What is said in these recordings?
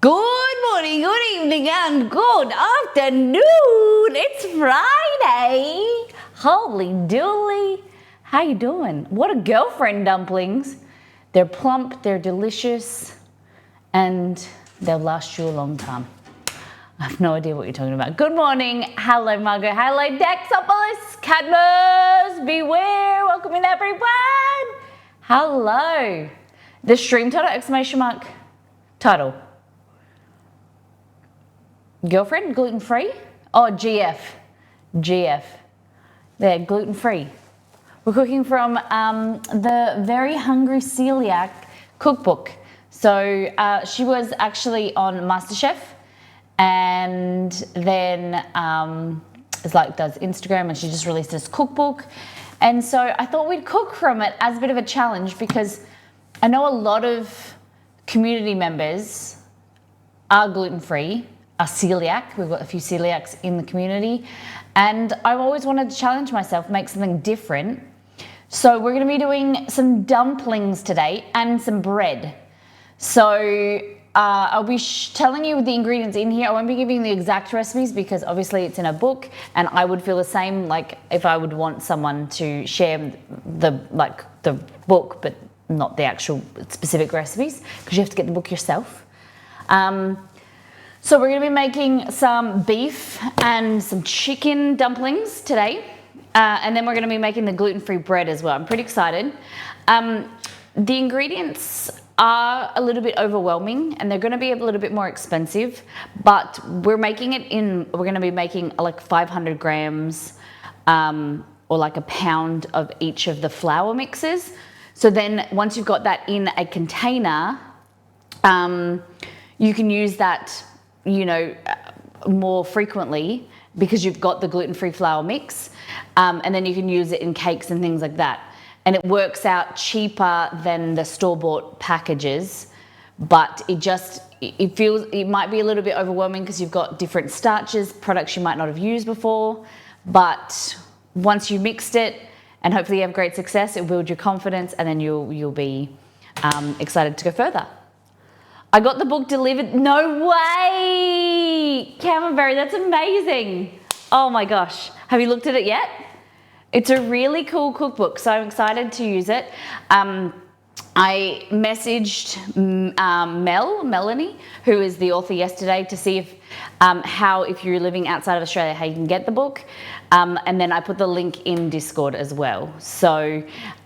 Good morning, good evening, and good afternoon. It's Friday. Holy dooly. How you doing? What a girlfriend, dumplings. They're plump, they're delicious, and they'll last you a long time. I have no idea what you're talking about. Good morning. Hello, Margaret. Hello, Dexopolis. Cadmus, beware. Welcome in, everyone. Hello. The stream title, exclamation mark, title. Girlfriend, gluten-free? Oh, GF. They're gluten-free. We're cooking from the Very Hungry Celiac cookbook. So she was actually on MasterChef, and then does Instagram, and she just released this cookbook. And so I thought we'd cook from it as a bit of a challenge, because I know a lot of community members are gluten-free, are celiac. We've got a few celiacs in the community, and I've always wanted to challenge myself, make something different. So we're going to be doing some dumplings today and some bread. So I'll be telling you the ingredients in here. I won't be giving the exact recipes because obviously it's in a book, and I would feel the same like if I would want someone to share the book but not the actual specific recipes, because you have to get the book yourself. So we're going to be making some beef and some chicken dumplings today, and then we're going to be making the gluten-free bread as well. I'm pretty excited. The ingredients are a little bit overwhelming, and they're going to be a little bit more expensive, but we're going to be making like 500 grams or like a pound of each of the flour mixes. So then once you've got that in a container, you can use that, more frequently because you've got the gluten-free flour mix, and then you can use it in cakes and things like that. And it works out cheaper than the store-bought packages, but it might be a little bit overwhelming because you've got different starches, products you might not have used before. But once you mixed it and hopefully you have great success, it'll build your confidence, and then you'll be excited to go further. I got the book delivered. No way! Camembert, that's amazing. Oh my gosh. Have you looked at it yet? It's a really cool cookbook, so I'm excited to use it. I messaged Melanie, who is the author, yesterday to see if you're living outside of Australia, how you can get the book. And then I put the link in Discord as well. So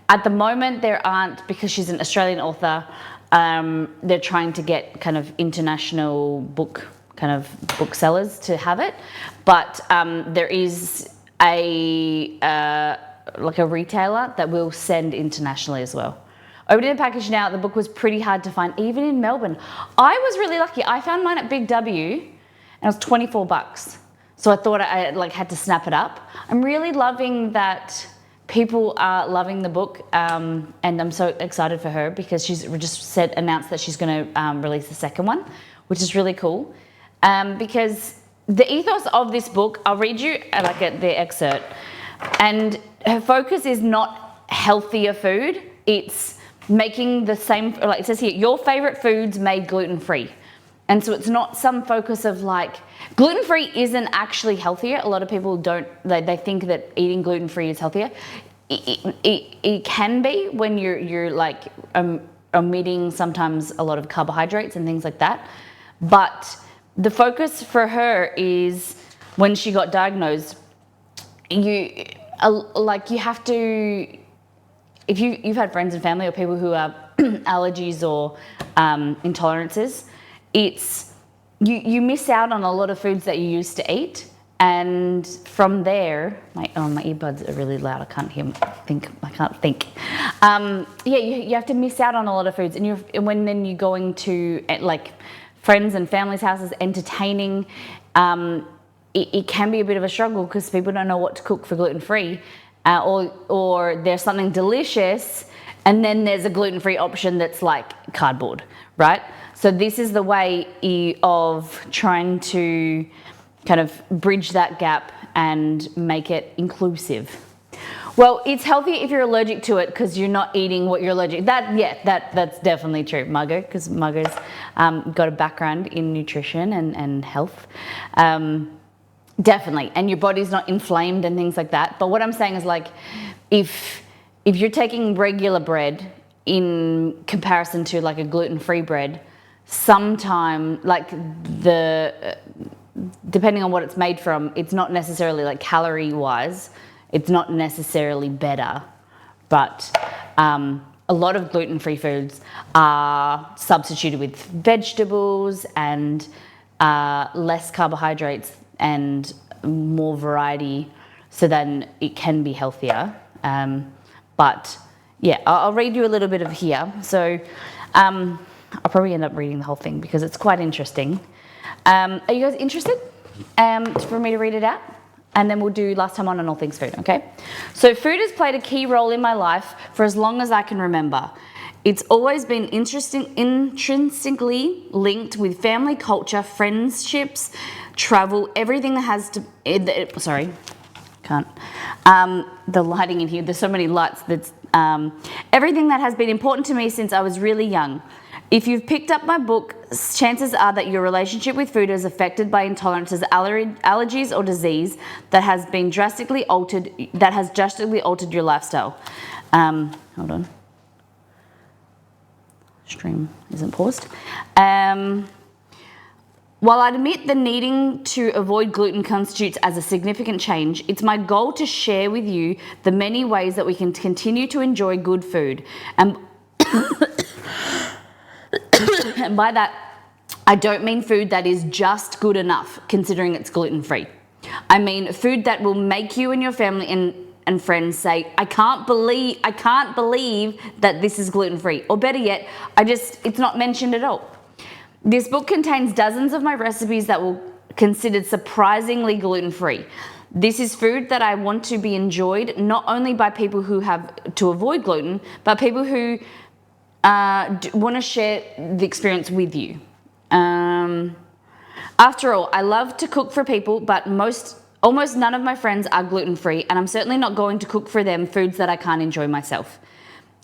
at the moment there aren't, because she's an Australian author, they're trying to get kind of international booksellers to have it. But there is a retailer that will send internationally as well. Opening the package now, the book was pretty hard to find, even in Melbourne. I was really lucky. I found mine at Big W, and it was $24. So I thought I had to snap it up. I'm really loving that people are loving the book, and I'm so excited for her because she's just announced that she's going to release the second one, which is really cool. Because the ethos of this book, I'll read you the excerpt, and her focus is not healthier food. It's making the same, it says here, your favorite foods made gluten-free. And so it's not some focus of gluten-free isn't actually healthier. A lot of people they think that eating gluten-free is healthier. It can be when you're omitting sometimes a lot of carbohydrates and things like that. But the focus for her is, when she got diagnosed, you have to, if you've had friends and family or people who have allergies or intolerances, you miss out on a lot of foods that you used to eat. And from there, my earbuds are really loud. I can't think. You have to miss out on a lot of foods, and when you're going to friends and families' houses entertaining, it can be a bit of a struggle because people don't know what to cook for gluten-free, or there's something delicious and then there's a gluten-free option that's like cardboard, right? So this is the way of trying to kind of bridge that gap and make it inclusive. Well, it's healthy if you're allergic to it because you're not eating what you're allergic. That's definitely true, Margot, because Margot's got a background in nutrition and health. Definitely, and your body's not inflamed and things like that. But what I'm saying is, like, if you're taking regular bread in comparison to like a gluten-free bread, sometime like depending on what it's made from, it's not necessarily like calorie-wise, it's not necessarily better, but a lot of gluten-free foods are substituted with vegetables and less carbohydrates and more variety, so then it can be healthier. But yeah, I'll read you a little bit of here. So I'll probably end up reading the whole thing because it's quite interesting. Are you guys interested for me to read it out? And then we'll do last time on all things food, okay? So food has played a key role in my life for as long as I can remember. It's always been intrinsically linked with family, culture, friendships, travel, everything that has to... sorry, can't. The lighting in here, there's so many lights. That's everything that has been important to me since I was really young. If you've picked up my book, chances are that your relationship with food is affected by intolerances, allergies, or disease that has drastically altered your lifestyle. Hold on. Stream isn't paused. While I admit the needing to avoid gluten constitutes as a significant change, it's my goal to share with you the many ways that we can continue to enjoy good food. And by that, I don't mean food that is just good enough, considering it's gluten-free. I mean food that will make you and your family and friends say, I can't believe that this is gluten-free. Or better yet, it's not mentioned at all. This book contains dozens of my recipes that were considered surprisingly gluten-free. This is food that I want to be enjoyed not only by people who have to avoid gluten, but people who want to share the experience with you. After all, I love to cook for people, but almost none of my friends are gluten-free, and I'm certainly not going to cook for them foods that I can't enjoy myself.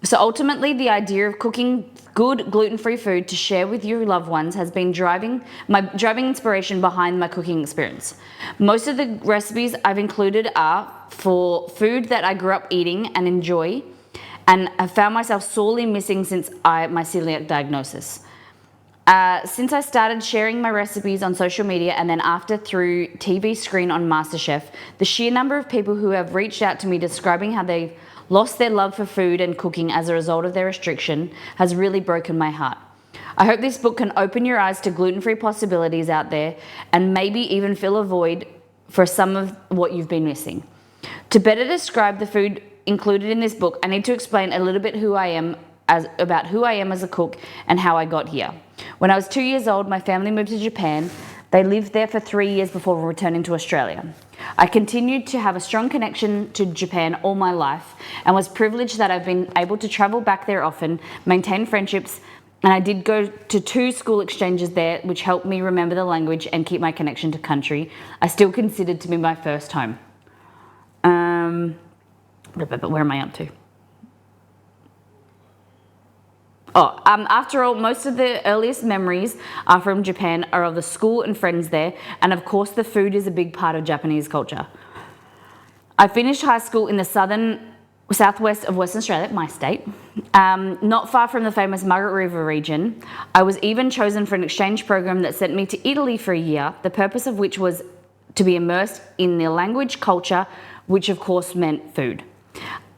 So ultimately, the idea of cooking good gluten-free food to share with your loved ones has been driving inspiration behind my cooking experience. Most of the recipes I've included are for food that I grew up eating and enjoy, and I found myself sorely missing since my celiac diagnosis. Since I started sharing my recipes on social media and then after through TV screen on MasterChef, the sheer number of people who have reached out to me describing how they lost their love for food and cooking as a result of their restriction has really broken my heart. I hope this book can open your eyes to gluten-free possibilities out there and maybe even fill a void for some of what you've been missing. To better describe the food included in this book, I need to explain a little bit about who I am as a cook and how I got here. When I was 2 years old, my family moved to Japan. They lived there for 3 years before returning to Australia. I continued to have a strong connection to Japan all my life and was privileged that I've been able to travel back there often, maintain friendships, and I did go to 2 school exchanges there, which helped me remember the language and keep my connection to country I still considered to be my first home. But where am I up to? After all, most of the earliest memories are from Japan, are of the school and friends there, and of course the food is a big part of Japanese culture. I finished high school in the southwest of Western Australia, my state, not far from the famous Margaret River region. I was even chosen for an exchange program that sent me to Italy for a year, the purpose of which was to be immersed in the language, culture, which of course meant food.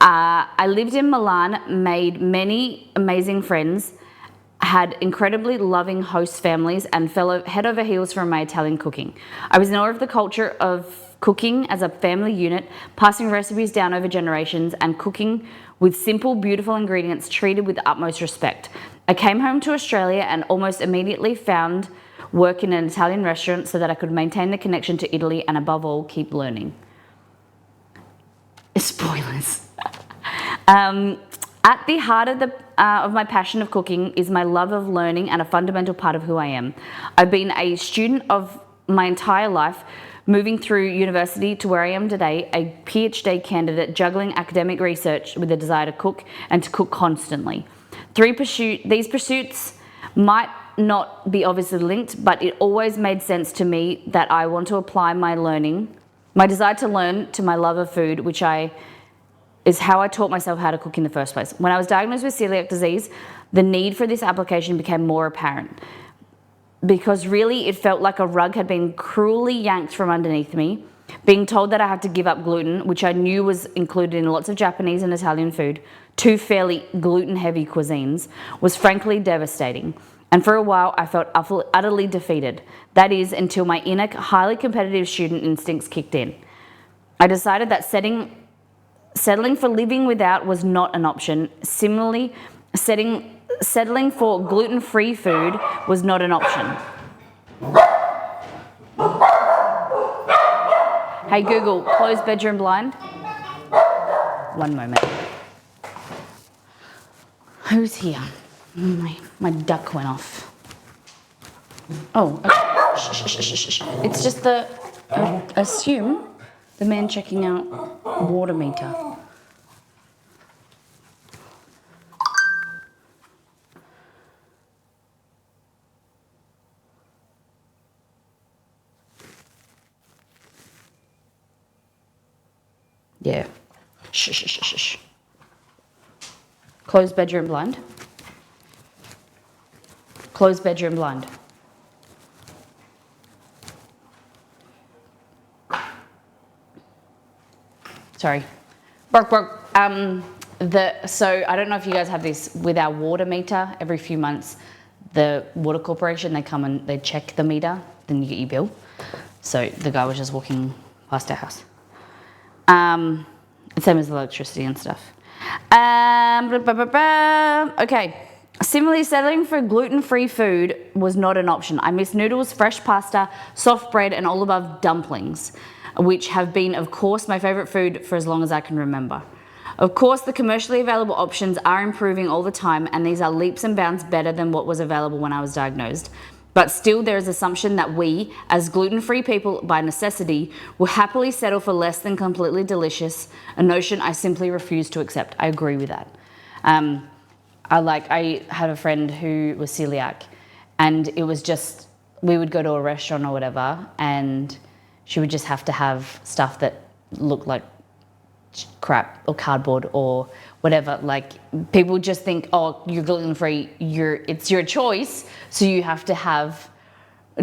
I lived in Milan, made many amazing friends, had incredibly loving host families, and fell head over heels for my Italian cooking. I was in awe of the culture of cooking as a family unit, passing recipes down over generations, and cooking with simple, beautiful ingredients treated with the utmost respect. I came home to Australia and almost immediately found work in an Italian restaurant so that I could maintain the connection to Italy and above all, keep learning. Spoilers. At the heart of my passion of cooking is my love of learning and a fundamental part of who I am. I've been a student of my entire life, moving through university to where I am today, a PhD candidate juggling academic research with a desire to cook and to cook constantly. These pursuits might not be obviously linked, but it always made sense to me that I want to apply my desire to learn to my love of food, which is how I taught myself how to cook in the first place. When I was diagnosed with celiac disease, the need for this application became more apparent because really it felt like a rug had been cruelly yanked from underneath me. Being told that I had to give up gluten, which I knew was included in lots of Japanese and Italian food, two fairly gluten-heavy cuisines, was frankly devastating. And for a while, I felt utterly defeated. That is, until my inner, highly competitive student instincts kicked in. I decided that settling for living without was not an option. Similarly, settling for gluten-free food was not an option. Hey Google, close bedroom blind. One moment. Who's here? My duck went off. Oh, okay. Shh. It's just assume the man checking out water meter. Yeah. Shh. Close bedroom blind. Close bedroom blind. Sorry. Bark. So I don't know if you guys have this with our water meter. Every few months, the water corporation, they come and they check the meter, then you get your bill. So the guy was just walking past our house. Same as the electricity and stuff. Okay. Similarly, settling for gluten-free food was not an option. I miss noodles, fresh pasta, soft bread, and all above dumplings, which have been, of course, my favorite food for as long as I can remember. Of course, the commercially available options are improving all the time, and these are leaps and bounds better than what was available when I was diagnosed. But still, there is assumption that we, as gluten-free people by necessity, will happily settle for less than completely delicious, a notion I simply refuse to accept. I agree with that. I had a friend who was celiac, and it was just, we would go to a restaurant or whatever, and she would just have to have stuff that looked like crap or cardboard or whatever. Like, people just think, oh, you're gluten-free, it's your choice, so you have to have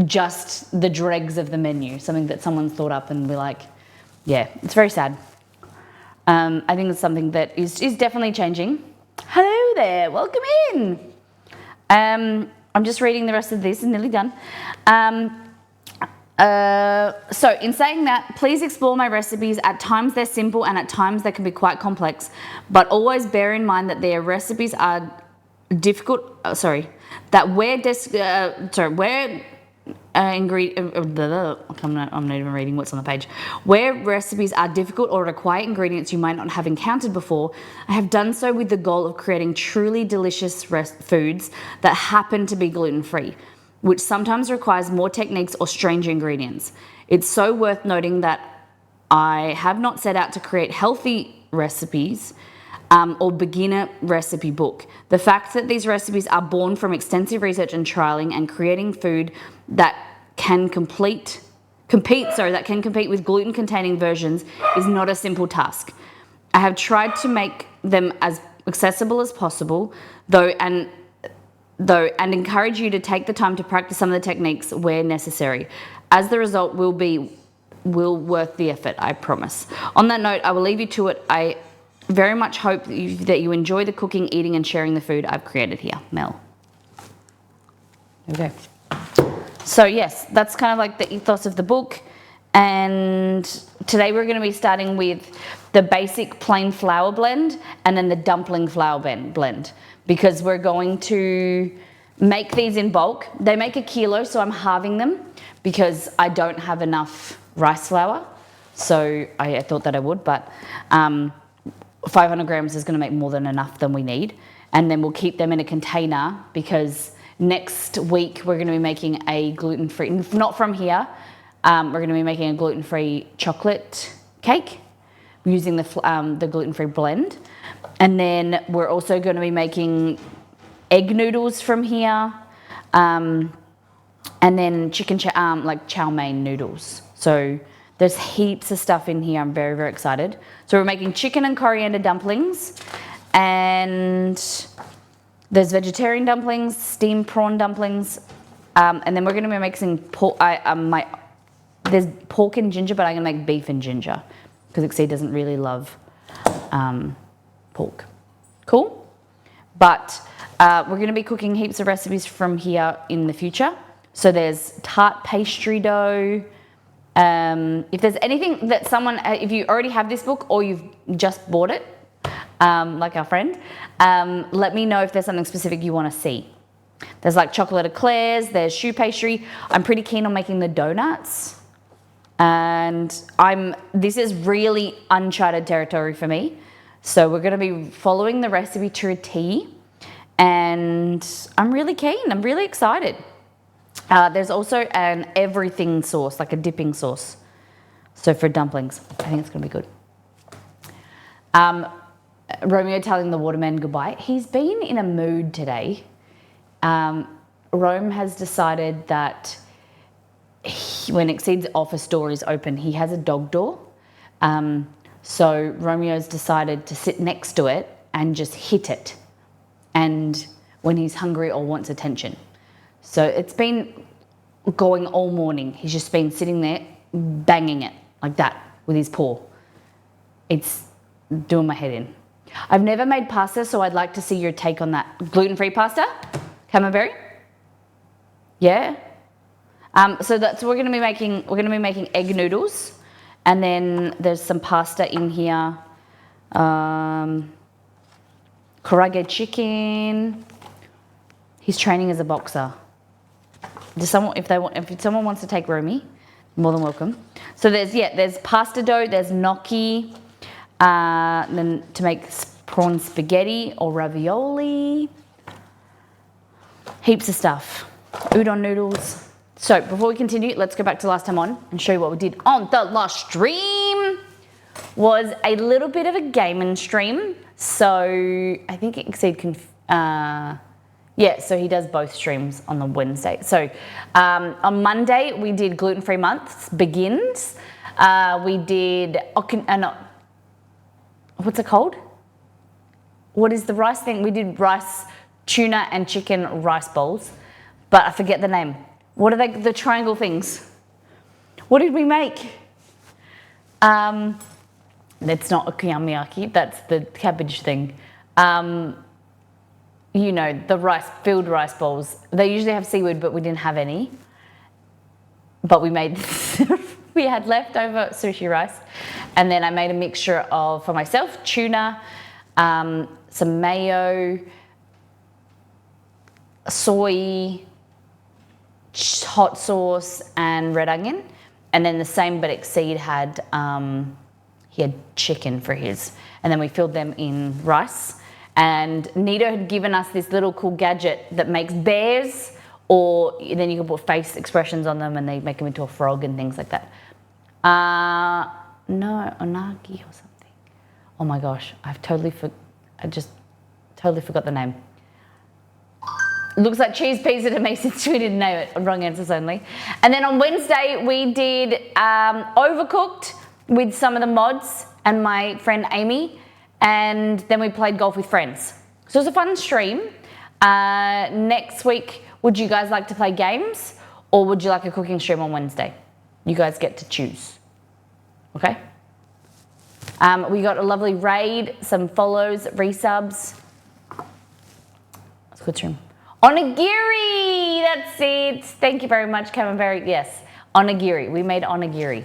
just the dregs of the menu, something that someone's thought up, and we're like, yeah, it's very sad. I think it's something that is definitely changing. Hello there, welcome in. I'm just reading the rest of this, it's nearly done. So in saying that, please explore my recipes. At times they're simple and at times they can be quite complex, but always bear in mind that their recipes are difficult, I'm not even reading what's on the page. Where recipes are difficult or require ingredients you might not have encountered before, I have done so with the goal of creating truly delicious foods that happen to be gluten-free, which sometimes requires more techniques or strange ingredients. It's so worth noting that I have not set out to create healthy recipes or beginner recipe book. The fact that these recipes are born from extensive research and trialing and creating food that can compete with gluten-containing versions is not a simple task. I have tried to make them as accessible as possible, and encourage you to take the time to practice some of the techniques where necessary, as the result will worth the effort, I promise. On that note, I will leave you to it. I very much hope that you enjoy the cooking, eating, and sharing the food I've created here. Mel. Okay. So yes, that's kind of like the ethos of the book. And today we're going to be starting with the basic plain flour blend and then the dumpling flour blend, because we're going to make these in bulk. They make 1 kilo, so I'm halving them because I don't have enough rice flour. So I thought that I would, but 500 grams is going to make more than enough than we need. And then we'll keep them in a container because next week we're going to be making a gluten-free, not from here, we're going to be making a gluten-free chocolate cake using the gluten-free blend. And then we're also going to be making egg noodles from here. And then like chow mein noodles. So there's heaps of stuff in here. I'm very, very excited. So we're making chicken and coriander dumplings, and there's vegetarian dumplings, steamed prawn dumplings, and then we're going to be mixing pork. There's pork and ginger, but I'm going to make beef and ginger because Exceed doesn't really love pork. Cool? But we're going to be cooking heaps of recipes from here in the future. So there's tart pastry dough. If there's anything that if you already have this book or you've just bought it, like our friend, let me know if there's something specific you want to see. There's like chocolate eclairs, there's choux pastry. I'm pretty keen on making the donuts. And this is really uncharted territory for me. So we're going to be following the recipe to a T. And I'm really keen. I'm really excited. There's also an everything sauce, like a dipping sauce. So for dumplings, I think it's going to be good. Romeo telling the waterman goodbye. He's been in a mood today. Rome has decided that when Exceed's office door is open, he has a dog door. So Romeo's decided to sit next to it and just hit it. And when he's hungry or wants attention. So it's been going all morning. He's just been sitting there banging it like that with his paw. It's doing my head in. I've never made pasta, so I'd like to see your take on that. Gluten-free pasta? Camembert? Yeah? So we're going to be making egg noodles, and then there's some pasta in here. Karaage chicken. He's training as a boxer. If someone wants to take Romy, more than welcome. So there's pasta dough, there's gnocchi, then to make prawn spaghetti or ravioli. Heaps of stuff. Udon noodles. So before we continue, let's go back to last time on and show you what we did on the last stream. Was a little bit of a gaming stream. So I think Exceed can... so he does both streams on the Wednesday. So on Monday, we did gluten-free months, begins. We did, what's it called? What is the rice thing? We did rice, tuna and chicken rice bowls, but I forget the name. What are the triangle things? What did we make? That's not okonomiyaki, that's the cabbage thing. You know, the filled rice bowls. They usually have seaweed, but we didn't have any. But we made, we had leftover sushi rice. And then I made a mixture of, for myself, tuna, some mayo, soy, hot sauce, and red onion. And then the same, but Exceed had, he had chicken for his. And then we filled them in rice. And Nito had given us this little cool gadget that makes bears, or then you can put face expressions on them and they make them into a frog and things like that. No, onagi or something. Oh my gosh, I just totally forgot the name. It looks like cheese pizza to me since we didn't name it. Wrong answers only. And then on Wednesday, we did Overcooked with some of the mods and my friend Amy. And then we played golf with friends. So it was a fun stream. Next week, would you guys like to play games? Or would you like a cooking stream on Wednesday? You guys get to choose. Okay? We got a lovely raid, some follows, resubs. It's a good stream. Onigiri! That's it. Thank you very much, Camembert. Yes, onigiri. We made onigiri.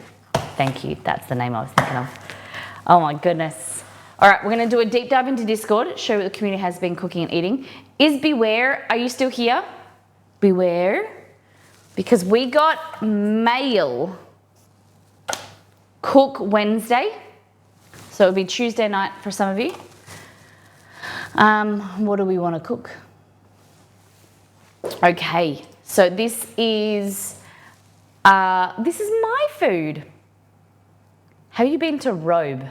Thank you. That's the name I was thinking of. Oh my goodness. All right, we're going to do a deep dive into Discord, show what the community has been cooking and eating. Is Beware, are you still here? Beware. Because we got mail. Cook Wednesday. So it'll be Tuesday night for some of you. What do we want to cook? Okay, so this is my food. Have you been to Robe?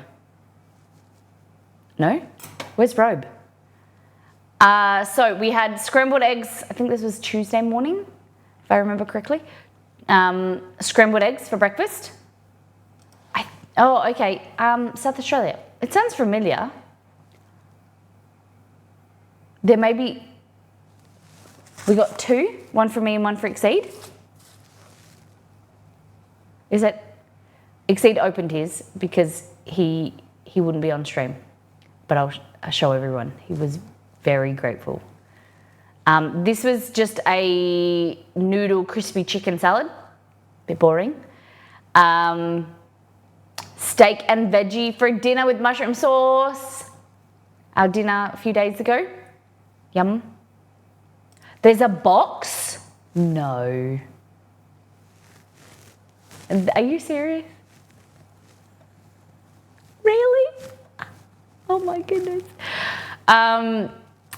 No? Where's Robe? So we had scrambled eggs. I think this was Tuesday morning, if I remember correctly. Scrambled eggs for breakfast. Okay. South Australia. It sounds familiar. There may be. We got two, one for me and one for Exceed. Is it? Exceed opened his because he wouldn't be on stream, but I'll show everyone. He was very grateful. This was just a noodle crispy chicken salad, bit boring. Steak and veggie for dinner with mushroom sauce. Our dinner a few days ago. Yum. There's a box? No. Are you serious? Really? Oh my goodness. And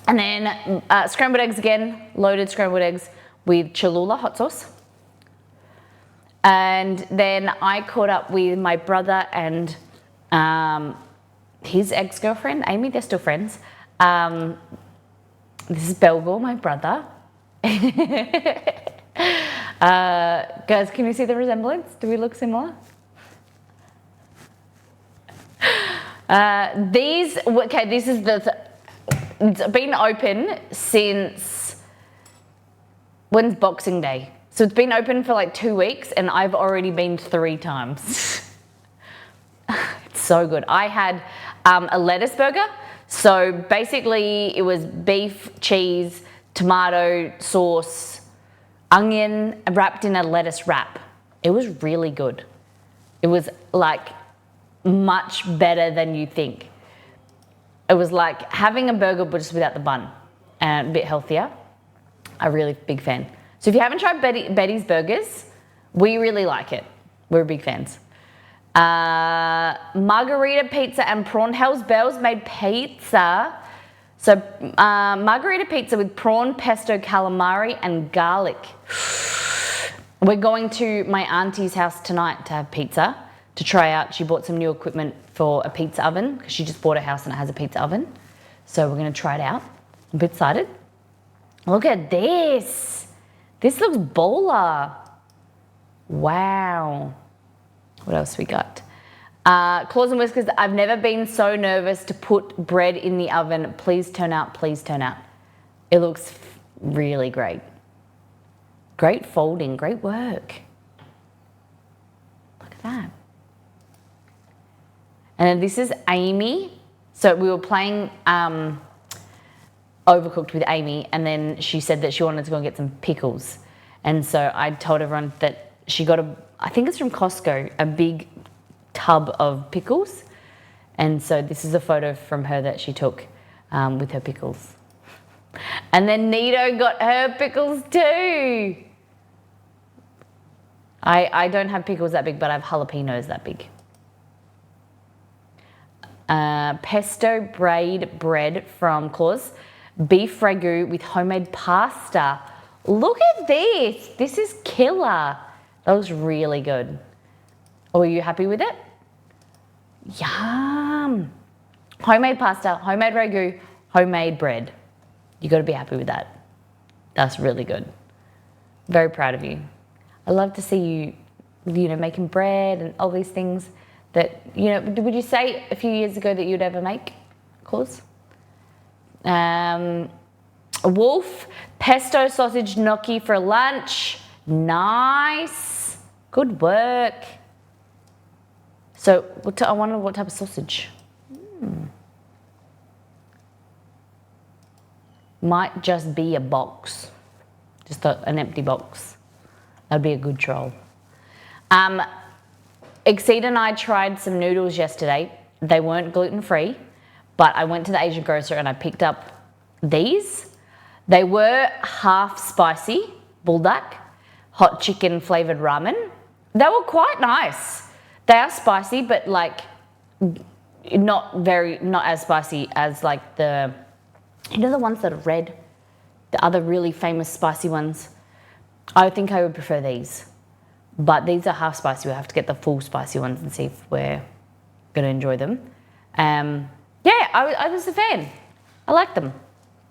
then scrambled eggs again, loaded scrambled eggs with Cholula hot sauce. And then I caught up with my brother and his ex-girlfriend, Amy. They're still friends. This is Belgor, my brother. Guys, can you see the resemblance? Do we look similar? This is it's been open since, when's Boxing Day? So it's been open for like 2 weeks and I've already been 3 times. It's so good. I had a lettuce burger. So basically it was beef, cheese, tomato sauce, onion wrapped in a lettuce wrap. It was really good. It was like much better than you think. It was like having a burger but just without the bun and a bit healthier. A really big fan. So if you haven't tried Betty's Burgers, we really like it. We're big fans. Margarita pizza and prawn. Hell's Bells made pizza. So margarita pizza with prawn, pesto, calamari and garlic. We're going to my auntie's house tonight to have pizza to try out. She bought some new equipment for a pizza oven because she just bought a house and it has a pizza oven. So we're going to try it out. I'm a bit excited. Look at this. This looks baller. Wow. What else we got? Claws and Whiskers. I've never been so nervous to put bread in the oven. Please turn out, please turn out. It looks really great. Great folding, great work. Look at that. And then this is Amy. So we were playing Overcooked with Amy, and then she said that she wanted to go and get some pickles. And so I told everyone that she got I think it's from Costco, a big tub of pickles. And so this is a photo from her that she took with her pickles. And then Nito got her pickles too. I don't have pickles that big, but I have jalapenos that big. Pesto braid bread from Claus. Beef ragu with homemade pasta. Look at this. This is killer. That looks really good. Oh, are you happy with it? Yum. Homemade pasta, homemade ragu, homemade bread. You got to be happy with that. That's really good. Very proud of you. I love to see you, making bread and all these things that, would you say a few years ago that you'd ever make, Claus? Wolf, pesto sausage gnocchi for lunch. Nice. Good work. So I wonder what type of sausage. Might just be a box. Just an empty box. That'd be a good troll. Exceed and I tried some noodles yesterday. They weren't gluten-free, but I went to the Asian grocer and I picked up these. They were half spicy, buldak, hot chicken flavored ramen. They were quite nice. They are spicy, but like not as spicy as like the ones that are red, the other really famous spicy ones. I think I would prefer these, but these are half spicy. We'll have to get the full spicy ones and see if we're gonna enjoy them. Yeah, I was a fan. I like them.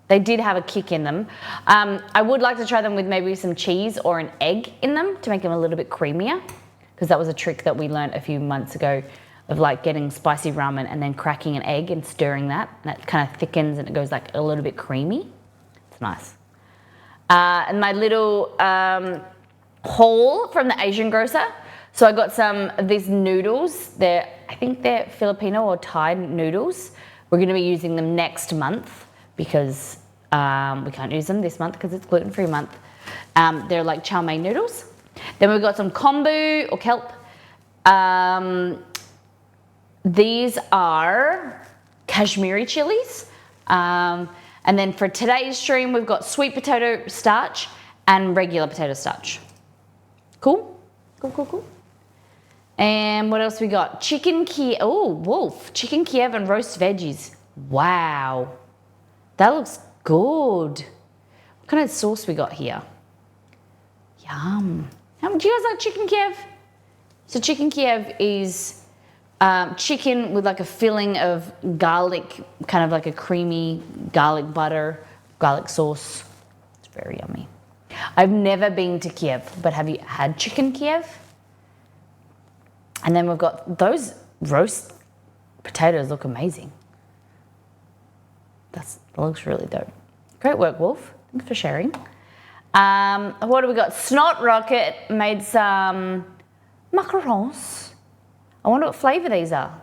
They did have a kick in them. I would like to try them with maybe some cheese or an egg in them to make them a little bit creamier, because that was a trick that we learned a few months ago of like getting spicy ramen and then cracking an egg and stirring that, and it kind of thickens and it goes like a little bit creamy. It's nice. And my little haul from the Asian grocer. So I got some of these noodles. I think they're Filipino or Thai noodles. We're going to be using them next month because we can't use them this month because it's gluten-free month. They're like chow mein noodles. Then we've got some kombu or kelp. These are Kashmiri chilies. And then for today's stream, we've got sweet potato starch and regular potato starch. Cool? Cool. And what else we got? Chicken Kiev. Oh, wolf. Chicken Kiev and roast veggies. Wow. That looks good. What kind of sauce we got here? Yum. Do you guys like chicken Kiev? So chicken Kiev is chicken with like a filling of garlic, kind of like a creamy garlic butter, garlic sauce. It's very yummy. I've never been to Kiev, but have you had chicken Kiev? And then we've got those roast potatoes look amazing. That looks really dope. Great work, Wolf. Thanks for sharing. What do we got? Snot Rocket made some macarons. I wonder what flavour these are.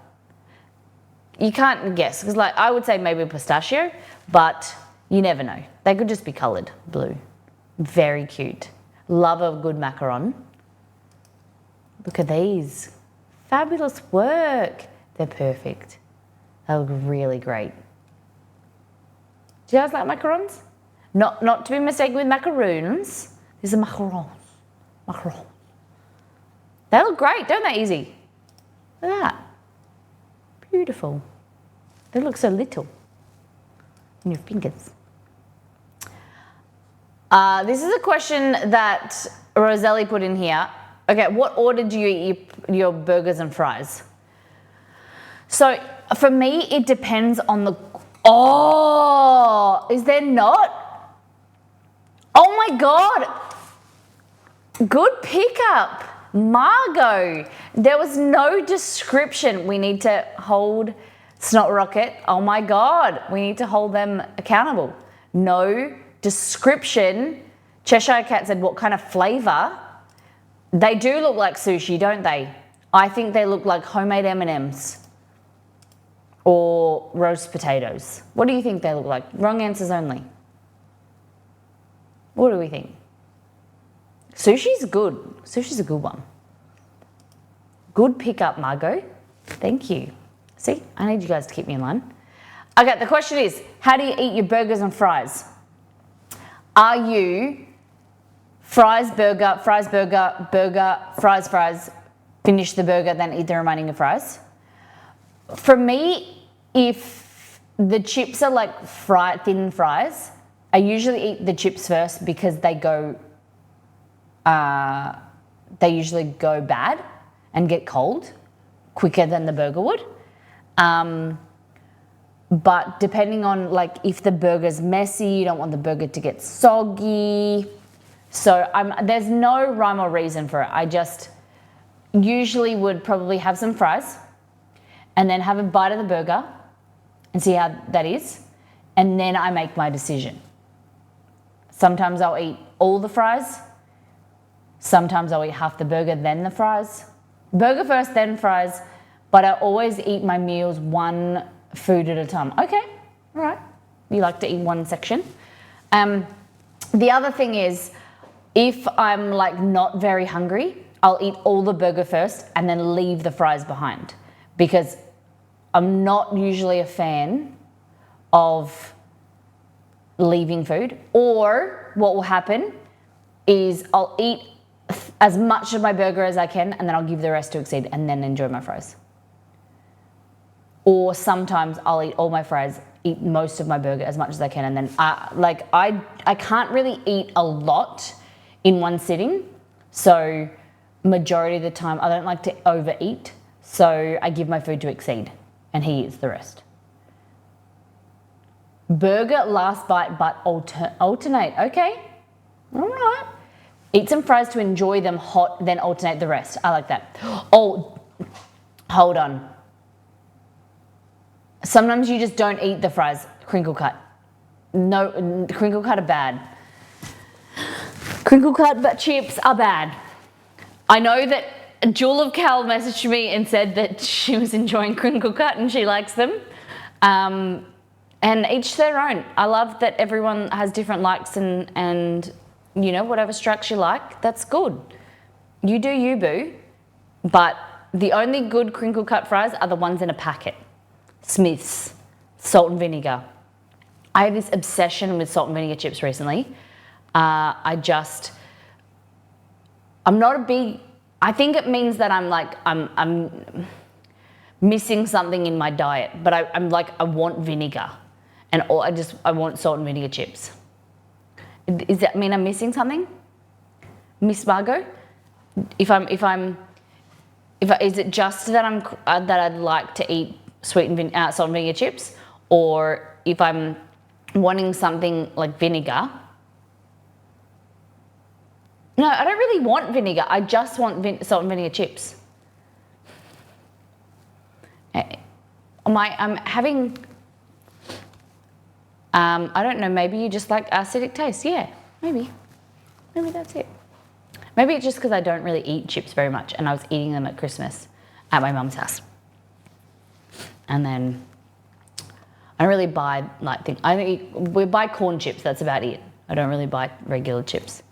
You can't guess, because like I would say maybe pistachio, but you never know. They could just be coloured blue. Very cute. Love a good macaron. Look at these. Fabulous work. They're perfect. They look really great. Do you guys like macarons? Not to be mistaken with macaroons. These are macarons. Macarons. They look great, don't they, Izzy? Look at that. Beautiful. They look so little in your fingers. This is a question that Roselli put in here. Okay, what order do you eat your burgers and fries? So for me, it depends on the... Oh, is there not? Oh my God. Good pickup. Margot, there was no description. We need to hold Snot Rocket. Oh my God, we need to hold them accountable. No description. Cheshire Cat said, what kind of flavour? They do look like sushi, don't they? I think they look like homemade M&Ms or roast potatoes. What do you think they look like? Wrong answers only. What do we think? Sushi's good. Sushi's a good one. Good pickup, Margot. Thank you. See, I need you guys to keep me in line. Okay, the question is, how do you eat your burgers and fries? Are you fries, burger, burger, fries, finish the burger, then eat the remaining of fries? For me, if the chips are like thin fries, I usually eat the chips first because they usually go bad and get cold quicker than the burger would. But depending on like if the burger's messy, you don't want the burger to get soggy. So there's no rhyme or reason for it. I just usually would probably have some fries and then have a bite of the burger and see how that is. And then I make my decision. Sometimes I'll eat all the fries. Sometimes I'll eat half the burger, then the fries. Burger first, then fries. But I always eat my meals one food at a time. Okay, all right. You like to eat one section. The other thing is, if I'm like not very hungry, I'll eat all the burger first and then leave the fries behind, because I'm not usually a fan of leaving food. Or what will happen is I'll eat as much of my burger as I can and then I'll give the rest to Exceed and then enjoy my fries. Or sometimes I'll eat all my fries, eat most of my burger as much as I can, and then I can't really eat a lot in one sitting. So majority of the time I don't like to overeat. So I give my food to Exceed and he eats the rest. Burger, last bite, but alternate. Okay. All right. Eat some fries to enjoy them hot, then alternate the rest. I like that. Oh, hold on. Sometimes you just don't eat the fries crinkle cut. No, crinkle cut are bad. Crinkle cut but chips are bad. I know that Jewel of Cal messaged me and said that she was enjoying crinkle cut and she likes them. And each their own. I love that everyone has different likes and you know, whatever strikes you like, that's good. You do you, boo. But the only good crinkle cut fries are the ones in a packet. Smith's, salt and vinegar. I have this obsession with salt and vinegar chips recently. I'm not a big, I think it means that I'm missing something in my diet, but I'm like, I want vinegar and I want salt and vinegar chips. Does that mean I'm missing something? Miss Margot? Is it just that that I'd like to eat salt and vinegar chips, or if I'm wanting something like vinegar? No, I don't really want vinegar. I just want salt and vinegar chips. I'm having, I don't know, maybe you just like acidic taste. Yeah, maybe. Maybe that's it. Maybe it's just because I don't really eat chips very much and I was eating them at Christmas at my mum's house. And then I don't really buy we buy corn chips, that's about it. I don't really buy regular chips.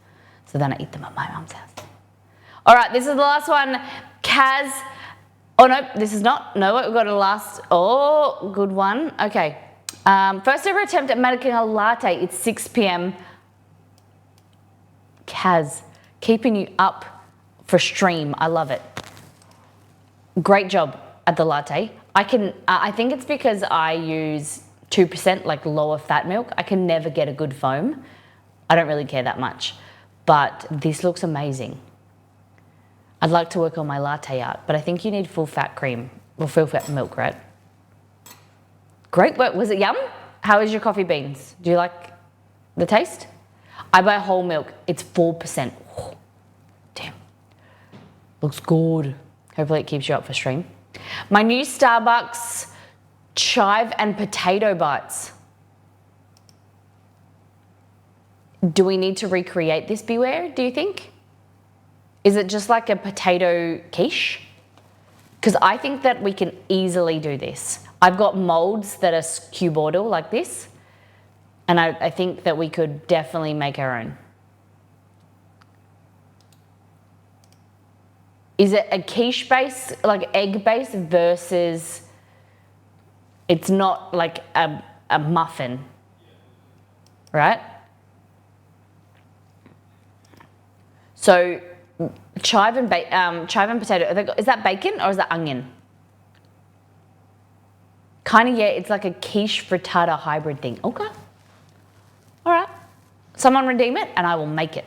So then I eat them at my mum's house. All right, this is the last one. Kaz, oh no, this is not. No, we've got a last, oh, good one. Okay. First ever attempt at making a latte. It's 6 p.m. Kaz, keeping you up for stream. I love it. Great job at the latte. I think it's because I use 2% like lower fat milk. I can never get a good foam. I don't really care that much, but this looks amazing. I'd like to work on my latte art, but I think you need full fat cream or full fat milk, right? Great work. Was it yum? How is your coffee beans? Do you like the taste? I buy whole milk. It's 4%. Oh, damn. Looks good. Hopefully it keeps you up for stream. My new Starbucks chive and potato bites. Do we need to recreate this, Beware, do you think? Is it just like a potato quiche? Because I think that we can easily do this. I've got molds that are cuboidal like this, and I think that we could definitely make our own. Is it a quiche base, like egg base, versus it's not like a muffin, right? So chive and potato, is that bacon or is that onion? Kind of, yeah, it's like a quiche frittata hybrid thing. Okay. All right. Someone redeem it and I will make it.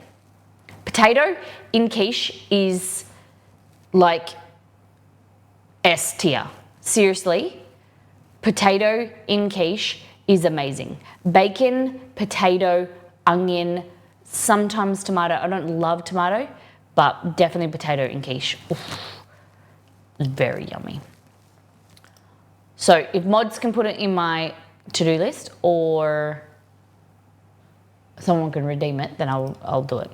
Potato in quiche is like S tier. Seriously, potato in quiche is amazing. Bacon, potato, onion, sometimes tomato. I don't love tomato, but definitely potato in quiche. Oof. It's very yummy. So if mods can put it in my to-do list or someone can redeem it, then I'll do it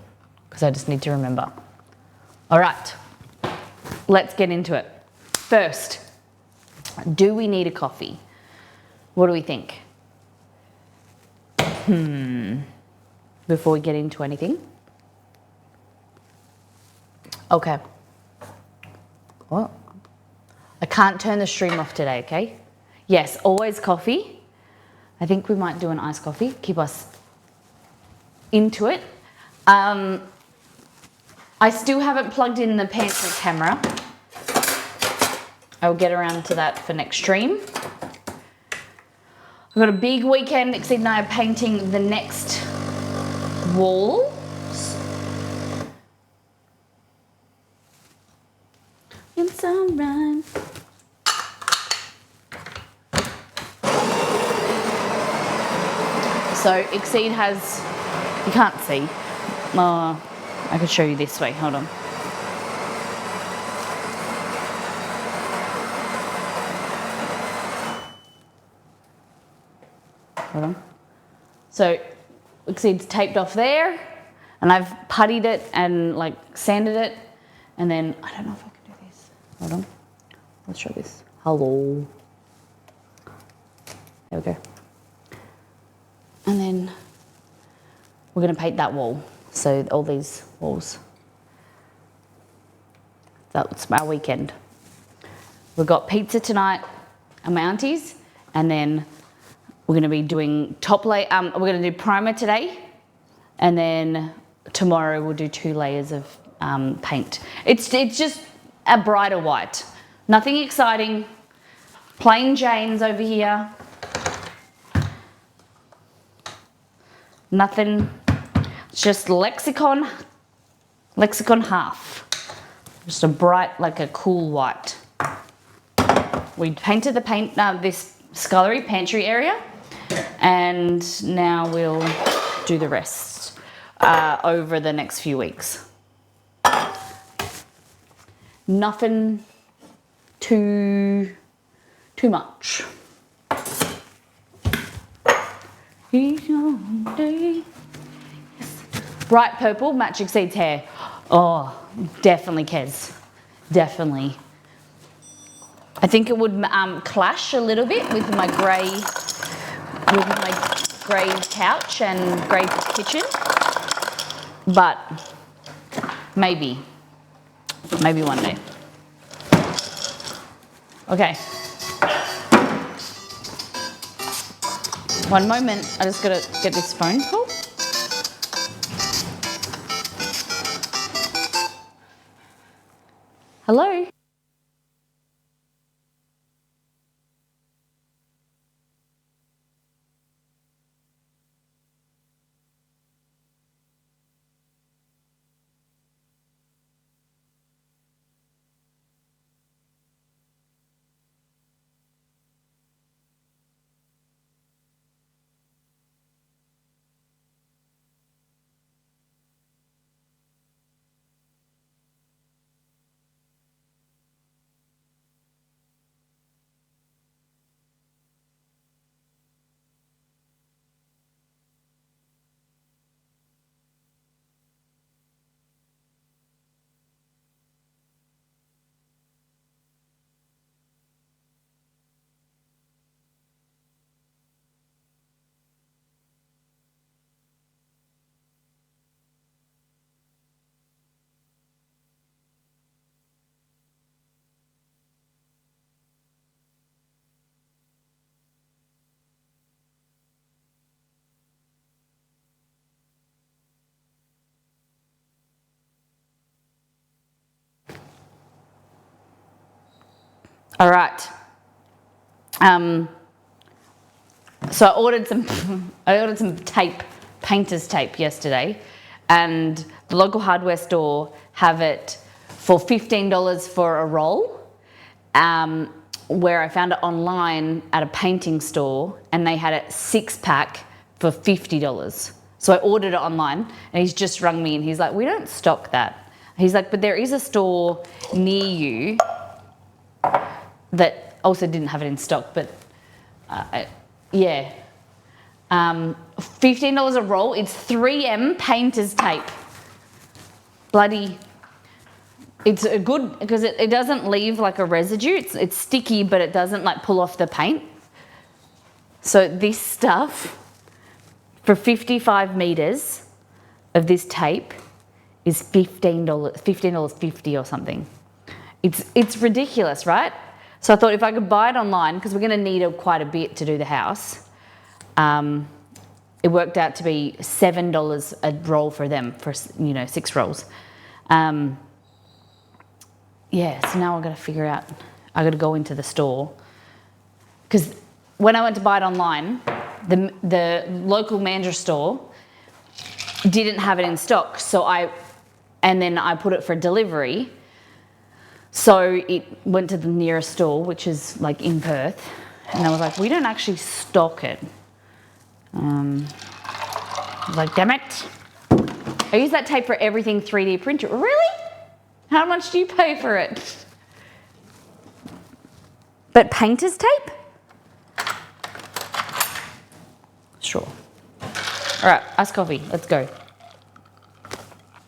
because I just need to remember. All right, let's get into it. First, do we need a coffee? What do we think? Before we get into anything. Okay. Well, I can't turn the stream off today, okay? Yes, always coffee. I think we might do an iced coffee, keep us into it. I still haven't plugged in the pantry camera. I'll get around to that for next stream. I've got a big weekend. Exceed and I are painting the next walls. It's alright. So Exceed has, you can't see. I could show you this way, hold on. Hold on. So Exceed's taped off there, and I've puttied it and like sanded it, and then I don't know if I can do this. Hold on. Let's show this. Hello. There we go. And then we're going to paint that wall. So all these walls. That's our weekend. We've got pizza tonight at my auntie's, and then we're going to be doing top layer. We're going to do primer today, and then tomorrow we'll do 2 layers of paint. It's just a brighter white. Nothing exciting. Plain Jane's over here. Nothing. It's just Lexicon half. Just a bright, like a cool white. We painted the this scullery pantry area, and now we'll do the rest over the next few weeks. Nothing too much. Bright purple, match Exceed's hair. Oh, definitely Kez. Definitely. I think it would clash a little bit with my grey couch and grey kitchen, but maybe one day. Okay. One moment, I just gotta get this phone call. Hello? All right. So I ordered some tape, painter's tape yesterday, and the local hardware store have it for $15 for a roll, where I found it online at a painting store, and they had a 6-pack for $50. So I ordered it online, and he's just rung me, and he's like, "We don't stock that." He's like, "But there is a store near you that also didn't have it in stock, but yeah. $15 a roll. It's 3M painter's tape. Bloody, it's a good, because it doesn't leave like a residue. It's sticky, but it doesn't like pull off the paint. So this stuff, for 55 meters of this tape, is $15.50 or something. It's ridiculous, right? So I thought if I could buy it online, because we're going to need quite a bit to do the house, it worked out to be $7 a roll for them, for 6 rolls. Yeah, so now I've got to figure out, I've got to go into the store. Because when I went to buy it online, the local Mandurah store didn't have it in stock, and then I put it for delivery. So it went to the nearest store, which is like in Perth, and I was like, we don't actually stock it. was like, damn it. I use that tape for everything 3D printer. Really? How much do you pay for it? But painter's tape? Sure. All right, iced coffee, let's go.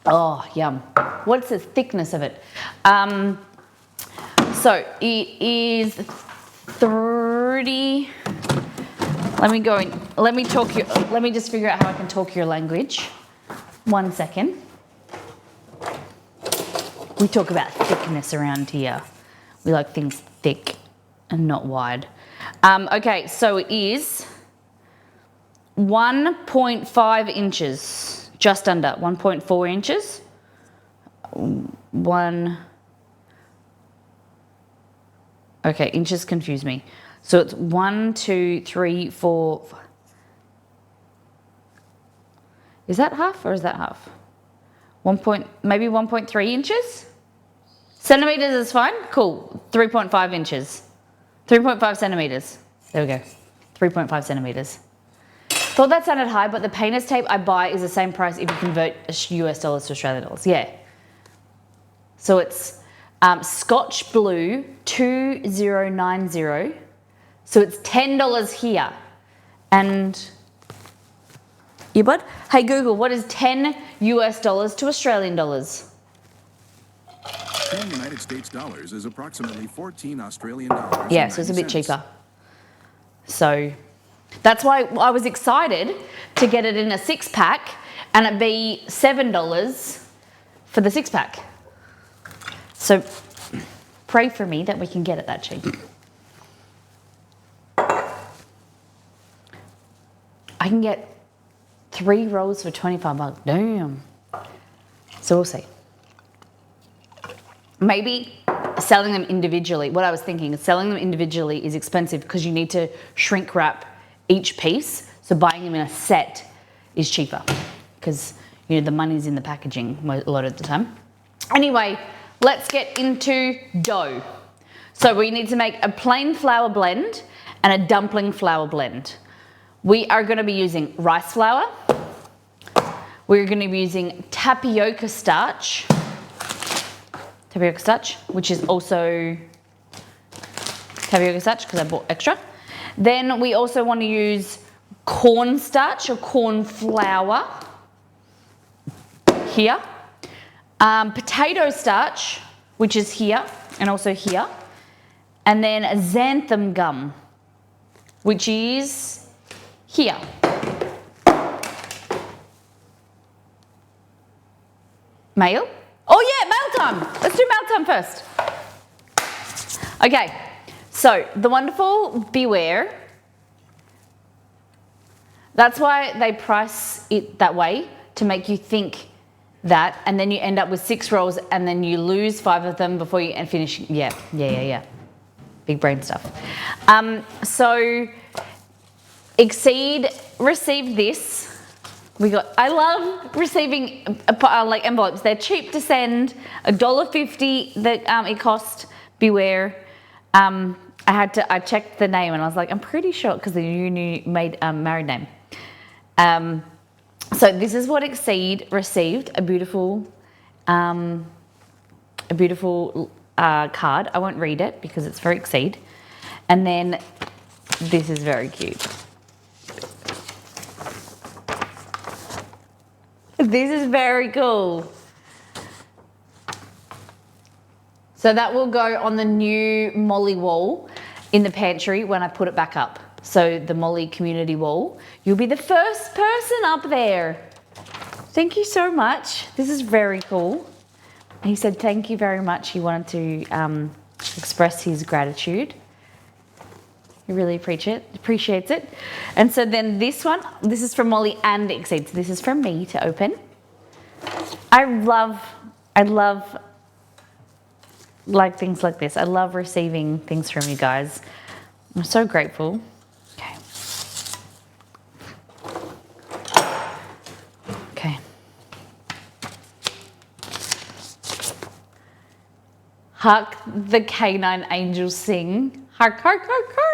Oh, yum. What's the thickness of it? So it is 30. Let me go in. Let me just figure out how I can talk your language. 1 second. We talk about thickness around here. We like things thick and not wide. Okay, so it is 1.5 inches, just under 1.4 inches. Okay, inches confuse me. So it's 1, 2, 3, 4. Is that half or is that half? Maybe 1.3 inches? Centimeters is fine? Cool. 3.5 inches. 3.5 centimeters. There we go. 3.5 centimeters. Thought that sounded high, but the painter's tape I buy is the same price if you convert US dollars to Australian dollars. Yeah. So it's Scotch Blue 2090. So it's $10 here. And earbud? Hey Google, what is 10 US dollars to Australian dollars? 10 United States dollars is approximately 14 Australian dollars. Yeah, so it's a bit cheaper. So that's why I was excited to get it in a 6-pack and it be $7 for the 6-pack. So pray for me that we can get it that cheap. I can get 3 rolls for 25 bucks. Damn. So we'll see. Maybe selling them individually. What I was thinking is selling them individually is expensive because you need to shrink wrap each piece. So buying them in a set is cheaper because you know the money's in the packaging a lot of the time. Anyway, let's get into dough. So we need to make a plain flour blend and a dumpling flour blend. We are going to be using rice flour. We're going to be using tapioca starch, which is also tapioca starch because I bought extra. Then we also want to use corn starch or corn flour here. Potato starch, which is here and also here. And then xanthan gum, which is here. Mail? Oh yeah, mail time. Let's do mail time first. Okay, so the wonderful Beware. That's why they price it that way, to make you think that, and then you end up with 6 rolls and then you lose 5 of them before you finish. Yeah. Big brain stuff. So Exceed received this. I love receiving like envelopes. They're cheap to send. $1.50 that it cost. Beware. I checked the name and I was like, I'm pretty sure because the new married name. So this is what Exceed received. A beautiful card. I won't read it because it's for Exceed. And then this is very cute. This is very cool. So that will go on the new Molly wall in the pantry when I put it back up. So the Molly community wall. You'll be the first person up there. Thank you so much. This is very cool. He said thank you very much. He wanted to express his gratitude. He really appreciates it. And so then this one, this is from Molly and Exceed. So this is from me to open. I love like things like this. I love receiving things from you guys. I'm so grateful. Okay. Okay. Hark the canine angels sing. Hark, hark, hark, hark.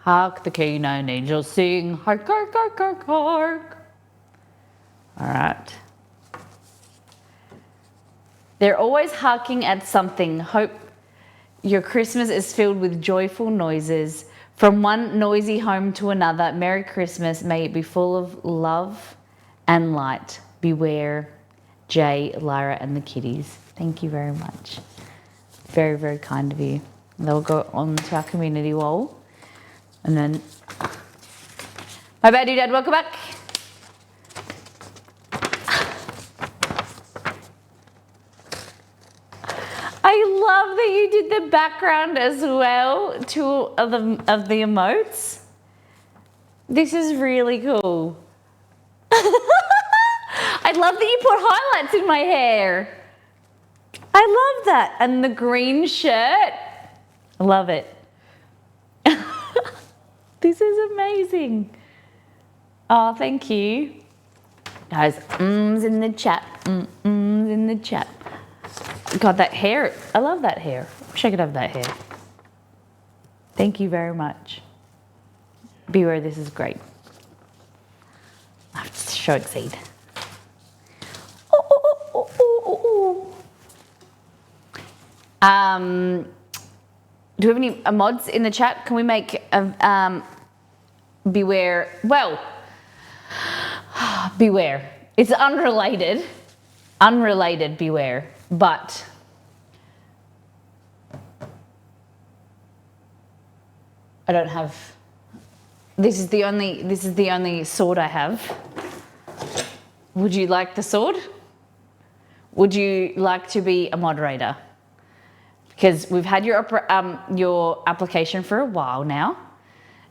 Hark the canine angels sing. Hark, hark, hark, hark, hark. All right. They're always harking at something. Hope your Christmas is filled with joyful noises. From one noisy home to another, Merry Christmas. May it be full of love and light. Beware, Jay, Lyra, and the kitties. Thank you very much. Very, very kind of you. They'll go on to our community wall. And then, my bad, Dad, welcome back. I love that you did the background as well of the emotes. This is really cool. I love that you put highlights in my hair. I love that. And the green shirt. I love it. This is amazing. Oh, thank you. Guys, in the chat. In the chat. God, that hair. I love that hair. Wish I could have that hair. Thank you very much. Beware, this is great. I have to show Exceed. Do we have any mods in the chat? Can we make Beware? Well, Beware. It's unrelated. Unrelated Beware, but I don't have. This is the only sword I have. Would you like the sword? Would you like to be a moderator? Because we've had your application for a while now,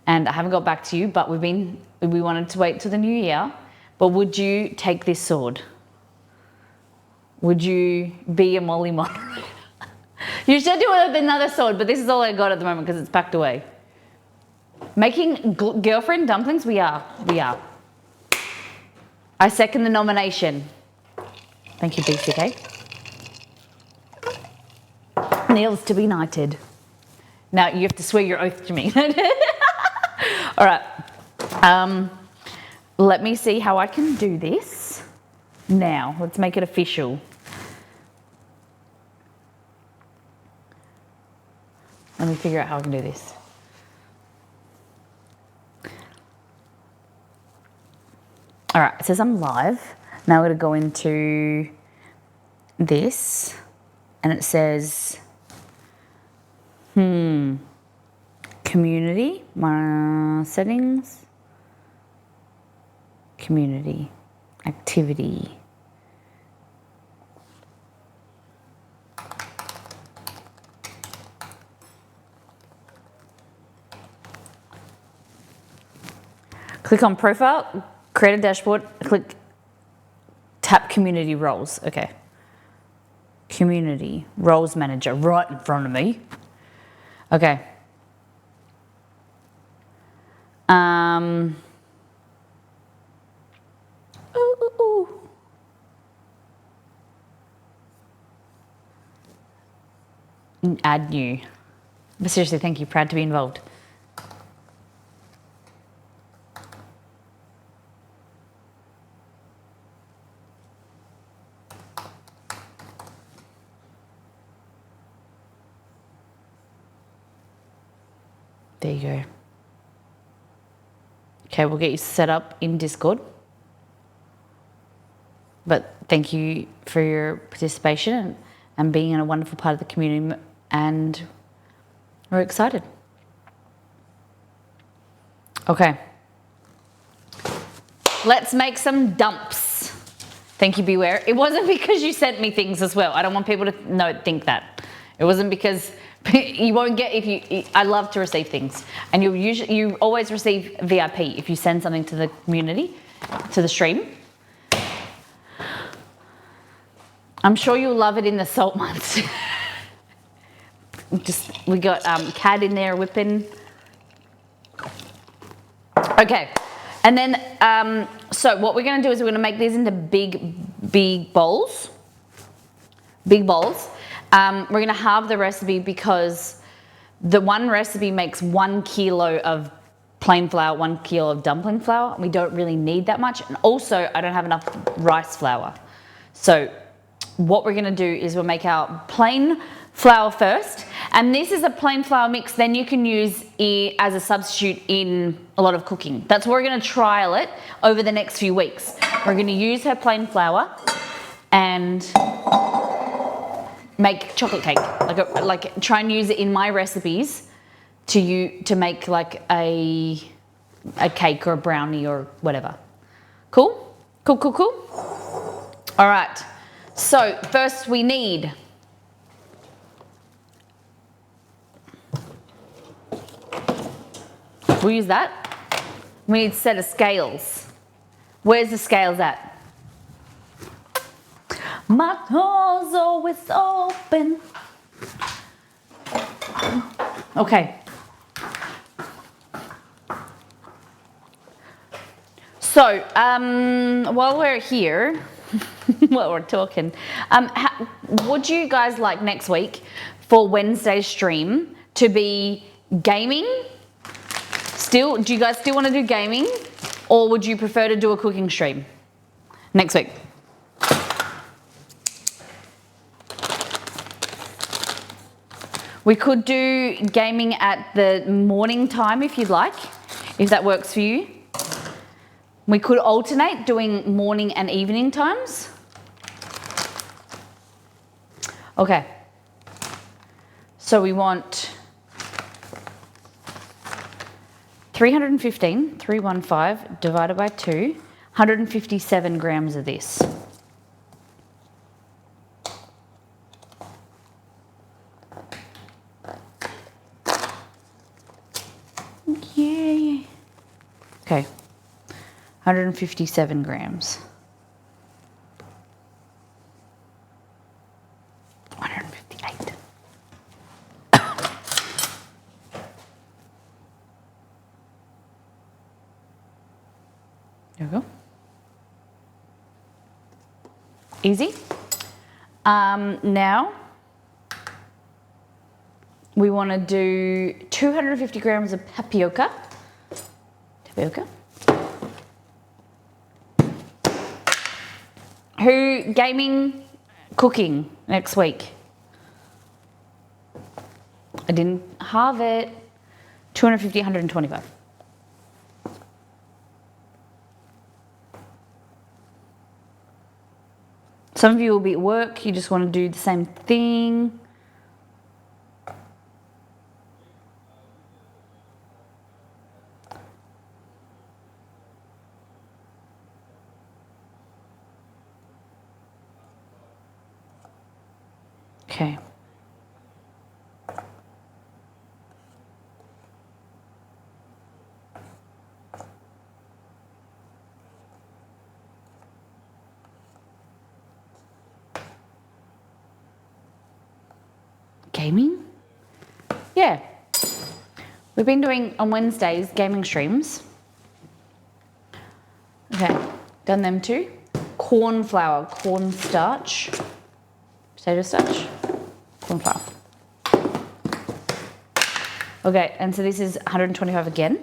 and I haven't got back to you, but we wanted to wait till the new year. But would you take this sword? Would you be a Molly moderator? You should do it with another sword, but this is all I got at the moment because it's packed away. Making girlfriend dumplings? We are. I second the nomination. Thank you, BCK. Nails to be knighted. Now you have to swear your oath to me. All right. Let me see how I can do this. Now, let's make it official. Let me figure out how I can do this. All right, it says I'm live. Now we're going to go into this, and it says, community, my settings, community, activity. Click on profile, create a dashboard, click tap community roles. Okay. Community roles manager right in front of me. Okay. Add new. But seriously, thank you. Proud to be involved. There you go. Okay, we'll get you set up in Discord. But thank you for your participation and being a wonderful part of the community, and we're excited. Okay. Let's make some dumps. Thank you, Beware. It wasn't because you sent me things as well. I don't want people to think that. It wasn't because you won't get I love to receive things, and you always receive VIP if you send something to the community, to the stream. I'm sure you'll love it in the salt months. We got Cad in there whipping. Okay, and then so what we're going to do is we're going to make these into big bowls. Big bowls. We're going to halve the recipe because the one recipe makes 1 kilo of plain flour, 1 kilo of dumpling flour. We don't really need that much. And also, I don't have enough rice flour. So what we're gonna do is we'll make our plain flour first. And this is a plain flour mix, then you can use it as a substitute in a lot of cooking. That's where we're gonna trial it over the next few weeks. We're gonna use her plain flour and make chocolate cake. Like try and use it in my recipes to make like a cake or a brownie or whatever. Cool? Cool, cool, cool. All right, so first we need we'll use that. We need a set of scales. Where's the scales at? My door's always open. Okay. So, while we're here, while we're talking, would you guys like next week for Wednesday's stream to be gaming? Still, do you guys still want to do gaming, or would you prefer to do a cooking stream next week? We could do gaming at the morning time if you'd like, if that works for you. We could alternate doing morning and evening times. Okay. So we want 315 divided by 2, 157 grams of this. Yay. Okay, 157 grams. 158. There we go. Easy. Now we want to do 250 grams of tapioca. Who gaming, cooking next week? I didn't have it. 250, 125. Some of you will be at work, you just want to do the same thing. Okay. Gaming? Yeah. We've been doing on Wednesdays gaming streams. Okay, done them too. Corn flour, corn starch, potato starch, corn flour. Okay, and so this is 125 again.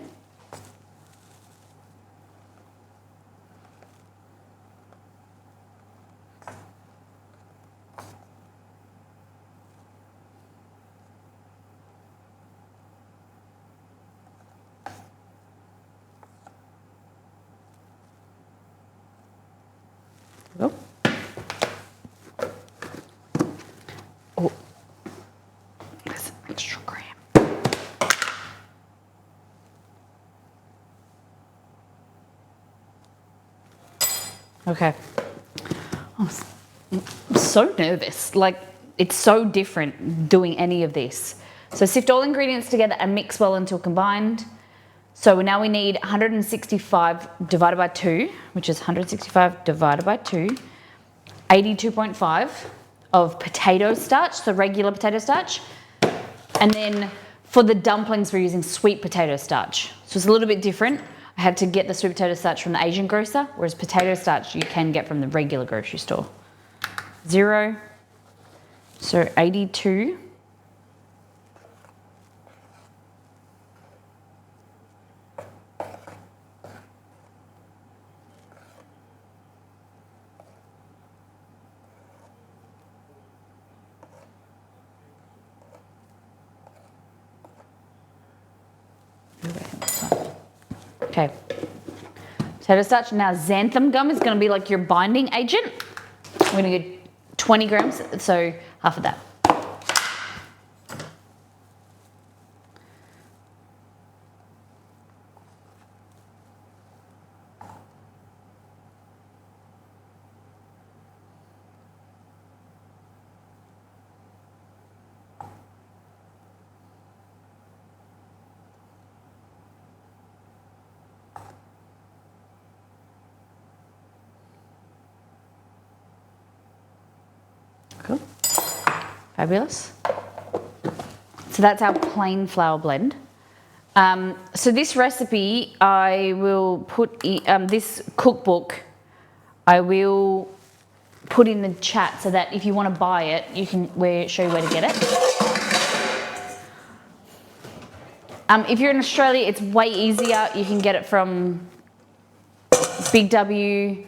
Go. Oh, there's an extra gram. Okay. I'm so nervous. Like, it's so different doing any of this. So sift all ingredients together and mix well until combined. So now we need 165 divided by 2, which is 165 divided by 2, 82.5 of potato starch, so regular potato starch. And then for the dumplings, we're using sweet potato starch. So it's a little bit different. I had to get the sweet potato starch from the Asian grocer, whereas potato starch you can get from the regular grocery store. 0, so 82. Okay. Potato starch. Now xanthan gum is going to be like your binding agent. We're going to get 20 grams, so half of that. Cool. Fabulous. So that's our plain flour blend. So this recipe, I will put in, this cookbook, I will put in the chat so that if you want to buy it, you can show you where to get it. If you're in Australia, it's way easier. You can get it from Big W,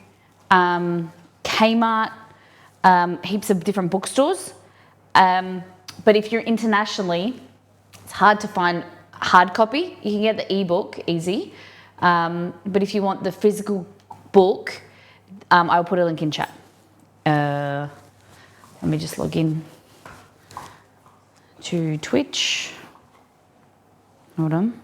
Kmart, heaps of different bookstores. But if you're internationally, it's hard to find hard copy. You can get the ebook easy. But if you want the physical book, I'll put a link in chat. Let me just log in to Twitch. Hold on.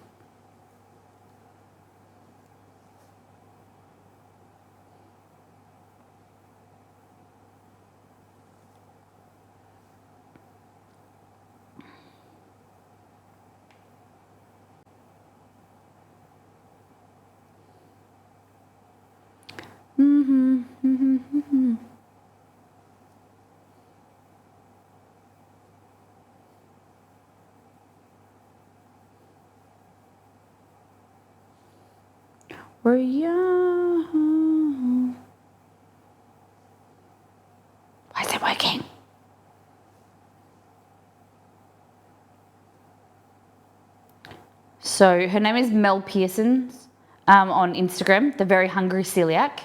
Where you? Why is it working? So her name is Mel Pearson on Instagram, the Very Hungry Celiac.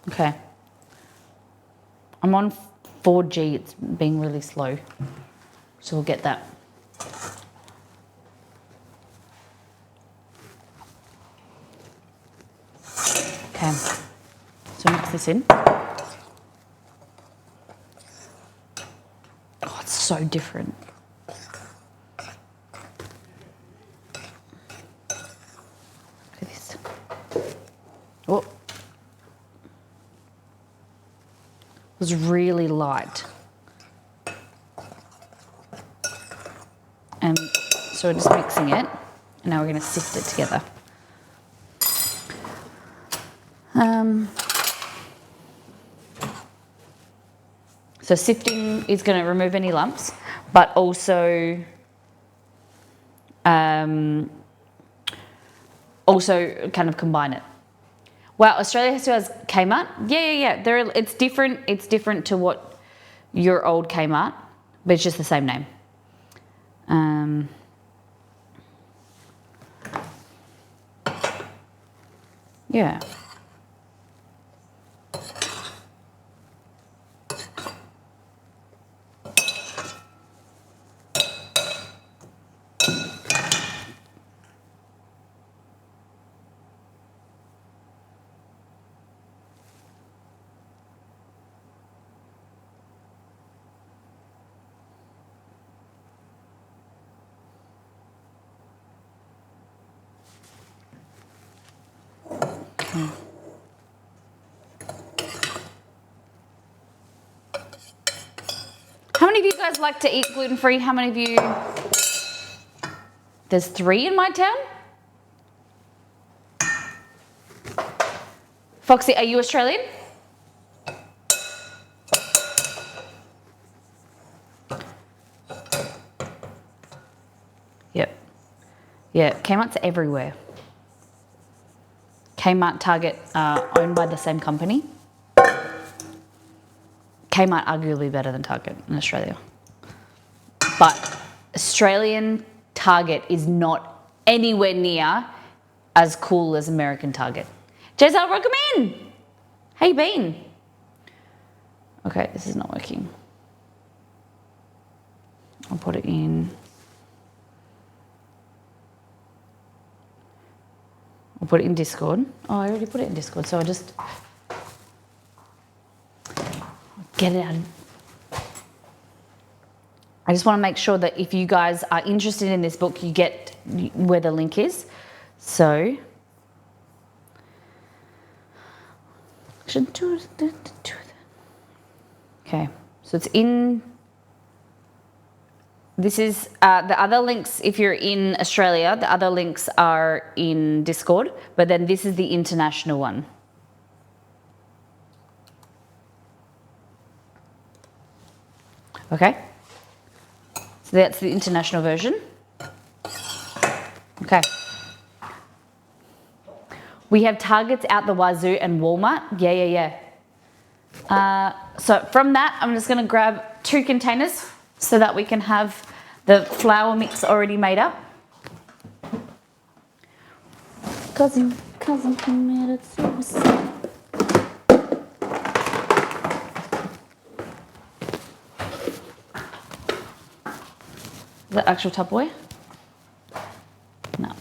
Okay. I'm on 4G, it's being really slow. So we'll get that. Okay. So mix this in. Oh, it's so different. Look at this. Oh. It was really light. And so we're just mixing it. And now we're going to sift it together. So sifting is going to remove any lumps, but also kind of combine it. Wow, Australia still has Kmart? Yeah. It's different. It's different to what your old Kmart, but it's just the same name. Yeah. How many of you guys like to eat gluten-free? How many of you? There's 3 in my town. Foxy, are you Australian? Yep. Yeah, Kmart's everywhere. Kmart, Target are owned by the same company. Kmart arguably better than Target in Australia. But Australian Target is not anywhere near as cool as American Target. Giselle, welcome in. Hey, Bean. Okay, this is not working. I'll put it in. I'll put it in Discord. Oh, I already put it in Discord, so I'll just get it out. I just want to make sure that if you guys are interested in this book, you get where the link is. So, okay, so it's in. This is the other links. If you're in Australia, the other links are in Discord, but then this is the international one. Okay, so that's the international version. Okay. We have Targets out the wazoo and Walmart. Yeah. So from that, I'm just going to grab 2 containers so that we can have the flour mix already made up. Cousin committed suicide. Is that actual Tupperware? No.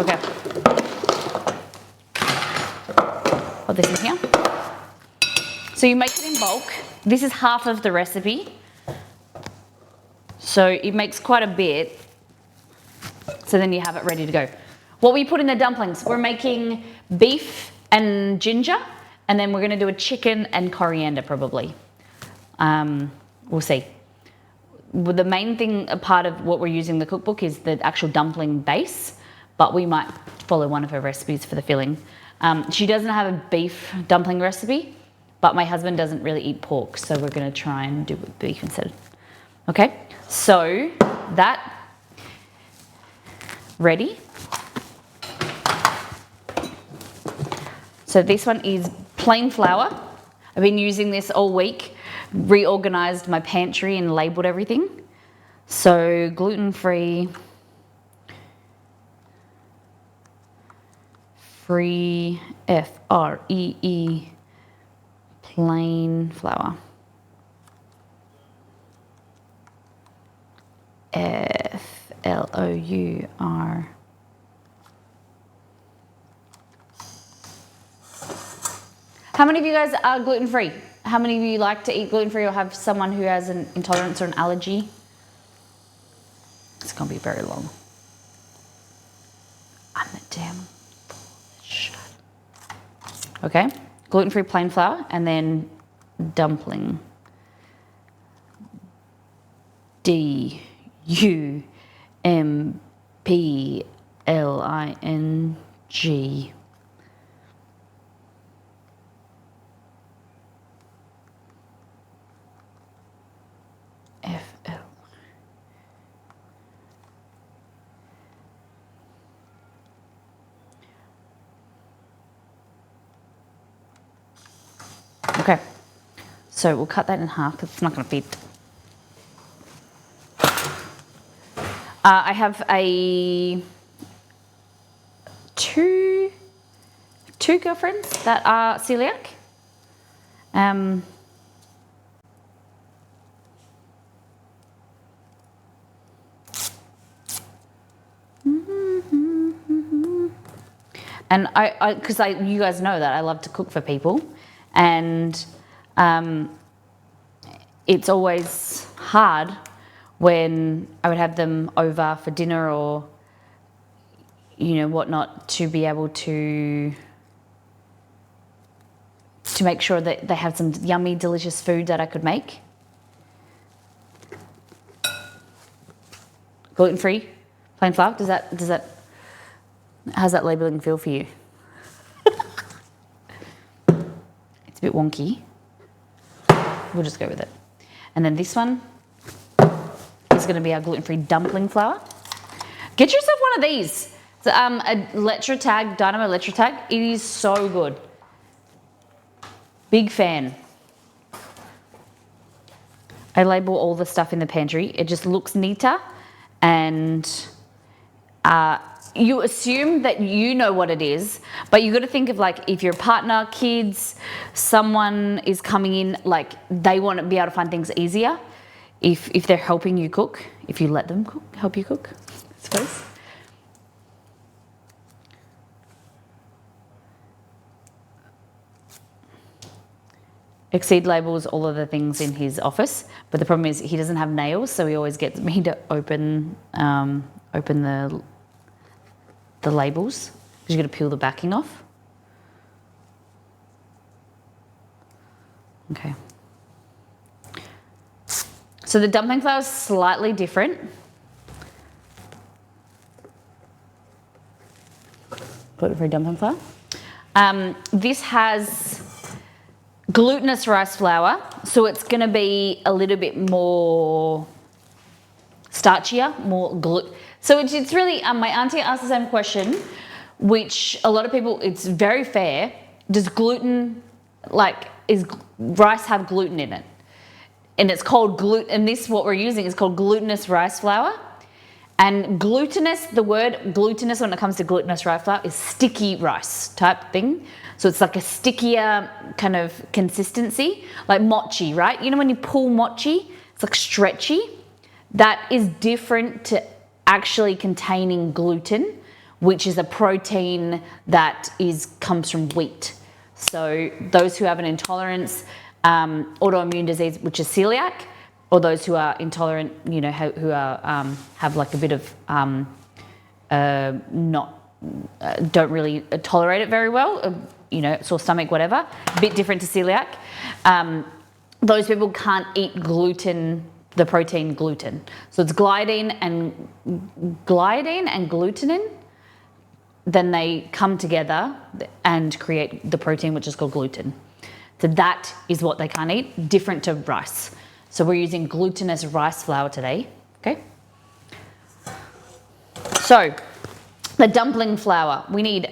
Okay. Put this in here. So you make it in bulk. This is half of the recipe. So it makes quite a bit. So then you have it ready to go. What we put in the dumplings, we're making beef and ginger, and then we're going to do a chicken and coriander probably. We'll see. The main thing, a part of what we're using in the cookbook is the actual dumpling base, but we might follow one of her recipes for the filling. She doesn't have a beef dumpling recipe, but my husband doesn't really eat pork, so we're going to try and do beef instead. Okay, so that ready. So this one is plain flour. I've been using this all week, reorganized my pantry and labeled everything. So gluten-free, free, F-R-E-E, plain flour. F-L-O-U-R. How many of you guys are gluten-free? How many of you like to eat gluten-free or have someone who has an intolerance or an allergy? It's gonna be very long. I'm the damn shut. Okay, gluten-free plain flour and then dumpling. D-U-M-P-L-I-N-G. F-L. Okay, so we'll cut that in half because it's not going to fit. I have two girlfriends that are celiac. And because you guys know that I love to cook for people, and it's always hard when I would have them over for dinner or, you know, whatnot, to be able to make sure that they have some yummy, delicious food that I could make. Gluten-free, plain flour. How's that labeling feel for you? It's a bit wonky. We'll just go with it. And then this one is going to be our gluten-free dumpling flour. Get yourself one of these. It's a Letra Tag, Dynamo Letra Tag. It is so good. Big fan. I label all the stuff in the pantry. It just looks neater, and you assume that you know what it is, but you got to think of like if your partner, kids, someone is coming in, like they want to be able to find things easier if they're helping you cook, if you let them help you cook, I suppose. Exceed labels all of the things in his office, but the problem is he doesn't have nails, so he always gets me to open the labels because you got to peel the backing off. Okay. So the dumpling flour is slightly different. Gluten-free dumpling flour. This has glutinous rice flour, so it's going to be a little bit more starchier, more gluten. So it's really, my auntie asked the same question, which a lot of people, it's very fair. Does gluten, is rice have gluten in it? And it's called gluten, and this, what we're using is called glutinous rice flour. And glutinous, the word glutinous when it comes to glutinous rice flour is sticky rice type thing. So it's like a stickier kind of consistency, like mochi, right? You know when you pull mochi, it's like stretchy. That is different to actually containing gluten, which is a protein that comes from wheat. So those who have an intolerance, autoimmune disease, which is celiac, or those who are intolerant, you know, who are have like a bit of don't really tolerate it very well, you know, sore stomach, whatever, a bit different to celiac. Those people can't eat gluten, the protein gluten. So it's gliadine and glutenin. Then they come together and create the protein, which is called gluten. So that is what they can't eat, different to rice. So we're using glutinous rice flour today, okay? So the dumpling flour, we need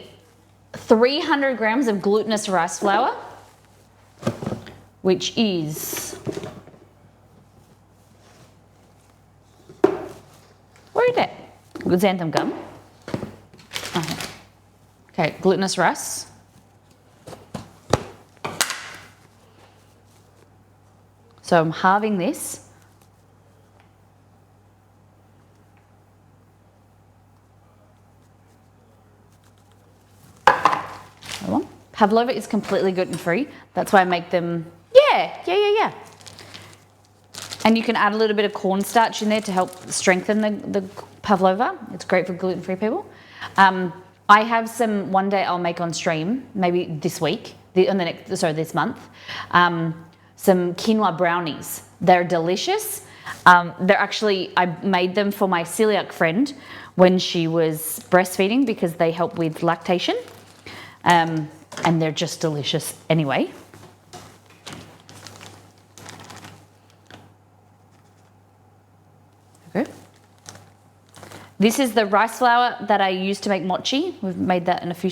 300 grams of glutinous rice flour, which is, where is it? Xanthan gum. Okay, glutinous rice. So I'm halving this. Pavlova is completely gluten-free. That's why I make them, yeah. And you can add a little bit of cornstarch in there to help strengthen the pavlova. It's great for gluten-free people. I have some, one day I'll make on stream, maybe this week, this month, some quinoa brownies. They're delicious. They're actually, I made them for my celiac friend when she was breastfeeding because they help with lactation. And they're just delicious anyway. Okay. This is the rice flour that I use to make mochi. We've made that in a few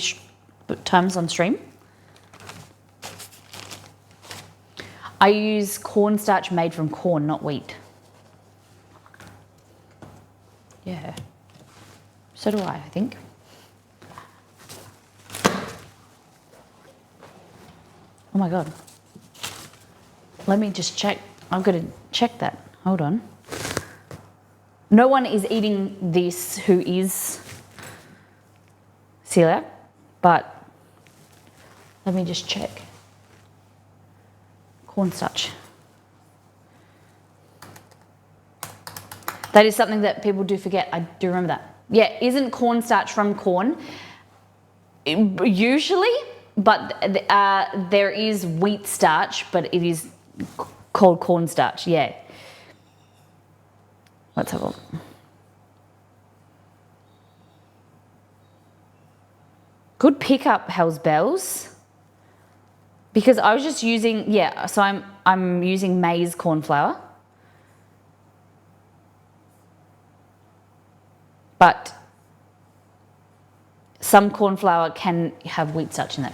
times on stream. I use cornstarch made from corn, not wheat. Yeah. So do I think. Oh my God. Let me just check. I've got to check that. Hold on. No one is eating this who is celiac, but let me just check. Cornstarch. That is something that people do forget. I do remember that. Yeah, isn't cornstarch from corn? Usually, but there is wheat starch, but it is called cornstarch, yeah. Let's have a look. Good pickup, Hell's Bells. Because I was just using, yeah, so I'm using maize corn flour. But some corn flour can have wheat starch in it.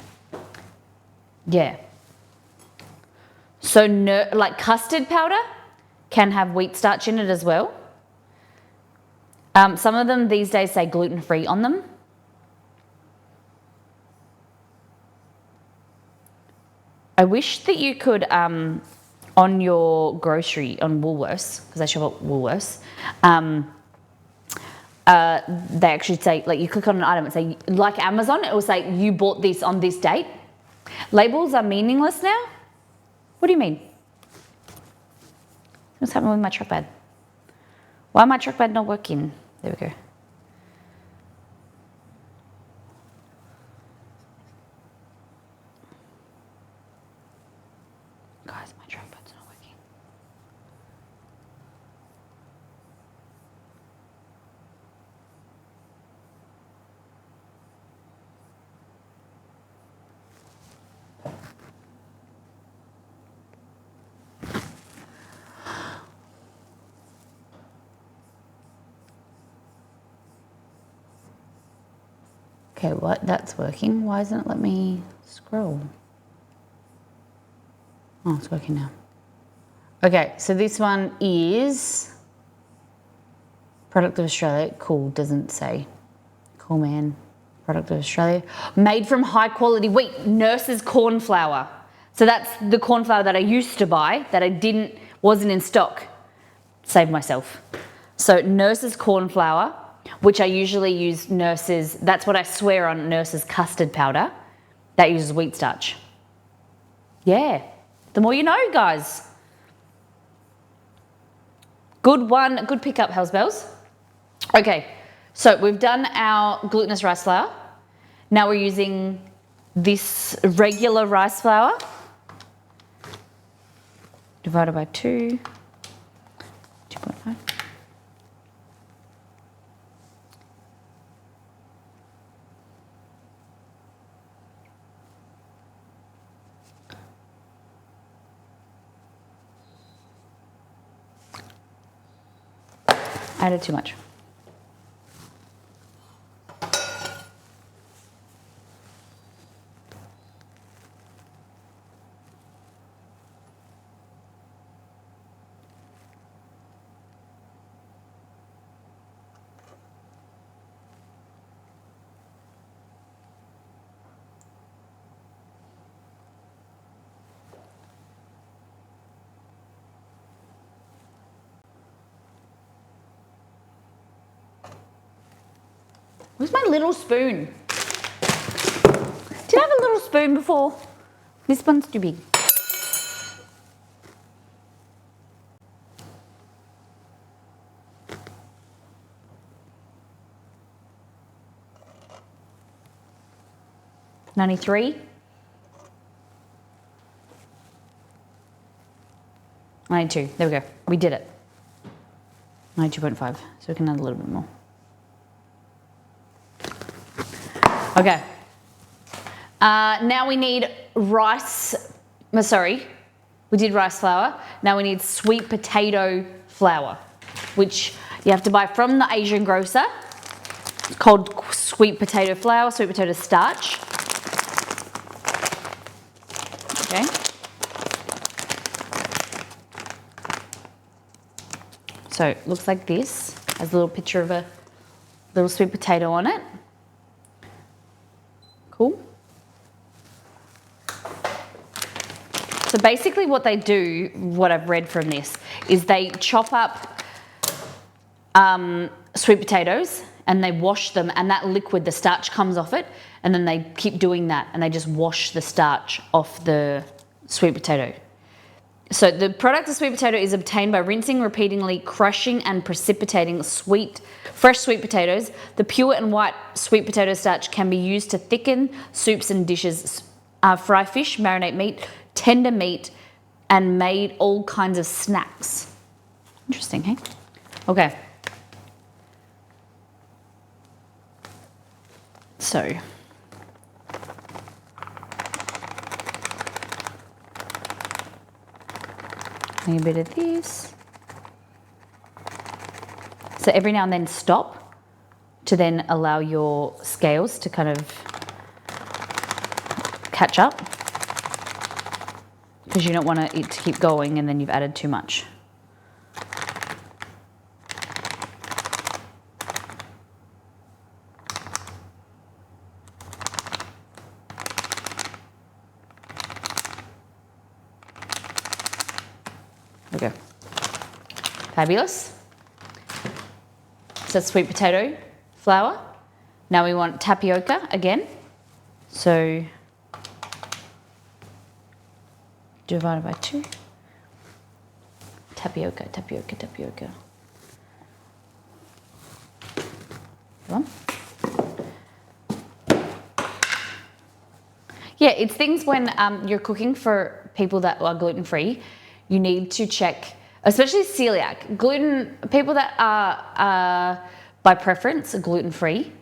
Yeah. So like custard powder can have wheat starch in it as well. Some of them these days say gluten-free on them. I wish that you could, on your grocery, on Woolworths, because I shop at Woolworths, they actually say, like you click on an item and say, like Amazon, it will say, you bought this on this date. Labels are meaningless now? What do you mean? What's happening with my trackpad? Why is my trackpad not working? There we go. Guys, my trackpad's not working. Okay, what? That's working. Why isn't it let me scroll? Oh, it's working now. Okay, so this one is product of Australia. Cool, doesn't say. Cool, man. Product of Australia. Made from high quality wheat, Nurse's corn flour. So that's the corn flour that I used to buy that wasn't in stock. Saved myself. So Nurse's corn flour, which I usually use Nurse's, that's what I swear on, Nurse's custard powder. That uses wheat starch. Yeah, the more you know, guys. Good one, good pickup, Hells Bells. Okay, so we've done our glutinous rice flour. Now we're using this regular rice flour divided by 2, 2.5. Added too much. Where's my little spoon? Did I have a little spoon before? This one's too big. $93. 92. There we go. We did it. 92.5. So we can add a little bit more. Okay. Now we need rice. Sorry, we did rice flour. Now we need sweet potato flour, which you have to buy from the Asian grocer. It's called sweet potato flour, sweet potato starch. Okay. So it looks like this. Has a little picture of a little sweet potato on it. Cool. So basically what they do, what I've read from this, is they chop up sweet potatoes and they wash them, and that liquid, the starch comes off it, and then they keep doing that and they just wash the starch off the sweet potato. So the product of sweet potato is obtained by rinsing, repeatedly crushing and precipitating fresh sweet potatoes. The pure and white sweet potato starch can be used to thicken soups and dishes, fry fish, marinate meat, tender meat, and made all kinds of snacks. Interesting, hey? Okay. So. A bit of this. So every now and then stop to then allow your scales to kind of catch up, because you don't want it to keep going and then you've added too much. Fabulous. So sweet potato flour. Now we want tapioca again. So divided by 2. Tapioca. Come on. Yeah, it's things when you're cooking for people that are gluten-free, you need to check, especially celiac. People that are by preference gluten-free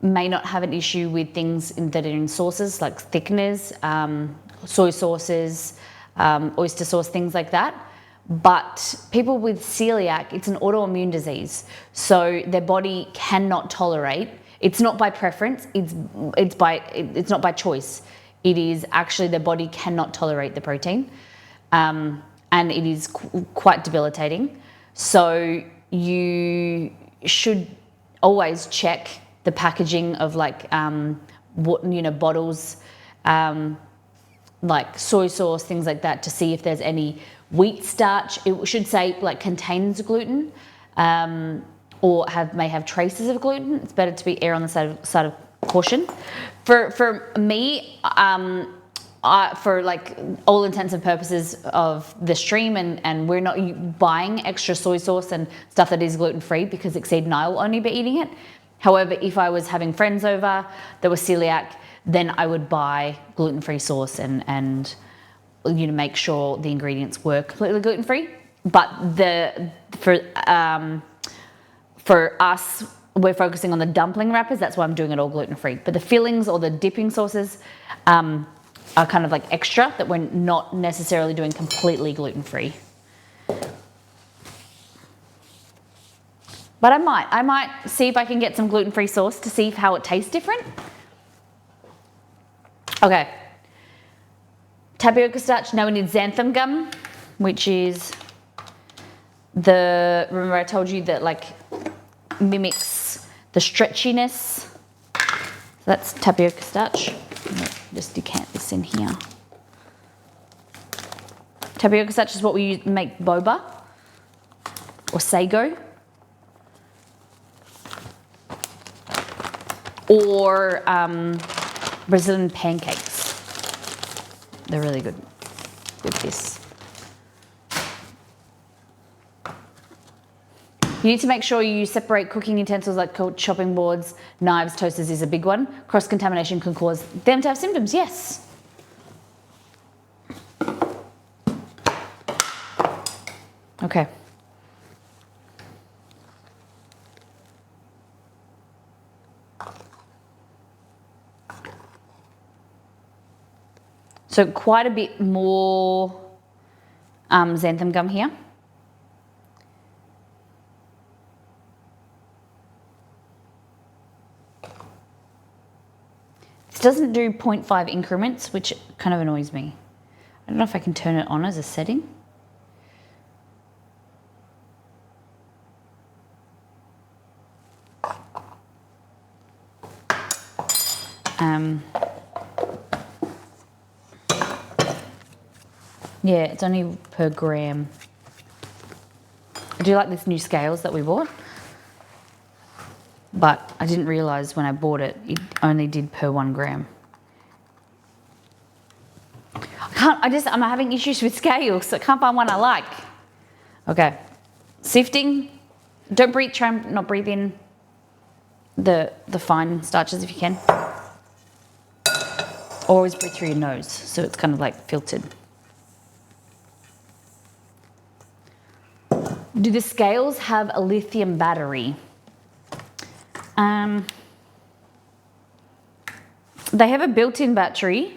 may not have an issue with things that are in sauces like thickeners, soy sauces, oyster sauce, things like that. But people with celiac, it's an autoimmune disease. So their body cannot tolerate. It's not by preference, it's not by choice. It is actually their body cannot tolerate the protein. And it is quite debilitating. So you should always check the packaging of bottles, like soy sauce, things like that, to see if there's any wheat starch. It should say like contains gluten, or may have traces of gluten. It's better to be err on the side of caution. For me, for like all intents and purposes of the stream, and we're not buying extra soy sauce and stuff that is gluten-free because Exceed and I will only be eating it. However, if I was having friends over that were celiac, then I would buy gluten-free sauce and make sure the ingredients were completely gluten-free. But for us, we're focusing on the dumpling wrappers. That's why I'm doing it all gluten-free. But the fillings or the dipping sauces are kind of like extra that we're not necessarily doing completely gluten-free. But I might see if I can get some gluten-free sauce to see how it tastes different. Okay. Tapioca starch. Now we need xanthan gum, which is remember I told you that like mimics the stretchiness. So that's tapioca starch. Just decant this in here. Tapioca starch is what we make boba or sago. Or Brazilian pancakes. They're really good with this. You need to make sure you separate cooking utensils like chopping boards, knives, toasters is a big one. Cross-contamination can cause them to have symptoms, yes. Okay. So quite a bit more xanthan gum here. This doesn't do 0.5 increments, which kind of annoys me. I don't know if I can turn it on as a setting. Yeah, it's only per gram. I do like this new scales that we bought, but I didn't realise when I bought it, it only did per 1 gram. I'm having issues with scales. I can't find one I like. Okay, sifting. Don't breathe, try and not breathe in the fine starches if you can. Always breathe through your nose, so it's kind of like filtered. Do the scales have a lithium battery? They have a built-in battery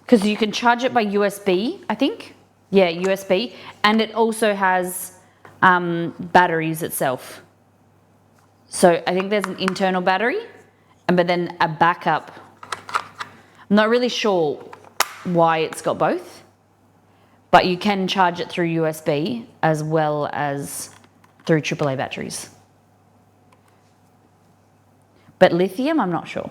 because you can charge it by USB, I think. Yeah, USB. And it also has batteries itself. So I think there's an internal battery, but then a backup. I'm not really sure why it's got both. But you can charge it through USB as well as through AAA batteries. But lithium, I'm not sure.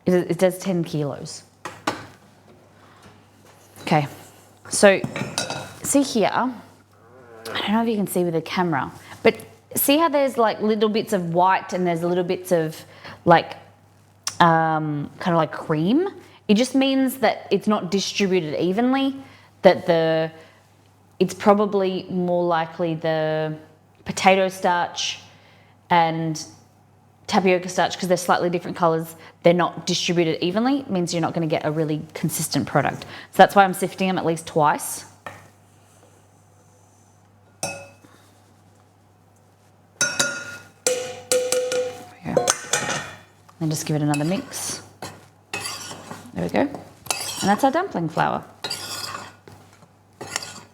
It does 10 kilos. Okay, so see here, I don't know if you can see with the camera, but see how there's like little bits of white and there's little bits of like kind of like cream? It just means that it's not distributed evenly, that it's probably more likely the potato starch and tapioca starch, because they're slightly different colors, they're not distributed evenly. It means you're not going to get a really consistent product. So that's why I'm sifting them at least twice. There we go. And just give it another mix. There we go. And that's our dumpling flour. It'll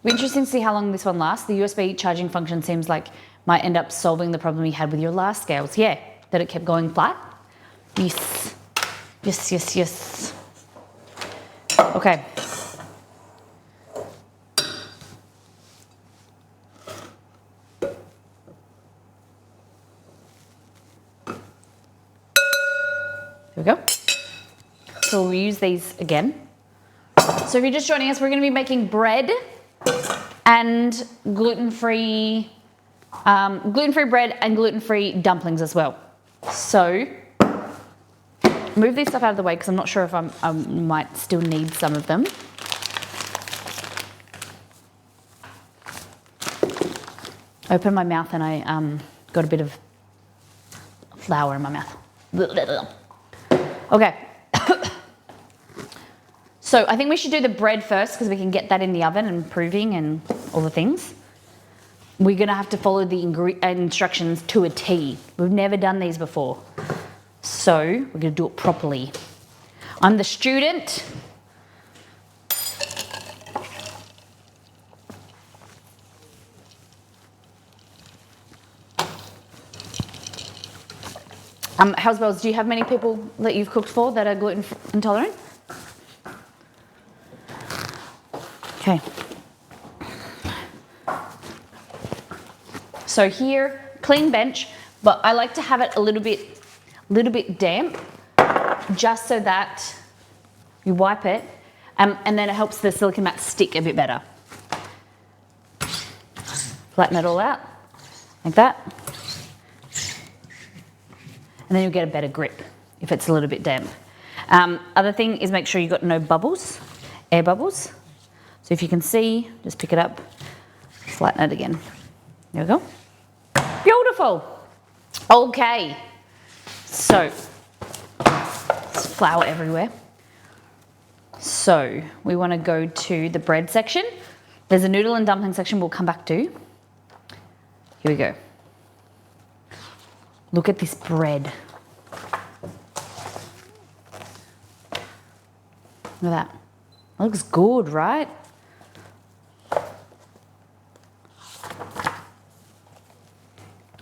be interesting to see how long this one lasts. The USB charging function seems like might end up solving the problem you had with your last scales. Yeah, that it kept going flat. Yes. Yes, yes, yes. Okay. There we go. So we'll use these again. So if you're just joining us, we're going to be making bread and gluten-free bread and gluten-free dumplings as well. So move this stuff out of the way because I'm not sure if I might still need some of them. Open my mouth and I got a bit of flour in my mouth. Okay. So I think we should do the bread first because we can get that in the oven and proving and all the things. We're going to have to follow the instructions to a T. We've never done these before. So we're going to do it properly. I'm the student. Housebells, do you have many people that you've cooked for that are gluten intolerant? Okay. So here, clean bench, but I like to have it a little bit damp, just so that you wipe it, and then it helps the silicone mat stick a bit better. Flatten it all out, like that. And then you'll get a better grip if it's a little bit damp. Other thing is make sure you've got no bubbles, air bubbles. So if you can see, just pick it up, flatten it again. There we go. Beautiful. Okay. So, there's flour everywhere. So, we want to go to the bread section. There's a noodle and dumpling section we'll come back to. Here we go. Look at this bread. Look at that. It looks good, right?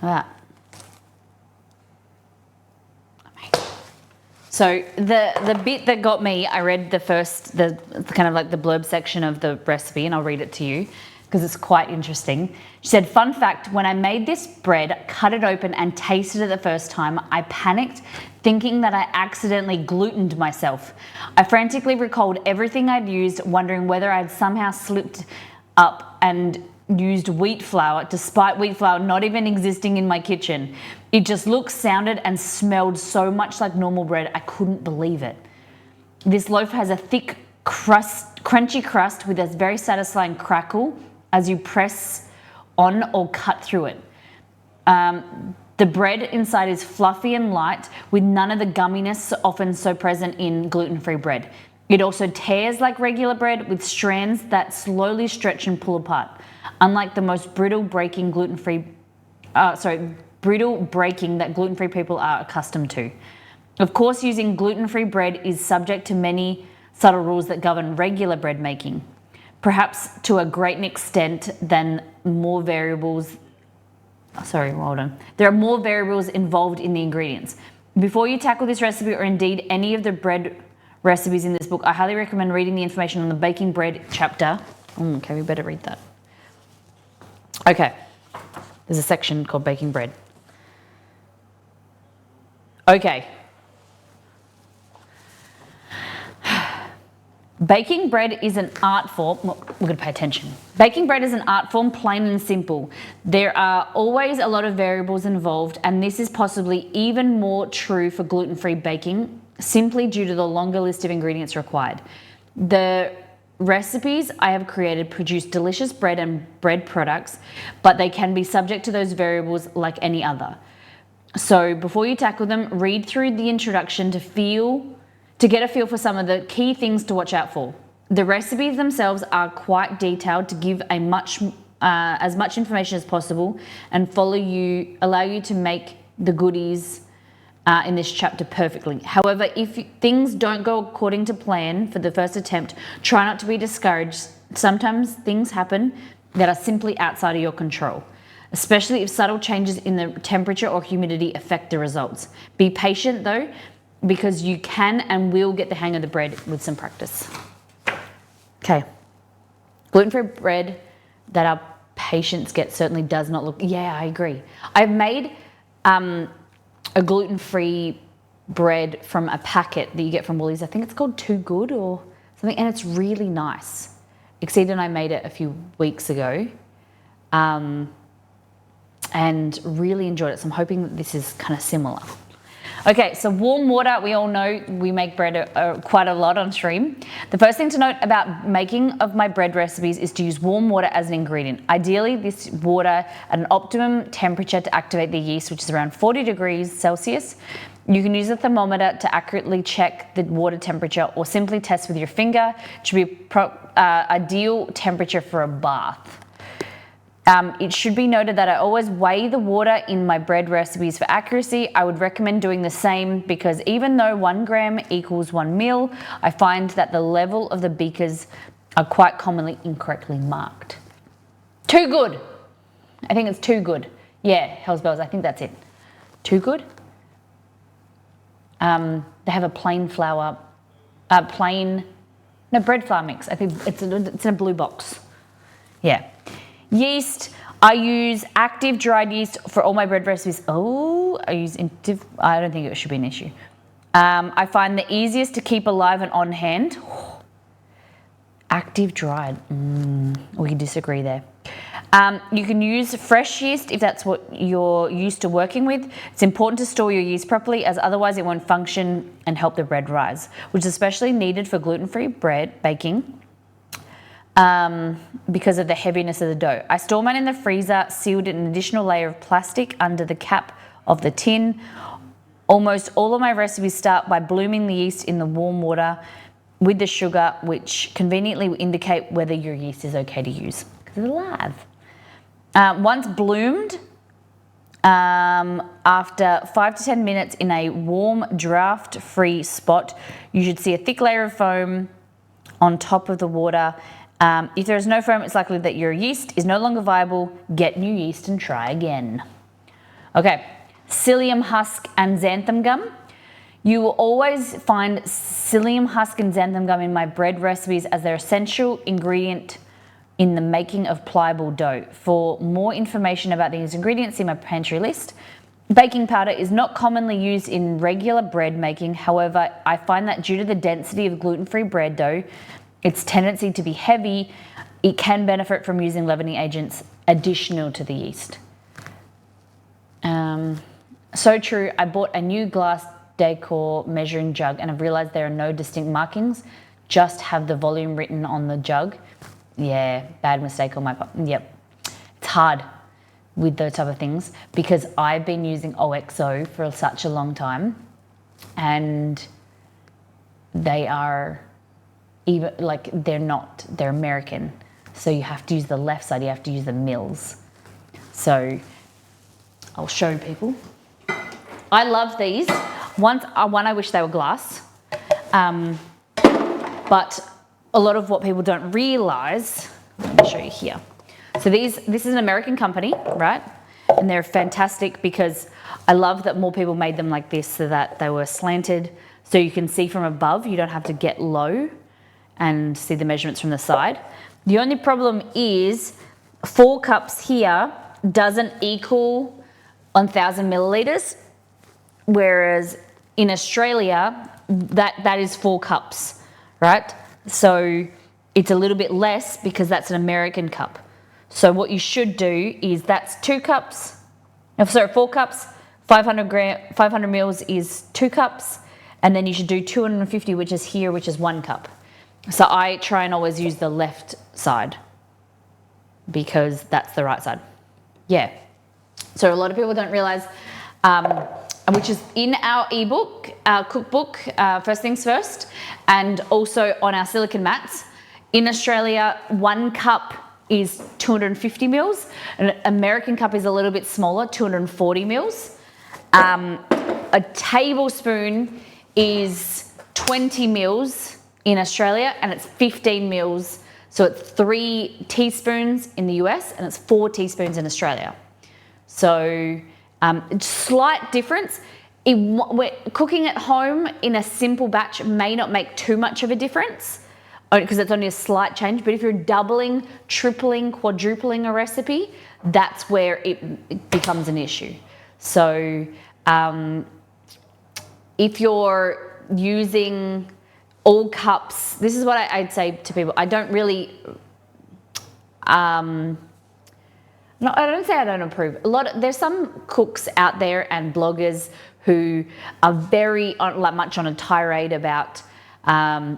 Look at that. So the bit that got me, I read the kind of like the blurb section of the recipe, and I'll read it to you because it's quite interesting. She said, fun fact, when I made this bread, cut it open and tasted it the first time, I panicked thinking that I accidentally glutened myself. I frantically recalled everything I'd used, wondering whether I'd somehow slipped up and used wheat flour, despite wheat flour not even existing in my kitchen. It just looked, sounded, and smelled so much like normal bread, I couldn't believe it. This loaf has a thick crunchy crust with a very satisfying crackle as you press on or cut through it. The bread inside is fluffy and light, with none of the gumminess often so present in gluten-free bread. It also tears like regular bread with strands that slowly stretch and pull apart, unlike the most brittle breaking that gluten-free people are accustomed to. Of course, using gluten-free bread is subject to many subtle rules that govern regular bread making, perhaps to a great extent than more variables. There are more variables involved in the ingredients. Before you tackle this recipe, or indeed any of the bread recipes in this book, I highly recommend reading the information on the baking bread chapter. Okay, we better read that. Okay, there's a section called baking bread. Okay. Baking bread is an art form. Well, we're going to pay attention. Baking bread is an art form, plain and simple. There are always a lot of variables involved, and this is possibly even more true for gluten-free baking, simply due to the longer list of ingredients required. The recipes I have created produce delicious bread and bread products, but they can be subject to those variables like any other. So before you tackle them, read through the introduction to get a feel for some of the key things to watch out for. The recipes themselves are quite detailed to give as much information as possible and allow you to make the goodies in this chapter perfectly. However, if things don't go according to plan for the first attempt, try not to be discouraged. Sometimes things happen that are simply outside of your control, especially if subtle changes in the temperature or humidity affect the results. Be patient though, because you can and will get the hang of the bread with some practice. Okay, gluten-free bread that our patients get certainly does not look, yeah, I agree. I've made a gluten-free bread from a packet that you get from Woolies. I think it's called Too Good or something, and it's really nice. Exceed and I made it a few weeks ago and really enjoyed it. So I'm hoping that this is kind of similar. Okay, so warm water, we all know we make bread quite a lot on stream. The first thing to note about making of my bread recipes is to use warm water as an ingredient. Ideally, this water at an optimum temperature to activate the yeast, which is around 40 degrees Celsius. You can use a thermometer to accurately check the water temperature or simply test with your finger. It should be ideal temperature for a bath. It should be noted that I always weigh the water in my bread recipes for accuracy. I would recommend doing the same because even though 1 gram equals 1 mil, I find that the level of the beakers are quite commonly incorrectly marked. Too good. I think it's Too Good. Yeah, Hell's Bells, I think that's it. Too Good. They have a plain flour, bread flour mix. I think it's in a blue box. Yeah. Yeast, I use active dried yeast for all my bread recipes. Oh, I don't think it should be an issue. I find the easiest to keep alive and on hand. Active dried, we can disagree there. You can use fresh yeast if that's what you're used to working with. It's important to store your yeast properly as otherwise it won't function and help the bread rise, which is especially needed for gluten-free bread baking. Because of the heaviness of the dough. I store mine in the freezer, sealed in an additional layer of plastic under the cap of the tin. Almost all of my recipes start by blooming the yeast in the warm water with the sugar, which conveniently will indicate whether your yeast is okay to use because it's alive. Once bloomed, after 5 to 10 minutes in a warm, draft-free spot, you should see a thick layer of foam on top of the water. If there is no foam, it's likely that your yeast is no longer viable. Get new yeast and try again. Okay, psyllium husk and xanthan gum. You will always find psyllium husk and xanthan gum in my bread recipes as their essential ingredient in the making of pliable dough. For more information about these ingredients, see my pantry list. Baking powder is not commonly used in regular bread making. However, I find that due to the density of gluten-free bread dough, its tendency to be heavy, it can benefit from using leavening agents additional to the yeast. So true, I bought a new glass decor measuring jug and I've realized there are no distinct markings, just have the volume written on the jug. Yeah, bad mistake on my part. Yep, it's hard with those type of things because I've been using OXO for such a long time and they are even like they're American, so you have to use the left side, you have to use the mils. So I'll show people. I love these. One I wish they were glass, but a lot of what people don't realize, let me show you here. So this is an American company, right? And they're fantastic because I love that more people made them like this so that they were slanted so you can see from above, you don't have to get low and see the measurements from the side. The only problem is 4 cups here doesn't equal 1,000 milliliters, whereas in Australia, that is 4 cups, right? So it's a little bit less because that's an American cup. So what you should do is that's 4 cups, 500 mils is 2 cups, and then you should do 250, which is here, which is 1 cup. So I try and always use the left side because that's the right side. Yeah. So a lot of people don't realize, which is in our ebook, our cookbook, First Things First, and also on our silicone mats. In Australia, 1 cup is 250 mils. An American cup is a little bit smaller, 240 mils. A tablespoon is 20 mils in Australia, and it's 15 mils. So it's 3 teaspoons in the US, and it's 4 teaspoons in Australia. So slight difference. Cooking at home in a simple batch may not make too much of a difference because it's only a slight change. But if you're doubling, tripling, quadrupling a recipe, that's where it becomes an issue. So if you're using all cups, this is what I'd say to people. I don't really, no, I don't say I don't approve. There's some cooks out there and bloggers who are very much on a tirade about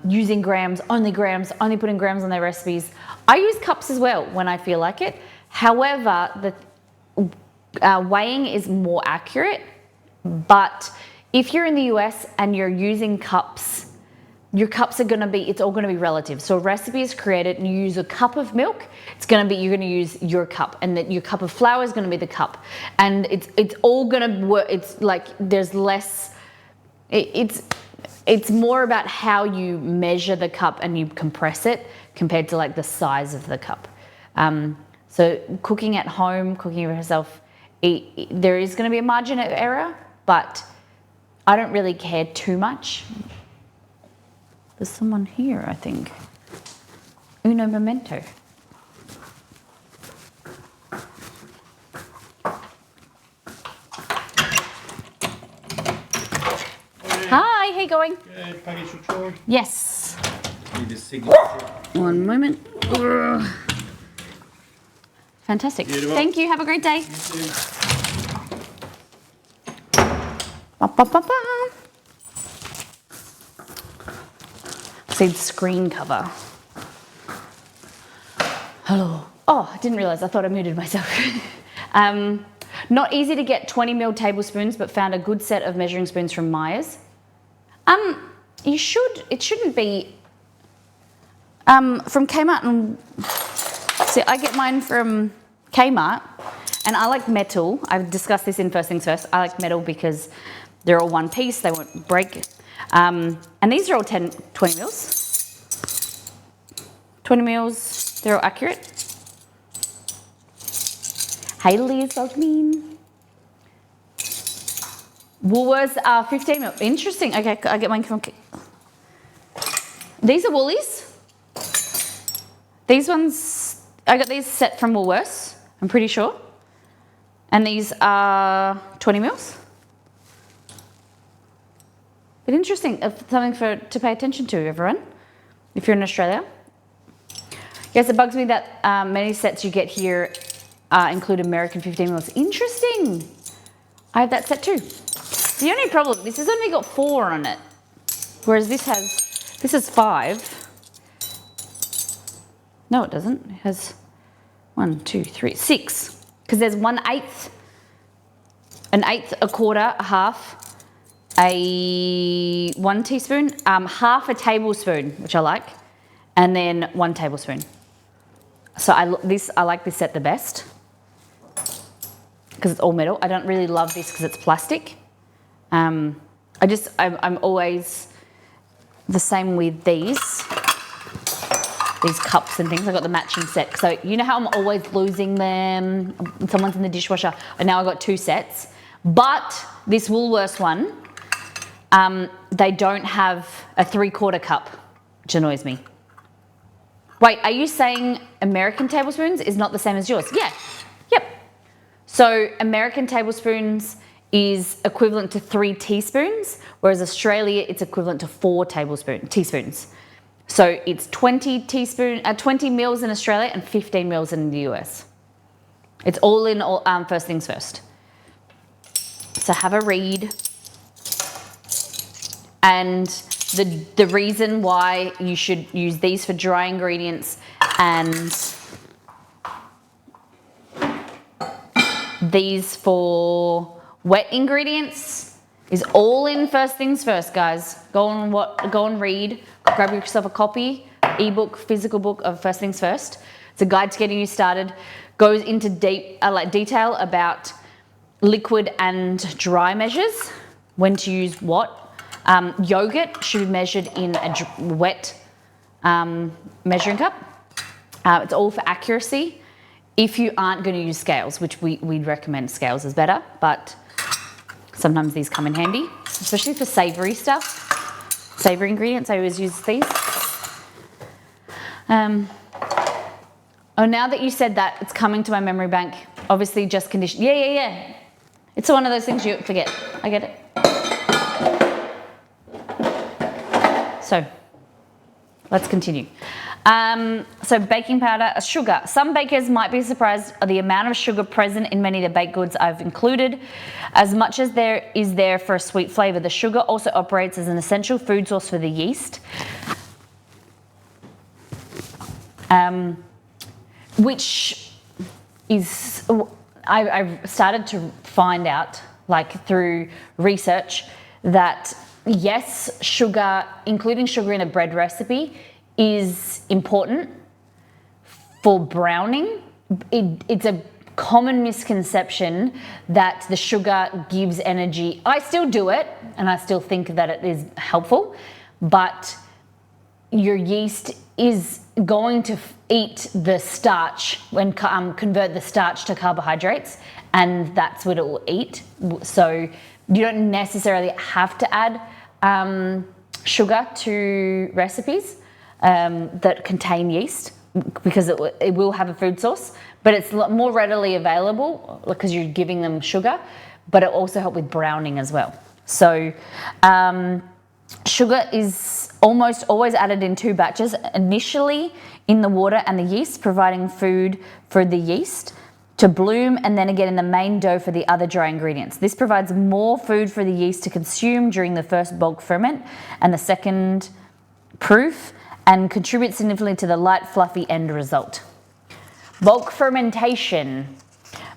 using grams, only putting grams on their recipes. I use cups as well when I feel like it. However, the weighing is more accurate. But if you're in the US and you're using cups, your cups are it's all gonna be relative. So a recipe is created and you use a cup of milk, you're gonna use your cup, and that your cup of flour is gonna be the cup. And it's all gonna work. It's like there's less, it's more about how you measure the cup and you compress it compared to like the size of the cup. So cooking at home, cooking for yourself, there is gonna be a margin of error, but I don't really care too much. There's someone here, I think. Uno momento. Hi, how you going? Good, package control. Yes. Need a signature. One moment. Ugh. Fantastic. Beautiful. Thank you. Have a great day. You too. Ba, ba, ba, ba. See the screen cover. Hello. Oh, I didn't realize. I thought I muted myself. Not easy to get 20 ml tablespoons, but found a good set of measuring spoons from Myers. It shouldn't be from Kmart. And see, I get mine from Kmart, and I like metal. I've discussed this in First Things First. I like metal because they're all one piece. They won't break. And these are all 20 mils. 20 mils, they're all accurate. Hey Liz, Jasmine. Woolworths are 15 mil. Interesting. Okay, I get mine from. These are Woolies. These ones, I got these set from Woolworths, I'm pretty sure. And these are 20 mils. But interesting, something to pay attention to, everyone, if you're in Australia. Yes, it bugs me that many sets you get here include American 15 mils. Interesting. I have that set too. The only problem, this has only got 4 on it, whereas this is 5. No, it doesn't. It has 1, 2, 3, 6. Because there's 1/8, an eighth, a quarter, a half, 1 teaspoon, half a tablespoon, which I like, and then 1 tablespoon. So I like this set the best because it's all metal. I don't really love this because it's plastic. I'm always the same with these cups and things. I got the matching set. So you know how I'm always losing them. Someone's in the dishwasher, and now I got 2 sets. But this Woolworths one, they don't have a 3/4 cup, which annoys me. Wait, are you saying American tablespoons is not the same as yours? Yeah, yep. So American tablespoons is equivalent to 3 teaspoons, whereas Australia, it's equivalent to 4 teaspoons. So it's 20 mils in Australia and 15 mils in the US. It's all in first things first. So have a read. And the reason why you should use these for dry ingredients and these for wet ingredients is all in first things first, guys. Go and read. Grab yourself a copy, ebook, physical book of First Things First. It's a guide to getting you started. Goes into detail about liquid and dry measures, when to use what. Yogurt should be measured in a wet measuring cup. It's all for accuracy. If you aren't going to use scales, which we'd recommend scales is better, but sometimes these come in handy, especially for savoury stuff. Savoury ingredients, I always use these. Oh, now that you said that, it's coming to my memory bank. Obviously just condition. Yeah. It's one of those things you forget. I get it. So, let's continue. So baking powder, sugar. Some bakers might be surprised at the amount of sugar present in many of the baked goods I've included. As much as there is there for a sweet flavour, the sugar also operates as an essential food source for the yeast, which is, I've started to find out, like through research, that yes, sugar, including sugar in a bread recipe, is important for browning. It's a common misconception that the sugar gives energy. I still do it, and I still think that it is helpful, but your yeast is going to eat the starch and convert the starch to carbohydrates, and that's what it will eat. So you don't necessarily have to add sugar to recipes that contain yeast, because it will have a food source, but it's more readily available because you're giving them sugar, but it also helps with browning as well. So sugar is almost always added in 2 batches, initially in the water and the yeast, providing food for the yeast to bloom, and then again in the main dough for the other dry ingredients. This provides more food for the yeast to consume during the first bulk ferment and the second proof, and contributes significantly to the light, fluffy end result. Bulk fermentation.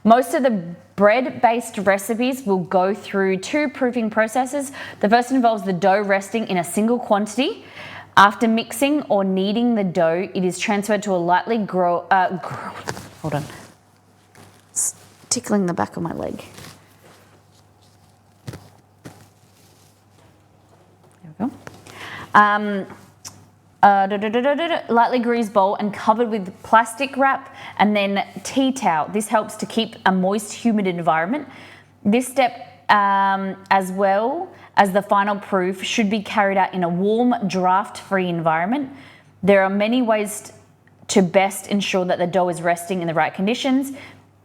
Most of the bread-based recipes will go through 2 proofing processes. The first involves the dough resting in a single quantity. After mixing or kneading the dough, it is transferred to a lightly hold on. It's tickling the back of my leg. There we go. Lightly greased bowl and covered with plastic wrap and then tea towel. This helps to keep a moist, humid environment. This step, as well as the final proof, should be carried out in a warm, draft-free environment. There are many ways to best ensure that the dough is resting in the right conditions.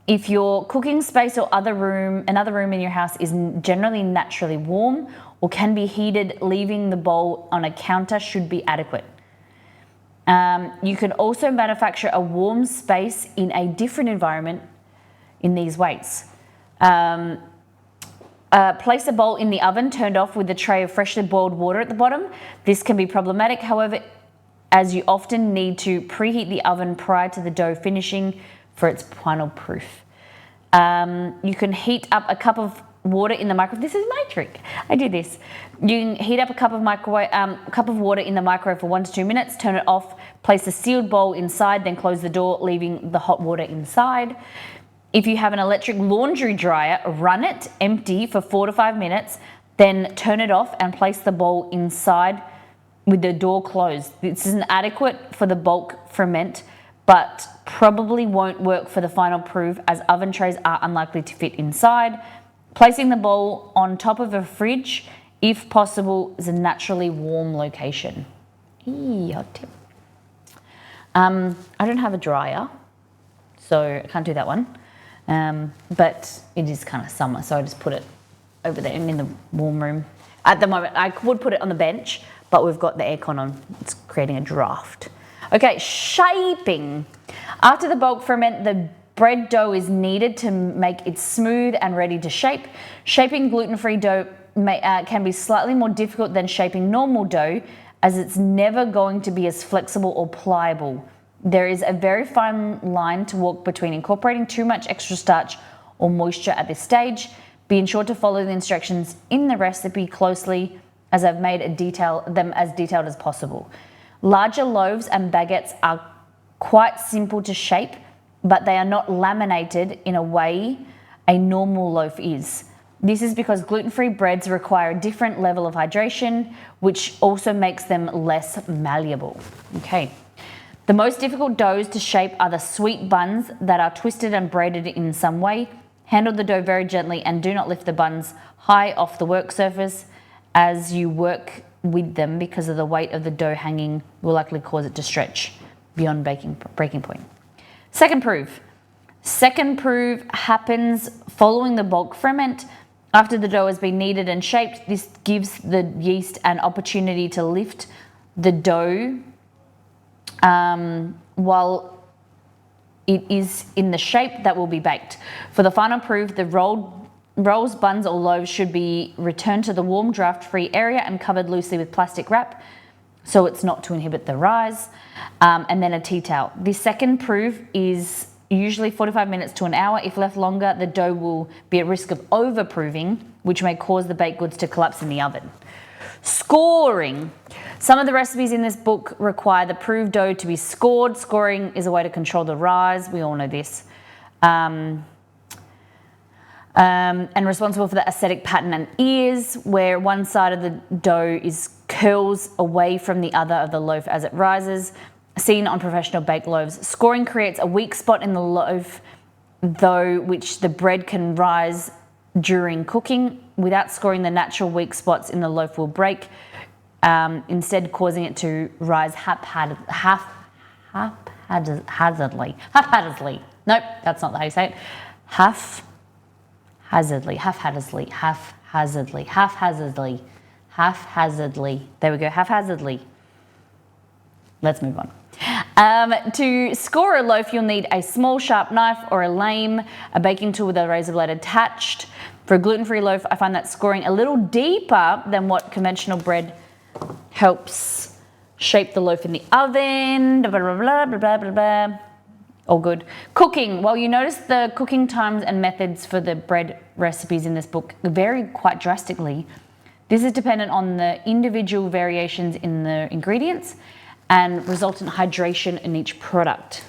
If your cooking space or another room in your house is generally naturally warm or can be heated, leaving the bowl on a counter should be adequate. You can also manufacture a warm space in a different environment in these ways. Place a bowl in the oven turned off with a tray of freshly boiled water at the bottom. This can be problematic, however, as you often need to preheat the oven prior to the dough finishing for its final proof. You can heat up a cup of water in the microwave. This is my trick. I do this. You can heat up a cup of water in the microwave for 1 to 2 minutes. Turn it off. Place a sealed bowl inside. Then close the door, leaving the hot water inside. If you have an electric laundry dryer, run it empty for 4 to 5 minutes. Then turn it off and place the bowl inside with the door closed. This is inadequate for the bulk ferment, but probably won't work for the final proof, as oven trays are unlikely to fit inside. Placing the bowl on top of a fridge, if possible, is a naturally warm location. Hot tip. I don't have a dryer, so I can't do that one. But it is kind of summer, so I just put it over there in the warm room. At the moment, I would put it on the bench, but we've got the aircon on. It's creating a draft. Okay, shaping. After the bulk ferment, the bread dough is kneaded to make it smooth and ready to shape. Shaping gluten-free dough can be slightly more difficult than shaping normal dough, as it's never going to be as flexible or pliable. There is a very fine line to walk between incorporating too much extra starch or moisture at this stage. Be ensured to follow the instructions in the recipe closely, as I've made them as detailed as possible. Larger loaves and baguettes are quite simple to shape, but they are not laminated in a way a normal loaf is. This is because gluten-free breads require a different level of hydration, which also makes them less malleable. Okay. The most difficult doughs to shape are the sweet buns that are twisted and braided in some way. Handle the dough very gently and do not lift the buns high off the work surface as you work with them, because of the weight of the dough hanging will likely cause it to stretch beyond breaking point. Second proof. Second proof happens following the bulk ferment. After the dough has been kneaded and shaped, this gives the yeast an opportunity to lift the dough while it is in the shape that will be baked. For the final proof, the rolls, buns or loaves should be returned to the warm draft-free area and covered loosely with plastic wrap so it's not to inhibit the rise, and then a tea towel. The second proof is usually 45 minutes to an hour. If left longer, the dough will be at risk of over-proving, which may cause the baked goods to collapse in the oven. Scoring. Some of the recipes in this book require the proved dough to be scored. Scoring is a way to control the rise. We all know this. And responsible for the aesthetic pattern and ears, where one side of the dough curls away from the other of the loaf as it rises, seen on professional baked loaves. Scoring creates a weak spot in the loaf, though, which the bread can rise during cooking. Without scoring, the natural weak spots in the loaf will break, instead causing it to rise haphazardly. Nope, that's not how you say it. Haphazardly. There we go, haphazardly. Let's move on. To score a loaf, you'll need a small sharp knife or a lame, a baking tool with a razor blade attached. For a gluten-free loaf, I find that scoring a little deeper than what conventional bread helps shape the loaf in the oven. Blah, blah, blah, blah, blah, blah, blah. All good. Cooking. Well, you notice the cooking times and methods for the bread recipes in this book vary quite drastically. This is dependent on the individual variations in the ingredients and resultant hydration in each product.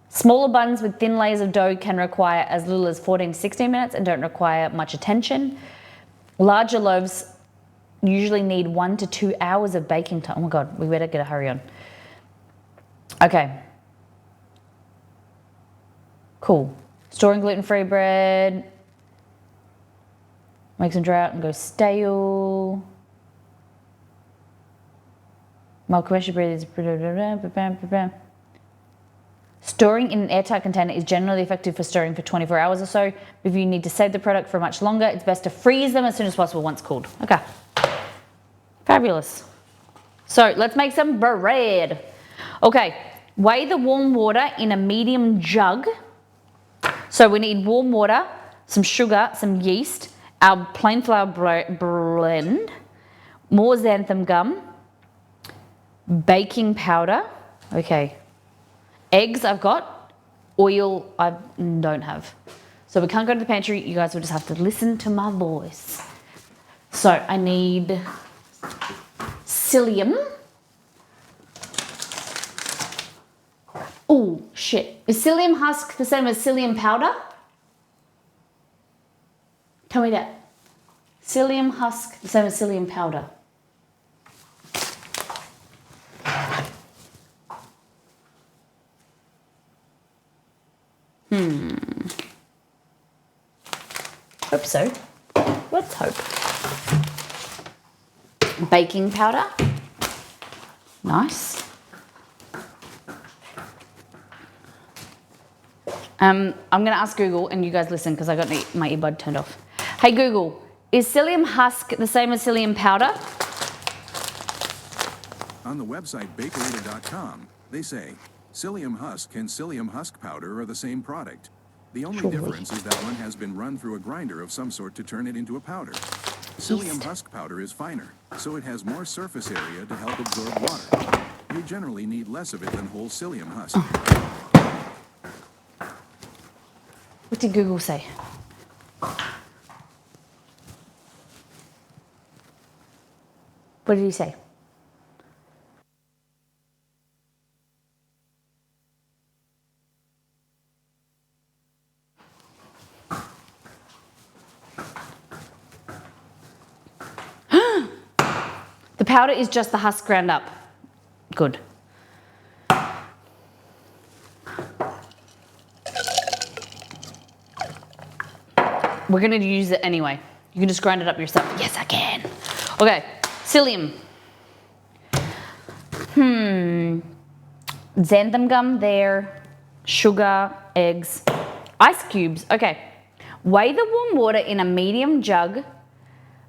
Smaller buns with thin layers of dough can require as little as 14 to 16 minutes and don't require much attention. Larger loaves usually need 1 to 2 hours of baking time. Oh my God, we better get a hurry on. Okay. Cool. Storing gluten-free bread. Makes them dry out and go stale. Mild commercial bread is... Storing in an airtight container is generally effective for storing for 24 hours or so. If you need to save the product for much longer, it's best to freeze them as soon as possible once cooled. Okay. Fabulous. So let's make some bread. Okay. Weigh the warm water in a medium jug. So we need warm water, some sugar, some yeast, our plain flour blend, more xanthan gum, baking powder. Okay. Eggs I've got, oil I don't have. So we can't go to the pantry, you guys will just have to listen to my voice. So I need psyllium. Oh shit, is psyllium husk the same as psyllium powder? Tell me that. Psyllium husk the same as psyllium powder? Hope so. Let's hope. Baking powder. Nice. I'm going to ask Google, and you guys listen because I got my earbud turned off. Hey Google, is psyllium husk the same as psyllium powder? On the website Bakerita.com, they say, psyllium husk and psyllium husk powder are the same product. The only Surely. difference is that one has been run through a grinder of some sort to turn it into a powder. Psyllium husk powder is finer, so it has more surface area to help absorb water. You generally need less of it than whole psyllium husk. What did Google say? What did he say? The powder is just the husk ground up. Good. We're going to use it anyway. You can just grind it up yourself. Yes, I can. Okay, psyllium. Xanthan gum there, sugar, eggs, ice cubes. Okay, weigh the warm water in a medium jug.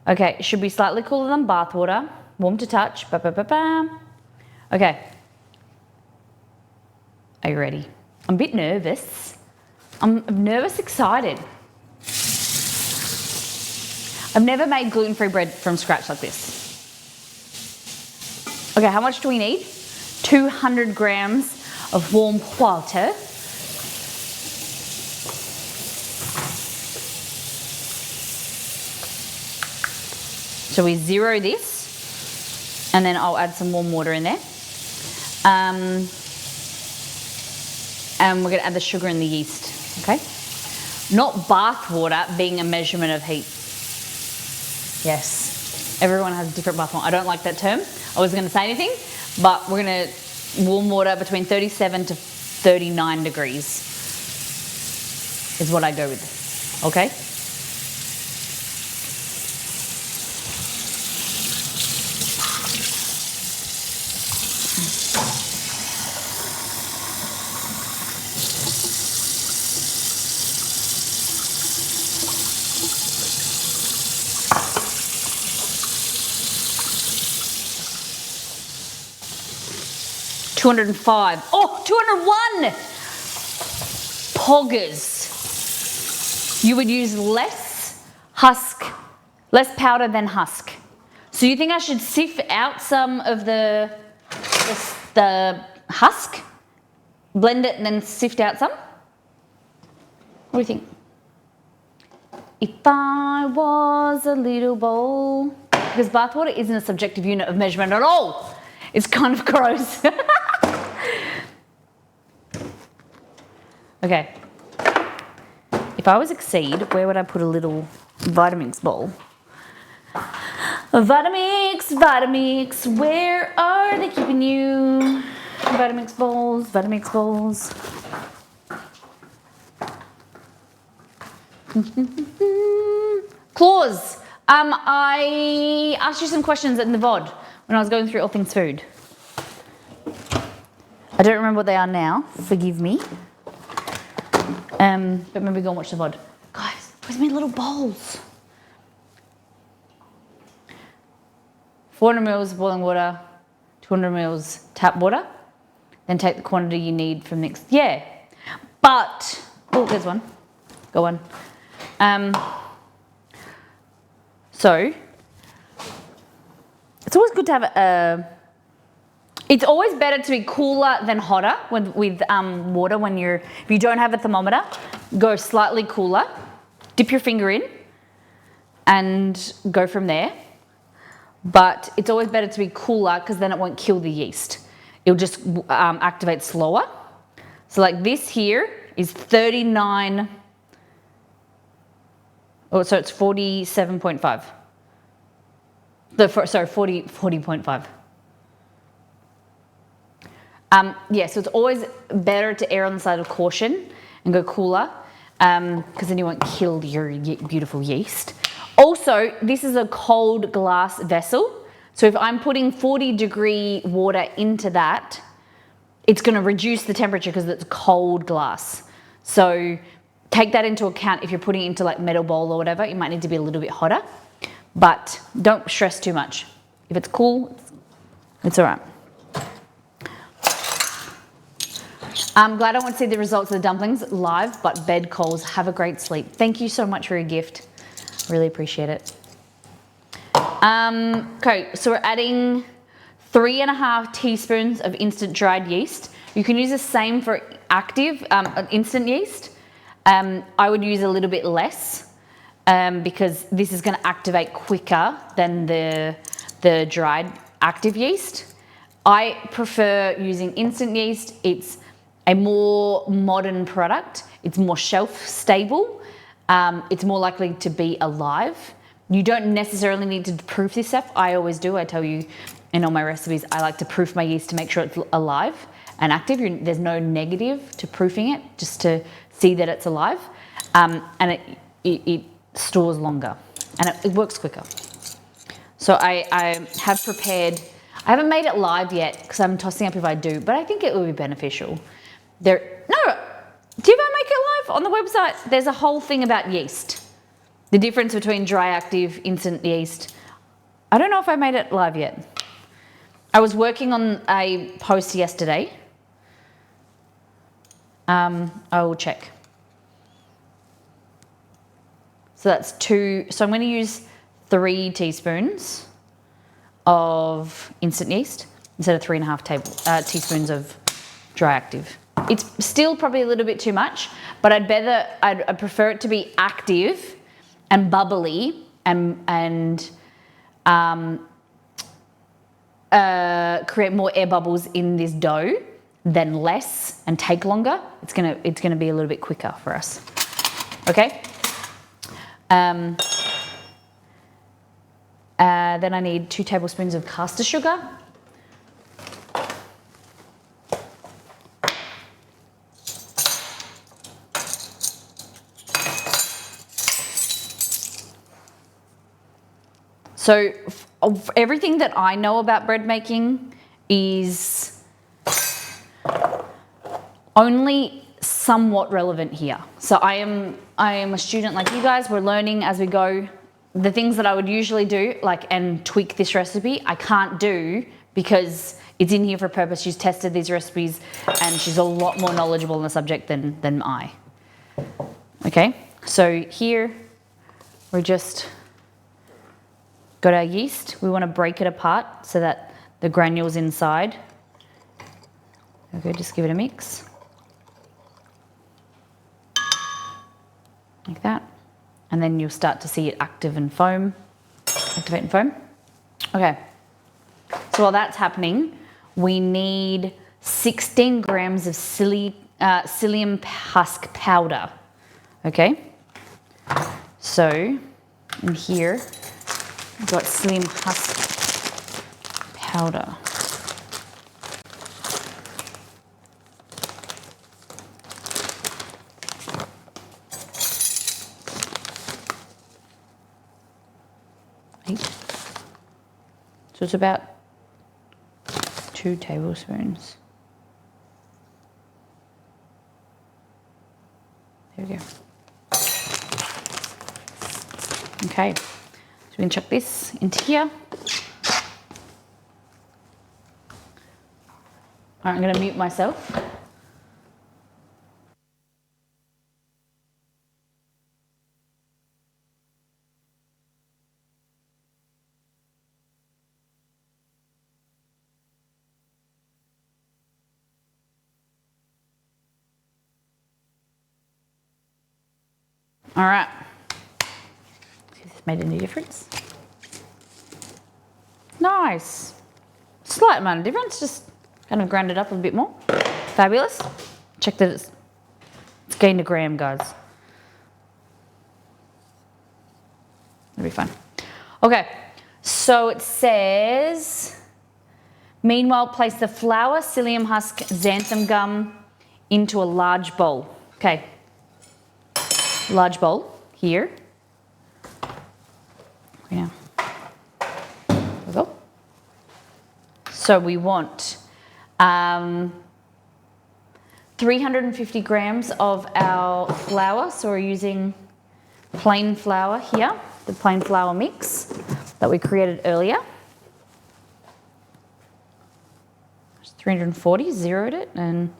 Okay, it should be slightly cooler than bath water. Warm to touch. Ba, ba, ba, ba. Okay. Are you ready? I'm a bit nervous. I'm nervous, excited. I've never made gluten-free bread from scratch like this. Okay, how much do we need? 200 grams of warm water. So we zero this, and then I'll add some warm water in there. And we're gonna add the sugar and the yeast, okay? Not bath water being a measurement of heat. Yes, everyone has different bath water. I don't like that term. I wasn't gonna say anything, but we're gonna warm water between 37 to 39 degrees is what I go with, okay? $205. Oh, 201! Poggers. You would use less powder than husk. So you think I should sift out some of the husk? Blend it and then sift out some? What do you think? If I was a little bowl. Because bathwater isn't a subjective unit of measurement at all. It's kind of gross. Okay. If I was Exceed, where would I put a little Vitamix bowl? Vitamix, where are they keeping you? Vitamix bowls. Claus, I asked you some questions in the VOD when I was going through all things food. I don't remember what they are now, forgive me. But maybe go and watch the VOD. Guys, where's my little bowls? 400 mils boiling water, 200 mils tap water. Then take the quantity you need from next. Yeah, but, oh, there's one. Go on. So, it's always good to have it's always better to be cooler than hotter with water if you don't have a thermometer, go slightly cooler, dip your finger in and go from there. But it's always better to be cooler because then it won't kill the yeast. It'll just activate slower. So like this here is 39, so it's 47.5. 40.5. Yeah, so it's always better to err on the side of caution and go cooler because then you won't kill your beautiful yeast. Also, this is a cold glass vessel. So if I'm putting 40-degree water into that, it's going to reduce the temperature because it's cold glass. So take that into account if you're putting it into like metal bowl or whatever. It might need to be a little bit hotter. but don't stress too much. If it's cool, it's all right. I'm glad I want to see the results of the dumplings live, but bed calls. Have a great sleep. Thank you so much for your gift. Really appreciate it. Okay, so we're adding 3.5 teaspoons of instant dried yeast. You can use the same for active instant yeast. I would use a little bit less because this is going to activate quicker than the dried active yeast. I prefer using instant yeast. It's a more modern product. It's more shelf stable. It's more likely to be alive. You don't necessarily need to proof this stuff. I always do. I tell you in all my recipes, I like to proof my yeast to make sure it's alive and active. There's no negative to proofing it, just to see that it's alive. And it stores longer and it works quicker. So I have prepared, I haven't made it live yet because I'm tossing up if I do, but I think it will be beneficial. Do you ever make it live on the website? There's a whole thing about yeast. The difference between dry active, instant yeast. I don't know if I made it live yet. I was working on a post yesterday. I will check. So that's 2. So I'm going to use 3 teaspoons of instant yeast instead of 3.5 teaspoons of dry active. It's still probably a little bit too much, but I'd prefer it to be active and bubbly and create more air bubbles in this dough than less and take longer. It's gonna be a little bit quicker for us. Okay. Then I need 2 tablespoons of caster sugar. So everything that I know about bread making is only somewhat relevant here. So I am a student like you guys. We're learning as we go. The things that I would usually do, and tweak this recipe, I can't do because it's in here for a purpose. She's tested these recipes and she's a lot more knowledgeable on the subject than I. Okay, so here we're just got our yeast. We want to break it apart so that the granules inside. Okay, just give it a mix. Like that. And then you'll start to see it activate and foam. Okay, so while that's happening, we need 16 grams of psyllium husk powder. Okay, so in here, we've got psyllium husk powder. So it's about 2 tablespoons. There we go. Okay, so we can chuck this into here. All right, I'm going to mute myself. All right. See if this made any difference. Nice. Slight amount of difference, just kind of ground it up a bit more. Fabulous. Check that it's gained a gram, guys. It'll be fun. Okay, so it says, meanwhile, place the flour, psyllium husk, xanthan gum into a large bowl. Okay. Large bowl here. Yeah. There we go. So we want 350 grams of our flour. So we're using plain flour here. the plain flour mix that we created earlier. 340, zeroed it, and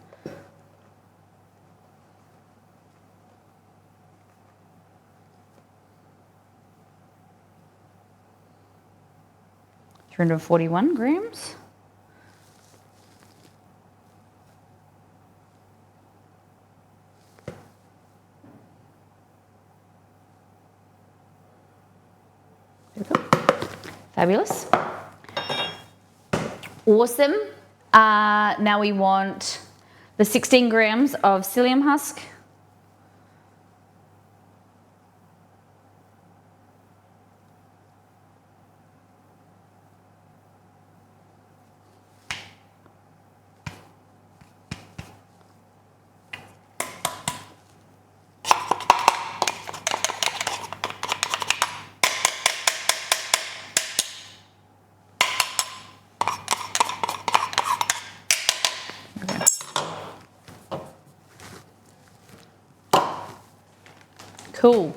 $341 grams. There we go. Fabulous. Awesome. Now we want the 16 grams of psyllium husk. Cool.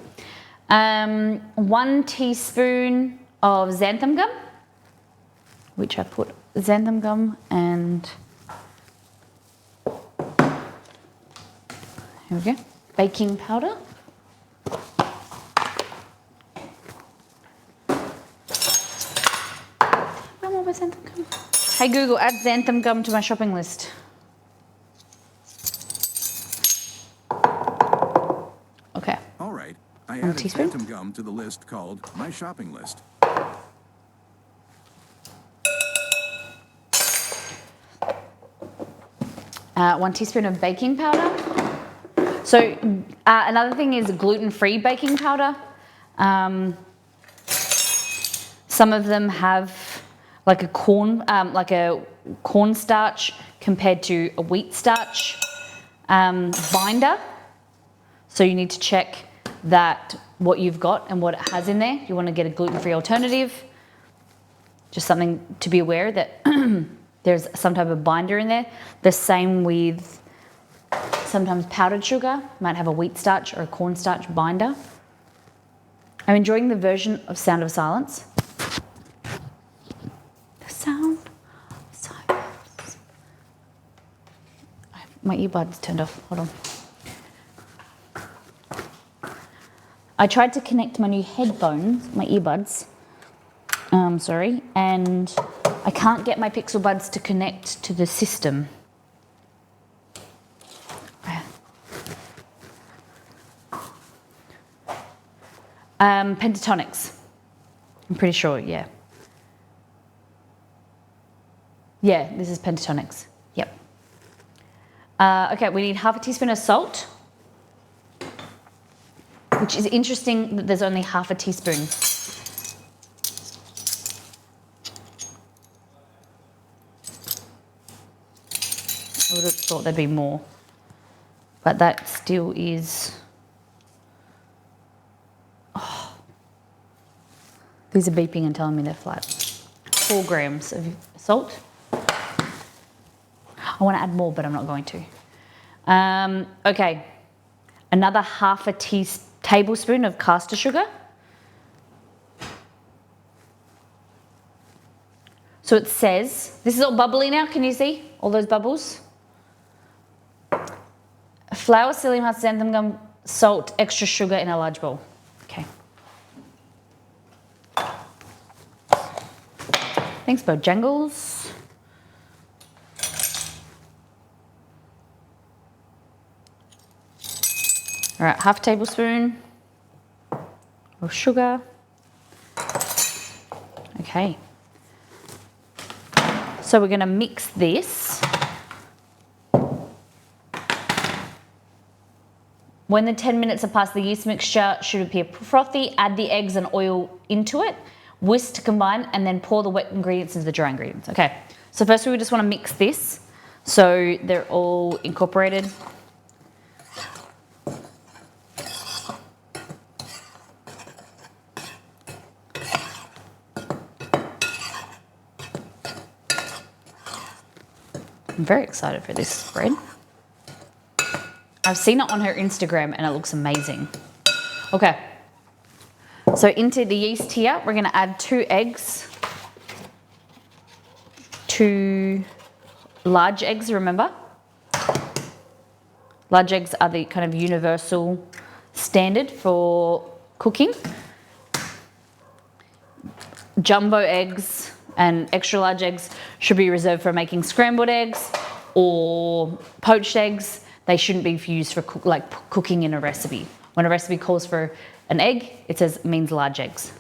1 teaspoon of xanthan gum, which I put xanthan gum and here we go, baking powder. Where am I with xanthan gum? Hey Google, add xanthan gum to my shopping list. Okay. All right, I added teaspoon? xanthan gum to the list called My Shopping List. One teaspoon of baking powder. So another thing is gluten-free baking powder. Some of them have like a cornstarch compared to a wheat starch binder. So you need to check that what you've got and what it has in there. You want to get a gluten-free alternative. Just something to be aware that there's some type of binder in there. The same with sometimes powdered sugar, might have a wheat starch or a cornstarch binder. I'm enjoying the version of Sound of Silence. The sound of silence. My earbuds turned off, hold on. I tried to connect my new headphones, my earbuds, sorry, and I can't get my Pixel Buds to connect to the system. Pentatonics, I'm pretty sure, yeah. Yeah, this is Pentatonics, yep. Okay, we need half a teaspoon of salt, which is interesting that there's only half a teaspoon. I would have thought there'd be more, but that still is. Oh. These are beeping and telling me they're flat. 4 grams of salt. I want to add more, but I'm not going to. Okay, another half a tablespoon of caster sugar. So it says, this is all bubbly now, can you see all those bubbles? Flour, psyllium husk, xanthan gum, salt, extra sugar in a large bowl. Okay. Thanks, Bojangles. All right, half a tablespoon of sugar. Okay. So we're going to mix this. When the 10 minutes are past, the yeast mixture should appear frothy. Add the eggs and oil into it. Whisk to combine and then pour the wet ingredients into the dry ingredients. Okay, so first we just want to mix this so they're all incorporated. I'm very excited for this spread. I've seen it on her Instagram and it looks amazing. Okay, So into the yeast here, we're going to add 2 eggs. 2 large eggs, remember? Large eggs are the kind of universal standard for cooking. Jumbo eggs and extra large eggs should be reserved for making scrambled eggs or poached eggs. They shouldn't be used for cooking in a recipe. When a recipe calls for an egg, it means large eggs.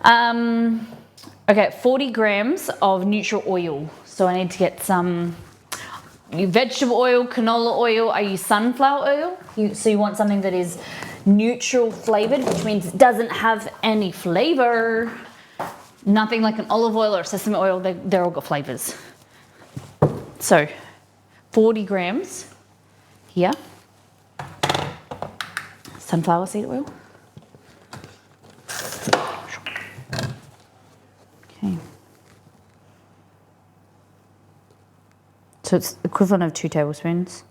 Okay, 40 grams of neutral oil. So I need to get some vegetable oil, canola oil. I use sunflower oil. So you want something that is neutral flavored, which means it doesn't have any flavor. Nothing like an olive oil or sesame oil, they're all got flavors. So 40 grams here. Sunflower seed oil. Okay. So it's equivalent of 2 tablespoons.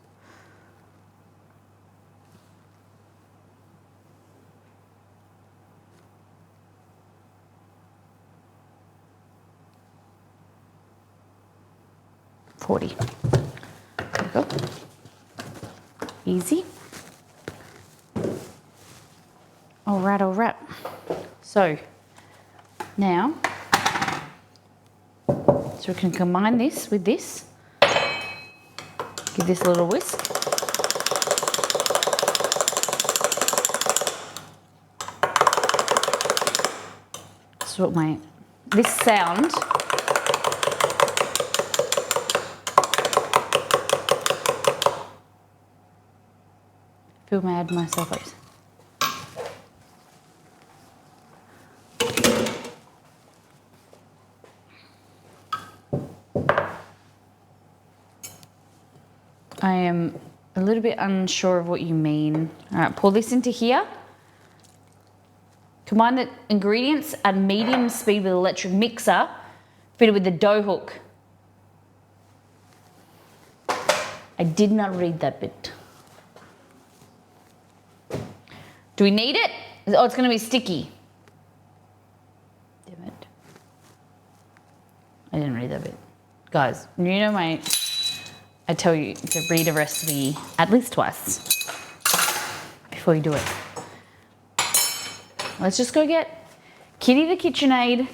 There we go. Easy. All right. So now, we can combine this with this. Give this a little whisk. This is what this sound feel mad myself up. I am a little bit unsure of what you mean. All right, pour this into here. Combine the ingredients at medium speed with an electric mixer fitted with the dough hook. I did not read that bit. Do we need it? Oh, it's going to be sticky. Damn it. I didn't read that bit. Guys, you know I tell you to read a recipe at least twice before you do it. Let's just go get Kitty the KitchenAid.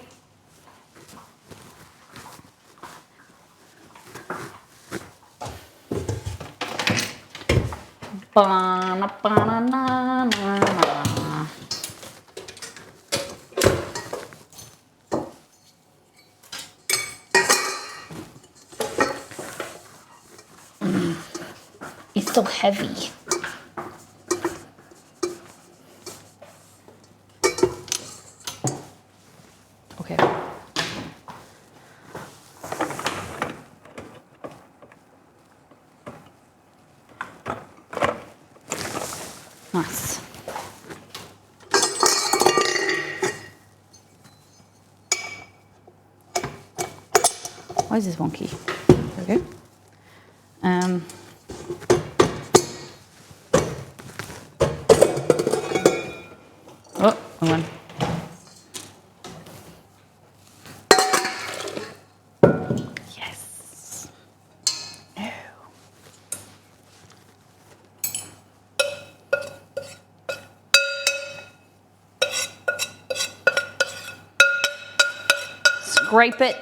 It's so heavy. Okay. Nice. Why is this wonky? There we go. Oh, wrong one. Yes. No. Scrape it.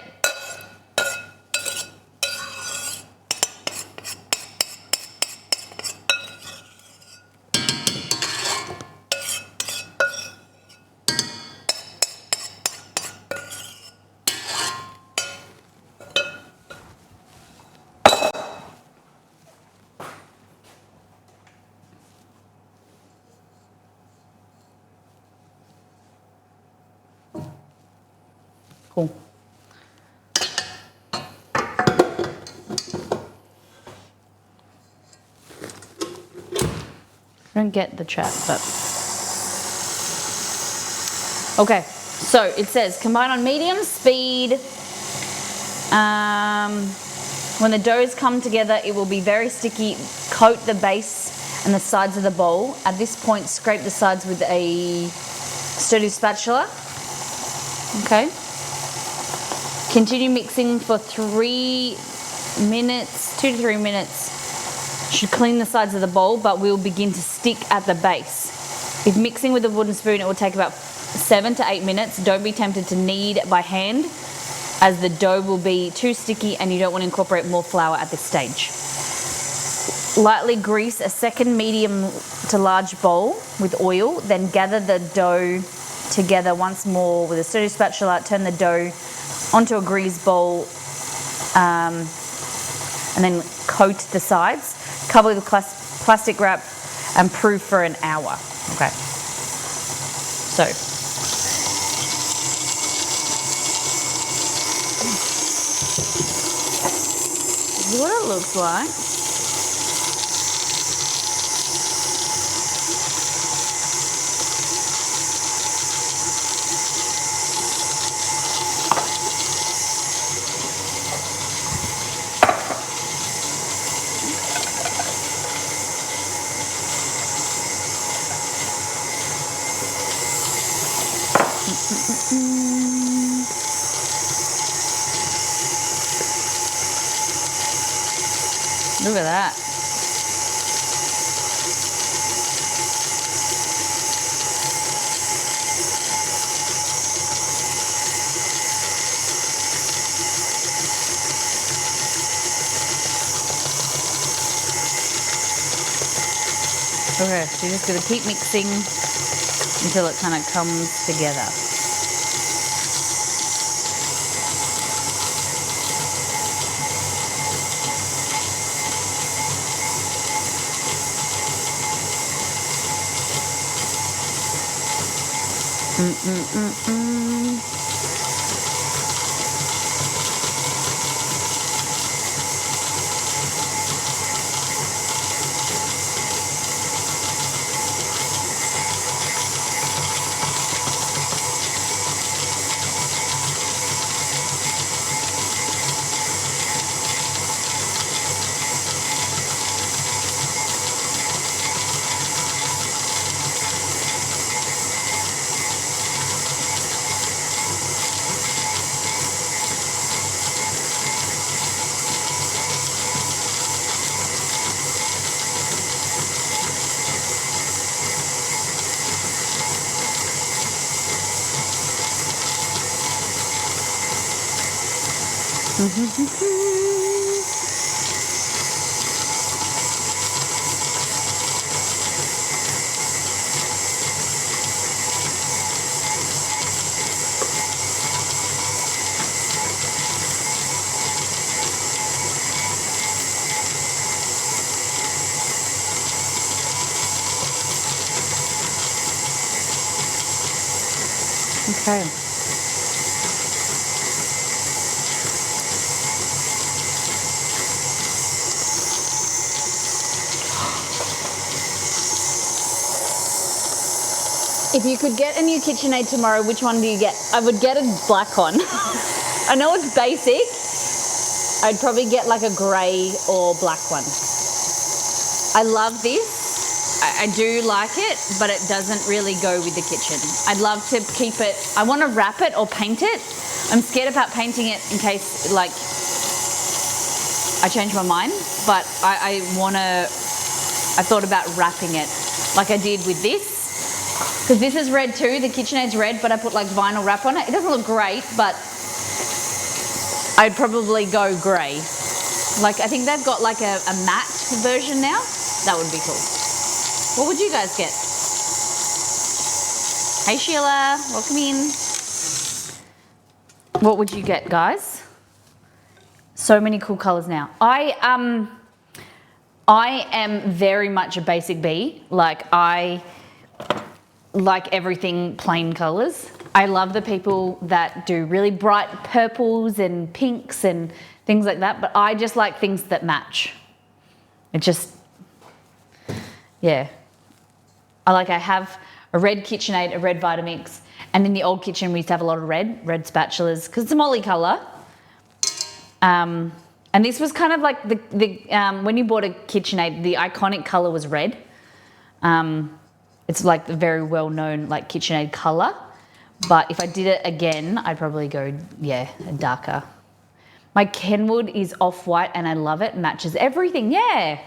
Cool. I don't get the chat, but okay. So it says combine on medium speed. When the doughs come together, it will be very sticky. Coat the base and the sides of the bowl. At this point, scrape the sides with a sturdy spatula. Okay. Continue mixing for 3 minutes, 2 to 3 minutes. Should clean the sides of the bowl, but will begin to stick at the base. If mixing with a wooden spoon, it will take about 7 to 8 minutes. Don't be tempted to knead by hand, as the dough will be too sticky and you don't want to incorporate more flour at this stage. Lightly grease a second medium to large bowl with oil, then gather the dough together once more with a sturdy spatula. Turn the dough onto a greased bowl and then coat the sides. Cover with plastic wrap and proof for an hour. Okay. So. This is what it looks like. Look at that. Okay, so you're just going to keep mixing until it kind of comes together. Okay. If you could get a new KitchenAid tomorrow, which one do you get? I would get a black one. I know it's basic. I'd probably get like a grey or black one. I love this. I do like it, but it doesn't really go with the kitchen. I'd love to keep it. I want to wrap it or paint it. I'm scared about painting it in case like I change my mind, but I thought about wrapping it like I did with this. Because this is red too, the KitchenAid's red, but I put like vinyl wrap on it. It doesn't look great, but I'd probably go grey. Like I think they've got like a matte version now. That would be cool. What would you guys get? Hey Sheila, welcome in. What would you get, guys? So many cool colours now. I am very much a basic bee. Like I like everything plain colours. I love the people that do really bright purples and pinks and things like that, but I just like things that match. It just, yeah. I have a red KitchenAid, a red Vitamix, and in the old kitchen we used to have a lot of red spatulas because it's a molly colour. And this was kind of like the when you bought a KitchenAid, the iconic colour was red. It's like the very well-known like KitchenAid color. But if I did it again, I'd probably go, yeah, a darker. My Kenwood is off-white and I love it. Matches everything, yeah.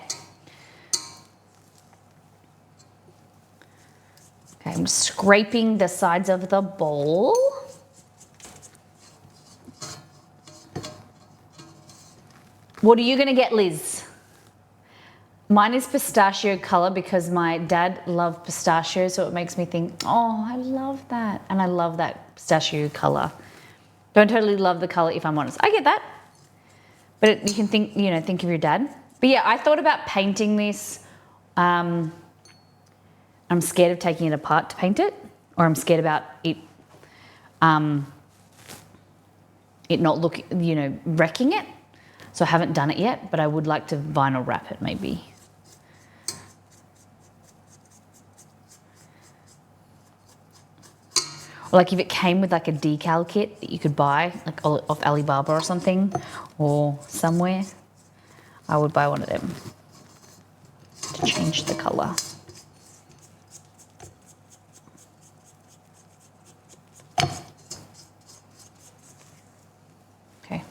Okay, I'm scraping the sides of the bowl. What are you gonna get, Liz? Mine is pistachio color because my dad loved pistachio, so it makes me think, oh, I love that. And I love that pistachio color. Don't totally love the color if I'm honest. I get that. But you can think, you know, think of your dad. But yeah, I thought about painting this. I'm scared of taking it apart to paint it, or I'm scared about it, it not looking, you know, wrecking it. So I haven't done it yet, but I would like to vinyl wrap it maybe. Or like if it came with like a decal kit that you could buy, like off Alibaba or something, or somewhere, I would buy one of them to change the color. Okay.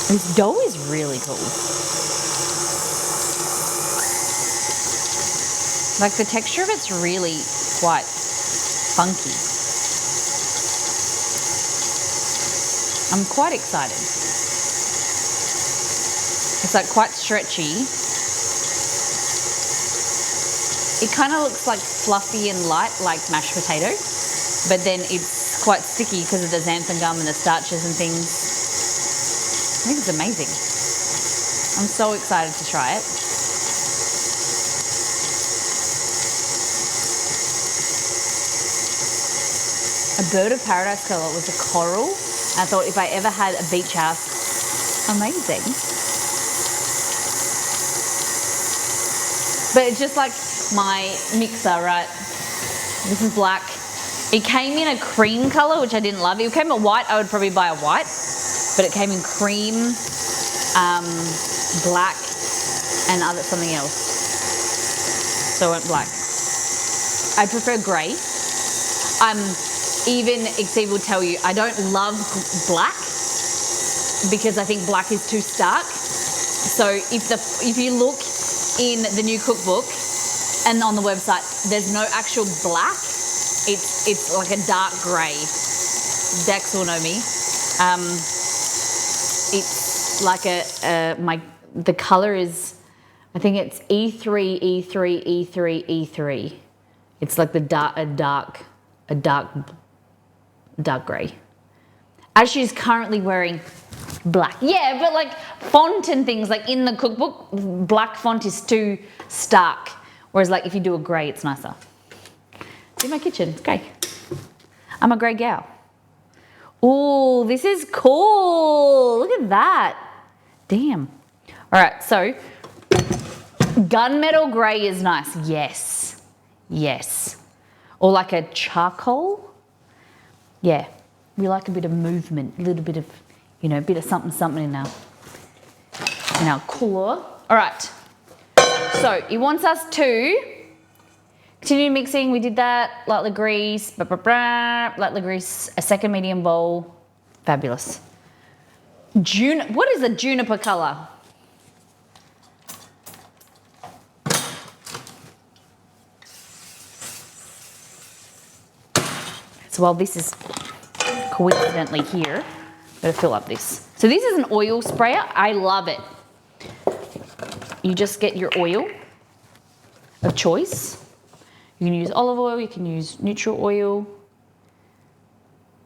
This dough is really cool. Like the texture of it's really quite funky. I'm quite excited. It's like quite stretchy. It kind of looks like fluffy and light like mashed potato, but then it's quite sticky because of the xanthan gum and the starches and things. I think it's amazing. I'm so excited to try it. A bird of paradise colour was a coral. I thought if I ever had a beach house, amazing. But it's just like my mixer, right? This is black. It came in a cream colour, which I didn't love. If it came in white, I would probably buy a white. But it came in cream, black, and something else. So I went black. I prefer grey. Even Exceed will tell you, I don't love black because I think black is too stark. So if you look in the new cookbook and on the website, there's no actual black. It's like a dark grey. Dex will know me. It's like the colour is, I think it's E3, E3, E3, E3. It's like a dark grey. As she's currently wearing black. Yeah, but like font and things, like in the cookbook, black font is too stark. Whereas like if you do a grey, it's nicer. See my kitchen, it's grey. I'm a grey gal. Ooh, this is cool. Look at that. Damn. All right, so gunmetal grey is nice. Yes, yes. Or like a charcoal. Yeah, we like a bit of movement, a little bit of, you know, a bit of something in our cooler. All right, so he wants us to continue mixing. We did that, lightly grease, lightly grease, a second medium bowl. Fabulous. What is the juniper color? So while this is coincidentally here, I'm gonna fill up this. So this is an oil sprayer. I love it. You just get your oil of choice. You can use olive oil, you can use neutral oil.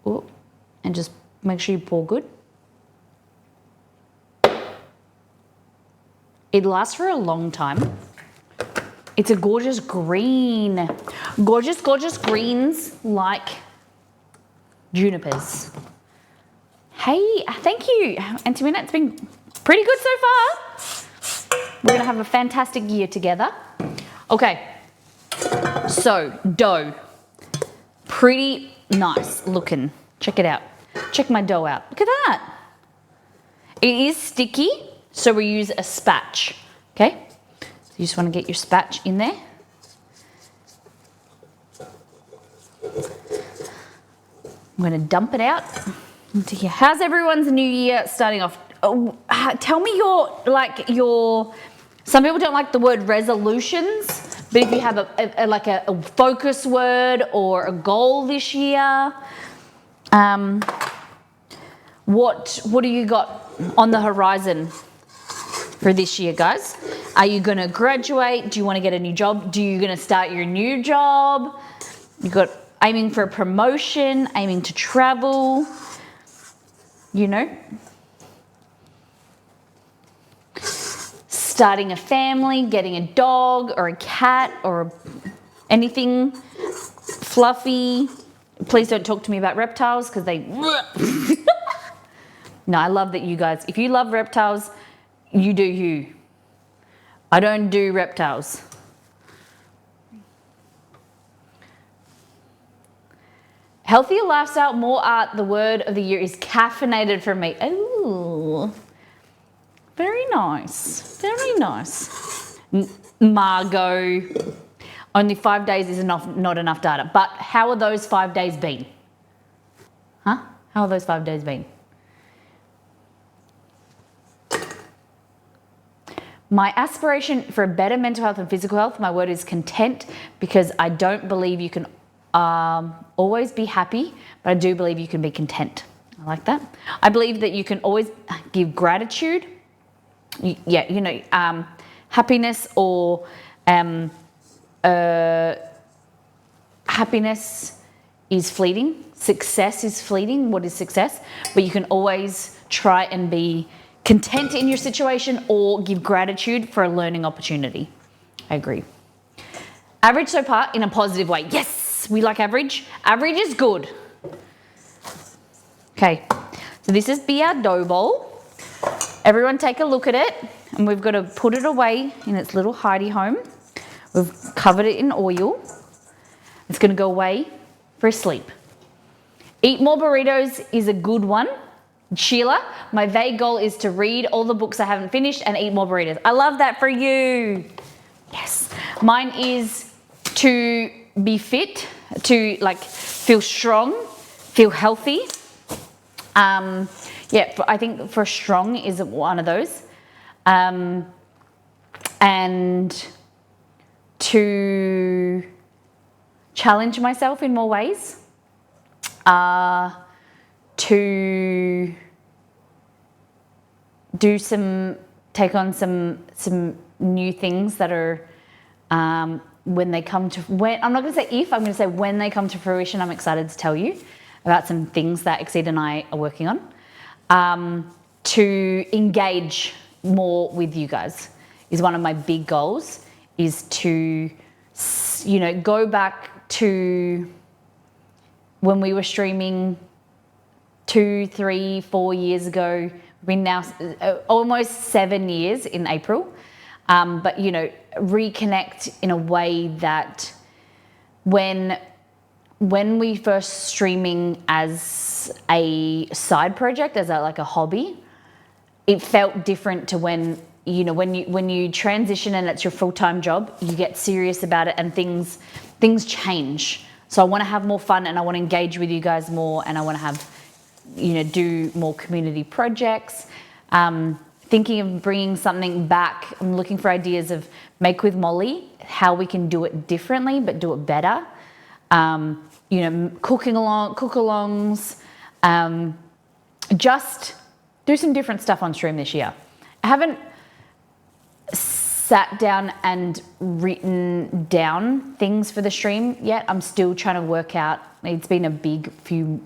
Ooh, and just make sure you pour good. It lasts for a long time. It's a gorgeous green. Gorgeous, gorgeous greens like junipers. Hey, thank you, Antamina. It's been pretty good so far. We're gonna have a fantastic year together. Okay, so dough. Pretty nice looking. Check it out. Check my dough out. Look at that. It is sticky, So we use a spatch, okay? So you just want to get your spatch in there. I'm going to dump it out into here. How's everyone's new year starting off? Oh, tell me some people don't like the word resolutions, but if you have a focus word or a goal this year, what do you got on the horizon for this year, guys? Are you going to graduate? Do you want to get a new job? Do you going to start your new job? You got aiming for a promotion, aiming to travel, you know? Starting a family, getting a dog or a cat or anything fluffy. Please don't talk to me about reptiles because they... No, I love that you guys, if you love reptiles, you do you. I don't do reptiles. Healthier lifestyle, more art. The word of the year is caffeinated for me. Ooh, very nice, very nice. Margot, only 5 days is not enough data. But how are those 5 days been? Huh? How are those 5 days been? My aspiration for a better mental health and physical health, my word is content, because I don't believe you can always be happy, but I do believe you can be content. I like that. I believe that you can always give gratitude. Yeah, you know, happiness or happiness is fleeting. Success is fleeting. What is success? But you can always try and be content in your situation or give gratitude for a learning opportunity. I agree. Average so far in a positive way. Yes, we like average. Average is good. Okay, so this is be our dough bowl. Everyone take a look at it, and we've got to put it away in its little hidey home. We've covered it in oil. It's going to go away for a sleep. Eat more burritos is a good one. Sheila, my vague goal is to read all the books I haven't finished and eat more burritos. I love that for you. Yes. Mine is to be fit, to like feel strong, feel healthy. Yeah, I think for strong is one of those. And to challenge myself in more ways. To take on some new things that are I'm not going to say if, I'm going to say when they come to fruition, I'm excited to tell you about some things that Exceed and I are working on. To engage more with you guys is one of my big goals, is to, you know, go back to when we were streaming 2, 3, 4 years ago. We've been now almost 7 years in April. But, you know, reconnect in a way that when we first streaming as a side project, as a hobby, it felt different to when you transition and it's your full-time job, you get serious about it and things change. So I want to have more fun and I want to engage with you guys more, and I want to have, you know, do more community projects. Thinking of bringing something back. I'm looking for ideas of Make with Molly, how we can do it differently but do it better. You know, cook-alongs. Just do some different stuff on stream this year. I haven't sat down and written down things for the stream yet. I'm still trying to work out. It's been a big few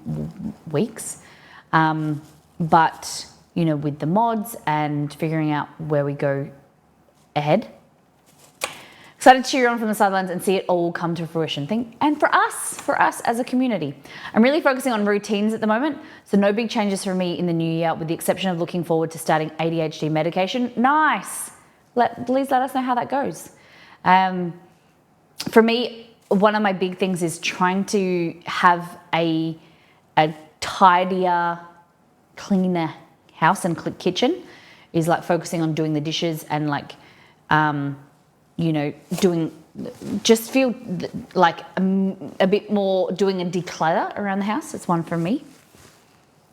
weeks. But, you know, with the mods and figuring out where we go ahead. Excited to cheer on from the sidelines and see it all come to fruition. And for us as a community. I'm really focusing on routines at the moment, so no big changes for me in the new year, with the exception of looking forward to starting ADHD medication. Nice. Please let us know how that goes. For me, one of my big things is trying to have a tidier, cleaner house and kitchen. is like focusing on doing the dishes and like, you know, just feel like a bit more doing a declutter around the house. It's one from me.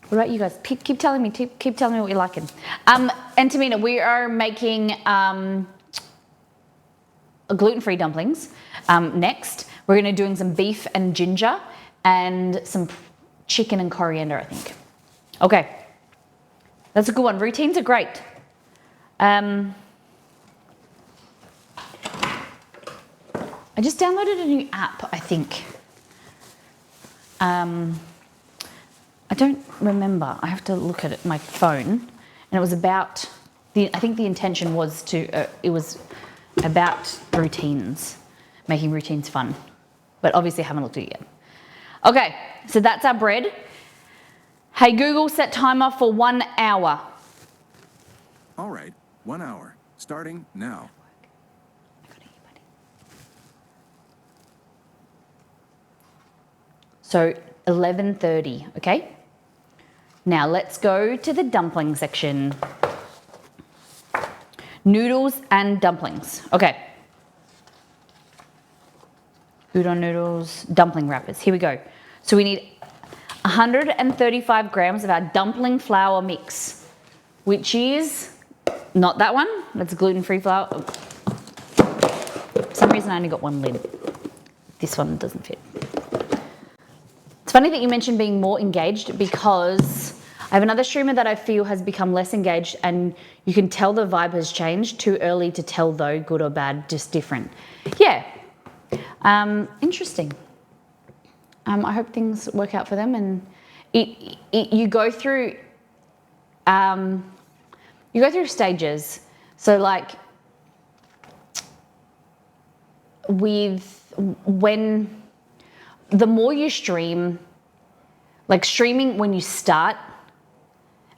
What about you guys? Keep telling me. Keep telling me what you're liking. And Tamina, we are making gluten-free dumplings. Next, we're going to be doing some beef and ginger and some chicken and coriander, I think. Okay, that's a good one. Routines are great. I just downloaded a new app, I think. I don't remember. I have to look at it, my phone. And it was about, I think the intention was it was about routines, making routines fun. But obviously I haven't looked at it yet. Okay, so that's our bread. Hey Google, set timer for 1 hour. All right, 1 hour, starting now. So 11:30, okay? Now let's go to the dumpling section. Noodles and dumplings. Okay. Udon noodles, dumpling wrappers. Here we go. So we need 135 grams of our dumpling flour mix, which is not that one. That's gluten-free flour. For some reason I only got one lid. This one doesn't fit. It's funny that you mentioned being more engaged because I have another streamer that I feel has become less engaged and you can tell the vibe has changed. Too early to tell though, good or bad, just different. Yeah, interesting. I hope things work out for them and you go through stages. So like the more you stream, like streaming when you start,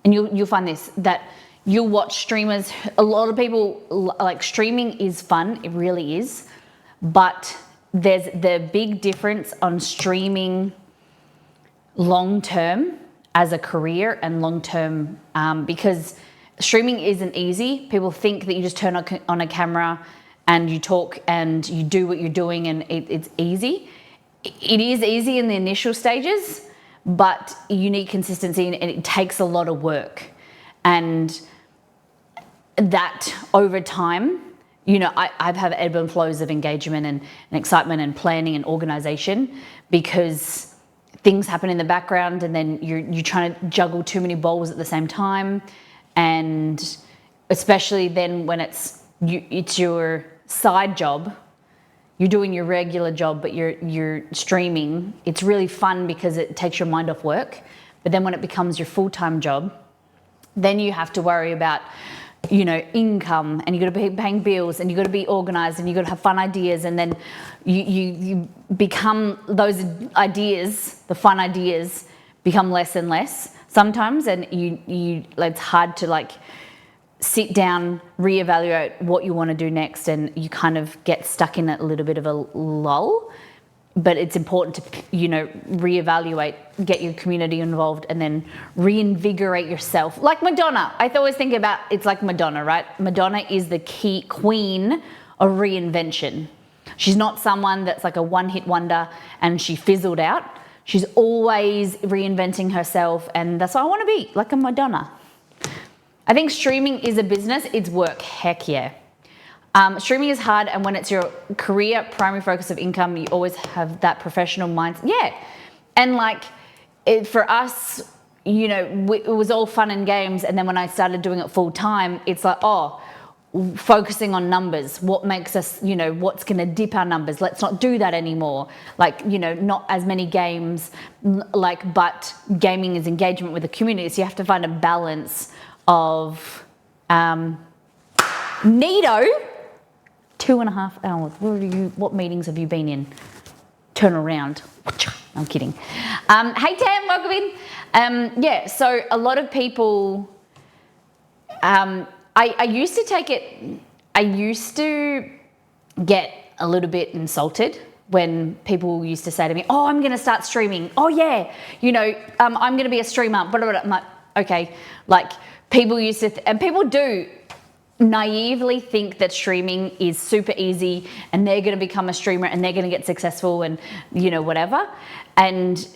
and you'll find this, that you'll watch streamers, a lot of people, like streaming is fun, it really is, but there's the big difference on streaming long-term as a career and long-term, because streaming isn't easy. People think that you just turn on a camera and you talk and you do what you're doing and it's easy. It is easy in the initial stages, but you need consistency and it takes a lot of work. And that over time, you know, I've had ebb and flows of engagement and excitement and planning and organization because things happen in the background and then you're trying to juggle too many balls at the same time. And especially then when it's your side job, you're doing your regular job, but you're streaming. It's really fun because it takes your mind off work. But then when it becomes your full-time job, then you have to worry about, you know, income and you got to be paying bills and you got to be organized and you got to have fun ideas. And then you become those ideas, the fun ideas become less and less sometimes. And it's hard to like sit down, reevaluate what you want to do next, and you kind of get stuck in a little bit of a lull. But it's important to, you know, reevaluate, get your community involved, and then reinvigorate yourself. Like Madonna, I always think about it's like Madonna, right? Madonna is the key queen of reinvention. She's not someone that's like a one-hit wonder and she fizzled out. She's always reinventing herself, and that's what I want to be, like a Madonna. I think streaming is a business, it's work, heck yeah. Streaming is hard, and when it's your career, primary focus of income, you always have that professional mindset. Yeah, and like for us, you know, it was all fun and games, and then when I started doing it full time, it's like, focusing on numbers. What makes us, you know, what's going to dip our numbers? Let's not do that anymore. Like, you know, not as many games, like, but gaming is engagement with the community. So you have to find a balance of Neato. 2.5 hours. What meetings have you been in? Turn around. I'm kidding. Hey Tam, welcome in. Yeah, so a lot of people, I used to take it, I used to get a little bit insulted when people used to say to me, oh, I'm going to start streaming. Oh yeah, you know, I'm going to be a streamer. Blah, blah, blah. I'm like, okay, like people used to, and people do naively think that streaming is super easy and they're going to become a streamer and they're going to get successful and, you know, whatever. And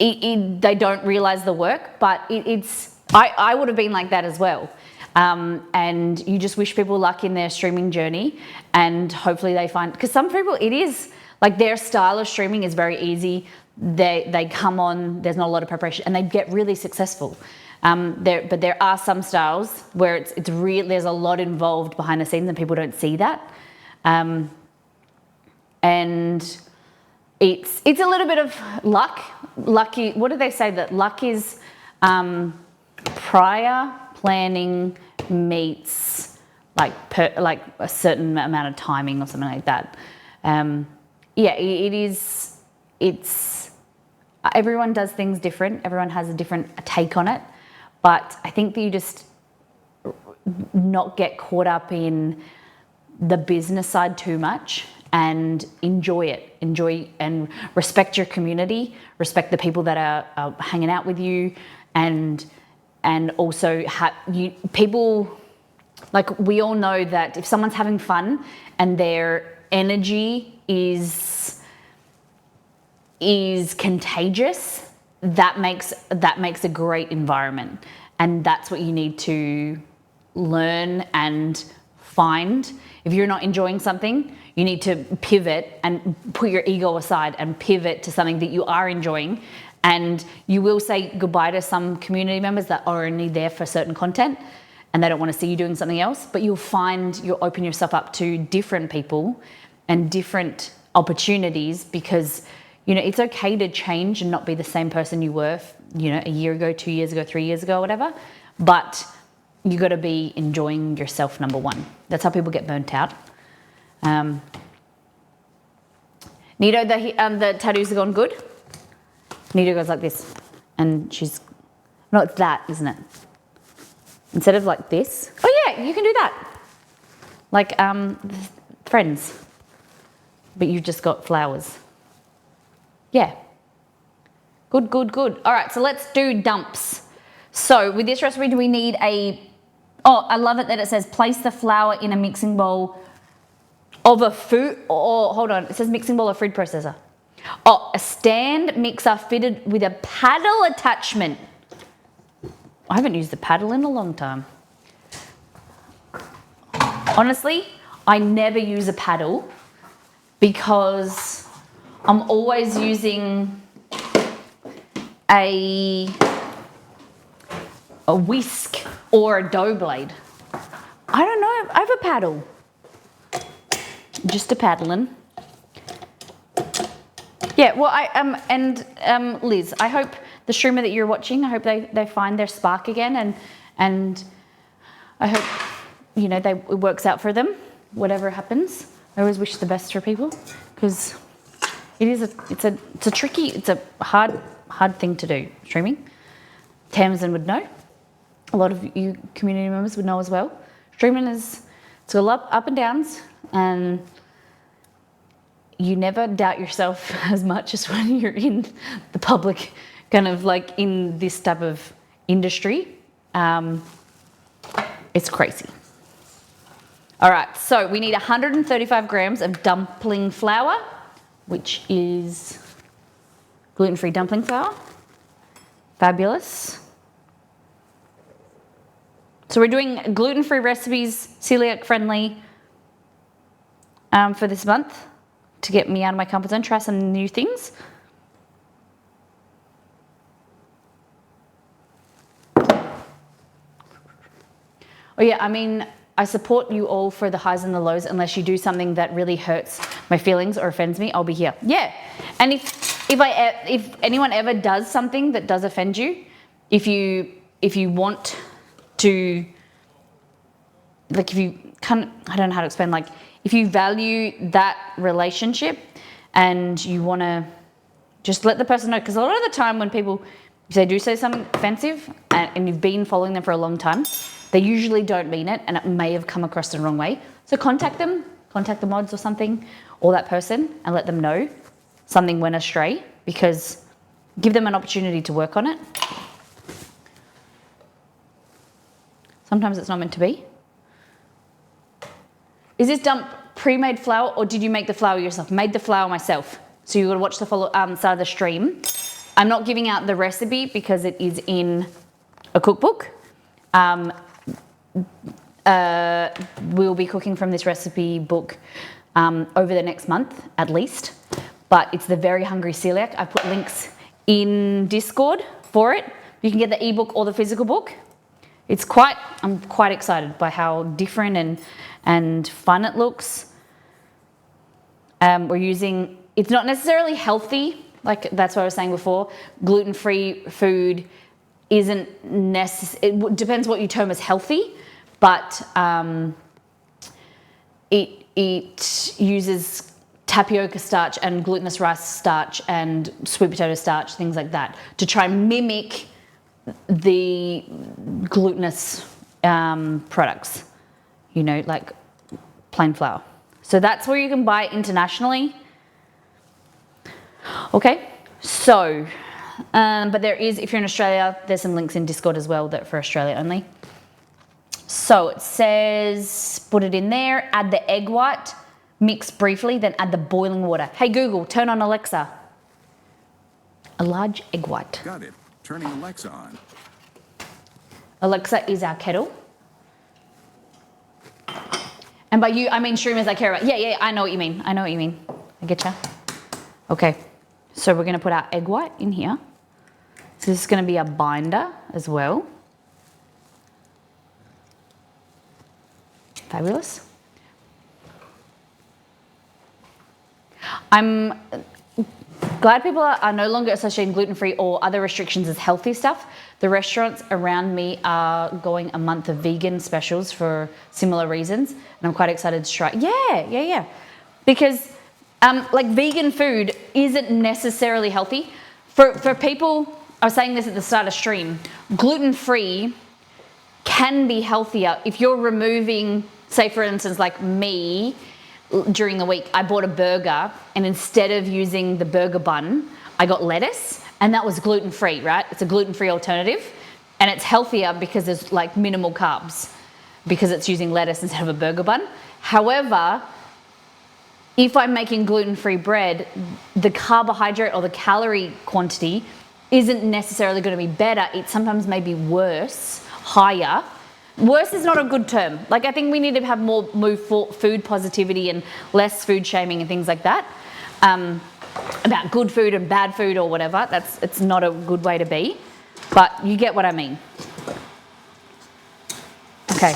they don't realize the work, but I would have been like that as well. And you just wish people luck in their streaming journey, and hopefully they find, because some people, it is like their style of streaming is very easy. They come on, there's not a lot of preparation, and they get really successful. But there are some styles where it's real. There's a lot involved behind the scenes, and people don't see that. And it's a little bit of luck. Lucky. What do they say? That luck is prior planning meets like a certain amount of timing or something like that. Yeah, it is. It's everyone does things different. Everyone has a different take on it. But I think that you just not get caught up in the business side too much and enjoy it. Enjoy and respect your community, respect the people that are hanging out with you, and also people, like we all know that if someone's having fun and their energy is contagious, that makes a great environment. And that's what you need to learn and find. If you're not enjoying something, you need to pivot and put your ego aside and pivot to something that you are enjoying. And you will say goodbye to some community members that are only there for certain content and they don't want to see you doing something else, but you'll open yourself up to different people and different opportunities, because you know, it's okay to change and not be the same person you were, you know, a year ago, 2 years ago, 3 years ago, whatever. But you got to be enjoying yourself, number one. That's how people get burnt out. Nito, the tattoos are gone good. Nito goes like this, and no, it's that, isn't it? Instead of like this. Oh yeah, you can do that. Like friends, but you've just got flowers. Yeah. Good. All right, so let's do dumps. So with this recipe, do we need I love it that it says place the flour in a mixing bowl of a food, hold on, it says mixing bowl or food processor. A stand mixer fitted with a paddle attachment. I haven't used a paddle in a long time. Honestly, I never use a paddle because I'm always using a whisk or a dough blade. I don't know, I have a paddle. Just a paddling. Yeah, well, Liz, I hope the streamer that you're watching, I hope they find their spark again, and I hope, you know, it works out for them, whatever happens. I always wish the best for people, because it's a hard thing to do, streaming. Tamsin would know. A lot of you community members would know as well. Streaming it's a lot up and downs, and you never doubt yourself as much as when you're in the public, kind of like in this type of industry. It's crazy. All right, so we need 135 grams of dumpling flour, which is gluten-free dumpling flour. Fabulous. So we're doing gluten-free recipes, celiac friendly, for this month, to get me out of my comfort zone, try some new things. Oh yeah, I mean, I support you all for the highs and the lows. Unless you do something that really hurts my feelings or offends me, I'll be here. Yeah, and if anyone ever does something that does offend you, if you want to, like, if you kind of, I don't know how to explain, like, if you value that relationship and you want to just let the person know, because a lot of the time when people, if they do say something offensive and you've been following them for a long time, they usually don't mean it, and it may have come across the wrong way. So contact them, contact the mods or something, or that person, and let them know something went astray, because give them an opportunity to work on it. Sometimes it's not meant to be. Is this dump pre-made flour or did you make the flour yourself? Made the flour myself. So you've got to watch the start of the stream. I'm not giving out the recipe because it is in a cookbook. We'll be cooking from this recipe book over the next month at least. But it's the Very Hungry Celiac. I put links in Discord for it. You can get the ebook or the physical book. I'm quite excited by how different and fun it looks. It's not necessarily healthy, like that's what I was saying before. Gluten-free food isn't necessary. It depends what you term as healthy, but it uses tapioca starch and glutinous rice starch and sweet potato starch, things like that, to try and mimic the glutinous products, like plain flour. So that's where you can buy it internationally. Okay, so, but there is, if you're in Australia, there's some links in Discord as well that for Australia only. So it says, put it in there, add the egg white, mix briefly, then add the boiling water. Hey Google, turn on Alexa. A large egg white. Got it. Turning Alexa on. Alexa is our kettle. And by you, I mean streamers I care about. Yeah, I know what you mean. I getcha. Okay, so we're gonna put our egg white in here. So this is gonna be a binder as well. Fabulous. I'm glad people are no longer associating gluten-free or other restrictions as healthy stuff. The restaurants around me are going a month of vegan specials for similar reasons, and I'm quite excited to try. Yeah. Because like vegan food isn't necessarily healthy. For people, I was saying this at the start of stream, gluten-free can be healthier if you're removing, say for instance, like me, during the week, I bought a burger and instead of using the burger bun, I got lettuce and that was gluten-free, right? It's a gluten-free alternative and it's healthier because there's like minimal carbs because it's using lettuce instead of a burger bun. However, if I'm making gluten-free bread, the carbohydrate or the calorie quantity isn't necessarily going to be better. It sometimes may be worse, higher. Worse is not a good term. Like I think we need to have more food positivity and less food shaming and things like that. About good food and bad food or whatever. It's not a good way to be. But you get what I mean. Okay.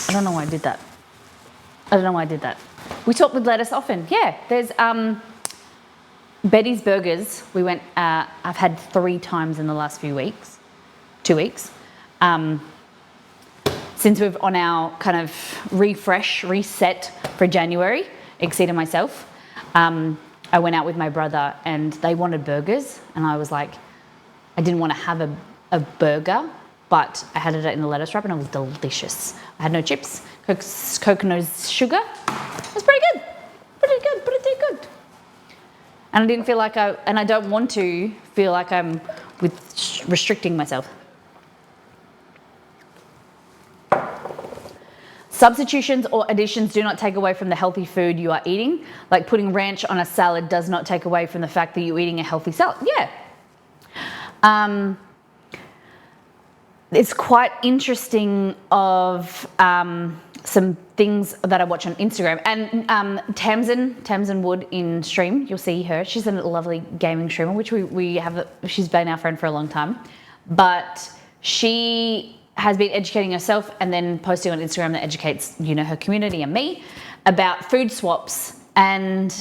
I don't know why I did that. We talk with lettuce often. Yeah, there's Betty's Burgers, we went, I've had 3 times in the last 2 weeks. Since we've on our kind of reset for January, exceeded myself. I went out with my brother and they wanted burgers and I was like, I didn't want to have a burger, but I had it in the lettuce wrap and it was delicious. I had no chips, coconut sugar. It was pretty good. Pretty good. And I didn't feel like and I don't want to feel like I'm restricting myself. Substitutions or additions do not take away from the healthy food you are eating. Like putting ranch on a salad does not take away from the fact that you're eating a healthy salad. Yeah. It's quite interesting of some things that I watch on Instagram. And Tamsin Wood in stream, you'll see her. She's a lovely gaming streamer, which we have. She's been our friend for a long time. But she has been educating herself and then posting on Instagram that educates, her community and me about food swaps and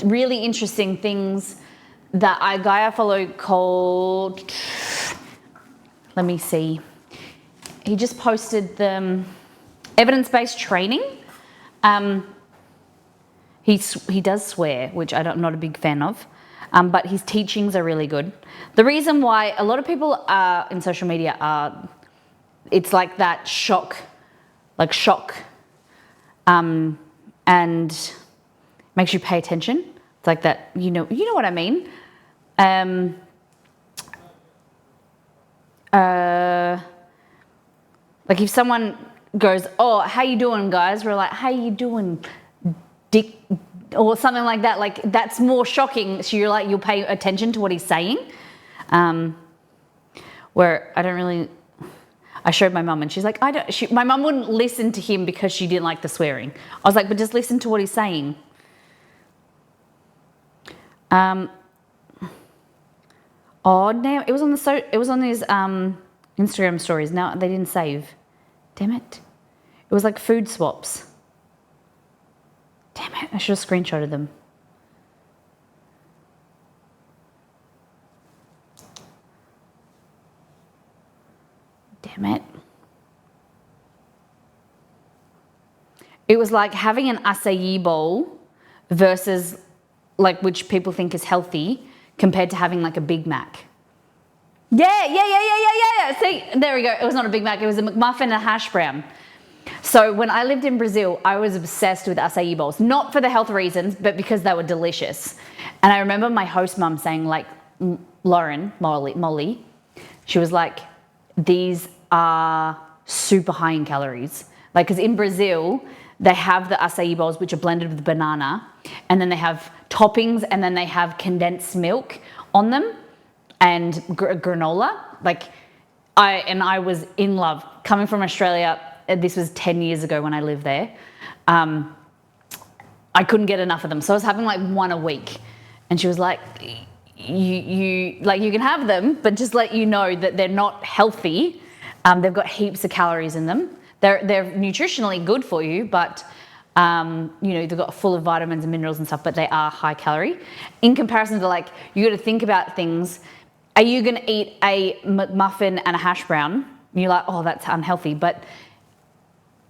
really interesting things that a guy I follow called, let me see. He just posted the evidence-based training. He does swear, which I'm not a big fan of, but his teachings are really good. The reason why a lot of people in social media are, it's like that shock, and makes you pay attention like that, you know what I mean. Like if someone goes, oh, how you doing, guys? We're like, how you doing, dick, or something like that. Like that's more shocking. So you'll pay attention to what he's saying. Where I showed my mum and she's like, my mum wouldn't listen to him because she didn't like the swearing. I was like, but just listen to what he's saying. Oh, now it was on his Instagram stories. Now they didn't save. Damn it. It was like food swaps. Damn it, I should have screenshotted them. Damn it. It was like having an acai bowl versus like which people think is healthy compared to having like a Big Mac. Yeah. See, there we go. It was not a Big Mac. It was a McMuffin and a hash brown. So when I lived in Brazil, I was obsessed with acai bowls, not for the health reasons, but because they were delicious. And I remember my host mum saying, like, Molly, she was like, these are super high in calories. Like, because in Brazil, they have the acai bowls, which are blended with banana, and then they have toppings, and then they have condensed milk on them and granola. Like, I was in love. Coming from Australia, this was 10 years ago when I lived there. I couldn't get enough of them. So I was having like one a week. And she was like, you can have them, but just let you know that they're not healthy. They've got heaps of calories in them. They're nutritionally good for you, but they've got full of vitamins and minerals and stuff, but they are high calorie. In comparison to like, you got to think about things. Are you going to eat a McMuffin and a hash brown? And you're like, oh, that's unhealthy, but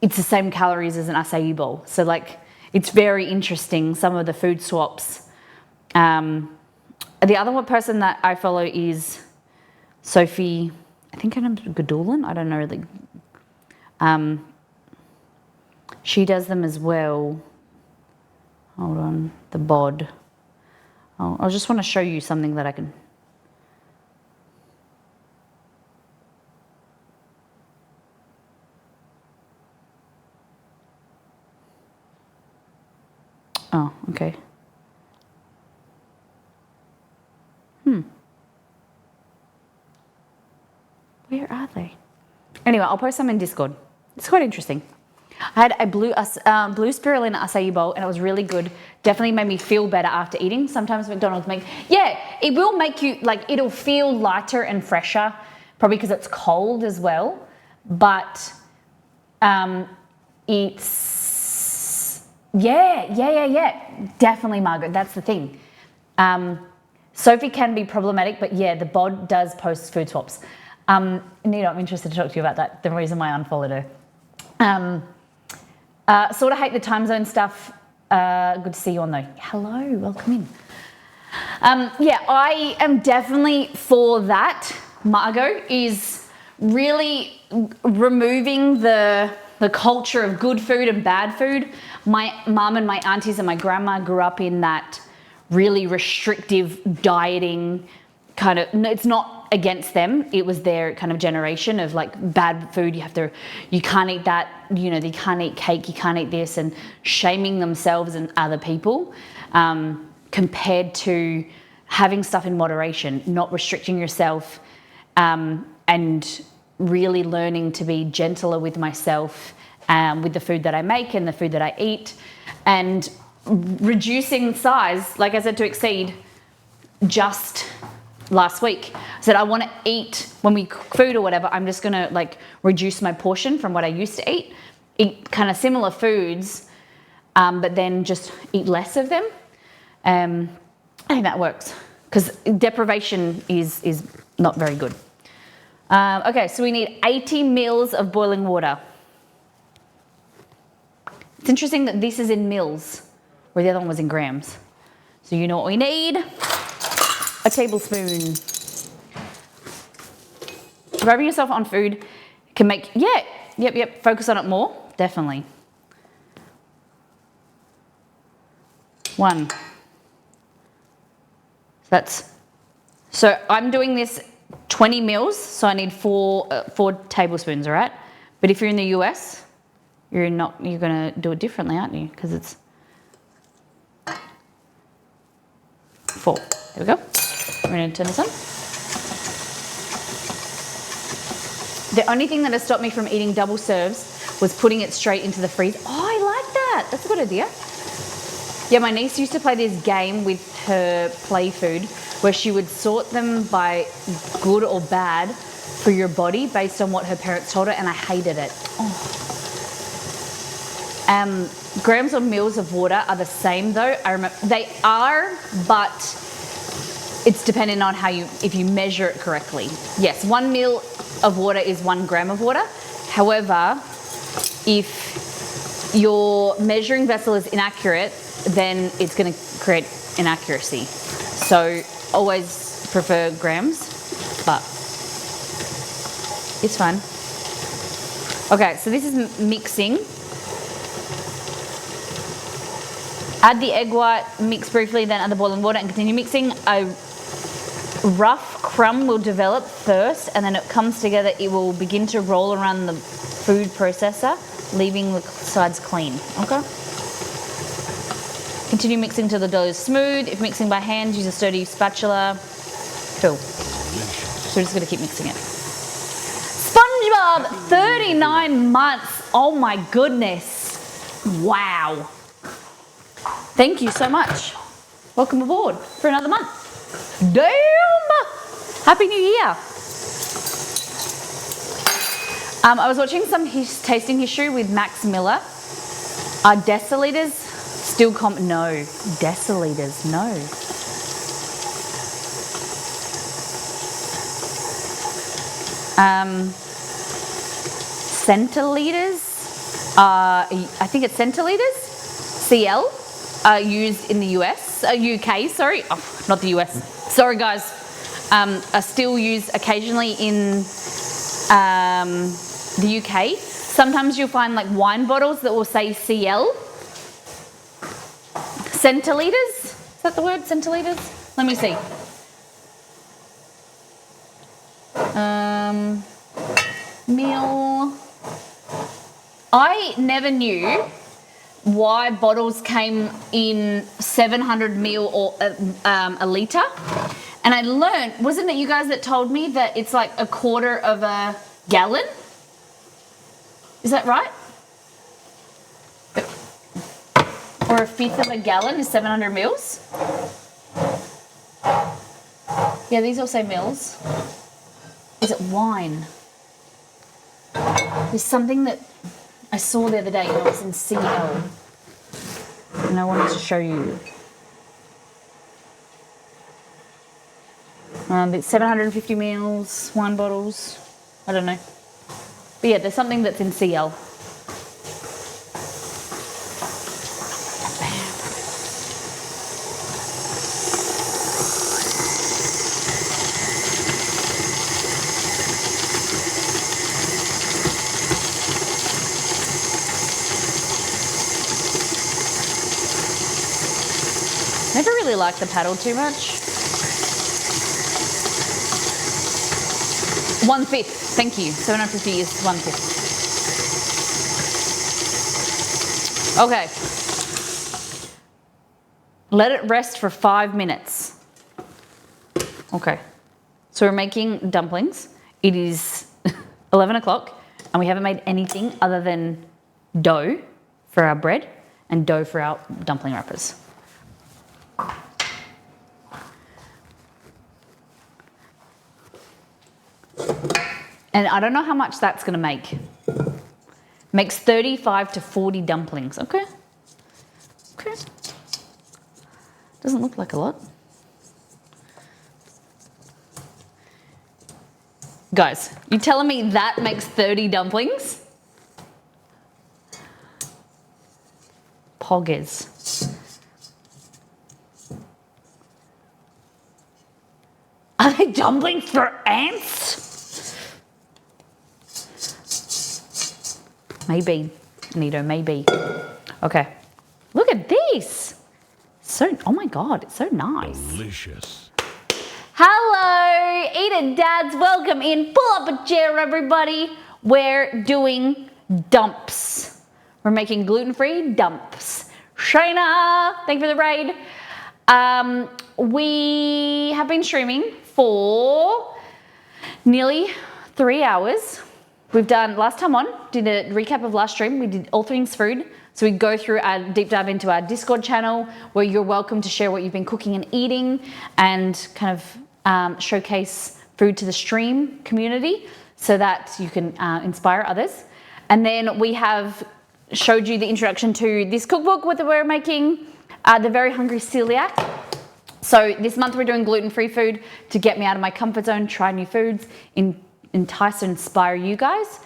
it's the same calories as an acai bowl. So like, it's very interesting, some of the food swaps. The other person that I follow is Sophie, I think her name's Godulin. I don't know really. She does them as well. Hold on, the bod. Oh, I just want to show you something that I can. Oh, okay. Where are they? Anyway, I'll post them in Discord. It's quite interesting. I had a blue spirulina acai bowl and it was really good. Definitely made me feel better after eating. Sometimes McDonald's it will make you, like, it'll feel lighter and fresher, probably because it's cold as well. But it's, definitely, Margaret, that's the thing. Sophie can be problematic, but yeah, the bod does post food swaps. Nita, I'm interested to talk to you about that, the reason why I unfollowed her. Sort of hate the time zone stuff. Good to see you on though. Hello, welcome in. I am definitely for that. Margot is really removing the culture of good food and bad food. My mum and my aunties and my grandma grew up in that really restrictive dieting kind of, it's not against them, it was their kind of generation of like bad food, you can't eat that, you can't eat cake, you can't eat this, and shaming themselves and other people, compared to having stuff in moderation, not restricting yourself, and really learning to be gentler with myself, with the food that I make and the food that I eat, and reducing size, like I said to Exceed just last week. I said I want to eat, when we cook food or whatever, I'm just going to like reduce my portion from what I used to eat kind of similar foods, but then just eat less of them. I think that works because deprivation is not very good. Okay, so we need 80 mils of boiling water. It's interesting that this is in mils, where the other one was in grams. So you know what we need? A tablespoon. Rubbing yourself on food can make, focus on it more, definitely. 1, So I'm doing this 20 mils, so I need four tablespoons, all right? But if you're in the US, you're gonna do it differently, aren't you? Because it's 4. There we go. We're gonna turn this on. The only thing that has stopped me from eating double serves was putting it straight into the freezer. Oh, I like that. That's a good idea. Yeah, my niece used to play this game with her play food where she would sort them by good or bad for your body based on what her parents told her, and I hated it. Oh. Grams or mils of water are the same though. I remember they are, but it's dependent on if you measure it correctly. Yes, 1 mil of water is 1 gram of water. However, if your measuring vessel is inaccurate, then it's going to create inaccuracy. So always prefer grams, but it's fine. Okay, so this is mixing. Add the egg white, mix briefly, then add the boiling water and continue mixing. A rough crumb will develop first, and then it comes together. It will begin to roll around the food processor, leaving the sides clean. Okay? Continue mixing till the dough is smooth. If mixing by hand, use a sturdy spatula. Cool. So we're just going to keep mixing it. SpongeBob, 39 months. Oh my goodness. Wow. Thank you so much. Welcome aboard for another month. Damn! Happy New Year. I was watching some tasting history with Max Miller. Are deciliters still no. Deciliters, no. Centiliters, I think it's centiliters, CL, are used in the US, UK, sorry, oh, not the US, sorry guys, are still used occasionally in the UK. Sometimes you'll find like wine bottles that will say CL. Centiliters, is that the word, centiliters? Let me see. Mil. I never knew why bottles came in 700 mil or a litre. And I learned, wasn't it you guys that told me that it's like a quarter of a gallon? Is that right? Or a fifth of a gallon is 700 mils? Yeah, these all say mils. Is it wine? There's something that I saw the other day and it was in CL. And I wanted to show you. It's 750 mils, wine bottles. I don't know. But yeah, there's something that's in CL. Never really liked the paddle too much. 1/5, thank you. 750 is 1/5. Okay. Let it rest for 5 minutes. Okay. So we're making dumplings. It is 11 o'clock and we haven't made anything other than dough for our bread and dough for our dumpling wrappers. And I don't know how much that's going to make. Makes 35 to 40 dumplings. Okay. Okay. Doesn't look like a lot. Guys, you telling me that makes 30 dumplings? Poggers. Are they dumplings for ants? Maybe, Nito, maybe. Okay. Look at this. So, oh my God, it's so nice. Delicious. Hello, Eat It Dads, welcome in. Pull up a chair, everybody. We're doing dumps. We're making gluten-free dumps. Shayna, thank you for the raid. We have been streaming for nearly 3 hours. We've done, last time on, did a recap of last stream. We did all things food. So we go through our deep dive into our Discord channel where you're welcome to share what you've been cooking and eating and kind of showcase food to the stream community so that you can inspire others. And then we have showed you the introduction to this cookbook that we're making, The Very Hungry Celiac. So this month we're doing gluten-free food to get me out of my comfort zone, try new foods, entice and inspire you guys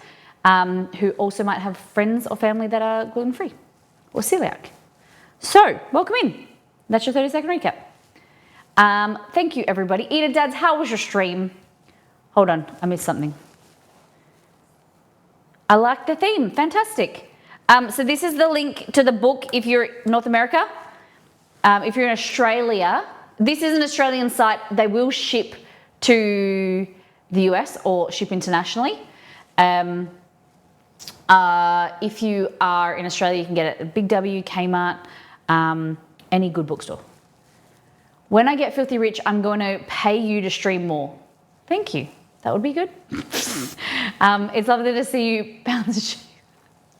who also might have friends or family that are gluten-free or celiac. So welcome in. That's your 30-second recap. Thank you, everybody. Eat It Dads, how was your stream? Hold on, I missed something. I like the theme, fantastic. So this is the link to the book if you're North America. If you're in Australia, this is an Australian site. They will ship to the US or ship internationally. If you are in Australia, you can get it at Big W, Kmart, any good bookstore. When I get filthy rich, I'm going to pay you to stream more. Thank you. That would be good. It's lovely to see you bounce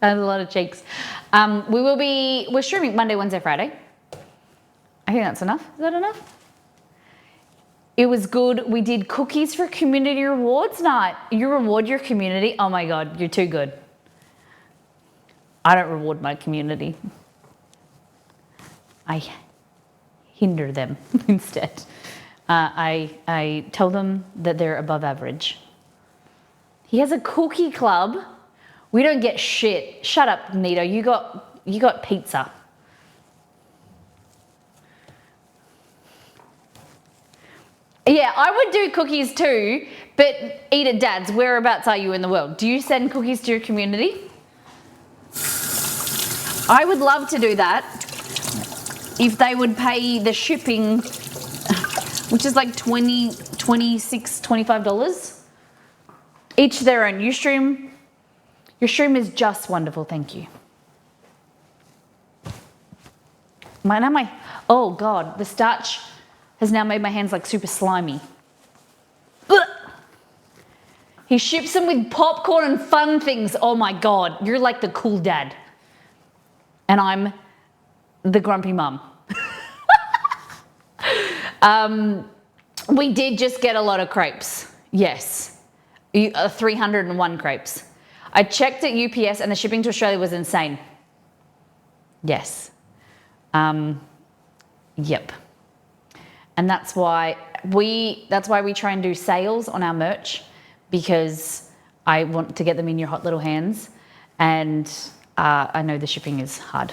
a lot of cheeks. We're streaming Monday, Wednesday, Friday. I think that's enough. Is that enough? It was good. We did cookies for community rewards night. You reward your community. Oh my God, you're too good. I don't reward my community. I hinder them instead. I tell them that they're above average. He has a cookie club. We don't get shit. Shut up, Nito. You got pizza. Yeah, I would do cookies too, but Eat It Dads, whereabouts are you in the world? Do you send cookies to your community? I would love to do that if they would pay the shipping, which is like $20, $26, $25. Each their own. Your stream is just wonderful, thank you. Oh God, the starch has now made my hands like super slimy. Ugh. He ships them with popcorn and fun things. Oh my God, you're like the cool dad. And I'm the grumpy mum. We did just get a lot of crepes. Yes, 301 crepes. I checked at UPS and the shipping to Australia was insane. Yes. Yep. And that's why we try and do sales on our merch, because I want to get them in your hot little hands, and I know the shipping is hard.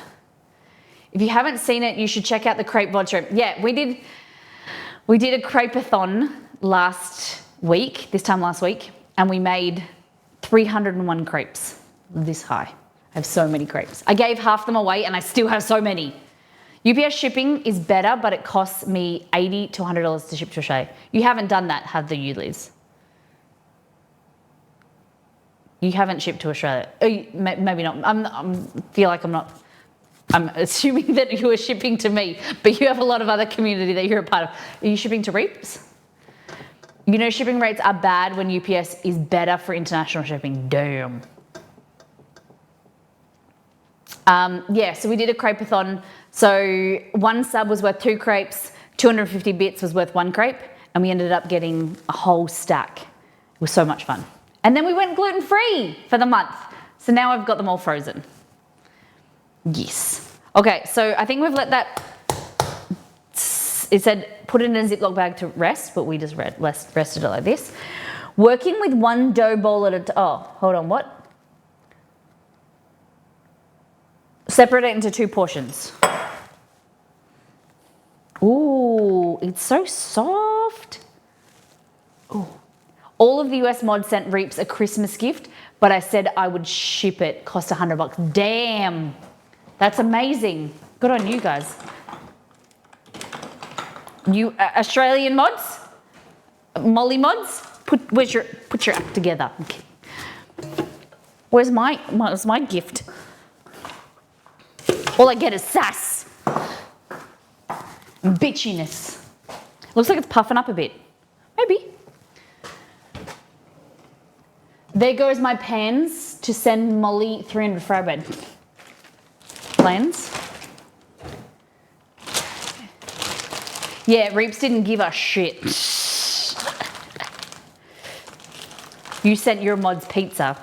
If you haven't seen it, you should check out the crepe voucher. Yeah, we did a crepe-a-thon this time last week, and we made 301 crepes this high. I have so many crepes. I gave half them away and I still have so many. UPS shipping is better, but it costs me $80 to $100 to ship to Australia. You haven't done that, have you, Liz? You haven't shipped to Australia. Maybe not. I'm assuming that you are shipping to me, but you have a lot of other community that you're a part of. Are you shipping to Reaps? You know, shipping rates are bad when UPS is better for international shipping. Damn. Yeah, so we did a crepe-a-thon. So one sub was worth 2 crepes, 250 bits was worth 1 crepe, and we ended up getting a whole stack. It was so much fun. And then we went gluten-free for the month. So now I've got them all frozen. Yes. Okay, so I think we've let that, it said put it in a Ziploc bag to rest, but we just rested it like this. Working with one dough bowl at a time. Oh, hold on, what? Separate it into 2 portions. Ooh, it's so soft. Ooh. All of the US mods sent Reaps a Christmas gift, but I said I would ship it. Cost $100. Damn, that's amazing. Good on you guys. You Australian mods? Molly mods, put your act together. Okay. Where's my gift? All I get is sass. And bitchiness. Looks like it's puffing up a bit. Maybe. There goes my pans to send Molly 300 fry bread. Plans. Yeah, Reaps didn't give a shit. You sent your mods pizza.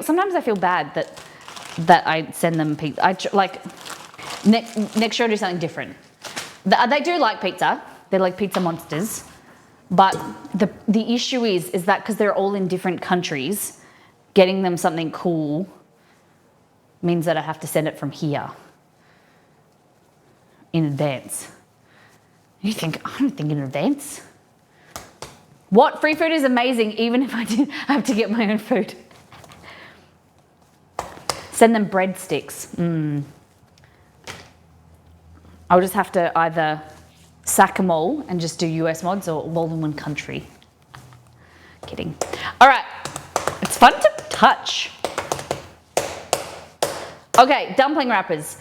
Sometimes I feel bad that I send them pizza. Next year I'll do something different. They do like pizza. They're like pizza monsters. But the issue is that because they're all in different countries, getting them something cool means that I have to send it from here in advance. You think, I don't think in advance. What? Free food is amazing, even if I didn't have to get my own food. Send them breadsticks. I'll just have to either sack them all and just do US mods or all in one country. Kidding. All right, it's fun to touch. Okay, dumpling wrappers.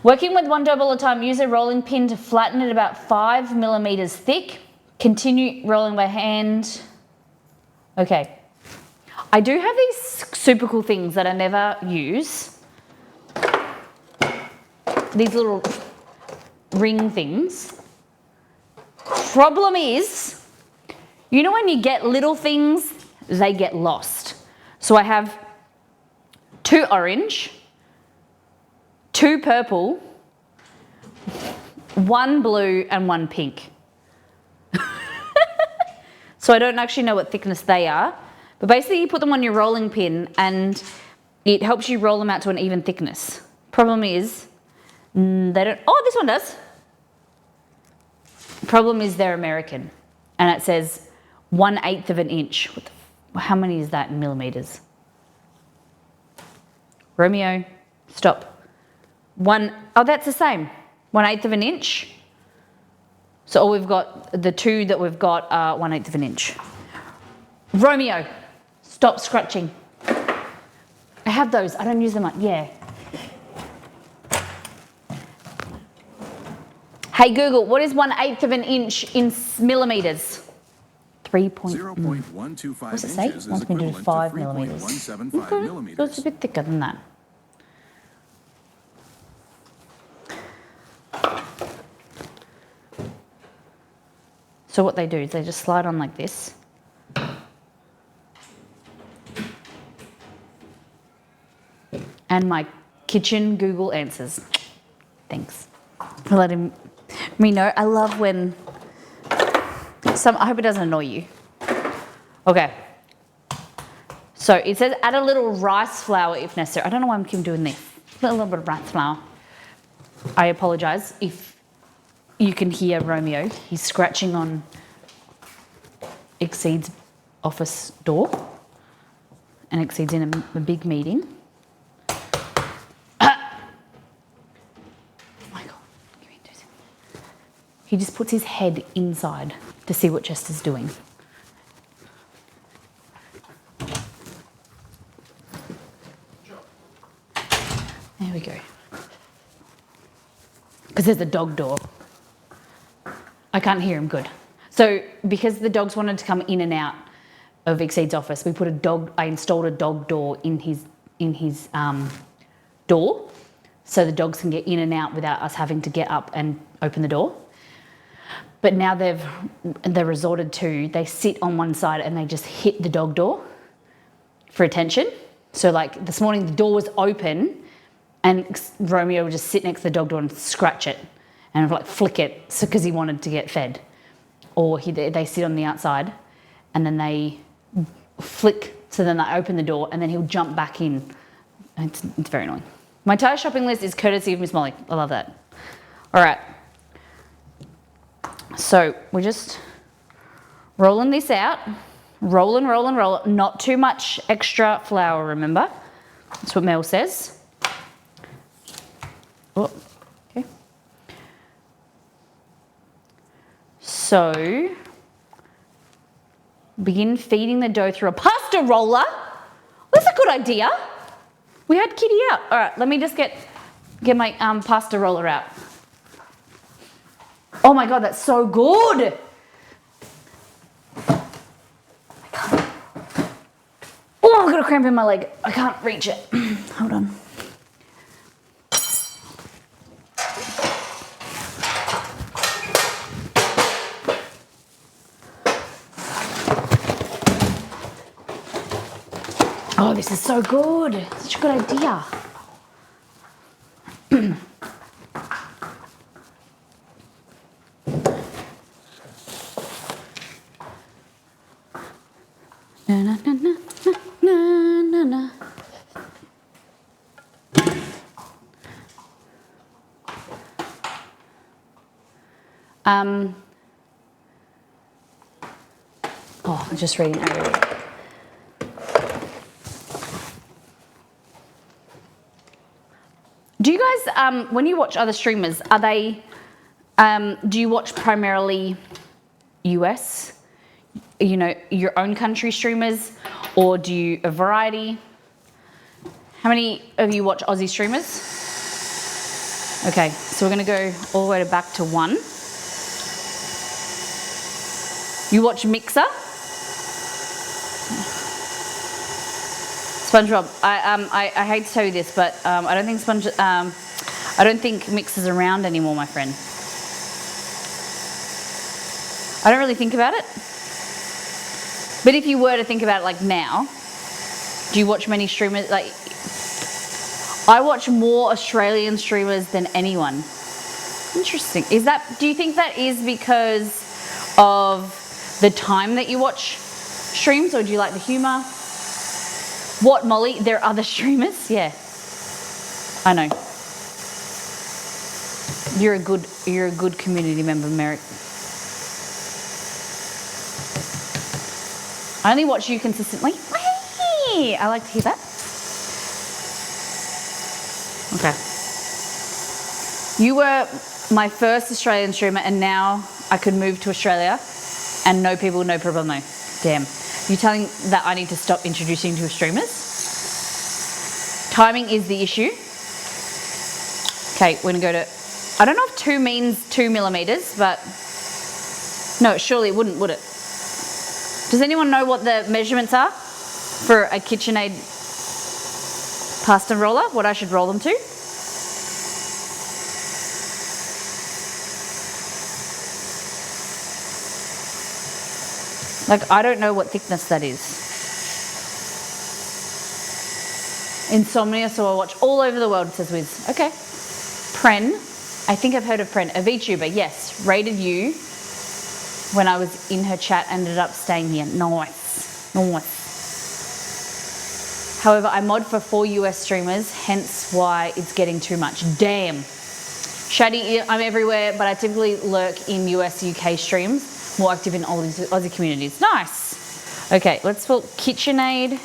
Working with one double at a time, use a rolling pin to flatten it about 5 millimeters thick. Continue rolling by hand. Okay. I do have these super cool things that I never use. These little ring things. Problem is, you know when you get little things, they get lost. So I have 2 orange, 2 purple, 1 blue and 1 pink. So I don't actually know what thickness they are, but basically you put them on your rolling pin and it helps you roll them out to an even thickness. Problem is, they don't, oh, this one does. Problem is they're American and it says 1/8 of an inch. How many is that in millimeters? Romeo, stop. Oh, that's the same. 1/8 of an inch. So all we've got, the 2 that we've got are 1/8 of an inch. Romeo, stop scratching. I have those, I don't use them, yeah. Hey Google, what is 1/8 of an inch in millimeters? 0.125 What's it say? inches is Wants me to do equivalent 5 to millimeters. 3.175 So millimeters. it's a bit thicker than that. So what they do is they just slide on like this. And my kitchen Google answers. Thanks for letting me know. I love when I hope it doesn't annoy you. Okay. So it says add a little rice flour if necessary. I don't know why I'm keep doing this. A little bit of rice flour. I apologise if you can hear Romeo. He's scratching on Exceed's office door. And Exceed's in a big meeting. He just puts his head inside to see what Chester's doing. There we go. Because there's a dog door. I can't hear him good. So because the dogs wanted to come in and out of Exceed's office, I installed a dog door in his door so the dogs can get in and out without us having to get up and open the door. But now they're resorted to, they sit on one side and they just hit the dog door for attention. So like this morning the door was open and Romeo would just sit next to the dog door and scratch it and like flick it because he wanted to get fed. Or they sit on the outside and then they flick, so then they open the door and then he'll jump back in. It's very annoying. My entire shopping list is courtesy of Miss Molly. I love that. All right. So we're just rolling this out. Rolling. Not too much extra flour, remember? That's what Mel says. Oh, okay. So, begin feeding the dough through a pasta roller. That's a good idea. We had Kitty out. All right, let me just get my pasta roller out. Oh my God, that's so good. Oh, I've got a cramp in my leg. I can't reach it. Hold on. Oh, this is so good. Such a good idea. Na, na, na, na, na, na, na. Oh, I'm just reading over it. Do you guys, when you watch other streamers, are they, do you watch primarily US, you know, your own country streamers, or do you a variety? How many of you watch Aussie streamers? Okay, so we're gonna go all the way back to 1. You watch Mixer? SpongeBob, I hate to tell you this, but I don't think Mixer's around anymore, my friend. I don't really think about it. But if you were to think about it like now, do you watch many streamers? Like, I watch more Australian streamers than anyone. Interesting. Do you think that is because of the time that you watch streams, or do you like the humor? What, Molly? There are other streamers? Yeah. I know. You're a good community member, Merrick. I only watch you consistently. Hey, I like to hear that. Okay. You were my first Australian streamer, and now I could move to Australia and know people, no problemo. Damn. You're telling that I need to stop introducing to streamers? Timing is the issue. Okay, we're gonna go to, I don't know if 2 means 2 millimeters, but no, surely it wouldn't, would it? Does anyone know what the measurements are for a KitchenAid pasta roller? What I should roll them to? Like, I don't know what thickness that is. Insomnia, so I watch all over the world, says Wiz. Okay. Pren, I think I've heard of Pren. A VTuber, yes. Rated you when I was in her chat, ended up staying here. Nice. Nice. However, I mod for 4 US streamers, hence why it's getting too much. Damn. Shady, I'm everywhere, but I typically lurk in US, UK streams. More active in Aussie communities. Nice. Okay, let's put KitchenAid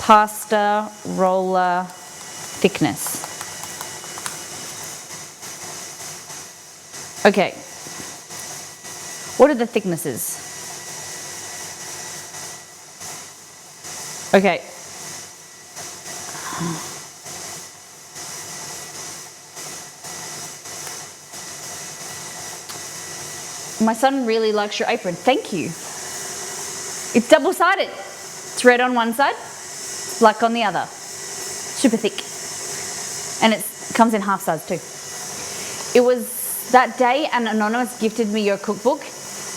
pasta roller thickness. Okay. What are the thicknesses? Okay. My son really likes your apron. Thank you. It's double-sided. It's red on one side, it's black on the other. Super thick. And it comes in half size too. It was that day an anonymous gifted me your cookbook,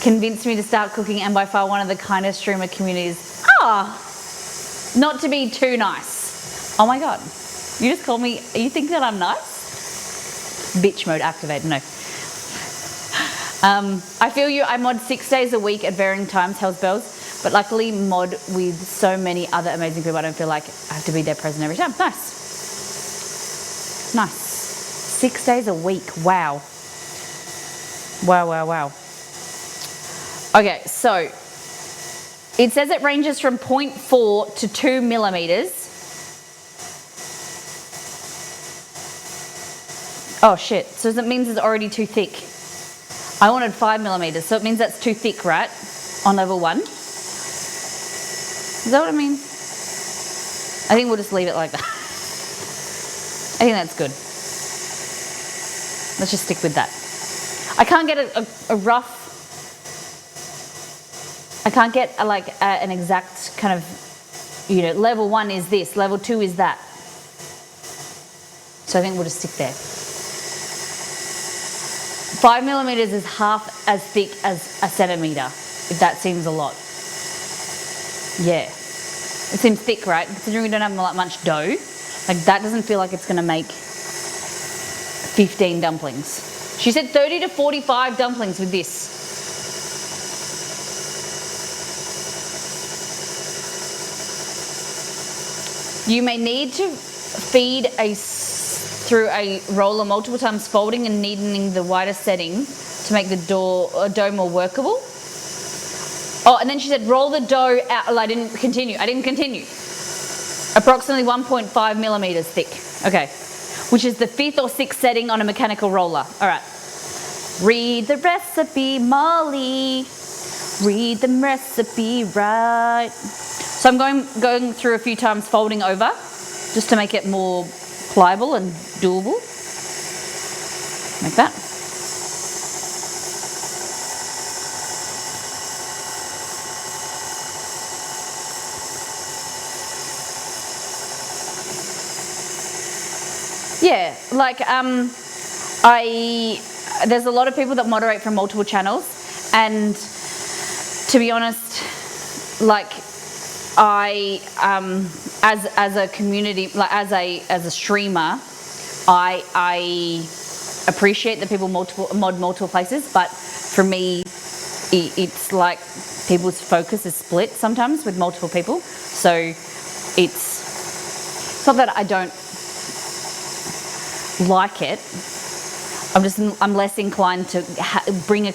convinced me to start cooking, and by far one of the kindest streamer communities. Not to be too nice. Oh my God. You just called me, you think that I'm nice? Bitch mode activated, no. I feel you, I mod 6 days a week at varying times, Hells Bells, but luckily mod with so many other amazing people, I don't feel like I have to be there present every time. Nice. Nice. 6 days a week, wow. Wow, wow, wow. Okay, so it says it ranges from 0.4 to 2 millimeters. Oh shit, so that means it's already too thick. I wanted 5 millimeters, so it means that's too thick, right? On level 1. Is that what I mean? I think we'll just leave it like that. I think that's good. Let's just stick with that. I can't get a rough, I can't get an exact kind of, level 1 is this, level 2 is that. So I think we'll just stick there. 5 millimeters is half as thick as a centimeter, if that seems a lot. Yeah. It seems thick, right? Considering we don't have much dough, like that doesn't feel like it's gonna make 15 dumplings. She said 30 to 45 dumplings with this. You may need to feed through a roller multiple times, folding and kneading the wider setting to make the dough more workable. Oh, and then she said roll the dough out. I didn't continue. Approximately 1.5 millimeters thick. Okay. Which is the 5th or 6th setting on a mechanical roller. All right. Read the recipe, Molly. Read the recipe right. So I'm going through a few times, folding over, just to make it more pliable and doable. Like that. Yeah, like there's a lot of people that moderate from multiple channels, and to be honest, like I as a community, like as a streamer, I appreciate that people mod multiple places, but for me, it's like people's focus is split sometimes with multiple people. So it's not that I don't like it. I'm less inclined to bring a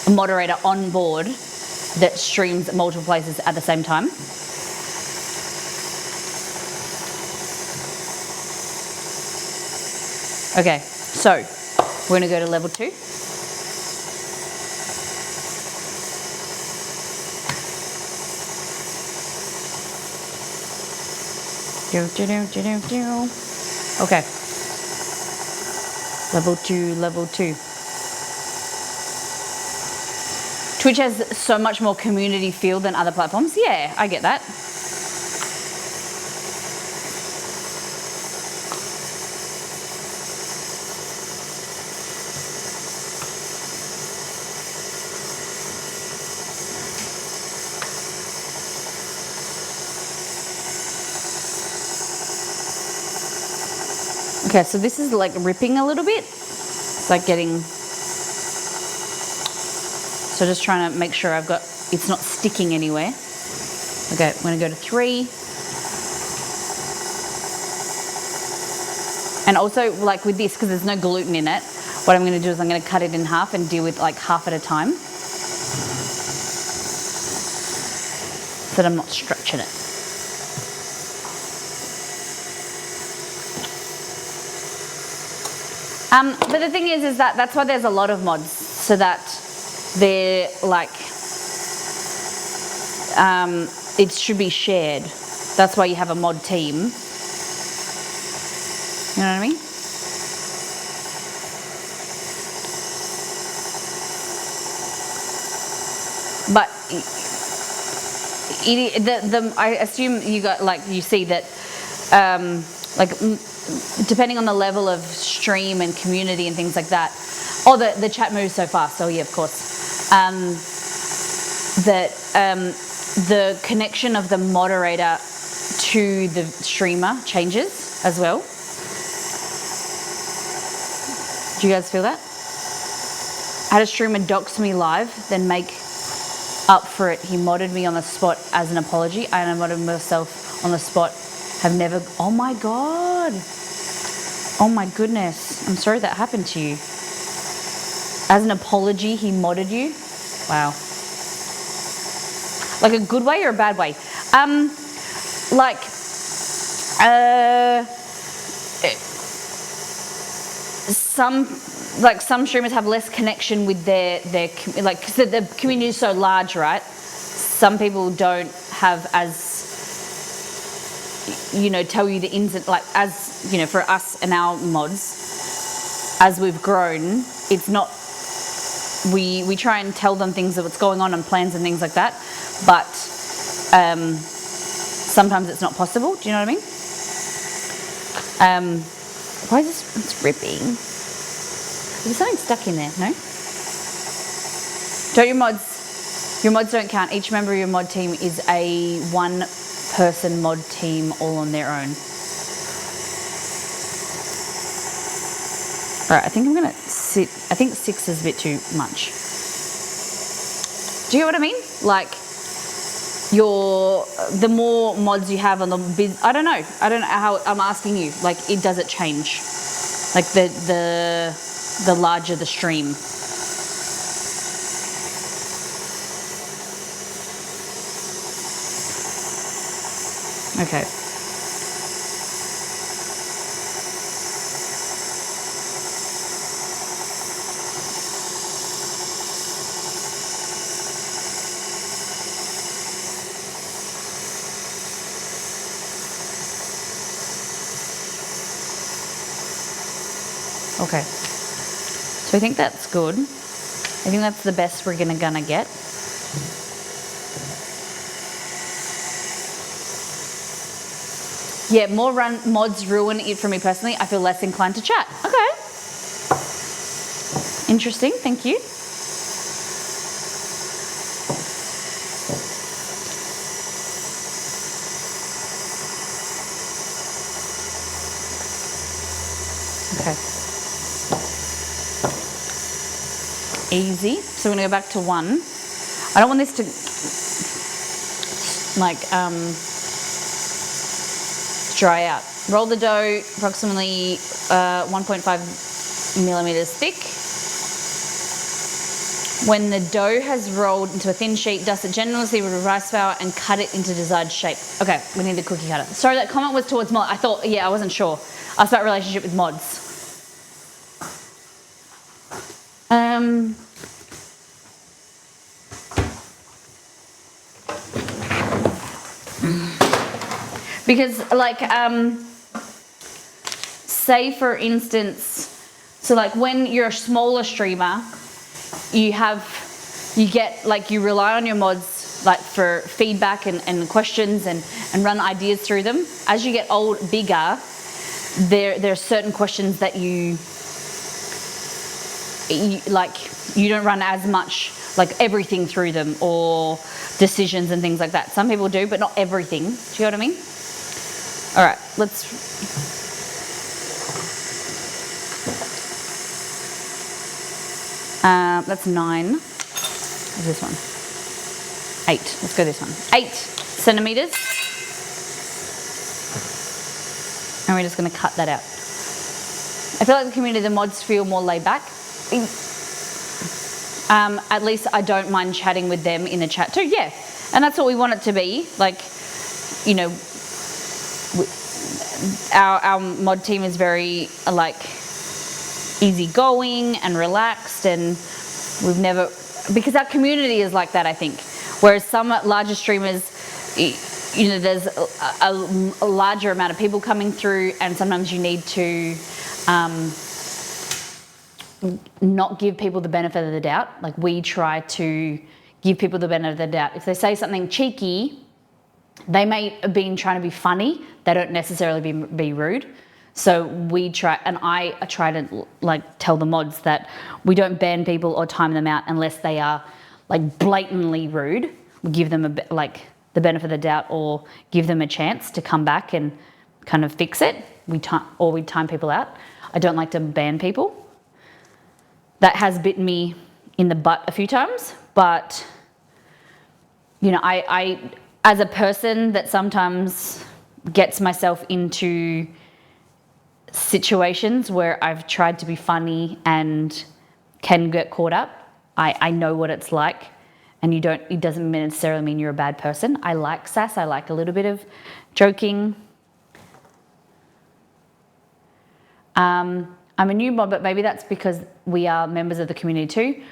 moderator on board that streams at multiple places at the same time. Okay, so we're gonna go to level 2. Okay. Level 2. Twitch has so much more community feel than other platforms. Yeah, I get that. Okay, so this is like ripping a little bit. It's like getting, so just trying to make sure it's not sticking anywhere. Okay, I'm gonna go to 3. And also, like with this, because there's no gluten in it, what I'm gonna do is I'm gonna cut it in half and deal with like half at a time, so that I'm not stretching it. But the thing is that that's why there's a lot of mods, so that they're like, it should be shared. That's why you have a mod team. You know what I mean? But I assume you got, like, you see that, depending on the level of stream and community and things like that. Oh, the chat moves so fast. Oh yeah, of course. The connection of the moderator to the streamer changes as well. Do you guys feel that? I had a streamer dox me live, then make up for it. He modded me on the spot as an apology. I modded myself on the spot. Have never. Oh my god. Oh my goodness. I'm sorry that happened to you. As an apology, he modded you. Wow. Like a good way or a bad way? some streamers have less connection with their like, because the community is so large, right? Some people don't have as, you know, tell you the ins and, like, as, you know, for us and our mods, as we've grown, it's not, we try and tell them things of what's going on and plans and things like that, but sometimes it's not possible. Do you know what I mean? Why is this? It's ripping. There's something stuck in there. No. Don't your mods don't count. Each member of your mod team is a one-person mod team, all on their own. All right, I think I'm gonna sit. I think 6 is a bit too much. Do you know what I mean? Like, the more mods you have on the I don't know how, I'm asking you, like, does it change? Like the larger the stream. Okay. Okay, so I think that's good. I think that's the best we're gonna get. Yeah, more mods ruin it for me personally. I feel less inclined to chat. Okay. Interesting, thank you. Okay. Easy. So we're gonna go back to 1. I don't want this to, like, dry out. Roll the dough approximately 1.5 millimeters thick. When the dough has rolled into a thin sheet, dust it generously with rice flour and cut it into desired shape. Okay, we need the cookie cutter. Sorry, that comment was towards mod. I thought, yeah, I wasn't sure. Asked about relationship with mods. Because, like, say for instance, so like when you're a smaller streamer, you rely on your mods, like, for feedback and questions and run ideas through them. As you get bigger, there are certain questions that you don't run as much, like, everything through them, or decisions and things like that. Some people do, but not everything. Do you know what I mean? All right, that's 9. What's this one? 8. Let's go this one. 8 centimeters. And we're just going to cut that out. I feel like the community, the mods feel more laid back. At least I don't mind chatting with them in the chat too. Yeah, and that's what we want it to be. Like, you know, our mod team is very, like, easygoing and relaxed, and we've never, because our community is like that, I think. Whereas some larger streamers, you know, there's a larger amount of people coming through, and sometimes you need to not give people the benefit of the doubt. Like, we try to give people the benefit of the doubt. If they say something cheeky, they may have been trying to be funny. They don't necessarily be rude. So we try, and I try to, like, tell the mods that we don't ban people or time them out unless they are, like, blatantly rude. We give them the benefit of the doubt, or give them a chance to come back and kind of fix it. We time people out. I don't like to ban people. That has bitten me in the butt a few times, but, you know, I as a person that sometimes gets myself into situations where I've tried to be funny and can get caught up, I know what it's like, and it doesn't necessarily mean you're a bad person. I like sass, I like a little bit of joking. I'm a new mod, but maybe that's because we are members of the community too.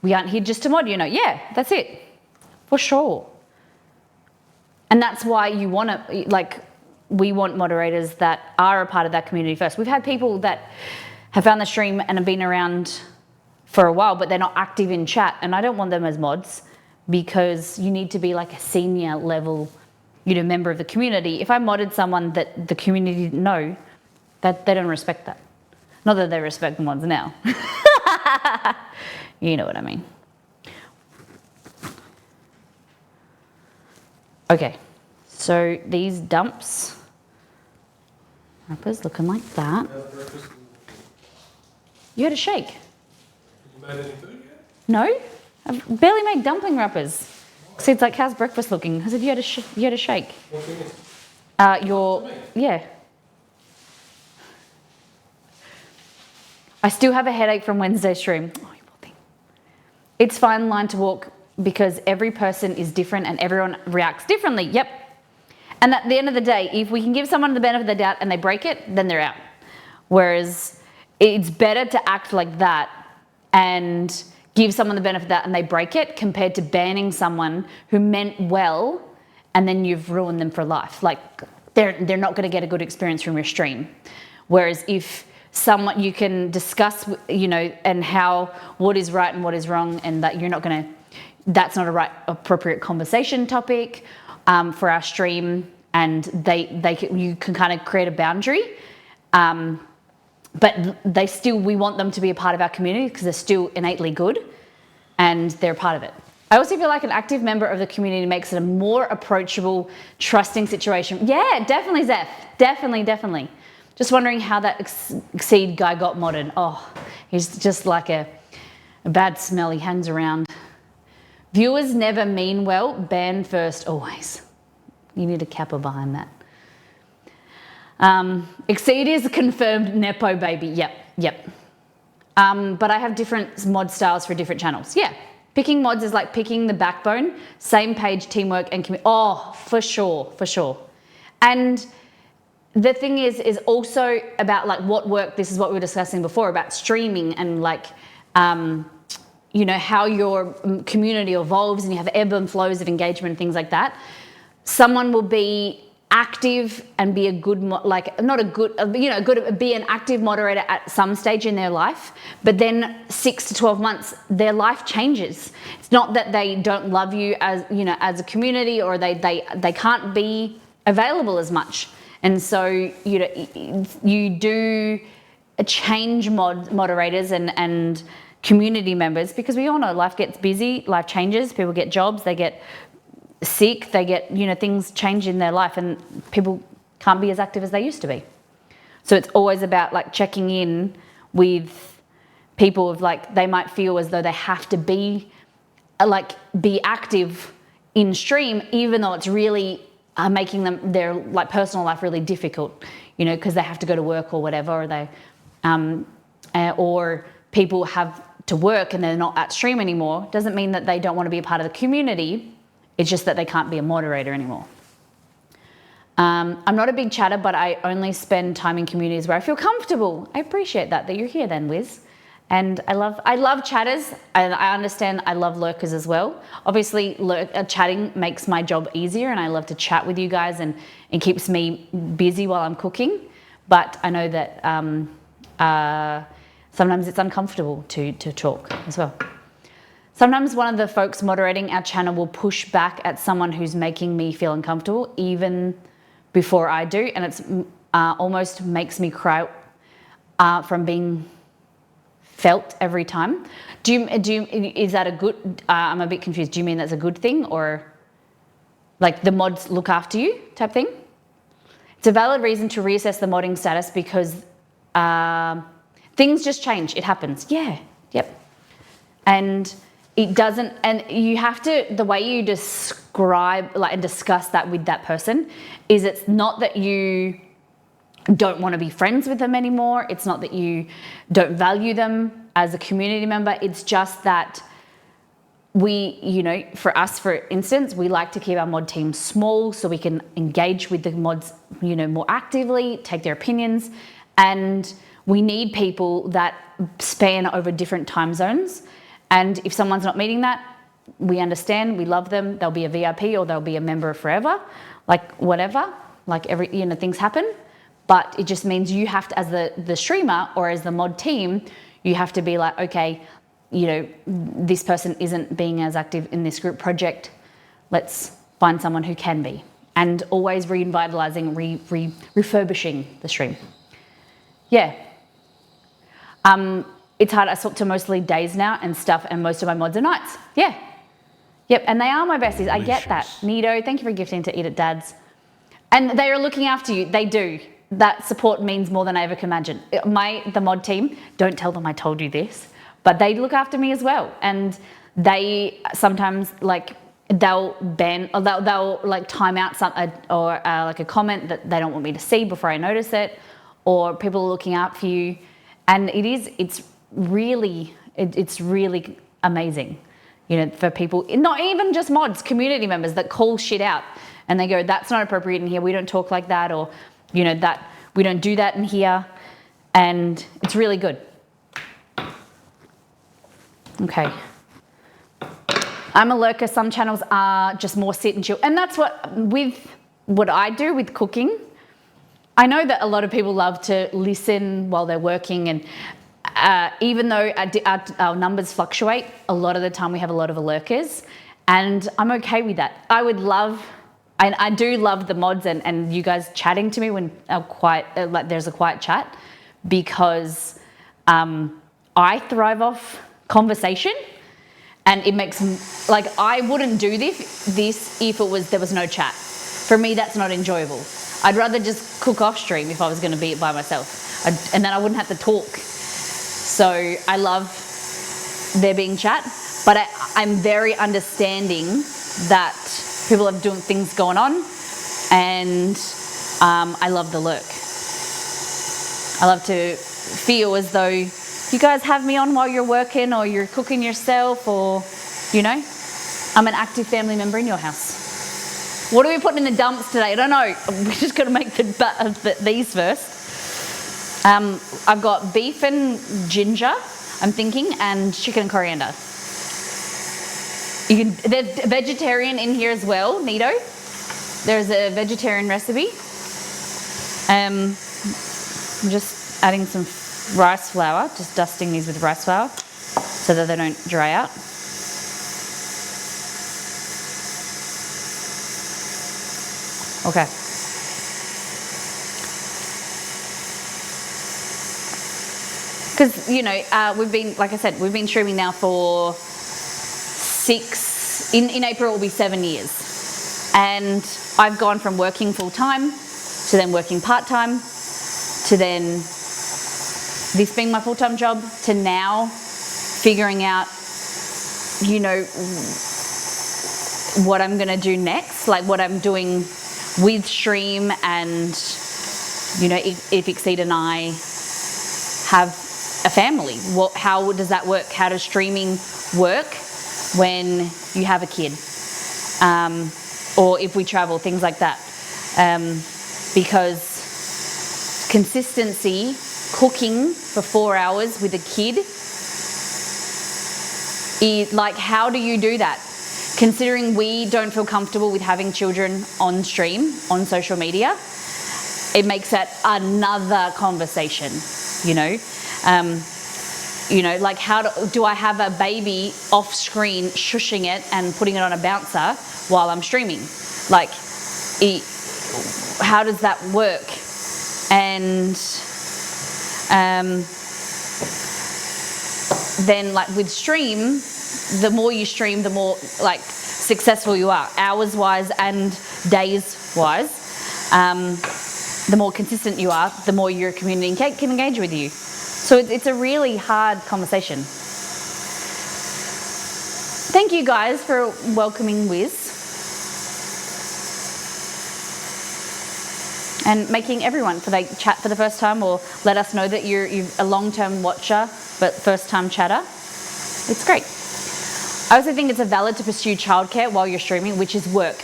We aren't here just to mod, Yeah, that's it, for sure. And that's why you want to, we want moderators that are a part of that community first. We've had people that have found the stream and have been around for a while, but they're not active in chat, and I don't want them as mods because you need to be like a senior level, member of the community. If I modded someone that the community didn't know, that they don't respect that. Not that they respect the mods now. You know what I mean. Okay, so these dumps wrappers looking like that. You had a shake. You made any food yet? No, I've barely made dumpling wrappers. So it's like, how's breakfast looking? I said, you had a shake. What thing is? Yeah. I still have a headache from Wednesday's stream. Oh, you poor thing. It's fine line to walk because every person is different and everyone reacts differently. Yep. And at the end of the day, if we can give someone the benefit of the doubt and they break it, then they're out. Whereas it's better to act like that and give someone the benefit of that and they break it compared to banning someone who meant well and then you've ruined them for life. Like they're not going to get a good experience from your stream. Whereas if someone you can discuss, and what is right and what is wrong, and that you're not going to, that's not a right appropriate conversation topic for our stream, and you can kind of create a boundary. But we want them to be a part of our community because they're still innately good and they're part of it. I also feel like an active member of the community makes it a more approachable, trusting situation. Yeah, definitely, Zeph. Definitely. Just wondering how that Exceed guy got modded. Oh, he's just like a bad smell. He hangs around. Viewers never mean well. Ban first always. You need a kappa behind that. Exceed is a confirmed Nepo baby. Yep. But I have different mod styles for different channels. Yeah. Picking mods is like picking the backbone, same page, teamwork, and community. Oh, for sure. And the thing is also about like what work, this is what we were discussing before about streaming and like, how your community evolves and you have ebb and flows of engagement and things like that. Someone will be active and be a good, be an active moderator at some stage in their life, but then 6 to 12 months, their life changes. It's not that they don't love you as a community or they can't be available as much. And so, you do change moderators and community members because we all know life gets busy, life changes, people get jobs, they get sick, they get, things change in their life and people can't be as active as they used to be. So it's always about like checking in with people of like, they might feel as though they have to be active in stream, even though it's really making their like personal life really difficult, because they have to go to work or whatever, or they, or people have to work and they're not at stream anymore. Doesn't mean that they don't want to be a part of the community. It's just that they can't be a moderator anymore. I'm not a big chatter, but I only spend time in communities where I feel comfortable. I appreciate that you're here then, Liz. And I love chatters, and I understand I love lurkers as well. Obviously, chatting makes my job easier, and I love to chat with you guys, and it keeps me busy while I'm cooking. But I know that sometimes it's uncomfortable to talk as well. Sometimes one of the folks moderating our channel will push back at someone who's making me feel uncomfortable, even before I do, and it's almost makes me cry from being felt every time. Is that a good, I'm a bit confused. Do you mean that's a good thing, or like the mods look after you type thing? It's a valid reason to reassess the modding status because things just change. It happens. Yeah. Yep. And it doesn't, and you have to, the way you describe and discuss that with that person is it's not that you don't want to be friends with them anymore. It's not that you don't value them as a community member. It's just that we, for us, for instance, we like to keep our mod team small so we can engage with the mods, more actively, take their opinions. And we need people that span over different time zones. And if someone's not meeting that, we understand, we love them, they'll be a VIP or they'll be a member forever, like whatever, like things happen. But it just means you have to, as the streamer or as the mod team, you have to be like, okay, this person isn't being as active in this group project. Let's find someone who can be. And always revitalizing, refurbishing the stream. Yeah. It's hard. I swap to mostly days now and stuff, and most of my mods are nights. Yeah. Yep, and they are my besties. I get that. Nido, thank you for gifting to Eat It Dads. And they are looking after you. They do. That support means more than I ever can imagine. The mod team, don't tell them I told you this, but they look after me as well. And they sometimes they'll ban, or they'll like time out something or like a comment that they don't want me to see before I notice it, or people are looking out for you. And it's really amazing. For people, not even just mods, community members that call shit out and they go, that's not appropriate in here, we don't talk like that, or, that we don't do that in here. And it's really good. Okay. I'm a lurker. Some channels are just more sit and chill. And that's what I do with cooking. I know that a lot of people love to listen while they're working, and even though our numbers fluctuate, a lot of the time we have a lot of lurkers, and I'm okay with that. I do love the mods and you guys chatting to me when there's a quiet chat, because I thrive off conversation, and it makes I wouldn't do this if there was no chat. For me, that's not enjoyable. I'd rather just cook off stream if I was going to be by myself, and then I wouldn't have to talk. So I love there being chat, but I'm very understanding that people have doing things going on, and I love the lurk. I love to feel as though you guys have me on while you're working or you're cooking yourself, or I'm an active family member in your house. What are we putting in the dumps today? I don't know. We're just going to make these first. I've got beef and ginger, I'm thinking, and chicken and coriander. There's vegetarian in here as well, Nito. There's a vegetarian recipe. I'm just adding some rice flour, just dusting these with rice flour so that they don't dry out. Okay. Because, we've been, like I said, we've been streaming now for in April it will be 7 years. And I've gone from working full time to then working part time to then this being my full time job to now figuring out, what I'm going to do next, like what I'm doing with stream, and, if Exceed and I have a family. How does that work? How does streaming work when you have a kid? Or if we travel, things like that. Because consistency, cooking for 4 hours with a kid, how do you do that? Considering we don't feel comfortable with having children on stream, on social media, it makes that another conversation, how do I have a baby off screen shushing it and putting it on a bouncer while I'm streaming? How does that work? And then with stream, the more you stream, the more successful you are, hours wise and days wise. The more consistent you are, the more your community can engage with you. So it's a really hard conversation. Thank you guys for welcoming Wiz and making everyone for chat for the first time, or let us know that you're a long-term watcher but first-time chatter. It's great. I also think it's valid to pursue childcare while you're streaming, which is work.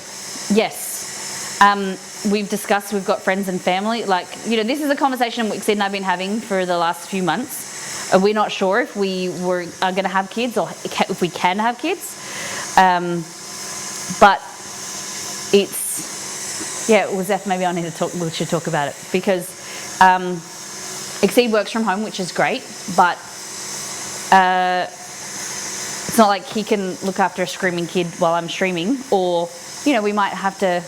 Yes. we've discussed, we've got friends and family. Like, you know, this is a conversation Wixie and I've been having for the last few months. We're not sure if we are going to have kids or if we can have kids. But it's, yeah, well, Zeph, maybe I need to we should talk about it because Exceed works from home, which is great, but it's not like he can look after a screaming kid while I'm streaming, or, you know, we might have to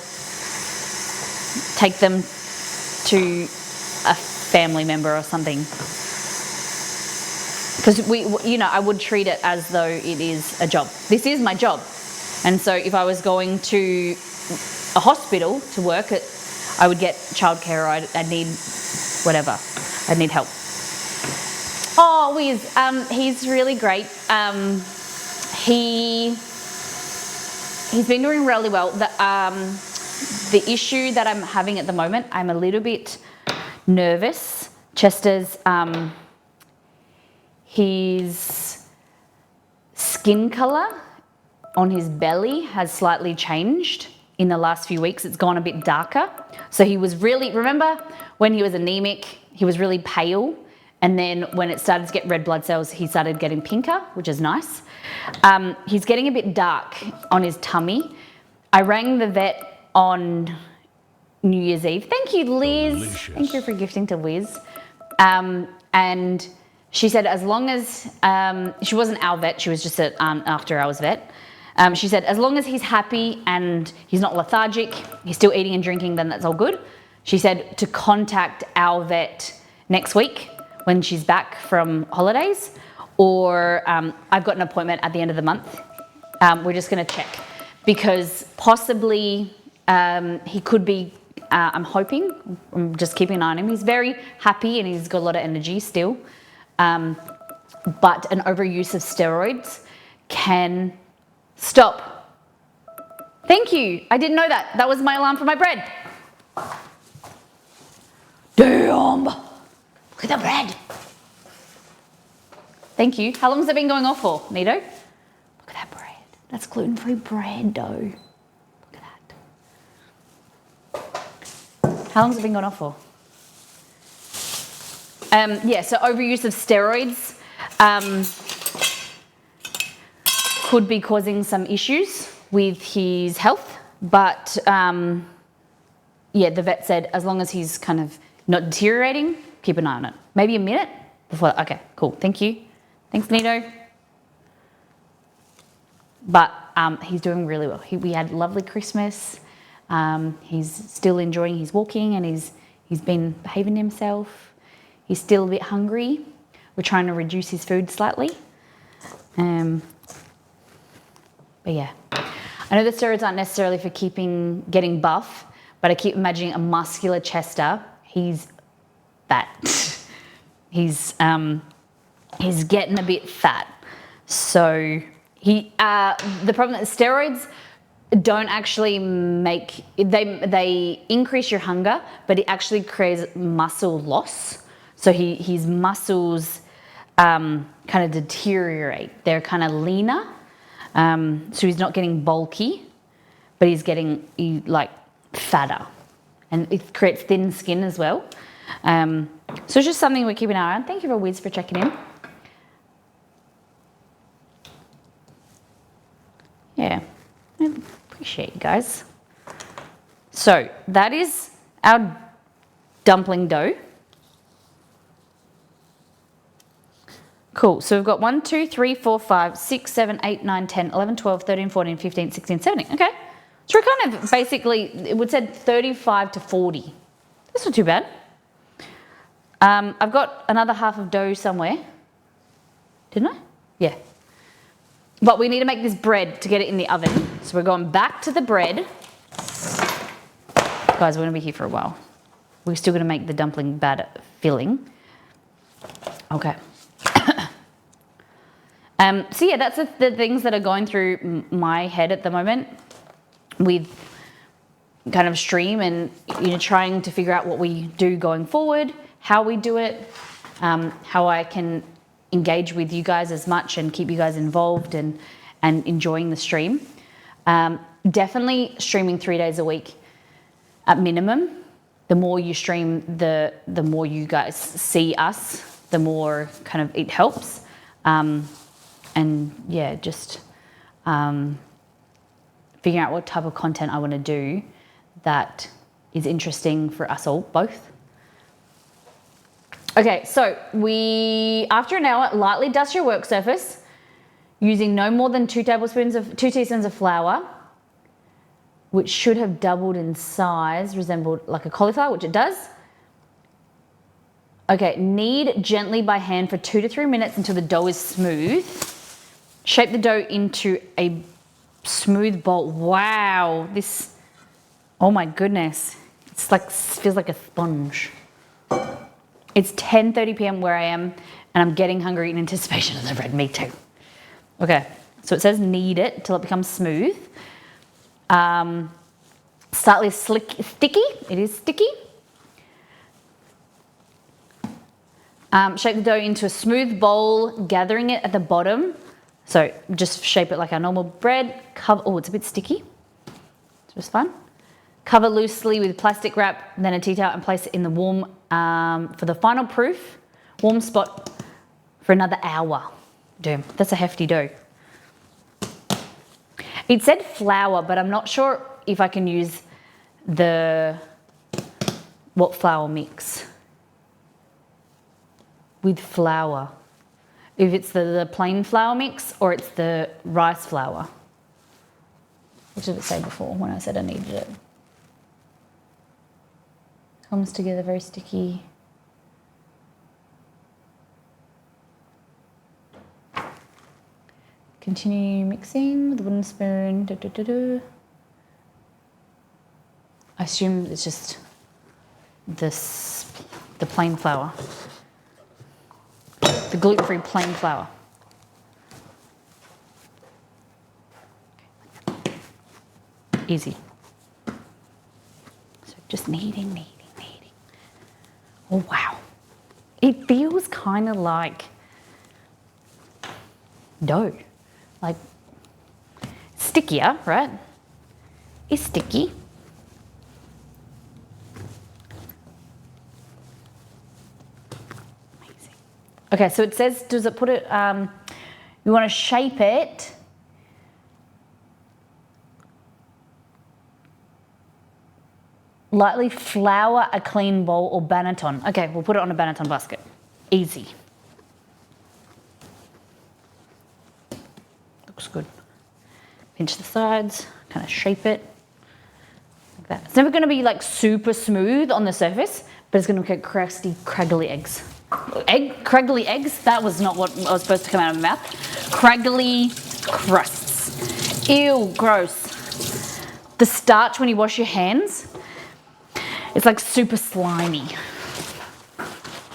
take them to a family member or something. Because you know, I would treat it as though it is a job. This is my job. And so if I was going to a hospital to work, I would get childcare, or I'd need whatever. I'd need help. Oh, Wiz, he's really great. He's been doing really well. The issue that I'm having at the moment, I'm a little bit nervous. Chester's, his skin colour on his belly has slightly changed in the last few weeks. It's gone a bit darker. So he was really, remember when he was anemic, he was really pale. And then when it started to get red blood cells, he started getting pinker, which is nice. He's getting a bit dark on his tummy. I rang the vet on New Year's Eve. Thank you, Liz. Delicious. Thank you for gifting to Liz. And she said as long as, she wasn't our vet, she was just an after hours vet. She said as long as he's happy and he's not lethargic, he's still eating and drinking, then that's all good. She said to contact our vet next week when she's back from holidays, or I've got an appointment at the end of the month. We're just going to check because possibly he could be, I'm hoping, I'm just keeping an eye on him. He's very happy and he's got a lot of energy still. But an overuse of steroids can stop. Thank you. I didn't know that. That was my alarm for my bread. Damn. Look at the bread. Thank you. How long has it been going off for, Nito? Look at that bread. That's gluten-free bread dough. Look at that. How long has it been going off for? Yeah, so overuse of steroids could be causing some issues with his health, but yeah, the vet said as long as he's kind of not deteriorating, keep an eye on it. Maybe a minute before, okay, cool, thank you. Thanks, Nito. But he's doing really well. We had a lovely Christmas. He's still enjoying his walking and he's been behaving himself. He's still a bit hungry. We're trying to reduce his food slightly. But yeah, I know the steroids aren't necessarily for getting buff, but I keep imagining a muscular Chester. He's fat. He's getting a bit fat. So the problem is steroids don't actually they increase your hunger, but it actually creates muscle loss. So his muscles kind of deteriorate. They're kind of leaner. So he's not getting bulky, but he's getting like fatter. And it creates thin skin as well. So it's just something we're keeping an eye on. Thank you, Wiz, for checking in. Yeah, I appreciate you guys. So that is our dumpling dough. Cool, so we've got 1, 2, 3, 4, 5, 6, 7, 8, 9, 10, 11, 12, 13, 14, 15, 16, 17. Okay, so we're kind of basically, it would say 35 to 40. That's not too bad. I've got another half of dough somewhere. Didn't I? Yeah. But we need to make this bread to get it in the oven. So we're going back to the bread. Guys, we're going to be here for a while. We're still going to make the dumpling batter filling. Okay. So yeah, that's the things that are going through my head at the moment with kind of stream and, you know, trying to figure out what we do going forward, how we do it, how I can engage with you guys as much and keep you guys involved and enjoying the stream. Definitely streaming 3 days a week. at minimum. The more you stream, the more you guys see us, the more kind of it helps. And yeah, just figuring out what type of content I want to do that is interesting for us all, both. Okay, so after an hour, lightly dust your work surface using no more than 2 teaspoons of flour, which should have doubled in size, resembled like a cauliflower, which it does. Okay, knead gently by hand for 2 to 3 minutes until the dough is smooth. Shape the dough into a smooth ball. Wow, oh my goodness. It's like, feels like a sponge. It's 10:30 p.m. where I am, and I'm getting hungry in anticipation of the bread. Me too. Okay, so it says knead it till it becomes smooth. Slightly sticky. It is sticky. Shape the dough into a smooth bowl, gathering it at the bottom. So just shape it like our normal bread. Oh, it's a bit sticky. It's just fun. Cover loosely with plastic wrap, then a tea towel, and place it in the warm, for the final proof, warm spot for another hour. Damn, that's a hefty dough. It said flour, but I'm not sure if I can use what flour mix with flour. If it's the plain flour mix or it's the rice flour. What did it say before when I said I needed it? Comes together very sticky. Continue mixing with a wooden spoon. I assume it's just the plain flour. The gluten-free plain flour. Easy. So just kneading. Oh wow. It feels kind of like dough. Like stickier, right? It's sticky. Amazing. Okay, so it says, does it put it, you want to shape it lightly flour a clean bowl or banneton. Okay, we'll put it on a banneton basket. Easy. Looks good. Pinch the sides, kind of shape it like that. It's never going to be like super smooth on the surface, but it's going to get crusty, craggly eggs. Craggly eggs? That was not what was supposed to come out of my mouth. Craggly crusts. Ew, gross. The starch when you wash your hands, it's like super slimy.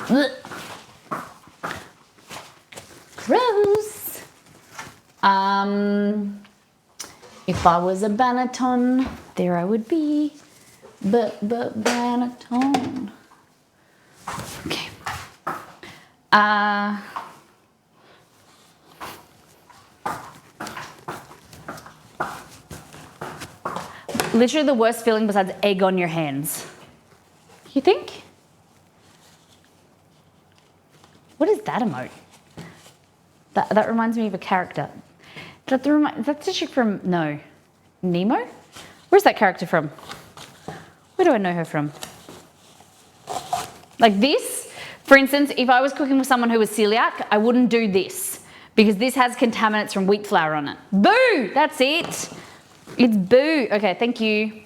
Ugh. Gross. If I was a banneton, there I would be. But banneton. Okay. Literally the worst feeling besides egg on your hands. You think? What is that emote? That reminds me of a character. That's the chick from, no, Nemo? Where's that character from? Where do I know her from? Like this, for instance, if I was cooking with someone who was celiac, I wouldn't do this because this has contaminants from wheat flour on it. Boo! That's it. It's boo. Okay, thank you.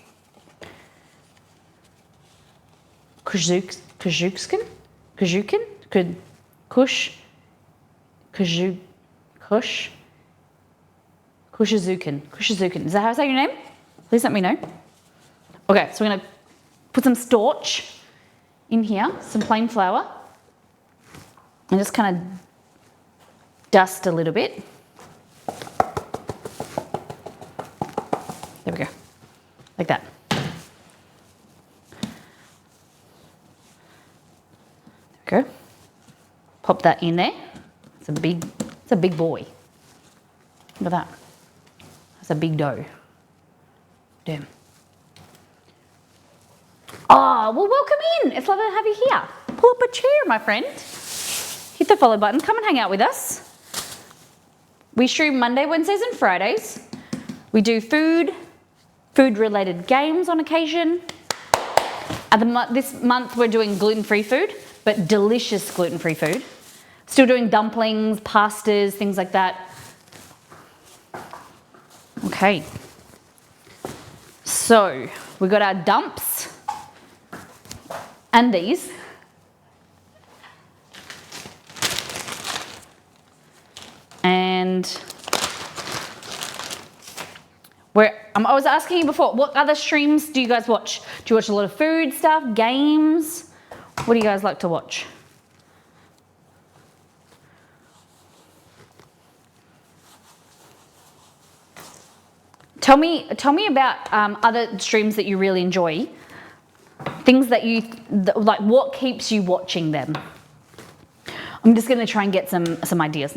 Kushzukin? Is that how I say your name? Please let me know. Okay, so we're gonna put some starch in here, some plain flour, and just kind of dust a little bit. There we go, like that. There we go. Pop that in there. It's a big boy. Look at that. That's a big dough. Damn. Oh, well, welcome in. It's lovely to have you here. Pull up a chair, my friend. Hit the follow button. Come and hang out with us. We stream Monday, Wednesdays, and Fridays. We do food-related games on occasion. This month we're doing gluten-free food, but delicious gluten-free food. Still doing dumplings, pastas, things like that. Okay. So we got our dumps and these. And I was asking you before, what other streams do you guys watch? Do you watch a lot of food stuff, games? What do you guys like to watch? Tell me about other streams that you really enjoy. Things that like, what keeps you watching them? I'm just going to try and get some ideas.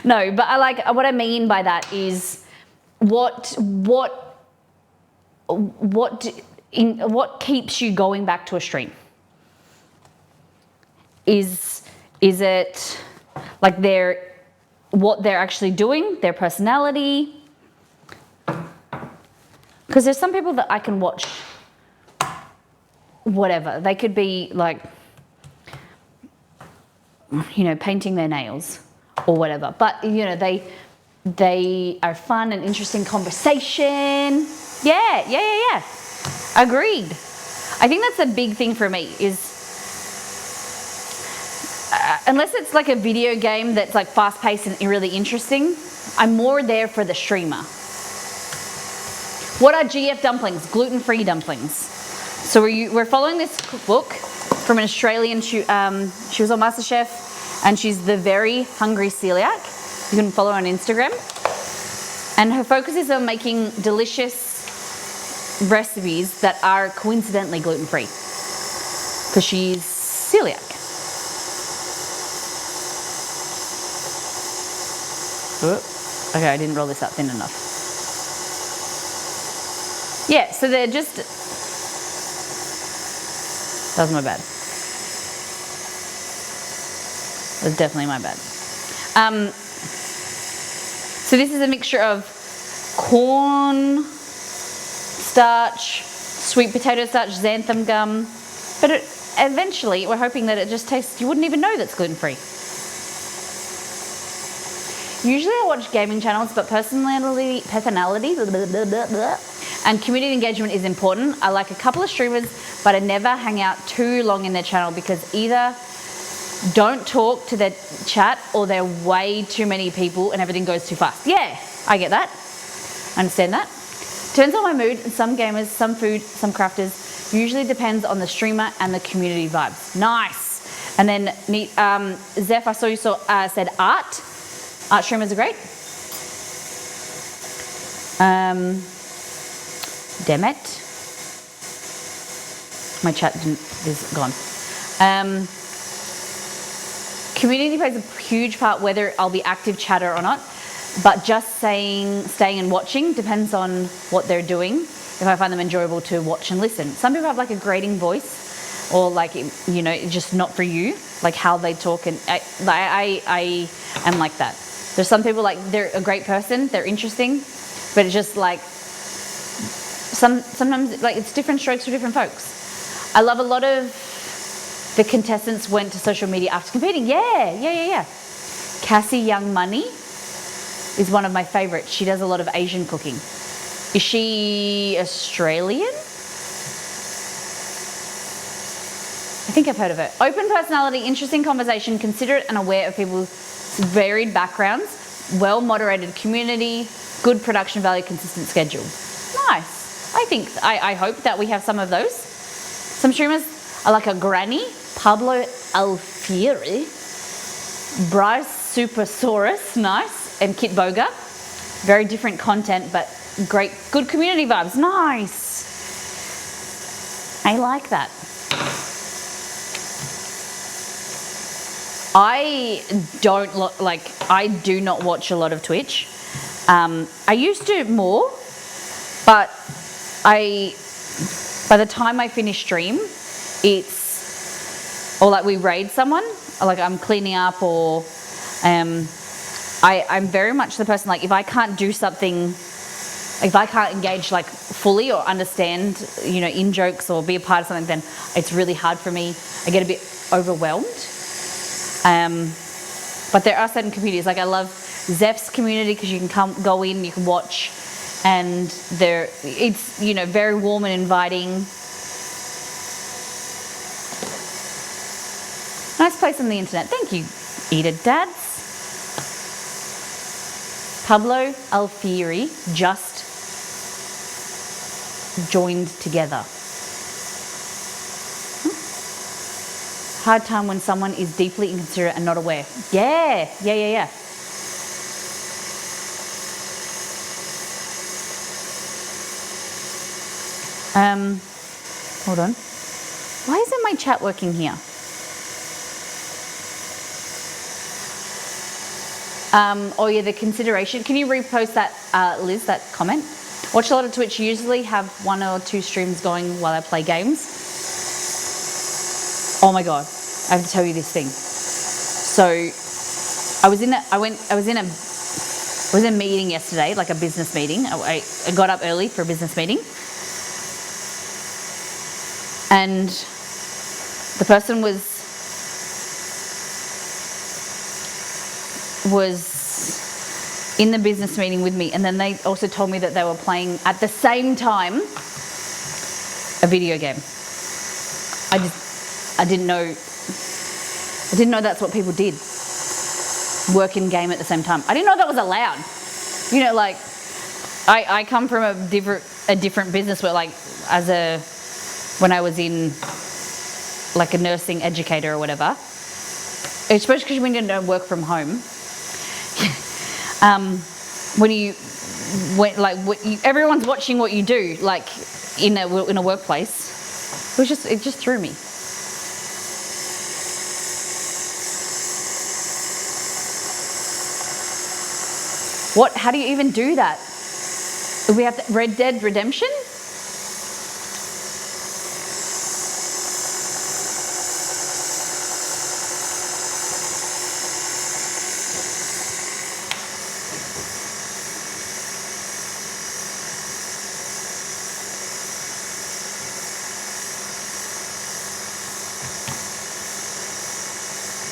No, but what I mean by that is what keeps you going back to a stream? Is it like what they're actually doing, their personality? Because there's some people that I can watch whatever. They could be like, you know, painting their nails or whatever. But, you know, they are fun and interesting conversation. Yeah. Agreed. I think that's a big thing for me is, unless it's like a video game that's like fast-paced and really interesting, I'm more there for the streamer. What are GF dumplings? Gluten-free dumplings. So we're following this cookbook from an Australian. She was on MasterChef, and she's the very hungry celiac. You can follow her on Instagram. And her focus is on making delicious recipes that are coincidentally gluten-free, because she's celiac. Okay, I didn't roll this out thin enough. Yeah, so they're just... That was my bad. That was definitely my bad. So this is a mixture of corn starch, sweet potato starch, xanthan gum. But eventually, we're hoping that it just tastes... You wouldn't even know that's gluten-free. Usually I watch gaming channels, but personality and community engagement is important. I like a couple of streamers, but I never hang out too long in their channel because either don't talk to their chat or they're way too many people and everything goes too fast. Yeah, I get that. I understand that. Depends on my mood. Some gamers, some food, some crafters. Usually depends on the streamer and the community vibes. Nice. And then Zeph, I saw you said art. Art streamers are great. Demet. My chat is gone. Community plays a huge part whether I'll be active chatter or not, but just staying and watching depends on what they're doing. If I find them enjoyable to watch and listen. Some people have like a grating voice, or like, you know, just not for you, like how they talk, and I am like that. There's some people like they're a great person, they're interesting, but it's just like sometimes like it's different strokes for different folks. I love a lot of the contestants went to social media after competing. Yeah. Cassie Young Money is one of my favorites. She does a lot of Asian cooking. Is she Australian? I think I've heard of her. Open personality, interesting conversation, considerate and aware of people's varied backgrounds, well-moderated community, good production value, consistent schedule. Nice. I hope that we have some of those. Some streamers are like a Granny, Pablo Alfieri, Bryce Supersaurus, nice, and Kit Boga. Very different content, but great, good community vibes. Nice. I like that. I do not watch a lot of Twitch. I used to more, but by the time I finish stream, or like we raid someone, or like I'm cleaning up, or I'm very much the person, like if I can't do something, if I can't engage like fully or understand, in jokes or be a part of something, then it's really hard for me. I get a bit overwhelmed. But there are certain communities, like I love Zeph's community because you can go in, you can watch, and it's very warm and inviting. Nice place on the internet. Thank you, Eda Dads. Pablo Alfieri just joined together. Hard time when someone is deeply inconsiderate and not aware. Yeah. Hold on. Why isn't my chat working here? The consideration. Can you repost that, Liz, that comment? Watch a lot of Twitch. Usually have 1 or 2 streams going while I play games. Oh my God, I have to tell you this thing. So I was in a meeting yesterday, like a business meeting. I got up early for a business meeting. And the person was in the business meeting with me, and then they also told me that they were playing at the same time a video game. I didn't know that's what people did. Work in game at the same time. I didn't know that was allowed. I come from a different business where, like, when I was in like a nursing educator or whatever, especially because when you don't work from home, everyone's watching what you do, like in a workplace. It just threw me. How do you even do that? We have Red Dead Redemption?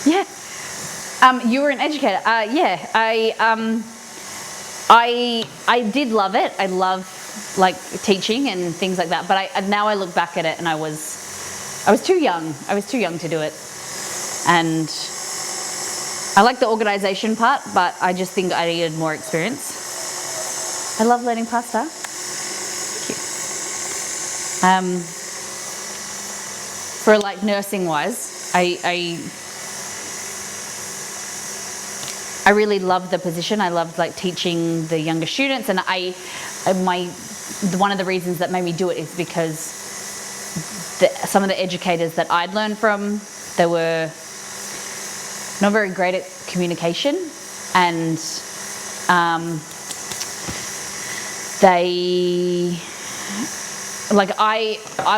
Yeah. You were an educator. Yeah. I did love it. I love like teaching and things like that. But now I look back at it, and I was too young. I was too young to do it. And I like the organisation part, but I just think I needed more experience. I love learning pasta. Thank you. For like nursing wise, I really loved the position. I loved like teaching the younger students, and one of the reasons that made me do it is because some of the educators that I'd learned from, they were not very great at communication, and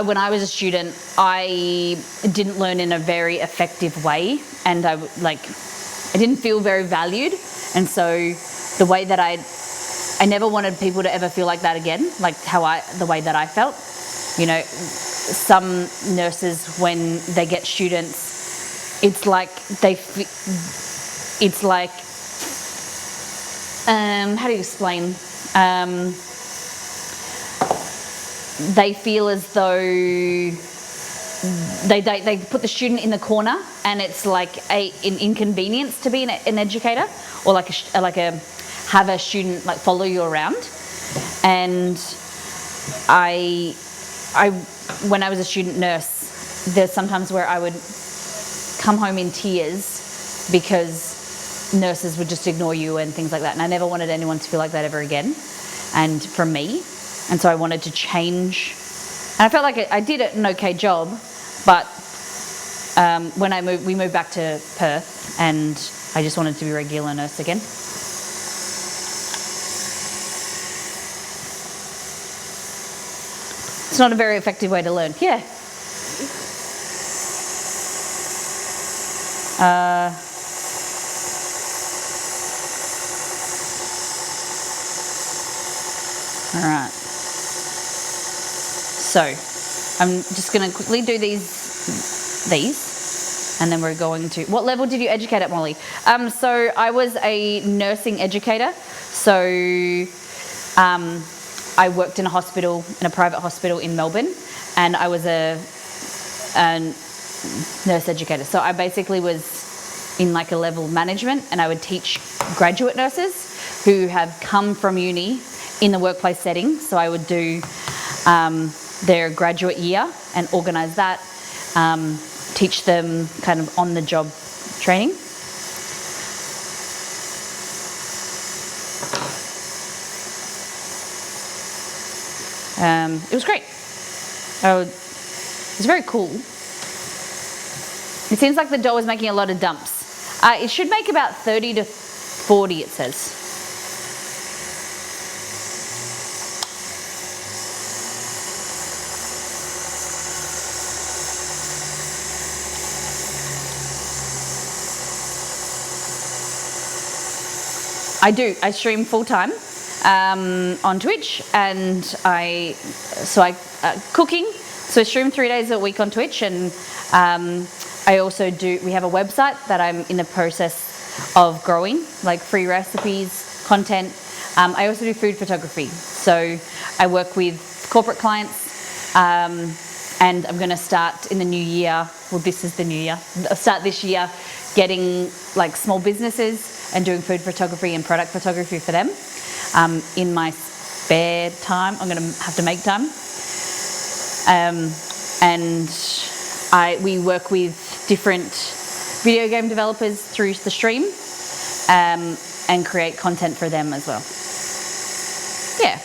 when I was a student, I didn't learn in a very effective way, and I didn't feel very valued. And so the way that I never wanted people to ever feel like that again, like the way that I felt. Some nurses, when they get students, it's like how do you explain? They feel as though they put the student in the corner, and it's like an inconvenience to be an educator, or have a student like follow you around. And when I was a student nurse, there's sometimes where I would come home in tears because nurses would just ignore you and things like that. And I never wanted anyone to feel like that ever again, and from me. And so I wanted to change. And I felt like I did an okay job, but when we moved back to Perth, and I just wanted to be a regular nurse again. It's not a very effective way to learn. Yeah. All right. So I'm just going to quickly do these, and then we're going to. What level did you educate at, Molly? So I was a nursing educator. So I worked in a hospital, in a private hospital in Melbourne, and I was a nurse educator. So I basically was in like a level of management, and I would teach graduate nurses who have come from uni in the workplace setting. So I would do their graduate year and organise that, teach them kind of on the job training. It was great. It was very cool. It seems like the dough is making a lot of dumps. It should make about 30 to 40, it says. I do. I stream full time on Twitch, and cooking. So I stream 3 days a week on Twitch, and I also do. We have a website that I'm in the process of growing, like free recipes, content. I also do food photography. So I work with corporate clients, and I'm going to start in the new year. Well, this is the new year. I'll start this year getting like small businesses and doing food photography and product photography for them. In my spare time, I'm going to have to make time. We work with different video game developers through the stream, and create content for them as well. Yeah.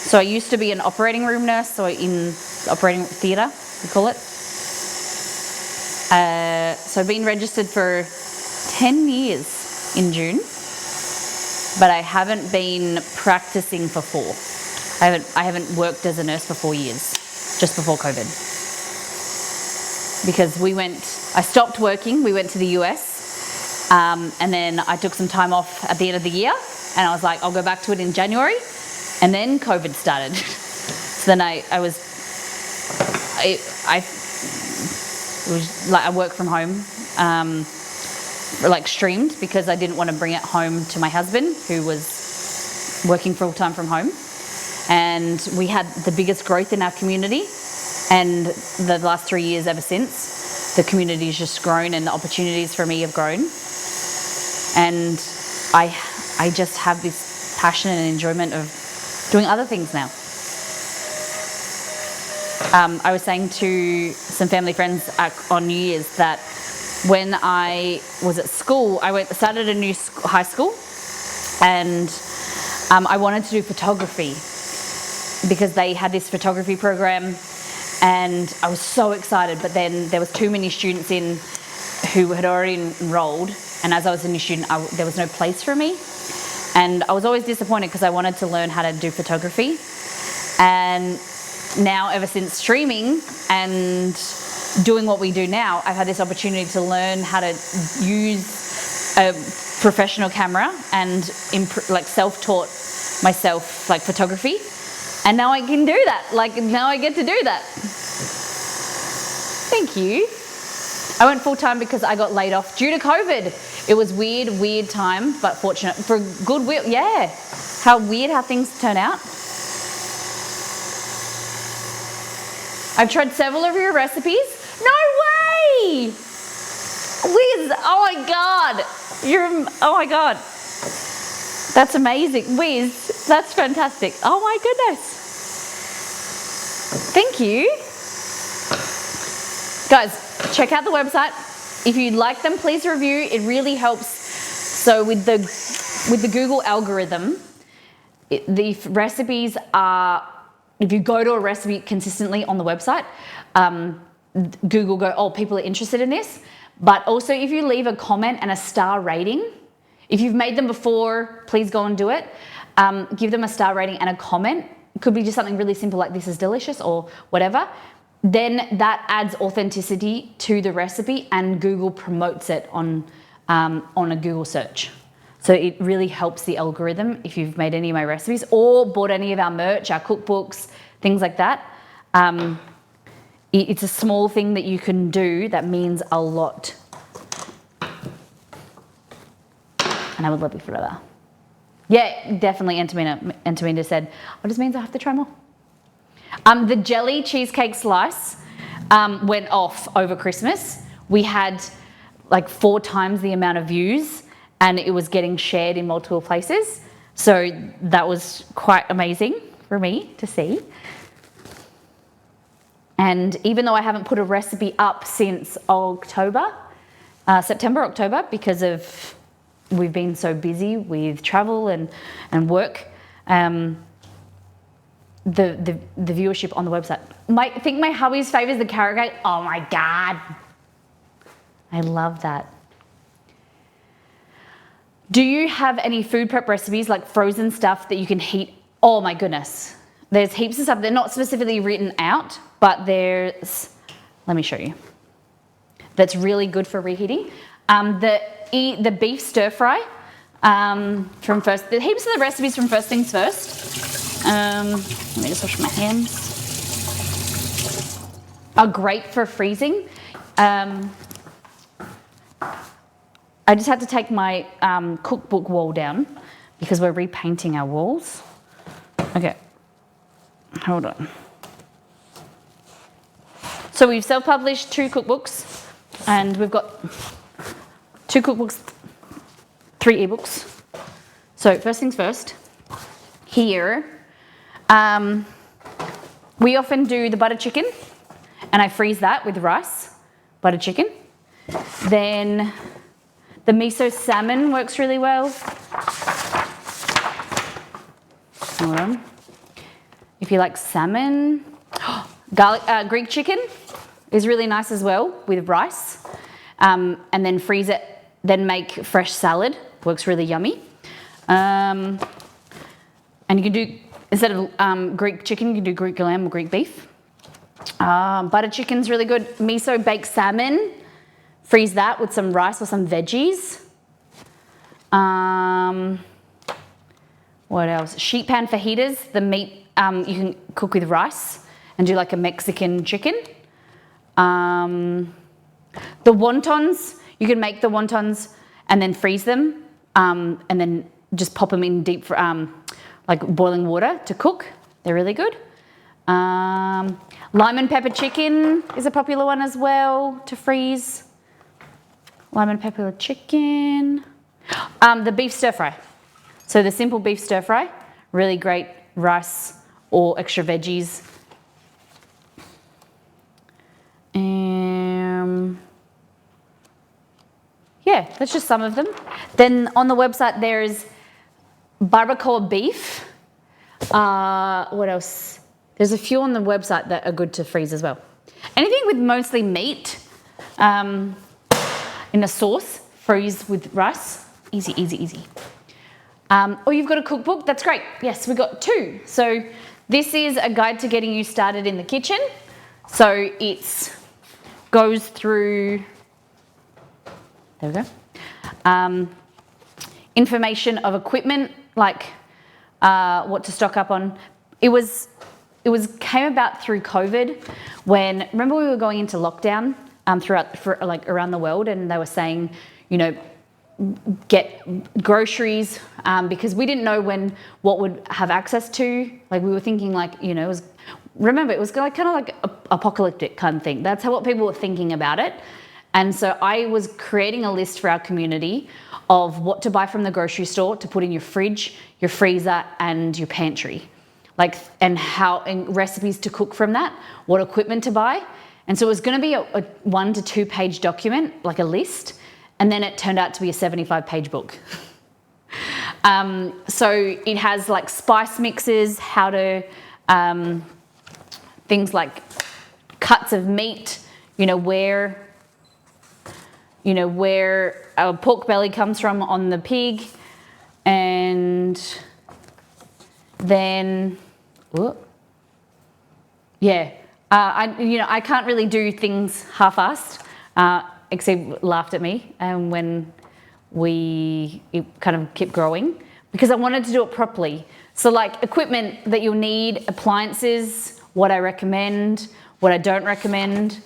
So I used to be an operating room nurse, so in operating theatre, we call it. So I've been registered for 10 years in June, but I haven't been practicing for 4. I haven't worked as a nurse for 4 years, just before COVID. Because I stopped working, we went to the US, and then I took some time off at the end of the year, and I was like, I'll go back to it in January, and then COVID started. So then I work from home, like streamed, because I didn't want to bring it home to my husband, who was working full time from home. And we had the biggest growth in our community, and the last 3 years ever since, the community's just grown and the opportunities for me have grown. And I just have this passion and enjoyment of doing other things now. I was saying to some family friends on New Year's that when I was at school, I started a new high school, and I wanted to do photography because they had this photography program, and I was so excited. But then there was too many students in who had already enrolled, and as I was a new student, there was no place for me, and I was always disappointed because I wanted to learn how to do photography. And now, ever since streaming and doing what we do now, I've had this opportunity to learn how to use a professional camera and self-taught myself like photography, and now I can do that. Now I get to do that. Thank you. I went full time because I got laid off due to COVID. It was weird time, but fortunate for goodwill. Yeah, how weird how things turn out. I've tried several of your recipes. No way! Wiz, oh my God. Oh my God. That's amazing. Wiz, that's fantastic. Oh my goodness. Thank you. Guys, check out the website. If you like them, please review. It really helps. So with the Google algorithm, the recipes are, if you go to a recipe consistently on the website, Google go, oh, people are interested in this. But also if you leave a comment and a star rating, if you've made them before, please go and do it. give them a star rating and a comment. It could be just something really simple like this is delicious or whatever. Then that adds authenticity to the recipe and Google promotes it on a Google search. So it really helps the algorithm if you've made any of my recipes or bought any of our merch, our cookbooks, things like that. It's a small thing that you can do that means a lot. And I would love you forever. Yeah, definitely Antamina said, oh, this means I have to try more. The jelly cheesecake slice went off over Christmas. We had like 4 times the amount of views and it was getting shared in multiple places. So that was quite amazing for me to see. And even though I haven't put a recipe up since September, October, because of we've been so busy with travel and work, the viewership on the website. I think my hubby's favourite is the carrot cake. Oh my God. I love that. Do you have any food prep recipes like frozen stuff that you can heat? Oh my goodness. There's heaps of stuff. They're not specifically written out, but let me show you. That's really good for reheating. The beef stir fry from First. The heaps of the recipes from First Things First. Let me just wash my hands. Are great for freezing. I just had to take my cookbook wall down because we're repainting our walls. Okay, hold on. So we've self-published 2 cookbooks and we've got 2 cookbooks, 3 ebooks. So first things first, here, we often do the butter chicken and I freeze that with rice, butter chicken. Then the miso salmon works really well. Hold on. If you like salmon, garlic, Greek chicken is really nice as well with rice. And then freeze it, then make fresh salad, works really yummy. And you can do, instead of Greek chicken, you can do Greek lamb or Greek beef. Butter chicken's really good. Miso baked salmon, freeze that with some rice or some veggies. What else? Sheet pan fajitas, the meat you can cook with rice and do like a Mexican chicken. The wontons, you can make the wontons and then freeze them and then just pop them in deep, like boiling water to cook. They're really good. Lime and pepper chicken is a popular one as well to freeze. Lime and pepper chicken. The beef stir fry. So the simple beef stir fry, really great rice or extra veggies. Yeah, that's just some of them. Then on the website there's barbacoa beef. What else? There's a few on the website that are good to freeze as well. Anything with mostly meat in a sauce, freeze with rice. Easy, easy, easy. Or you've got a cookbook, that's great. Yes, we've got 2. So this is a guide to getting you started in the kitchen. So it goes through, there we go, information of equipment, like what to stock up on. It came about through COVID when, remember we were going into lockdown around the world, and they were saying, you know, get groceries because we didn't know what would have access to. Like we were thinking like, you know, it was like kind of like apocalyptic kind of thing. That's what people were thinking about it. And so I was creating a list for our community of what to buy from the grocery store to put in your fridge, your freezer, and your pantry. And recipes to cook from that, what equipment to buy. And so it was going to be a 1 to 2 page document, like a list, and then it turned out to be a 75-page book. So it has like spice mixes, how to, things like cuts of meat, where a pork belly comes from on the pig, and then, yeah, I can't really do things half-assed. Except laughed at me when it kind of kept growing because I wanted to do it properly. So like equipment that you'll need, appliances, what I recommend, what I don't recommend,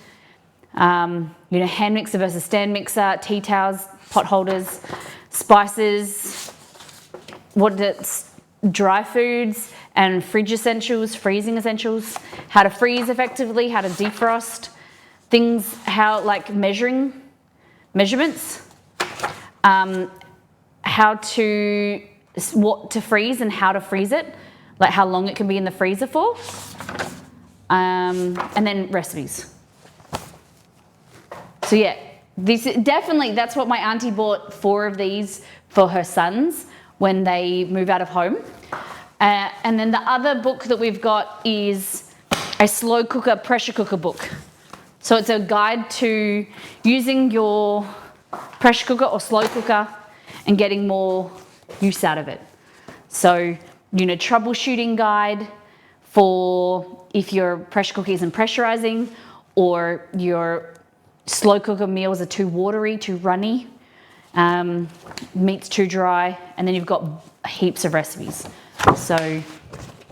hand mixer versus stand mixer, tea towels, pot holders, spices, dry foods and fridge essentials, freezing essentials, how to freeze effectively, how to defrost, things, how like measurements, what to freeze and how to freeze it, like how long it can be in the freezer for, and then recipes. So yeah, that's what my auntie bought 4 of these for her sons when they move out of home. And then the other book that we've got is a slow cooker, pressure cooker book. So it's a guide to using your pressure cooker or slow cooker and getting more use out of it. So, troubleshooting guide for if your pressure cooker isn't pressurizing or your slow cooker meals are too watery, too runny, meat's too dry, and then you've got heaps of recipes. So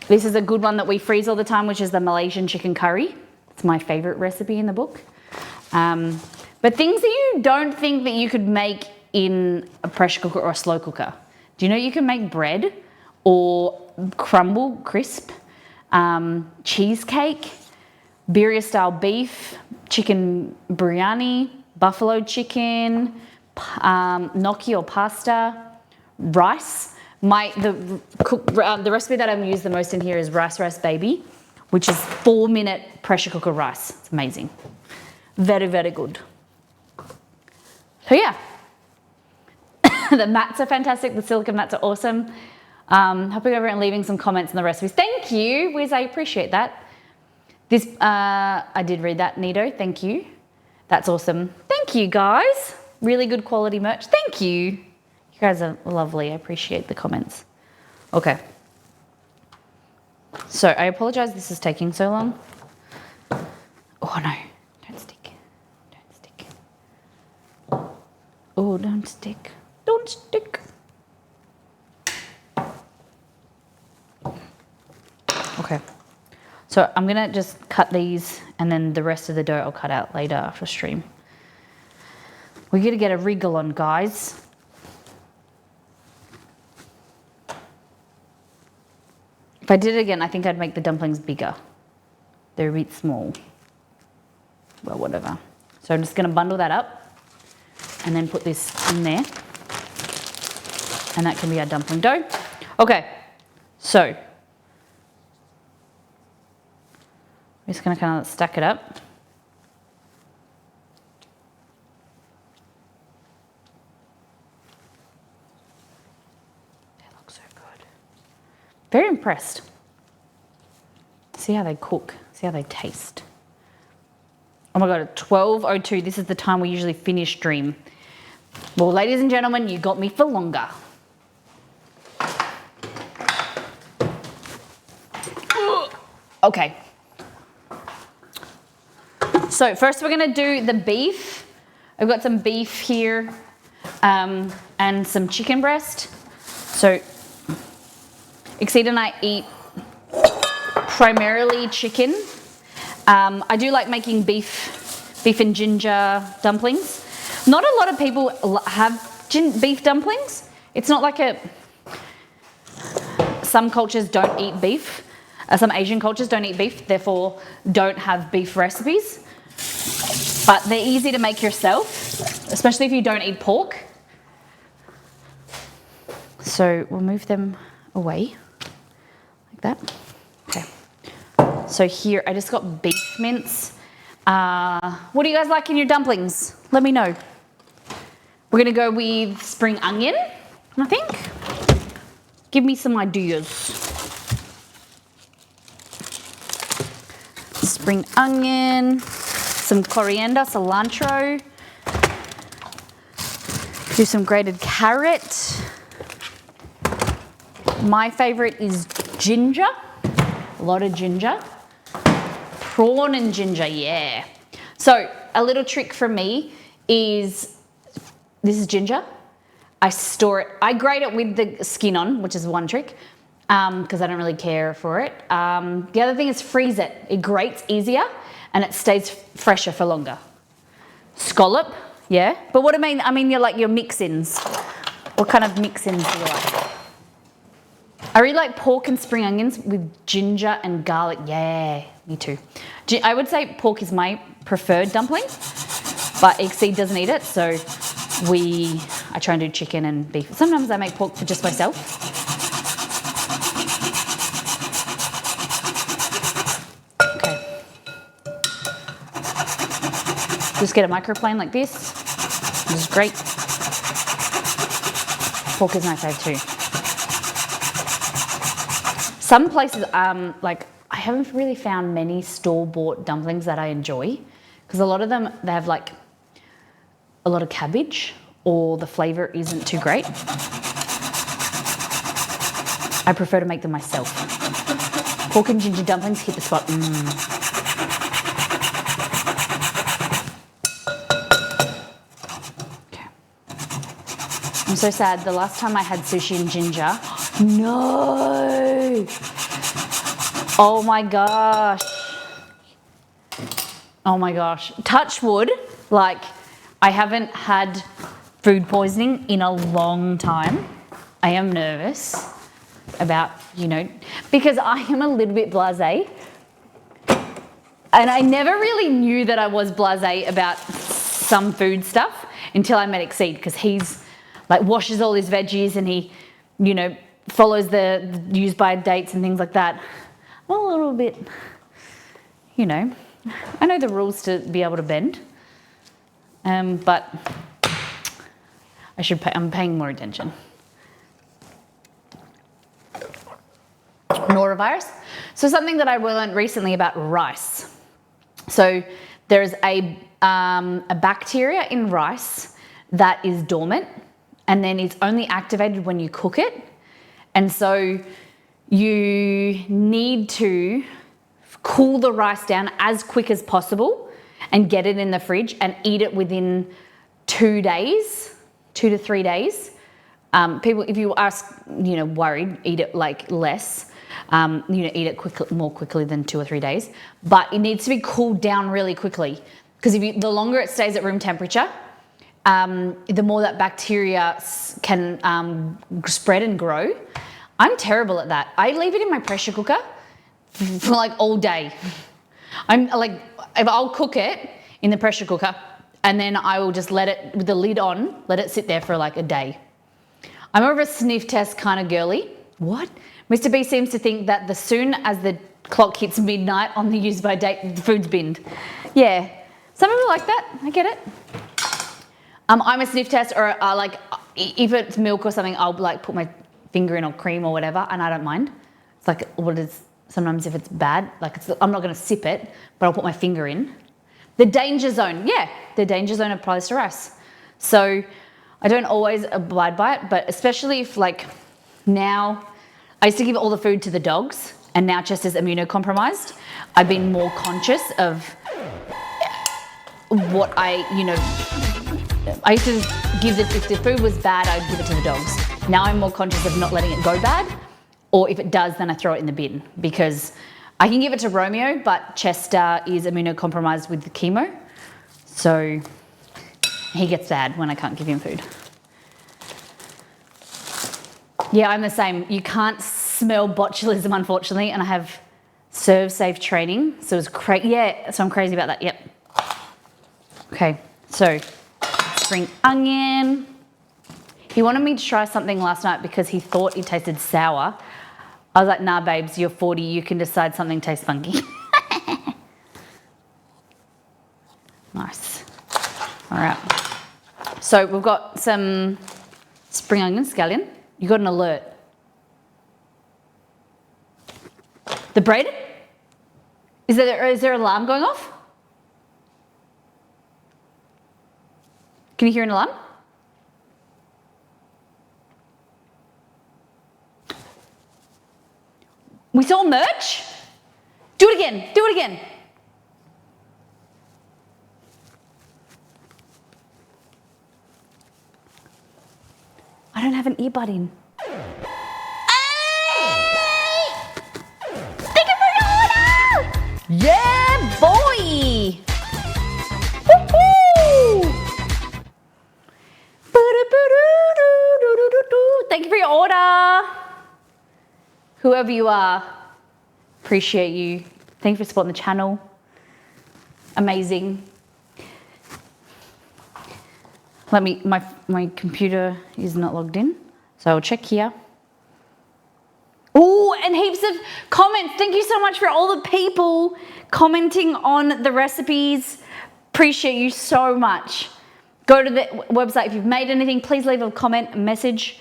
this is a good one that we freeze all the time, which is the Malaysian chicken curry. It's my favorite recipe in the book. But things that you don't think that you could make in a pressure cooker or a slow cooker. Do you know you can make bread or crisp, cheesecake, birria style beef, chicken biryani, buffalo chicken, gnocchi or pasta, rice. The recipe that I've used the most in here is rice baby, which is 4-minute pressure cooker rice. It's amazing. Very, very good. So yeah, the mats are fantastic. The silicone mats are awesome. Hopping over and leaving some comments on the recipes. Thank you, Wiz, I appreciate that. This, I did read that, Nito, thank you. That's awesome. Thank you, guys. Really good quality merch. Thank you. You guys are lovely. I appreciate the comments. Okay. So I apologize this is taking so long. Oh no, don't stick. Don't stick. Oh, don't stick. Don't stick. Okay. So I'm gonna just cut these and then the rest of the dough I'll cut out later after stream. We gotta get a wriggle on, guys. If I did it again, I think I'd make the dumplings bigger. They're a bit small. Well, whatever. So I'm just gonna bundle that up and then put this in there. And that can be our dumpling dough. Okay, so I'm just gonna kind of stack it up. They look so good. Very impressed. See how they cook, see how they taste. Oh my God, at 12:02, this is the time we usually finish stream. Well, ladies and gentlemen, you got me for longer. Okay. So first we're gonna do the beef. I've got some beef here and some chicken breast. So Exceed and I eat primarily chicken. I do like making beef and ginger dumplings. Not a lot of people have beef dumplings. It's not like some cultures don't eat beef. Some Asian cultures don't eat beef, therefore don't have beef recipes. But they're easy to make yourself, especially if you don't eat pork. So we'll move them away like that. Okay. So here I just got beef mince. What do you guys like in your dumplings? Let me know. We're gonna go with spring onion, I think. Give me some ideas. Spring onion, some coriander, cilantro. Do some grated carrot. My favorite is ginger, a lot of ginger. Prawn and ginger, yeah. So a little trick from me is, this is ginger. I store it, I grate it with the skin on, which is one trick, because I don't really care for it. The other thing is freeze it. It grates easier and it stays fresher for longer. Scallop, yeah. But what I mean you're like your mix-ins. What kind of mix-ins do you like? I really like pork and spring onions with ginger and garlic. Yeah, me too. I would say pork is my preferred dumpling, but Exceed doesn't eat it, so I try and do chicken and beef. Sometimes I make pork for just myself. Okay. Just get a microplane like this. This is great. Pork is my fave too. Some places, like, I haven't really found many store-bought dumplings that I enjoy, because a lot of them, they have like a lot of cabbage or the flavour isn't too great. I prefer to make them myself. Pork and ginger dumplings hit the spot. Okay. I'm so sad. The last time I had sushi and ginger, no! Oh my gosh. Oh my gosh. Touch wood, like, I haven't had food poisoning in a long time. I am nervous about, because I am a little bit blasé. And I never really knew that I was blasé about some food stuff until I met Exceed, because he's like washes all his veggies and he, follows the use by dates and things like that. I'm a little bit, I know the rules to be able to bend, but I'm paying more attention. Norovirus. So something that I learned recently about rice. So there's a bacteria in rice that is dormant and then it's only activated when you cook it. And so you need to cool the rice down as quick as possible and get it in the fridge and eat it within 2 days, 2 to 3 days. People, if you are, worried, eat it like less. Eat it more quickly than 2 or 3 days. But it needs to be cooled down really quickly, because the longer it stays at room temperature, the more that bacteria can spread and grow. I'm terrible at that. I leave it in my pressure cooker for like all day. I'm like, if I'll cook it in the pressure cooker and then I will just let it, with the lid on, let it sit there for like a day. I'm more of a sniff test kind of girly. What? Mr. B seems to think that the soon as the clock hits midnight on the use by date, the food's binned. Yeah, some people like that. I get it. I'm a sniff test, or like if it's milk or something, I'll like put my finger in or cream or whatever, and I don't mind. It's like what it is. Sometimes if it's bad, like I'm not going to sip it, but I'll put my finger in. The danger zone, yeah, the danger zone applies to rice. So I don't always abide by it, but especially if like now, I used to give all the food to the dogs, and now Chester's immunocompromised. I've been more conscious of what I used to give if the food was bad, I'd give it to the dogs. Now I'm more conscious of not letting it go bad, or if it does, then I throw it in the bin, because I can give it to Romeo, but Chester is immunocompromised with the chemo, so he gets bad when I can't give him food. Yeah, I'm the same. You can't smell botulism, unfortunately, and I have serve safe training, so it's crazy. Yeah, so I'm crazy about that. Yep. Okay, so spring onion. He wanted me to try something last night because he thought it tasted sour. I was like, nah, babes, you're 40. You can decide something tastes funky. Nice. All right. So we've got some spring onion, scallion. You got an alert. The bread? Is there an alarm going off? Can you hear an alarm? We sold merch? Do it again. Do it again. I don't have an earbud in. Thank you for your order! Yeah, boy! Woo-hoo! Thank you for your order. Whoever you are, appreciate you. Thank you for supporting the channel. Amazing. My computer is not logged in, so I'll check here. Oh, and heaps of comments. Thank you so much for all the people commenting on the recipes. Appreciate you so much. Go to the website. If you've made anything, please leave a comment, a message.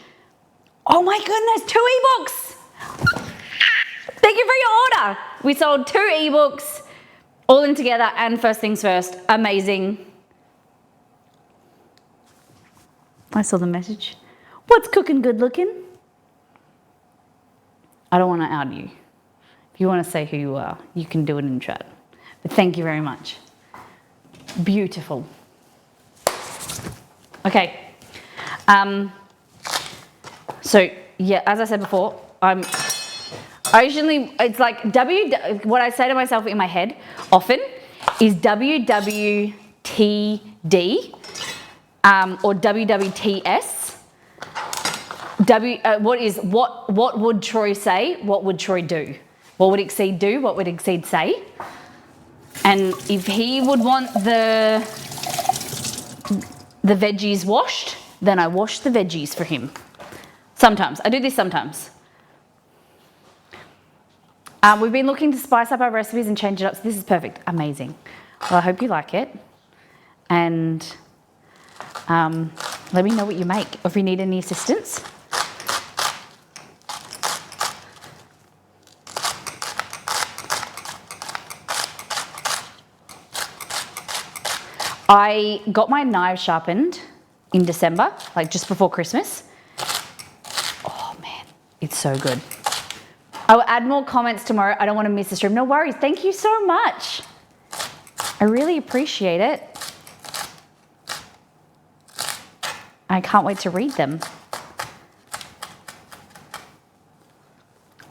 Oh my goodness, 2 ebooks. Thank you for your order. We sold 2 ebooks all in together and first things first. Amazing. I saw the message. What's cooking good looking? I don't want to out you. If you want to say who you are, you can do it in chat. But thank you very much. Beautiful. Okay. So yeah, as I said before, it's like what I say to myself in my head often is WWTD or WWTS. What would Troy say? What would Troy do? What would Exceed do? What would Exceed say? And if he would want the veggies washed, then I wash the veggies for him. Sometimes. I do this sometimes. We've been looking to spice up our recipes and change it up, so this is perfect. Amazing. Well, I hope you like it. And let me know what you make, or if you need any assistance. I got my knives sharpened in December, like just before Christmas. Oh man, it's so good. I will add more comments tomorrow. I don't want to miss the stream. No worries. Thank you so much. I really appreciate it. I can't wait to read them.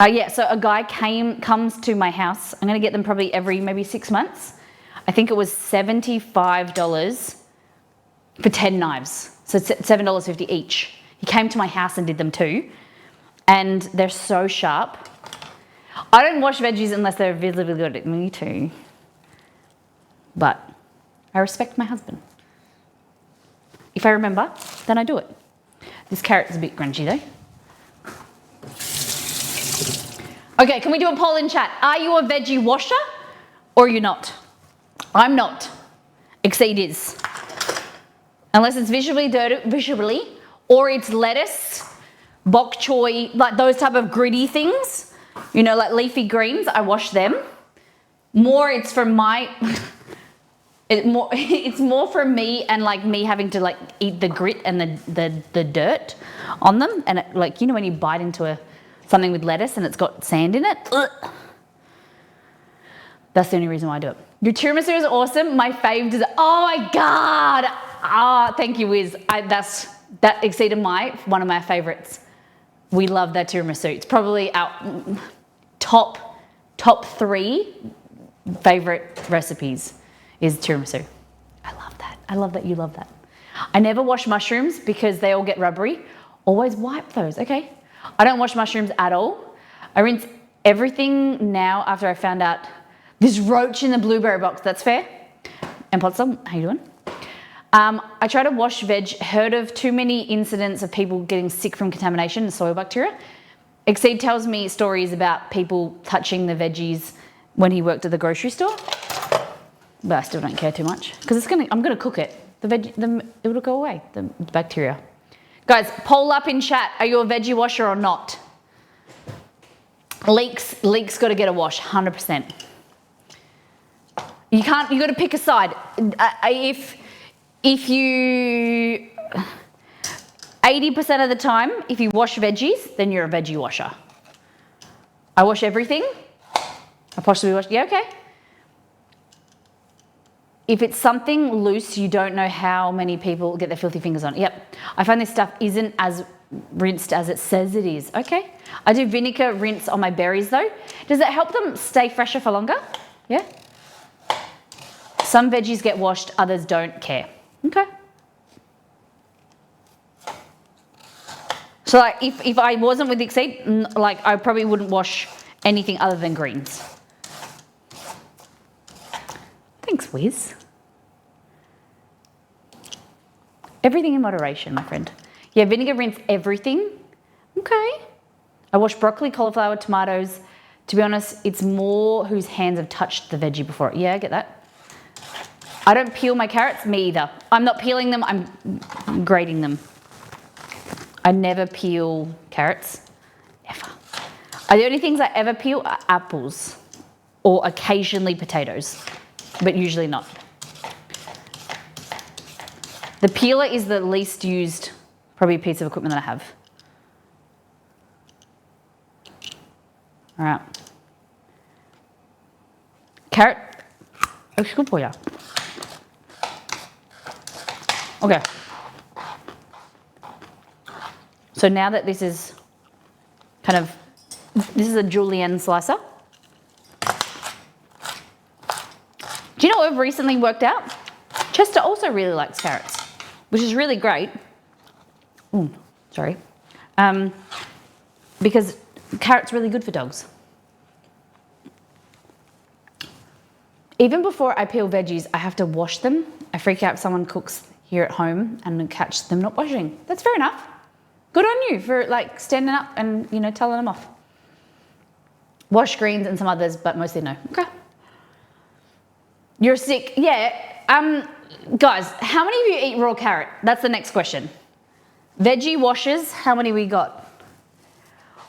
Yeah, so a guy comes to my house. I'm going to get them probably every maybe 6 months. I think it was $75 for 10 knives. So it's $7.50 each. He came to my house and did them too. And they're so sharp. I don't wash veggies unless they're visibly good. Me too. But I respect my husband. If I remember, then I do it. This carrot is a bit crunchy though. Okay, can we do a poll in chat? Are you a veggie washer or are you not? I'm not. Exceed is. Unless it's visually, or it's lettuce, bok choy, like those type of gritty things, you know, like leafy greens, I wash them. More it's from my, it's more from me and like me having to like eat the grit and the dirt on them. And it, like, you know when you bite into something with lettuce and it's got sand in it? Ugh. That's the only reason why I do it. Your tiramisu is awesome. My fave dessert. Oh my God. Ah, thank you, Wiz. That exceeded one of my favorites. We love that tiramisu. It's probably our top 3 favorite recipes is tiramisu. I love that. I love that you love that. I never wash mushrooms because they all get rubbery. Always wipe those, okay? I don't wash mushrooms at all. I rinse everything now after I found out this roach in the blueberry box. That's fair. And Potsdam, how you doing? I try to wash veg. Heard of too many incidents of people getting sick from contamination and soil bacteria. Exceed tells me stories about people touching the veggies when he worked at the grocery store. But I still don't care too much because I'm gonna cook it. It'll go away, the bacteria. Guys, poll up in chat. Are you a veggie washer or not? Leeks got to get a wash, 100%. You got to pick a side. If you, 80% of the time, if you wash veggies, then you're a veggie washer. I wash everything. I possibly wash, yeah, okay. If it's something loose, you don't know how many people get their filthy fingers on it. Yep. I find this stuff isn't as rinsed as it says it is. Okay. I do vinegar rinse on my berries though. Does it help them stay fresher for longer? Yeah. Some veggies get washed, others don't care. Okay. So like if I wasn't with Exceed, like I probably wouldn't wash anything other than greens. Thanks, Wiz. Everything in moderation, my friend. Yeah, vinegar rinse everything. Okay. I wash broccoli, cauliflower, tomatoes. To be honest, it's more whose hands have touched the veggie before. Yeah, I get that. I don't peel my carrots, me either. I'm not peeling them, I'm grating them. I never peel carrots, ever. The only things I ever peel are apples or occasionally potatoes, but usually not. The peeler is the least used, probably piece of equipment that I have. All right. Carrot, looks good for you. Okay. So now that this is this is a julienne slicer. Do you know what we've recently worked out? Chester also really likes carrots, which is really great. Ooh, sorry. Because carrots are really good for dogs. Even before I peel veggies, I have to wash them. I freak out if someone cooks here at home and catch them not washing. That's fair enough. Good on you for like standing up and, you know, telling them off. Wash greens and some others, but mostly no. Okay. You're sick. Yeah. Guys, how many of you eat raw carrot? That's the next question. Veggie washes, how many we got?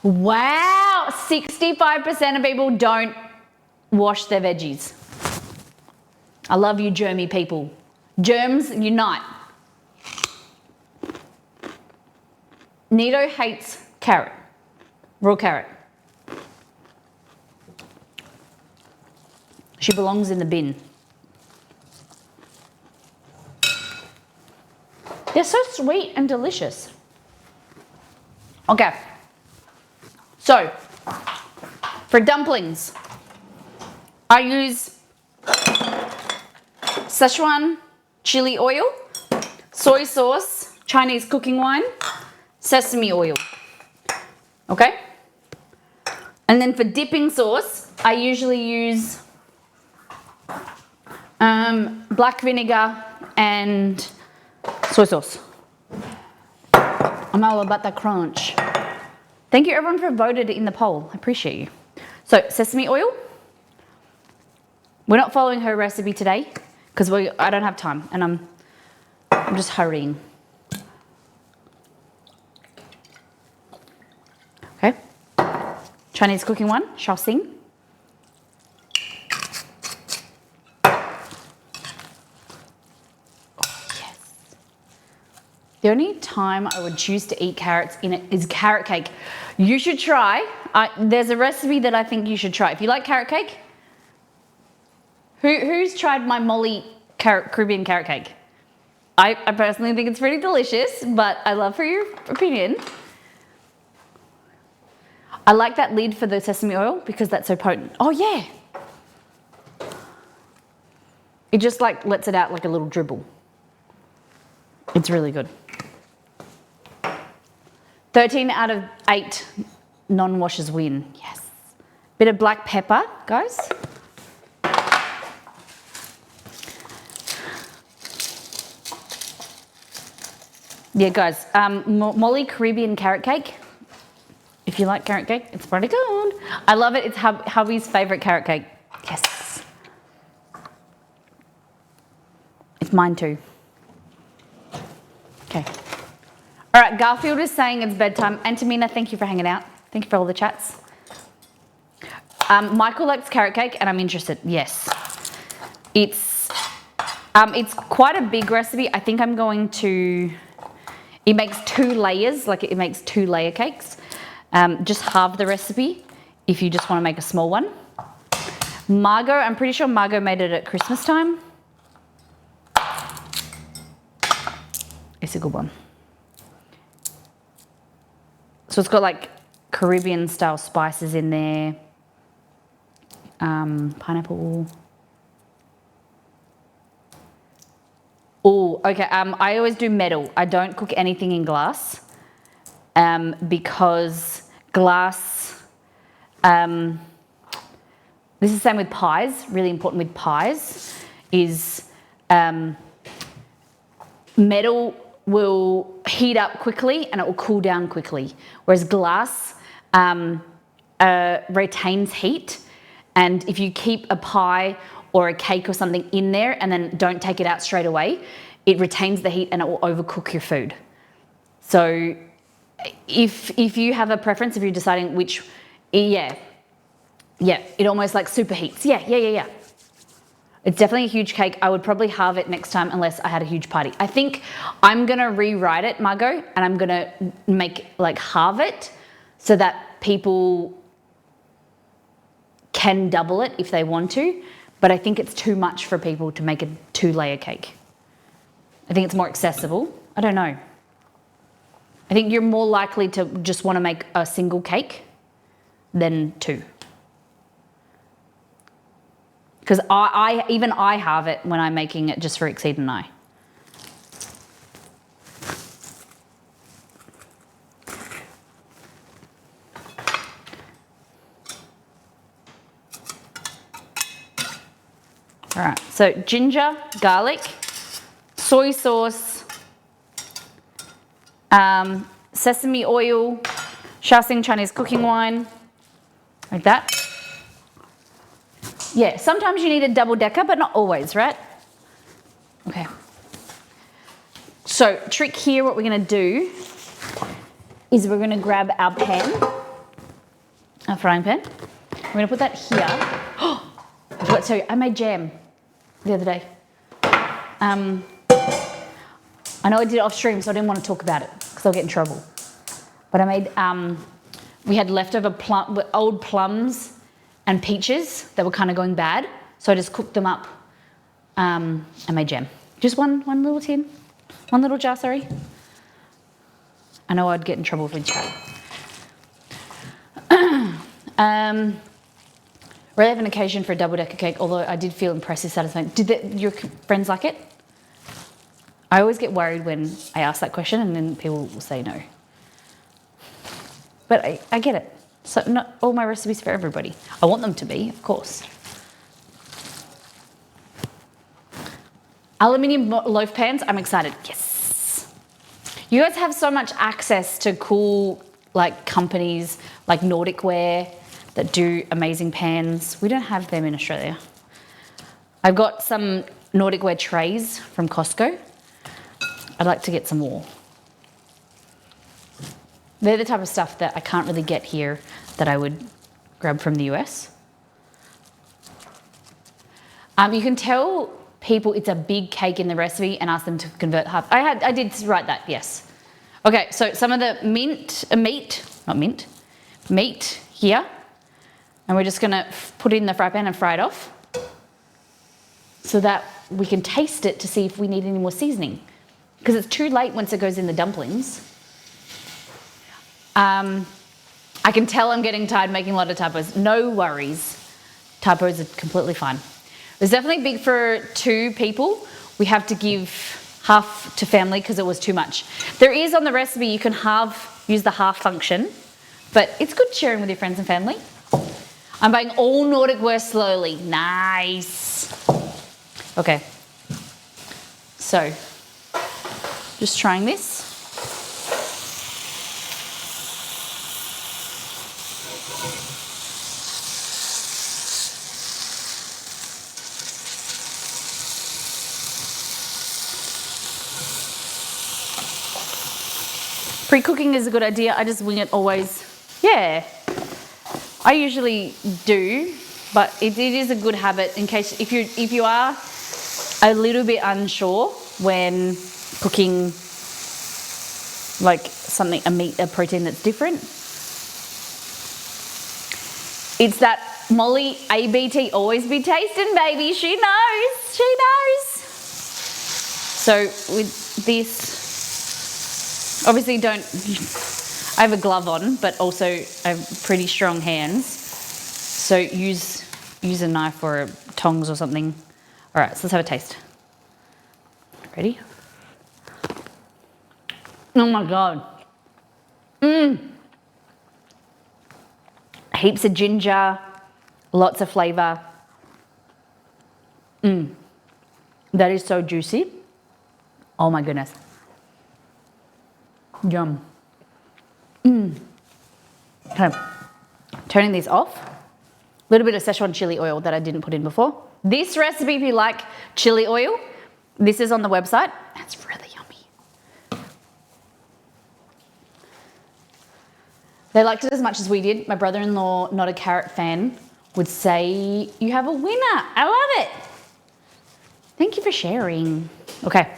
Wow, 65% of people don't wash their veggies. I love you, germy people. Germs unite. Nito hates carrot, raw carrot. She belongs in the bin. They're so sweet and delicious. Okay. So, for dumplings, I use Szechuan chili oil, soy sauce, Chinese cooking wine, sesame oil. Okay? And then for dipping sauce, I usually use black vinegar and soy sauce. I'm all about that crunch. Thank you everyone for voted in the poll. I appreciate you. So sesame oil. We're not following her recipe today because I don't have time and I'm just hurrying. Okay. Chinese cooking one, Shaoxing. The only time I would choose to eat carrots in it is carrot cake. You should try. There's a recipe that I think you should try. If you like carrot cake, who's tried my Molly Caribbean carrot cake? I personally think it's pretty delicious, but I love for your opinion. I like that lid for the sesame oil because that's so potent. Oh yeah. It just like lets it out like a little dribble. It's really good. 13 out of 8 non-washers win. Yes. Bit of black pepper, guys. Yeah, guys. Molly Caribbean carrot cake. If you like carrot cake, it's pretty good. I love it. It's hubby's favourite carrot cake. Yes. It's mine too. Okay. All right, Garfield is saying it's bedtime. Antamina, thank you for hanging out. Thank you for all the chats. Michael likes carrot cake, and I'm interested. Yes. It's quite a big recipe. I think I'm going to... It makes 2 layers, like it makes 2 layer cakes. Just halve the recipe if you just want to make a small one. Margot, I'm pretty sure Margot made it at Christmas time. It's a good one. So it's got like Caribbean style spices in there. Pineapple. Oh, okay. I always do metal. I don't cook anything in glass because glass. This is the same with pies. Really important with pies is metal will heat up quickly and it will cool down quickly, whereas glass retains heat. And if you keep a pie or a cake or something in there and then don't take it out straight away, it retains the heat and it will overcook your food. So if you have a preference, if you're deciding which, yeah, it almost like superheats. Yeah. It's definitely a huge cake. I would probably halve it next time unless I had a huge party. I think I'm gonna rewrite it, Margot, and I'm gonna make like halve it so that people can double it if they want to, but I think it's too much for people to make a 2-layer cake. I think it's more accessible. I don't know. I think you're more likely to just want to make a single cake than 2. Because I have it when I'm making it just for Exceed and I. All right, so ginger, garlic, soy sauce, sesame oil, Shaoxing Chinese cooking wine, like that. Yeah, sometimes you need a double decker, but not always, right? Okay. So, trick here, what we're gonna do is we're gonna grab our pan, our frying pan. We're gonna put that here. Oh, I forgot to tell you, I made jam the other day. I know I did it off stream, so I didn't want to talk about it because I'll get in trouble. But I made, we had leftover old plums and peaches that were kind of going bad, so I just cooked them up and made jam. Just one little tin, one little jar, sorry. I know I'd get in trouble for chat. Really have an occasion for a double-decker cake, although I did feel impressive, satisfying. Did your friends like it? I always get worried when I ask that question and then people will say no. But I get it. So not all my recipes for everybody. I want them to be, of course. Aluminium loaf pans, I'm excited. Yes. You guys have so much access to cool like companies like Nordic Ware that do amazing pans. We don't have them in Australia. I've got some Nordic Ware trays from Costco. I'd like to get some more. They're the type of stuff that I can't really get here that I would grab from the US. You can tell people it's a big cake in the recipe and ask them to convert half. I did write that, yes. Okay, so some of the meat here. And we're just gonna put it in the fry pan and fry it off so that we can taste it to see if we need any more seasoning. Because it's too late once it goes in the dumplings. I can tell I'm getting tired making a lot of typos. No worries. Typos are completely fine. It's definitely big for 2 people. We have to give half to family because it was too much. There is on the recipe, you can use the half function, but it's good sharing with your friends and family. I'm buying all Nordic Ware slowly. Nice. Okay. So, just trying this. Pre-cooking is a good idea. I just wing it always. Yeah, I usually do, but it is a good habit in case if you are a little bit unsure when cooking like something, a protein that's different. It's that Molly ABT, always be tasting, baby. She knows. She knows. So with this, obviously don't, I have a glove on, but also I have pretty strong hands. So use a knife or a tongs or something. All right, so let's have a taste. Ready? Oh my God. Heaps of ginger, lots of flavour. That is so juicy. Oh my goodness. Yum. Okay, turning this off. A little bit of Szechuan chili oil that I didn't put in before. This recipe, if you like chili oil, this is on the website. That's really yummy. They liked it as much as we did. My brother-in-law, not a carrot fan, would say, you have a winner. I love it. Thank you for sharing. Okay,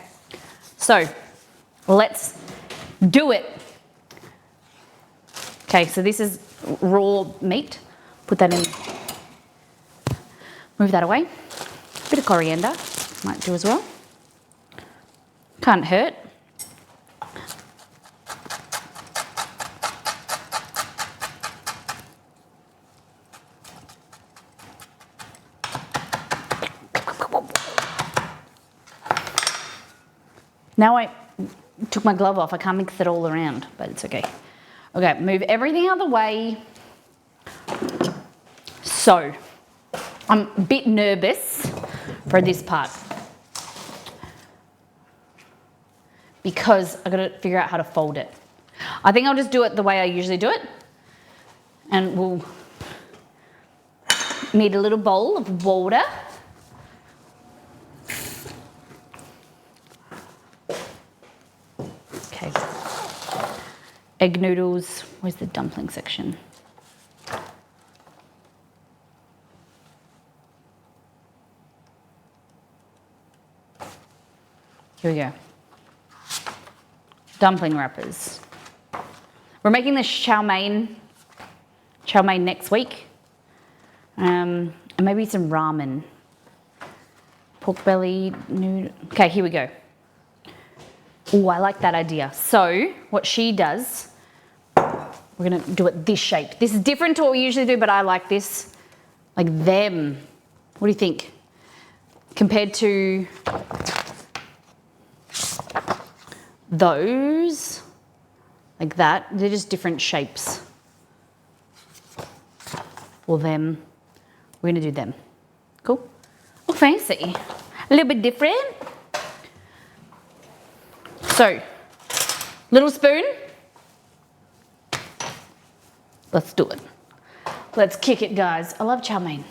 so let's do it. Okay, so this is raw meat. Put that in. Move that away. Bit of coriander might do as well. Can't hurt. Now I took my glove off. I can't mix it all around, but it's okay. Okay, move everything out of the way. So, I'm a bit nervous for this part because I've got to figure out how to fold it. I think I'll just do it the way I usually do it, and we'll need a little bowl of water. Okay. Egg noodles. Where's the dumpling section? Here we go. Dumpling wrappers. We're making this chow mein next week. And maybe some ramen. Pork belly, noodle. Okay, here we go. Oh, I like that idea. So, what she does, we're gonna do it this shape. This is different to what we usually do, but I like this. Like them. What do you think? Compared to those, like that, they're just different shapes. Or them. We're gonna do them. Cool? Oh, fancy. A little bit different. So, little spoon. Let's do it. Let's kick it, guys. I love chow mein.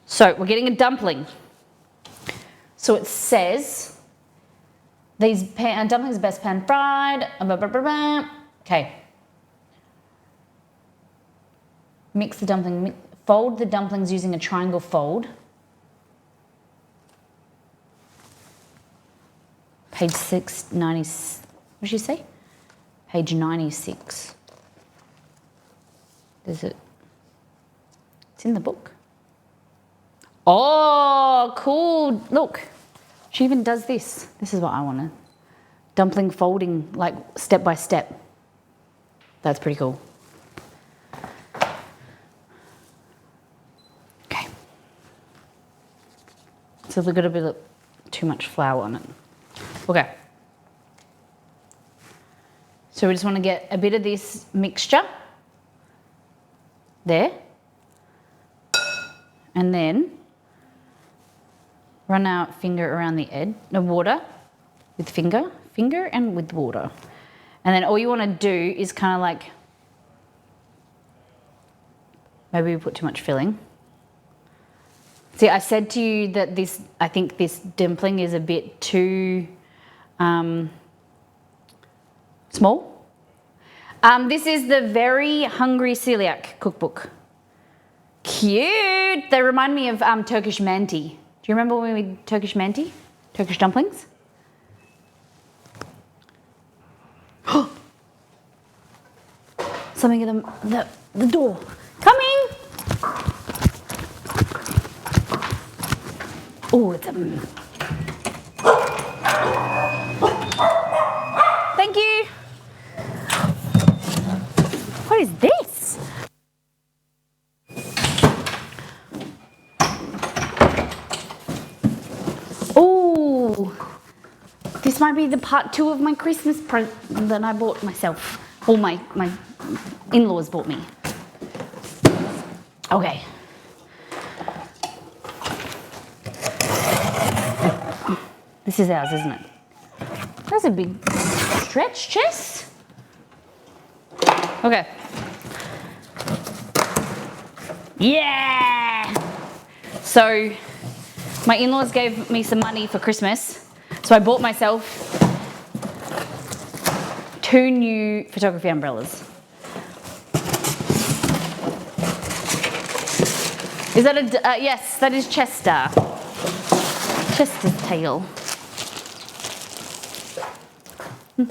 So, we're getting a dumpling. So it says, these dumplings are best pan fried. Okay. Mix the dumpling, fold the dumplings using a triangle fold. Page 690, what did you say? Page 96. Is it? It's in the book. Oh, cool. Look, she even does this. This is what I wanted. Dumpling folding, like step by step. That's pretty cool. Okay. So we've got a bit of too much flour on it. Okay. So we just want to get a bit of this mixture there. And then run our finger around the edge, the water with finger and with water. And then all you want to do is kind of like, maybe we put too much filling. See, I said to you that I think this dumpling is a bit too small. This is the Very Hungry Celiac cookbook. Cute. They remind me of Turkish manti. Do you remember when we made Turkish manti? Turkish dumplings? Something at the door. Coming! Oh, it's a... Thank you. What is this? Oh, this might be the part 2 of my Christmas present that I bought myself. Or my in-laws bought me. Okay. This is ours, isn't it? That's a big stretch chest. Okay. Yeah! So, my in-laws gave me some money for Christmas. So I bought myself 2 new photography umbrellas. Is that a, yes, that is Chester. Chester's tail. I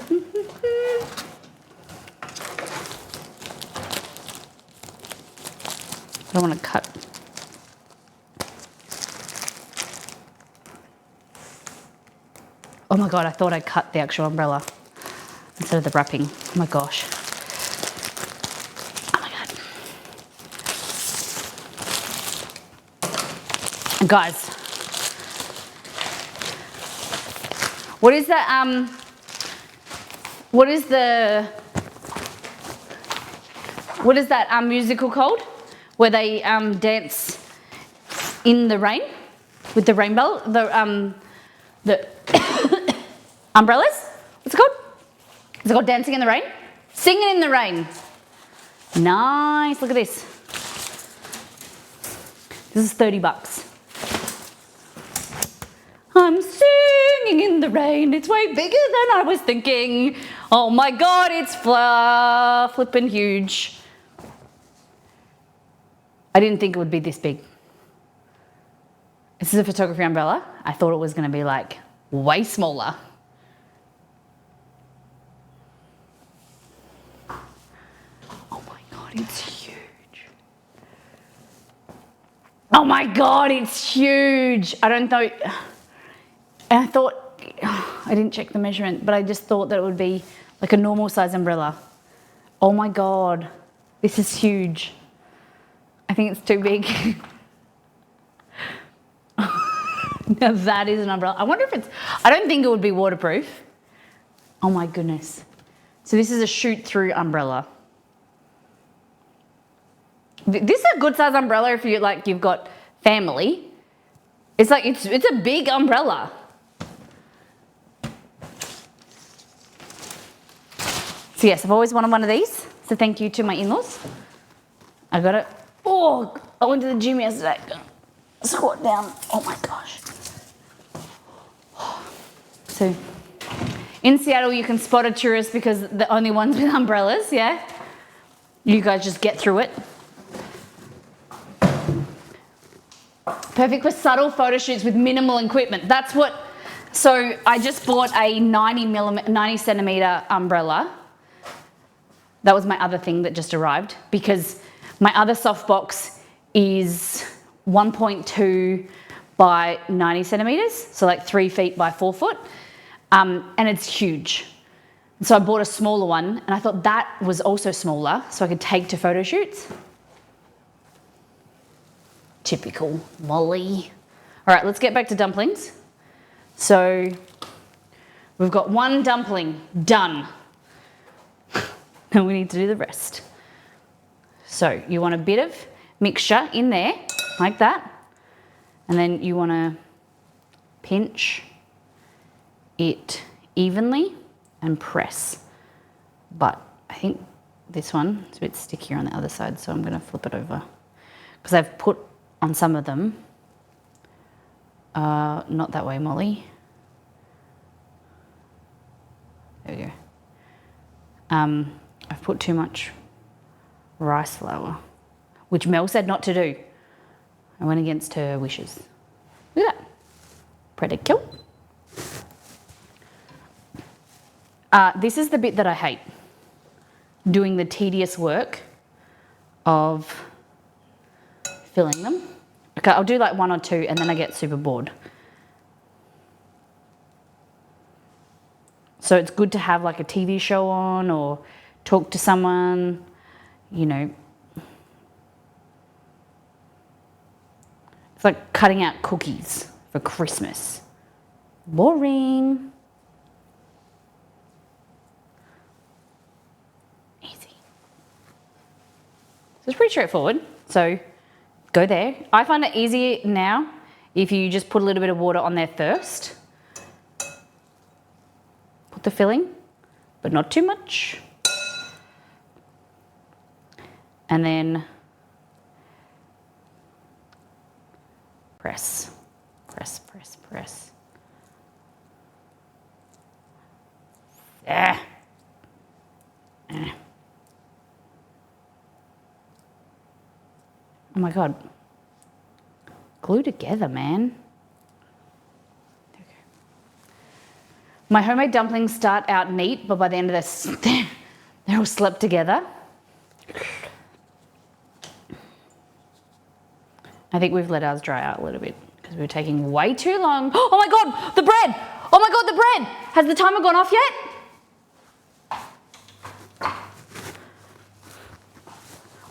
don't want to cut. Oh my God, I thought I cut the actual umbrella instead of the wrapping. Oh my gosh. Oh my God. Guys, what is that, what is that musical called? Where they dance in the rain with the rainbow, the umbrellas? What's it called? Is it called Dancing in the Rain? Singing in the Rain. Nice, look at this. This is $30. I'm singing in the rain. It's way bigger than I was thinking. Oh my God, it's flippin' huge. I didn't think it would be this big. This is a photography umbrella. I thought it was going to be like way smaller. Oh my God, it's huge. Oh my God, it's huge. I don't know. And I thought, I didn't check the measurement, but I just thought that it would be like a normal size umbrella. Oh my God, this is huge. I think it's too big. Now that is an umbrella. I wonder if it's, I don't think it would be waterproof. Oh my goodness. So this is a shoot through umbrella. This is a good size umbrella if you like, you've got family. It's like, it's a big umbrella. So yes, I've always wanted one of these. So thank you to my in-laws. I got it. Oh, I went to the gym yesterday. Squat down. Oh my gosh. So in Seattle, you can spot a tourist because the only ones with umbrellas, yeah? You guys just get through it. Perfect for subtle photo shoots with minimal equipment. That's what, so I just bought a 90 centimeter umbrella. That was my other thing that just arrived because my other softbox is 1.2 by 90 centimeters, so like 3 feet by 4 foot, and it's huge. So I bought a smaller one, and I thought that was also smaller, so I could take to photo shoots. Typical Molly. All right, let's get back to dumplings. So we've got 1 dumpling done. Now we need to do the rest. So you want a bit of mixture in there, like that. And then you want to pinch it evenly and press. But I think this one is a bit stickier on the other side, so I'm going to flip it over. Because I've put on some of them, not that way, Molly. There we go. I've put too much rice flour, which Mel said not to do. I went against her wishes. Look at that. Pretty cool. This is the bit that I hate. Doing the tedious work of filling them. Okay, I'll do like 1 or 2 and then I get super bored. So it's good to have like a TV show on or talk to someone, you know. It's like cutting out cookies for Christmas. Boring. Easy. So it's pretty straightforward. So go there. I find it easier now if you just put a little bit of water on there first. Put the filling, but not too much. And then press, press, press, press. Ah. Ah. Oh my God. Glue together, man. Okay. My homemade dumplings start out neat, but by the end of this, they're all slapped together. I think we've let ours dry out a little bit because we were taking way too long. Oh my God, the bread! Oh my God, the bread! Has the timer gone off yet?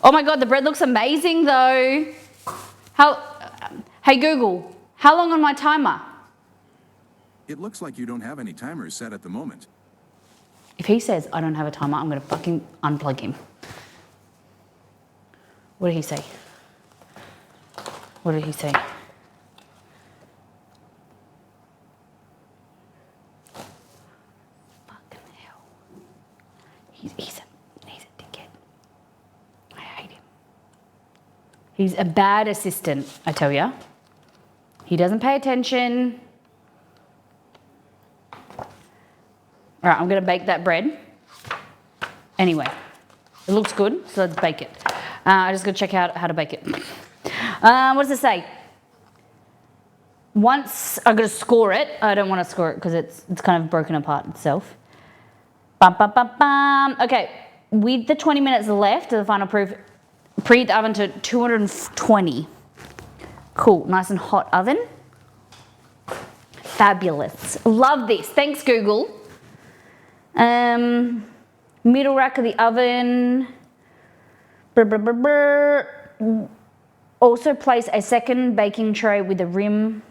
Oh my God, the bread looks amazing though. Hey Google, how long on my timer? It looks like you don't have any timers set at the moment. If he says I don't have a timer, I'm gonna fucking unplug him. What did he say? What did he say? Fucking hell. He's a dickhead. I hate him. He's a bad assistant, I tell ya. He doesn't pay attention. All right, I'm gonna bake that bread. Anyway, it looks good, so let's bake it. I just gotta check out how to bake it. What does it say? Once I'm gonna score it. I don't want to score it because it's kind of broken apart itself. Bum, bum, bum, bum. Okay, with the 20 minutes left of the final proof, preheat the oven to 220. Cool, nice and hot oven. Fabulous. Love this. Thanks, Google. Middle rack of the oven. Brr, brr, brr, brr. Also place a second baking tray with a rim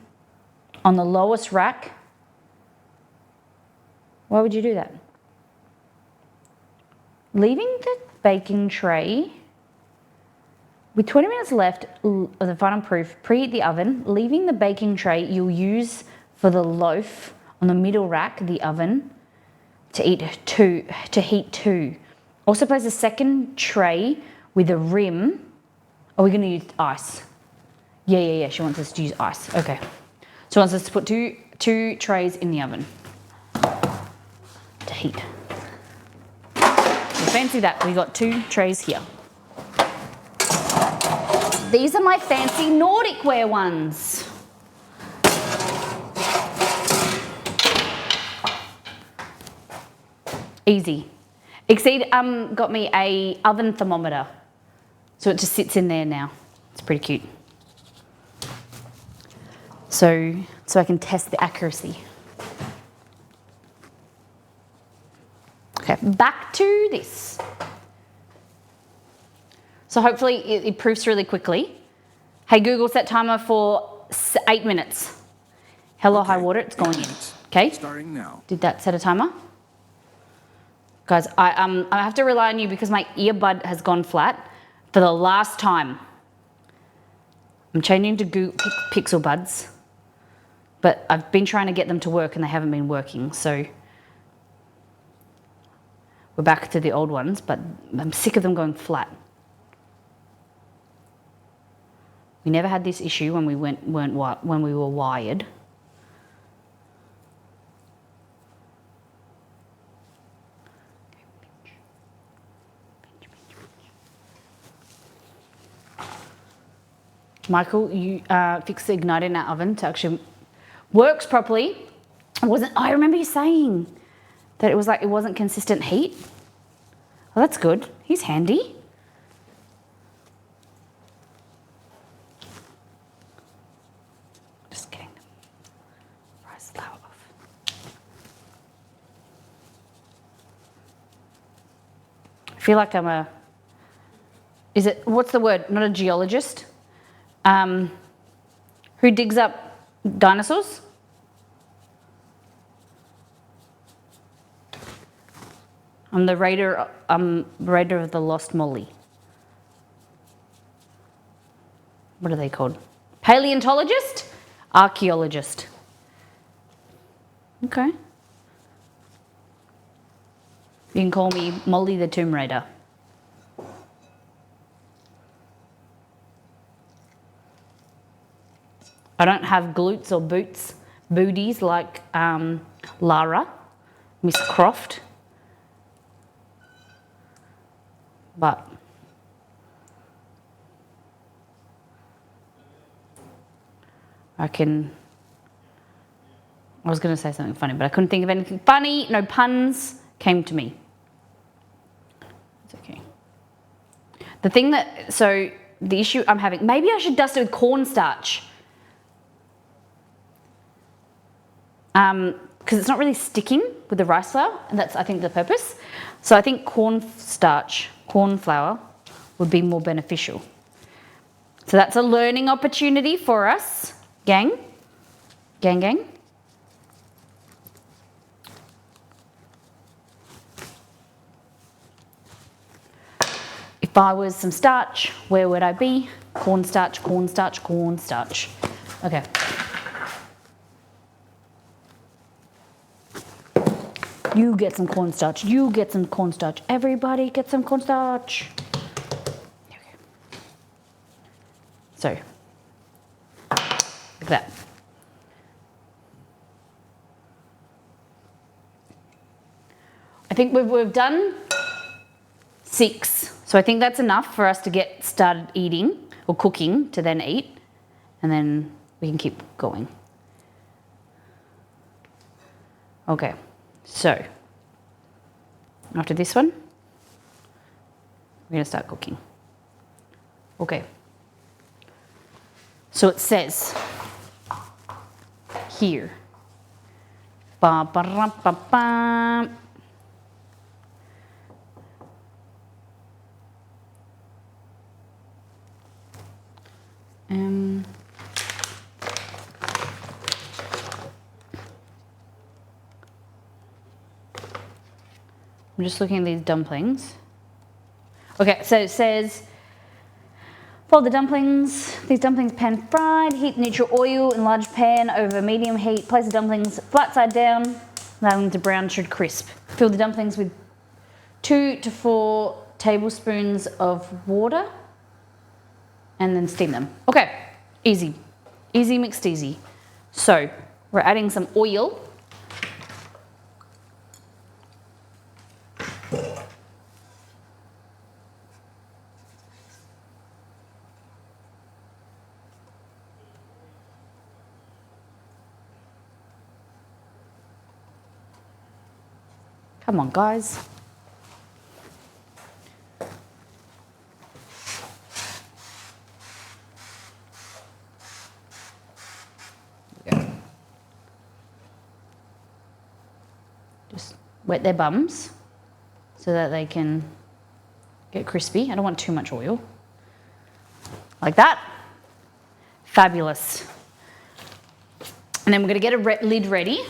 on the lowest rack. Why would you do that? Leaving the baking tray with 20 minutes left of the final proof, preheat the oven, leaving the baking tray you'll use for the loaf on the middle rack of the oven to heat two. Also place a second tray with a rim. Are we going to use ice? Yeah. She wants us to use ice. Okay. She wants us to put two trays in the oven to heat. So fancy that. We got 2 trays here. These are my fancy Nordic wear ones. Easy. Exceed got me a oven thermometer. So it just sits in there now. It's pretty cute. So I can test the accuracy. Okay, back to this. So hopefully it proofs really quickly. Hey Google, set timer for 8 minutes. Hello, Okay, high water, it's going in. 8 minutes. Okay? Starting now. Did that set a timer? Guys, I have to rely on you because my earbud has gone flat for the last time. I'm changing to Google Pixel Buds, but I've been trying to get them to work and they haven't been working, so we're back to the old ones, but I'm sick of them going flat. We never had this issue when we when we were wired. Michael, you fix the igniter in our oven to actually works properly. I remember you saying that it wasn't consistent heat. Well, that's good. He's handy. Just getting the rice flour off. feel like I'm a, what's the word? Not a geologist. Who digs up dinosaurs? I'm the raider of the lost Molly. What are they called? Paleontologist? Archaeologist. Okay. You can call me Molly the Tomb Raider. I don't have glutes or booties like Lara, Miss Croft. But I was going to say something funny, but I couldn't think of anything funny. No puns came to me. It's okay. The issue I'm having, maybe I should dust it with cornstarch. Because it's not really sticking with the rice flour, and that's, I think, the purpose. So I think corn flour, would be more beneficial. So that's a learning opportunity for us, gang. Gang. If I was some starch, where would I be? Cornstarch. Okay. You get some cornstarch. Everybody get some cornstarch. Okay. So, like that. I think we've done 6. So I think that's enough for us to get started eating or cooking to then eat. And then we can keep going. Okay. So, after this one, we're going to start cooking. Okay. So it says here, ba ba ra ba ba. I'm just looking at these dumplings. Okay, so it says, fold these dumplings pan fried, heat neutral oil in large pan over medium heat, place the dumplings flat side down, allowing them to brown to crisp. Fill the dumplings with 2 to 4 tablespoons of water and then steam them. Okay, easy. Easy mixed easy. So, we're adding some oil. Come on, guys. Just wet their bums so that they can get crispy. I don't want too much oil. Like that. Fabulous. And then we're going to get a lid ready.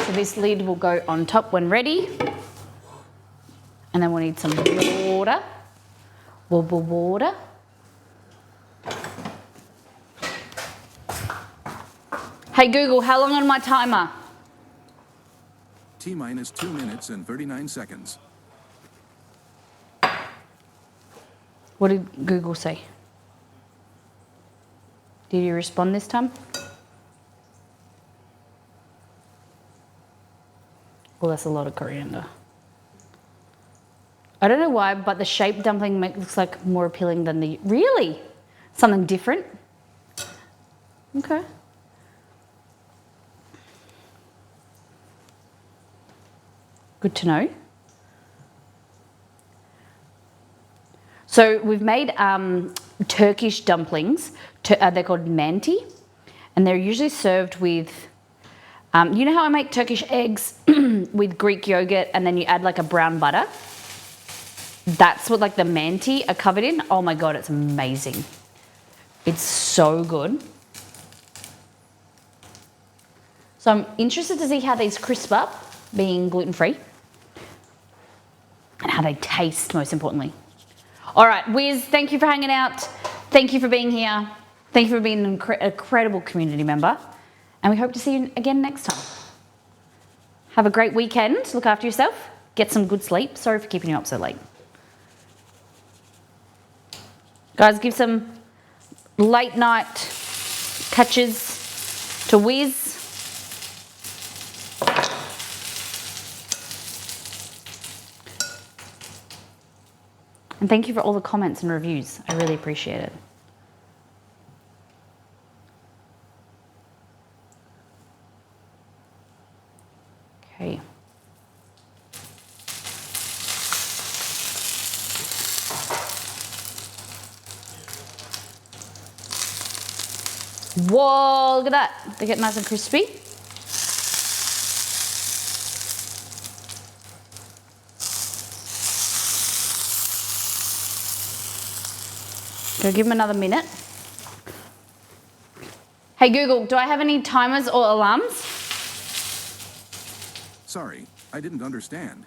So this lid will go on top when ready. And then we'll need some water. Water. Hey Google, how long on my timer? T-minus 2 minutes and 39 seconds. What did Google say? Did you respond this time? Well, that's a lot of coriander. I don't know why, but the shaped dumpling looks like more appealing than the... Really? Something different? Okay. Good to know. So we've made Turkish dumplings. They're called manti, and they're usually served with You know how I make Turkish eggs with Greek yogurt and then you add like a brown butter? That's what like the manti are covered in. Oh my God, it's amazing. It's so good. So I'm interested to see how these crisp up, being gluten-free, and how they taste, most importantly. All right, Wiz, thank you for hanging out. Thank you for being here. Thank you for being an incredible community member. And we hope to see you again next time. Have a great weekend. Look after yourself. Get some good sleep. Sorry for keeping you up so late. Guys, give some late night catches to Wiz. And thank you for all the comments and reviews. I really appreciate it. Okay. Whoa, look at that. They get nice and crispy. Go give them another minute. Hey Google, do I have any timers or alarms? Sorry, I didn't understand.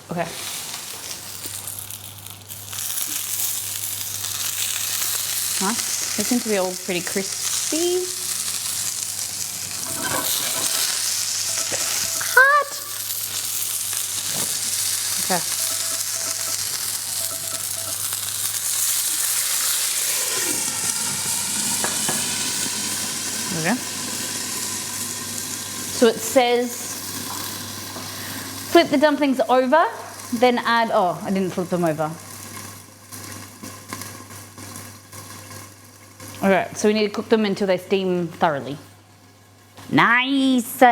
Okay. Nice. They seem to be all pretty crispy. Hot. Okay. Okay. So it says flip the dumplings over, then add, oh, I didn't flip them over. Okay, so we need to cook them until they steam thoroughly. Nice!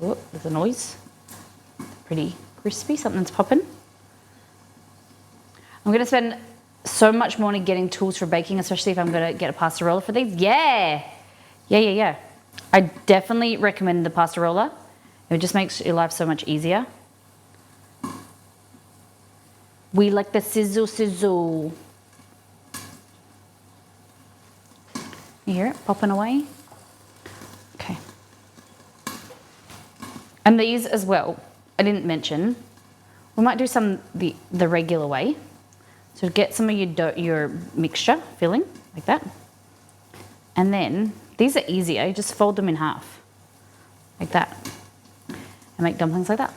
Oh, there's a noise. Pretty crispy, something's popping. I'm going to spend so much money getting tools for baking, especially if I'm going to get a pasta roller for these. Yeah. I definitely recommend the pasta roller. It just makes your life so much easier. We like the sizzle sizzle. You hear it popping away? Okay. And these as well, I didn't mention. We might do some the regular way. So get some of your mixture filling, like that. And then, these are easier, you just fold them in half, like that. And make dumplings like that.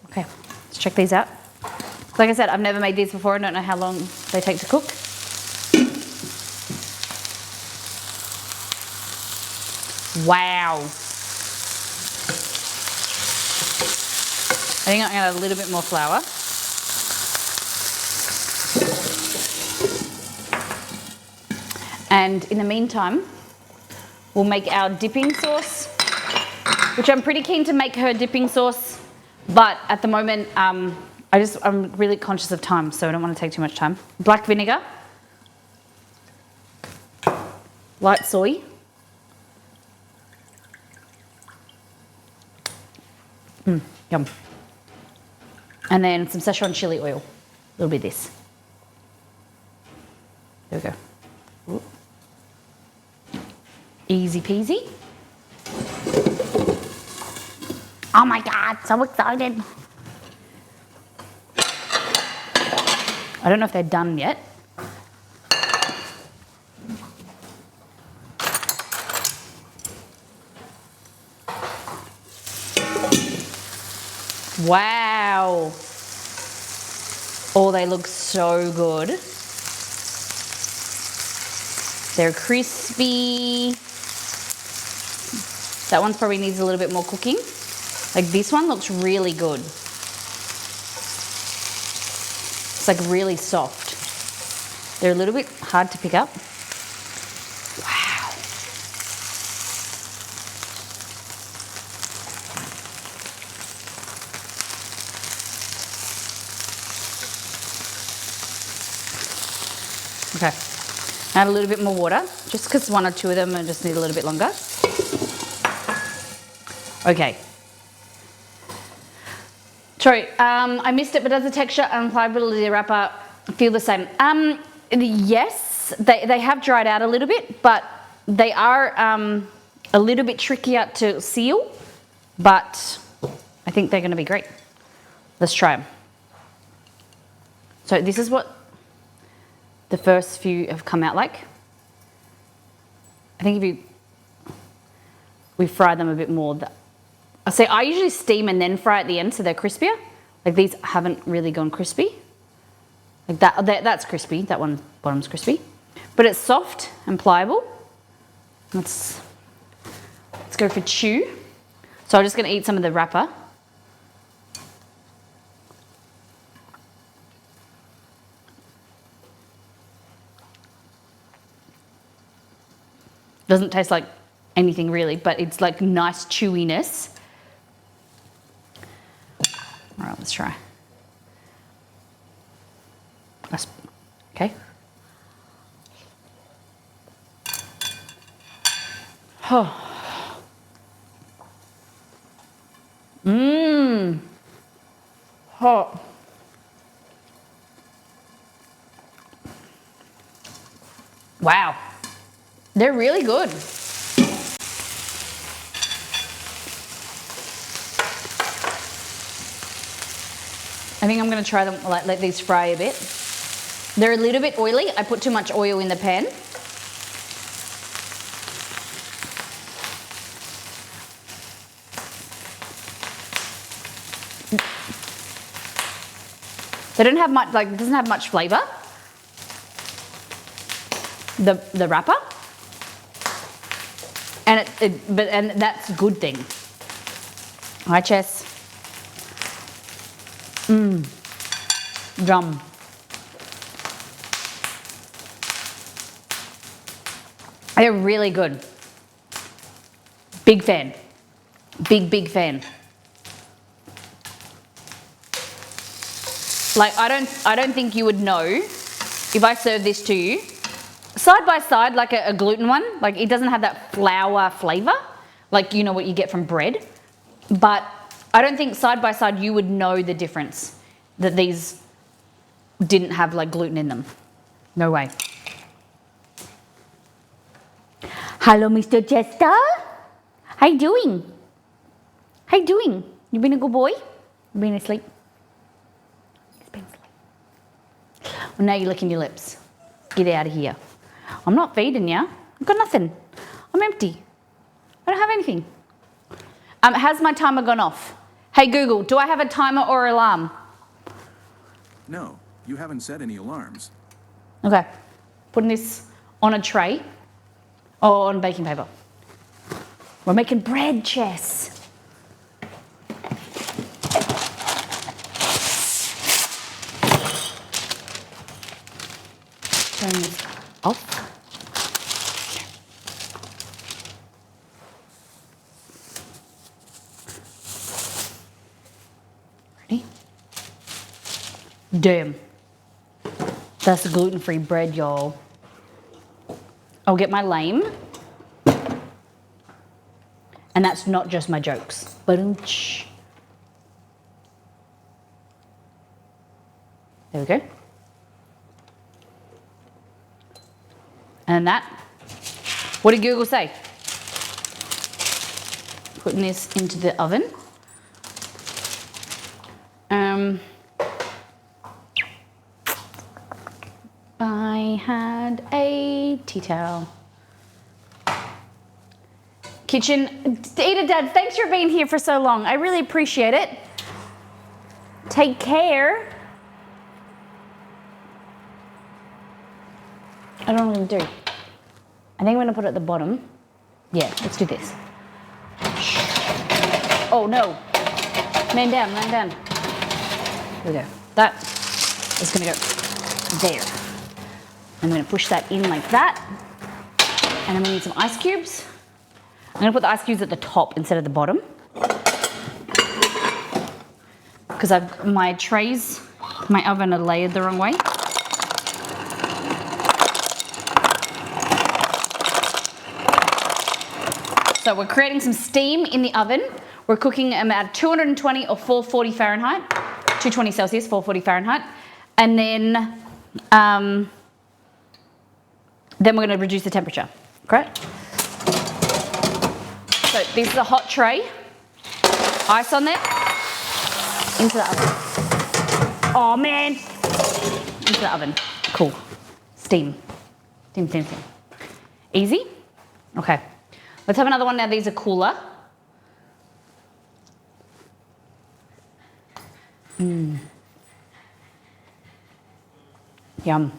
Okay, let's check these out. Like I said, I've never made these before, I don't know how long they take to cook. Wow. I think I'm going to add a little bit more flour. And in the meantime, we'll make our dipping sauce, which I'm pretty keen to make her dipping sauce, but at the moment, I'm really conscious of time, so I don't want to take too much time. Black vinegar, light soy, yum. And then some Szechuan chili oil, a little bit of this. There we go. Ooh. Easy peasy. Oh my God, so excited. I don't know if they're done yet. Wow. Oh, they look so good. They're crispy. That one probably needs a little bit more cooking. Like this one looks really good. It's like really soft. They're a little bit hard to pick up. Wow. Okay. Add a little bit more water, just because one or two of them just need a little bit longer. Okay. Sorry, I missed it, but does the texture and pliability of the wrapper feel the same? Yes, they have dried out a little bit, but they are a little bit trickier to seal, but I think they're going to be great. Let's try them. So this is what the first few have come out like. I think if we fry them a bit more, I usually steam and then fry at the end so they're crispier. Like these haven't really gone crispy. Like that's crispy, that one bottom's crispy. But it's soft and pliable. Let's go for chew. So I'm just gonna eat some of the wrapper. Doesn't taste like anything really, but it's like nice chewiness. All right, let's try. Okay. Oh. Mmm. Hot. Wow. They're really good. I think I'm going to try them, like, let these fry a bit. They're a little bit oily. I put too much oil in the pan. They don't have much, like, it doesn't have much flavor. The wrapper. And and that's a good thing. Hi, Chess. Yum. They're really good. Big fan. Big fan. Like I don't think you would know if I serve this to you. Side by side, like a gluten one, like it doesn't have that flour flavor, like you know what you get from bread. But I don't think side by side you would know the difference that these didn't have like gluten in them. No way. Hello, Mr. Chester. How you doing? How you doing? You been a good boy? You been asleep? He's been asleep. Well, now you're licking your lips. Get out of here. I'm not feeding you. I've got nothing. I'm empty. I don't have anything. Has my timer gone off? Hey Google, do I have a timer or alarm? No, you haven't set any alarms. Okay. Putting this on a tray or on baking paper. We're making bread, Chess. Turn this off. Ready? Damn. That's gluten-free bread, y'all. I'll get my lame. And that's not just my jokes. Ba-dum-tsh. There we go. And that. What did Google say? Putting this into the oven. I had a tea towel. Kitchen, Ada Dad, thanks for being here for so long. I really appreciate it. Take care. I don't know what I'm gonna do. I think I'm gonna put it at the bottom. Yeah, let's do this. Oh no. Man down, man down. There we go. That is gonna go there. I'm gonna push that in like that. And then we need some ice cubes. I'm gonna put the ice cubes at the top instead of the bottom. Because my trays, my oven are layered the wrong way. So we're creating some steam in the oven. We're cooking them at 220 or 440 Fahrenheit, 220 Celsius, 440 Fahrenheit. And then we're gonna reduce the temperature, correct? So this is a hot tray, ice on there, into the oven. Oh man, into the oven, cool. Steam, steam, steam, steam. Easy, okay. Let's have another one now, these are cooler. Yum.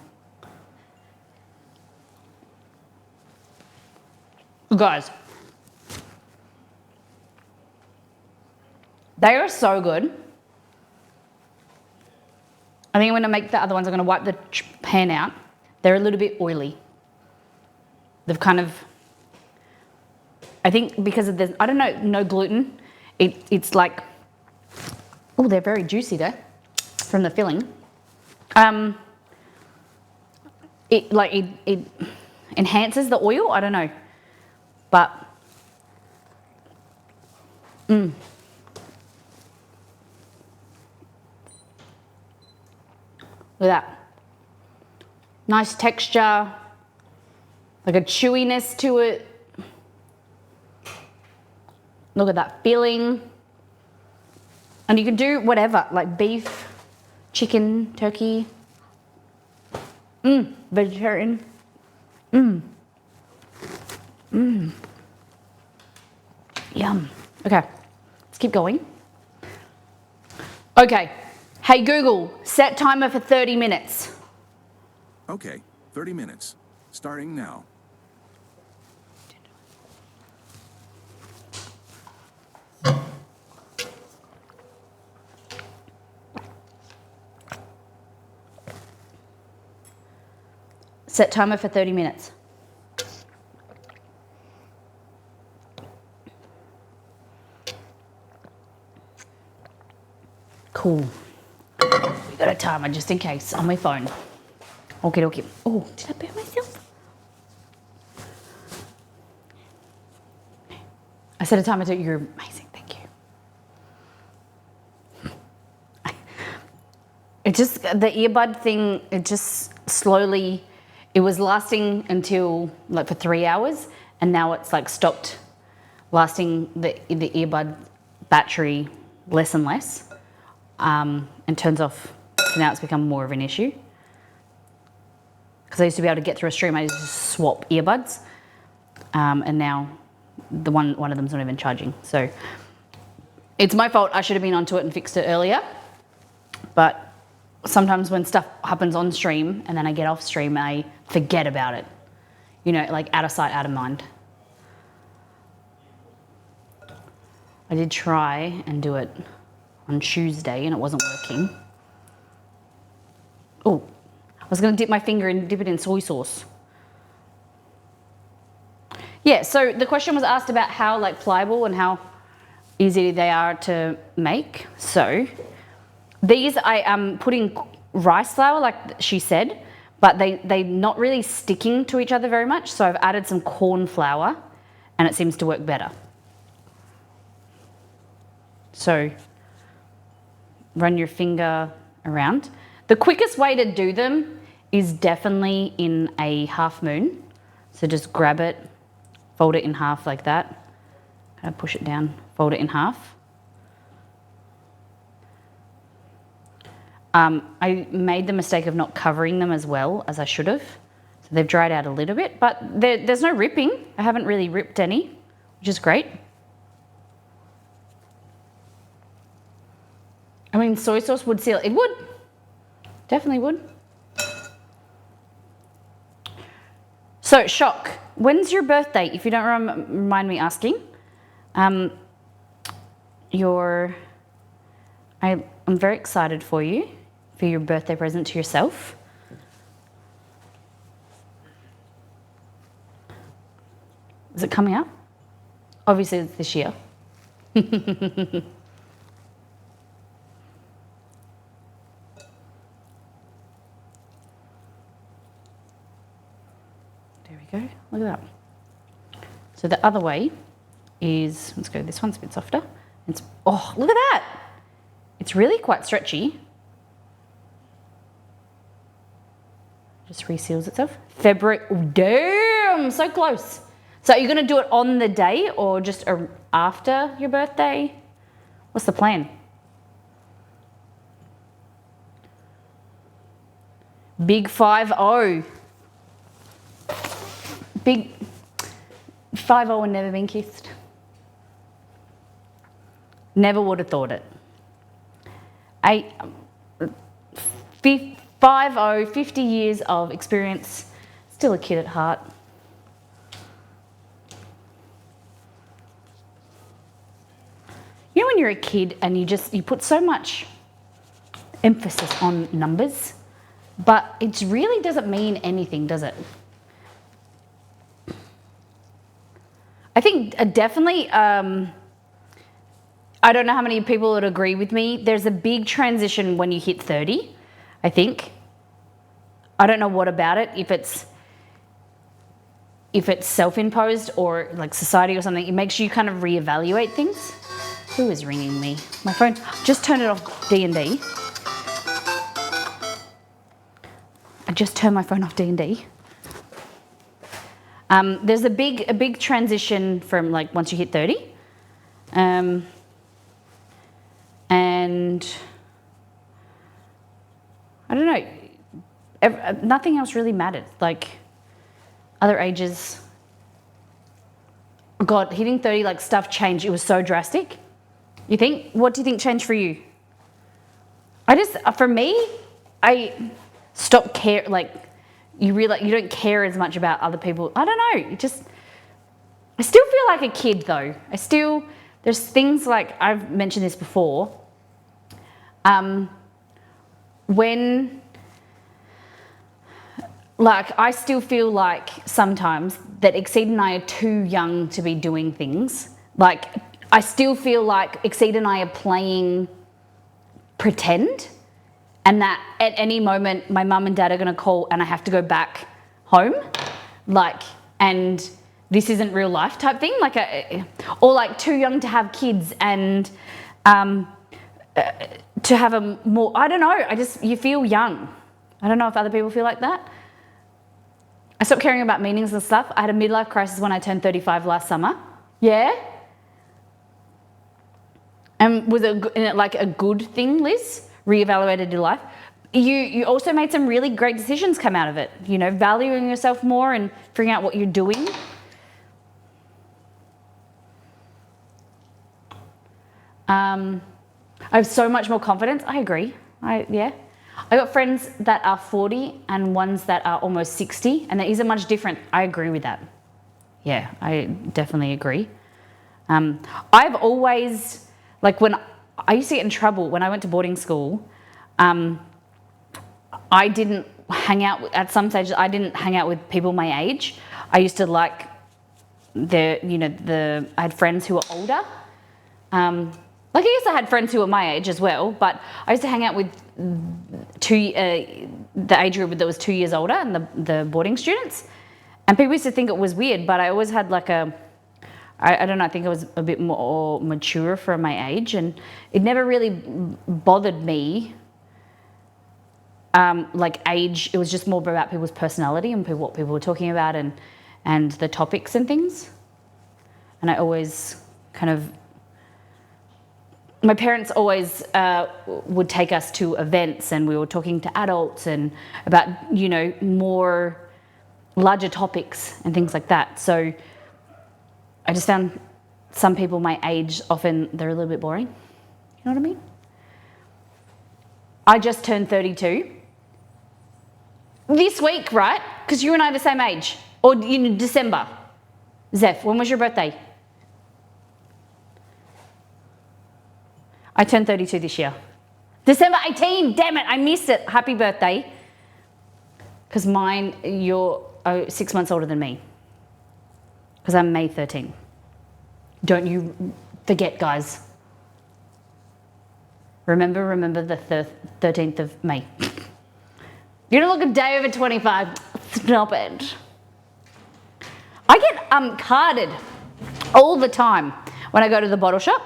Guys, they are so good. I think I'm gonna make the other ones, I'm gonna wipe the pan out. They're a little bit oily. They've kind of, I think because of the, I don't know, no gluten, it's like, oh, they're very juicy though, from the filling. It enhances the oil, I don't know, but, Look at that. Nice texture, like a chewiness to it. Look at that filling. And you can do whatever, like beef, chicken, turkey. Vegetarian. Yum. Okay, let's keep going. Okay, hey Google, set timer for 30 minutes. Okay, 30 minutes. Starting now. Set timer for 30 minutes. Cool. We got a timer just in case on my phone. Okay, okay. Oh, did I burn myself? I set a timer to, you're amazing, thank you. It just, the earbud thing, it just slowly, it was lasting until like for 3 hours and now it's like stopped lasting the earbud battery less and less. And turns off, so now it's become more of an issue. Because I used to be able to get through a stream, I used to just swap earbuds, and now the one of them's not even charging. So it's my fault. I should have been onto it and fixed it earlier. But sometimes when stuff happens on stream and then I get off stream, I forget about it. You know, like out of sight, out of mind. I did try and do it on Tuesday and it wasn't working. Oh, I was gonna dip my finger and dip it in soy sauce. Yeah, so the question was asked about how like pliable and how easy they are to make. So these I am putting rice flour like she said, but they're not really sticking to each other very much. So I've added some corn flour and it seems to work better. So run your finger around. The quickest way to do them is definitely in a half moon. So just grab it, fold it in half like that. Kind of push it down, fold it in half. I made the mistake of not covering them as well as I should have. So they've dried out a little bit, but there's no ripping. I haven't really ripped any, which is great. I mean, soy sauce would seal. It would. Definitely would. So, Shock, when's your birthday, if you don't mind me asking? I'm very excited for you, for your birthday present to yourself. Is it coming up? Obviously it's this year. There we go, look at that. So the other way is, let's go, this one's a bit softer. It's, oh, look at that. It's really quite stretchy. Just reseals itself. February, oh, damn, so close. So you're gonna do it on the day or just after your birthday? What's the plan? Big 5-0. Big 5-0 and never been kissed. Never would have thought it. 50 years of experience, still a kid at heart. You know when you're a kid and you put so much emphasis on numbers, but it really doesn't mean anything, does it? I think definitely, I don't know how many people would agree with me. There's a big transition when you hit 30, I think. I don't know what about it, if it's self-imposed or like society or something. It makes you kind of reevaluate things. Who is ringing me? My phone, just turned it off D&D. I just turned my phone off D&D. There's a big transition from like once you hit 30. And I don't know, nothing else really mattered. Like other ages, God, hitting 30, like stuff changed. It was so drastic. You think? What do you think changed for you? For me, I stopped care, like you realize you don't care as much about other people. I don't know, I still feel like a kid though. There's things like, I've mentioned this before, when, like, I still feel like sometimes that Exceed and I are too young to be doing things. Like, I still feel like Exceed and I are playing pretend, and that at any moment my mum and dad are gonna call and I have to go back home, like, and this isn't real life type thing, like, or like too young to have kids and to have a more, I don't know, you feel young. I don't know if other people feel like that. I stopped caring about meanings and stuff. I had a midlife crisis when I turned 35 last summer. Yeah. And was it like a good thing, Liz? Reevaluated your life. You also made some really great decisions come out of it. You know, valuing yourself more and figuring out what you're doing. I have so much more confidence. I agree. I got friends that are 40 and ones that are almost 60, and there isn't much different. I agree with that. Yeah, I definitely agree. I've always, like, when I used to get in trouble when I went to boarding school, I didn't hang out, at some stages, I didn't hang out with people my age. I used to like I had friends who were older. Like, I guess I had friends who were my age as well, but I used to hang out with the age group that was 2 years older and the boarding students. And people used to think it was weird, but I always had like I don't know, I think I was a bit more mature for my age, and it never really bothered me, like age. It was just more about people's personality and what people were talking about and the topics and things. And I always kind of, my parents always would take us to events, and we were talking to adults and about, you know, more larger topics and things like that. So I just found some people my age, often they're a little bit boring. You know what I mean? I just turned 32 this week, right? Because you and I are the same age. Or in December. Zeph, when was your birthday? I turned 32 this year. December 18, damn it, I missed it. Happy birthday. Because you're 6 months older than me. Because I'm May 13. Don't you forget, guys. Remember the 13th of May. You don't look a day over 25. Stop it. I get carded all the time when I go to the bottle shop.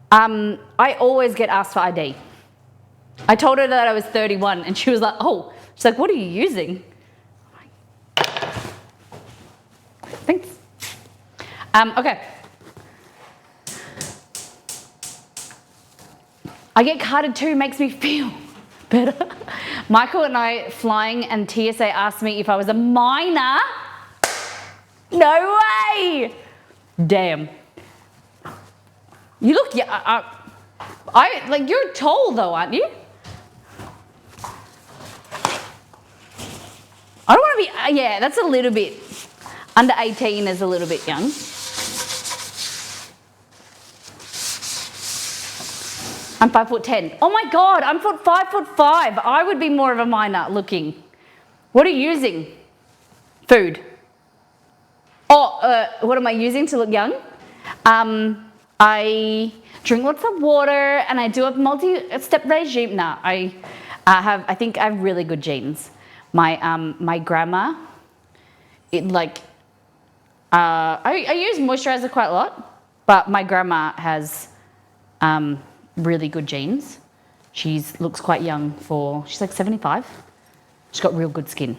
I always get asked for ID. I told her that I was 31 and she was like, oh. She's like, what are you using? Thanks. Okay. I get carded too, makes me feel better. Michael and I flying and TSA asked me if I was a minor. No way! Damn. You look, yeah, like you're tall though, aren't you? I don't want to be, yeah, that's a little bit, under 18 is a little bit young. I'm 5'10". Oh my God, I'm 5'5". I would be more of a minor looking. What are you using? Food. Oh, what am I using to look young? I drink lots of water and I do a multi-step regime. Nah, I think I have really good genes. My grandma, I use moisturizer quite a lot, but my grandma has really good genes. She looks quite young she's like 75. She's got real good skin.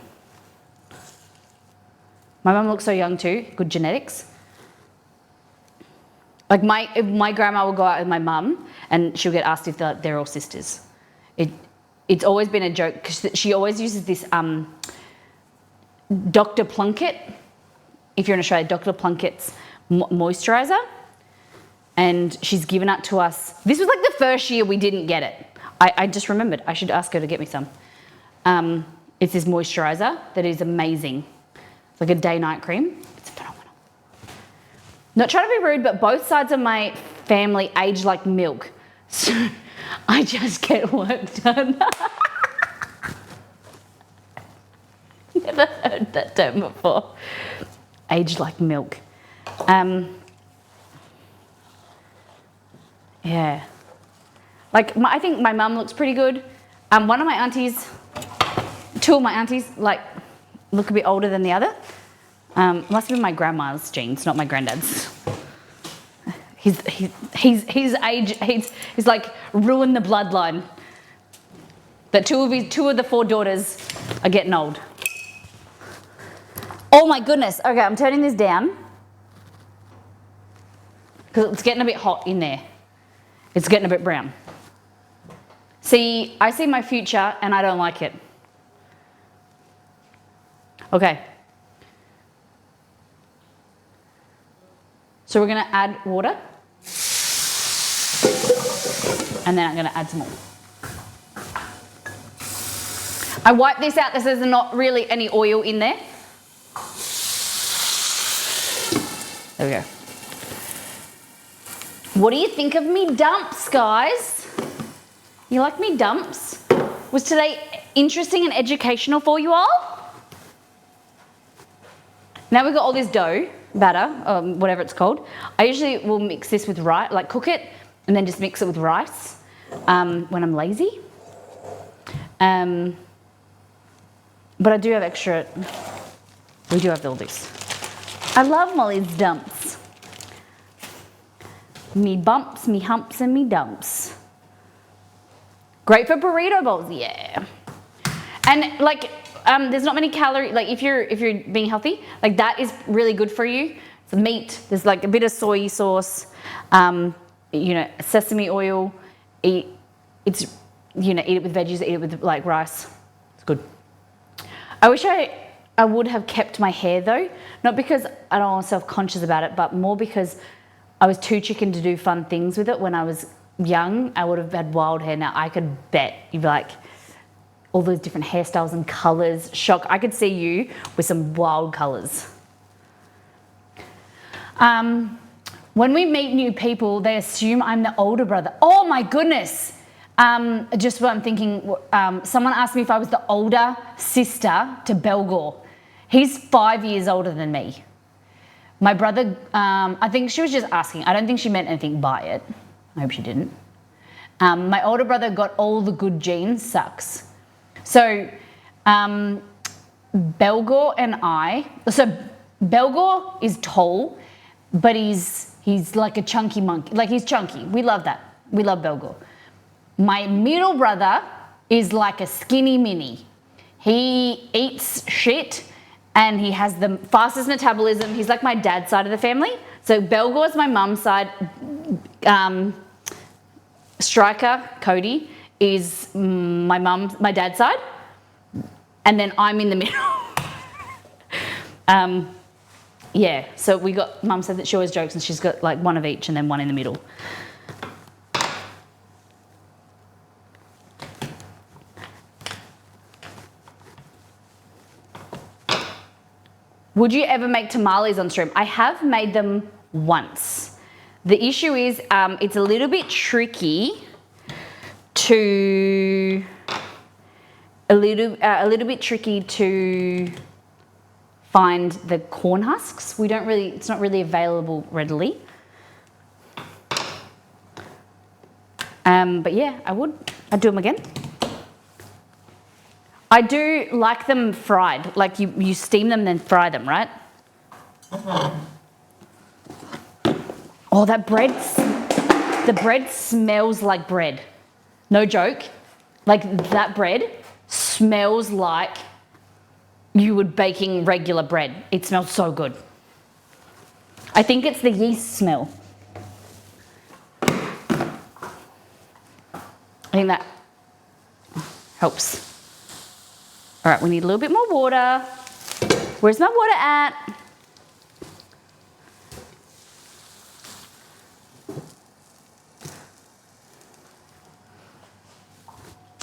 My mum looks so young too, good genetics. Like my grandma will go out with my mum and she'll get asked if they're all sisters. It's always been a joke because she always uses this Dr. Plunkett, if you're in Australia, Dr. Plunkett's moisturiser. And she's given it to us. This was like the first year we didn't get it. I just remembered. I should ask her to get me some. It's this moisturiser that is amazing. It's like a day-night cream. It's phenomenal. Not trying to be rude, but both sides of my family age like milk. So I just get work done. Never heard that term before. Age like milk. Yeah. Like, I think my mum looks pretty good. One of my aunties, two of my aunties, like, look a bit older than the other. Must have been my grandma's genes, not my granddad's. His age, he's like ruined the bloodline. That two of the 4 daughters are getting old. Oh my goodness. Okay, I'm turning this down because it's getting a bit hot in there. It's getting a bit brown. See, I see my future and I don't like it. Okay. So we're going to add water. And then I'm going to add some more. I wipe this out. There's not really any oil in there. There we go. What do you think of me dumps, guys? You like me dumps? Was today interesting and educational for you all? Now we've got all this dough, batter, whatever it's called. I usually will mix this with rice, like cook it, and then just mix it with rice when I'm lazy. But I do have extra, we do have all this. I love Molly's dumps. Me bumps, me humps, and me dumps. Great for burrito bowls, yeah. And like, there's not many calories, like if you're being healthy, like that is really good for you. It's meat, there's like a bit of soy sauce, you know, sesame oil, eat it with veggies, eat it with like rice. It's good. I wish I would have kept my hair though, not because I don't want self-conscious about it, but more because I was too chicken to do fun things with it when I was young. I would have had wild hair. Now I could bet you'd be like all those different hairstyles and colours. Shock. I could see you with some wild colours. When we meet new people, they assume I'm the older brother. Oh my goodness. Just what I'm thinking, someone asked me if I was the older sister to Belgor. He's 5 years older than me. My brother, I think she was just asking. I don't think she meant anything by it. I hope she didn't. My older brother got all the good genes, sucks. So Belgor and Belgor is tall, but he's like a chunky monkey. Like he's chunky. We love that. We love Belgor. My middle brother is like a skinny mini. He eats shit and he has the fastest metabolism. He's like my dad's side of the family. So Belgor's my mum's side. Striker, Cody, is my dad's side. And then I'm in the middle. Yeah, so Mum said that she always jokes and she's got like one of each and then one in the middle. Would you ever make tamales on stream? I have made them once. The issue is it's a little bit tricky to find the corn husks. It's not really available readily. But yeah, I'd do them again. I do like them fried, like you steam them then fry them, right? Oh, the bread smells like bread. No joke. Like that bread smells like you would baking regular bread. It smells so good. I think it's the yeast smell. I think that helps. All right, we need a little bit more water. Where's my water at?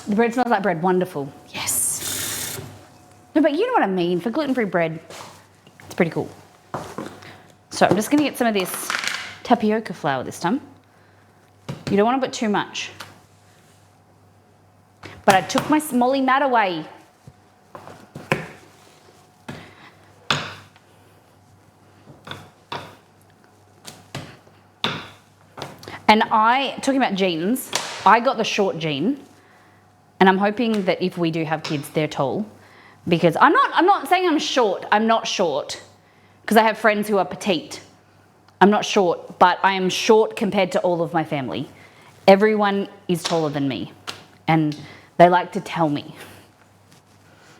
The bread smells like bread. Wonderful. Yes. No, but you know what I mean. For gluten-free bread, it's pretty cool. So I'm just going to get some of this tapioca flour this time. You don't want to put too much. But I took my smolly mat away. And talking about genes, I got the short gene. And I'm hoping that if we do have kids, they're tall. Because I'm not saying I'm short. I'm not short. Because I have friends who are petite. I'm not short, but I am short compared to all of my family. Everyone is taller than me. And they like to tell me.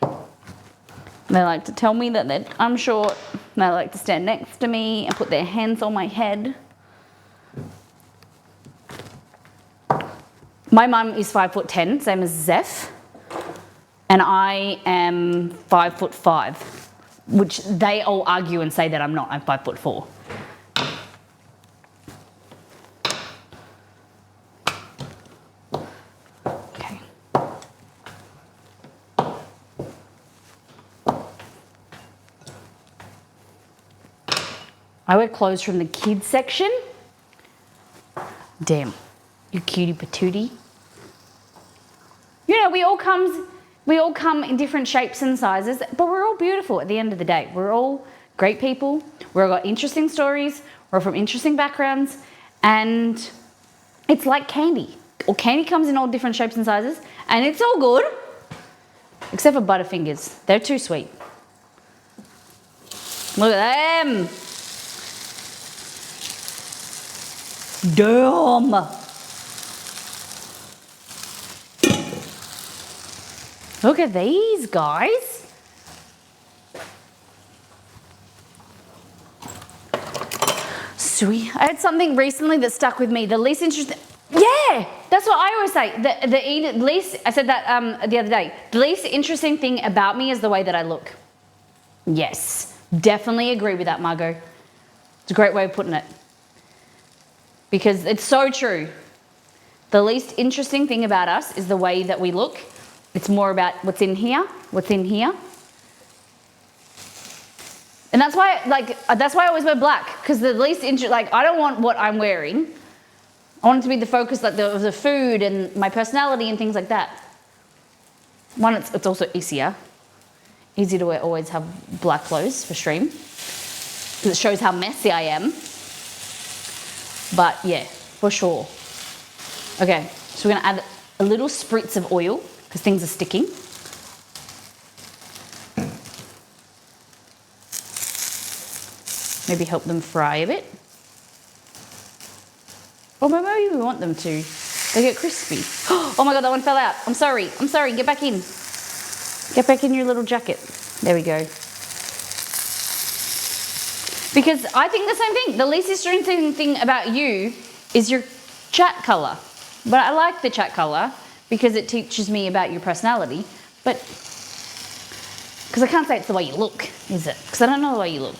They like to tell me that I'm short. They like to stand next to me and put their hands on my head. My mum is 5'10", same as Zeph, and I am 5'5", which they all argue and say that I'm not. I'm 5'4". Okay. I wear clothes from the kids section. Damn. You cutie patootie. You know, we all come in different shapes and sizes, but we're all beautiful at the end of the day. We're all great people. We've all got interesting stories. We're from interesting backgrounds. And it's like candy. Or candy comes in all different shapes and sizes, and it's all good. Except for Butterfingers. They're too sweet. Look at them. Damn. Look at these guys. Sweet. I had something recently that stuck with me. The least interesting. Yeah, that's what I always say. The least. I said that the other day. The least interesting thing about me is the way that I look. Yes, definitely agree with that, Margot. It's a great way of putting it. Because it's so true. The least interesting thing about us is the way that we look. It's more about what's in here, and And that's why, that's why I always wear black, because the least like, I don't want what I'm wearing. I want it to be the focus, like of the food and my personality and things like that. One, it's also easier to wear, always have black clothes for stream, because it shows how messy I am. But yeah, for sure. Okay, so we're gonna add a little spritz of oil, because things are sticking. Maybe help them fry a bit. Or maybe we want them to. They get crispy. Oh my God, that one fell out. I'm sorry, get back in. Get back in your little jacket. There we go. Because I think the same thing. The least interesting thing about you is your chat colour. But I like the chat colour because it teaches me about your personality. But, because I can't say it's the way you look, is it? Because I don't know the way you look.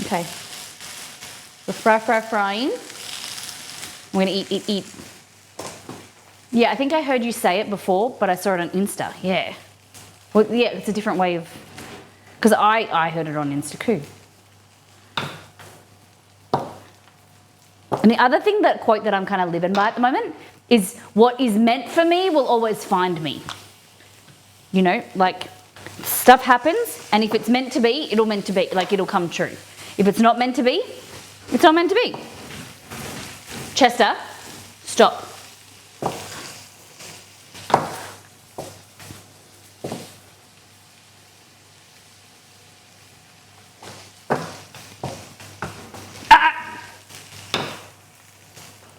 Okay. We're frying. We're gonna eat. Yeah, I think I heard you say it before, but I saw it on Insta. Yeah. Well, yeah, it's a different way of, because I heard it on Insta And the other thing, that quote that I'm kind of living by at the moment, is what is meant for me will always find me. You know, like, stuff happens, and if it's meant to be, it'll come true. If it's not meant to be, it's not meant to be. Chester, stop.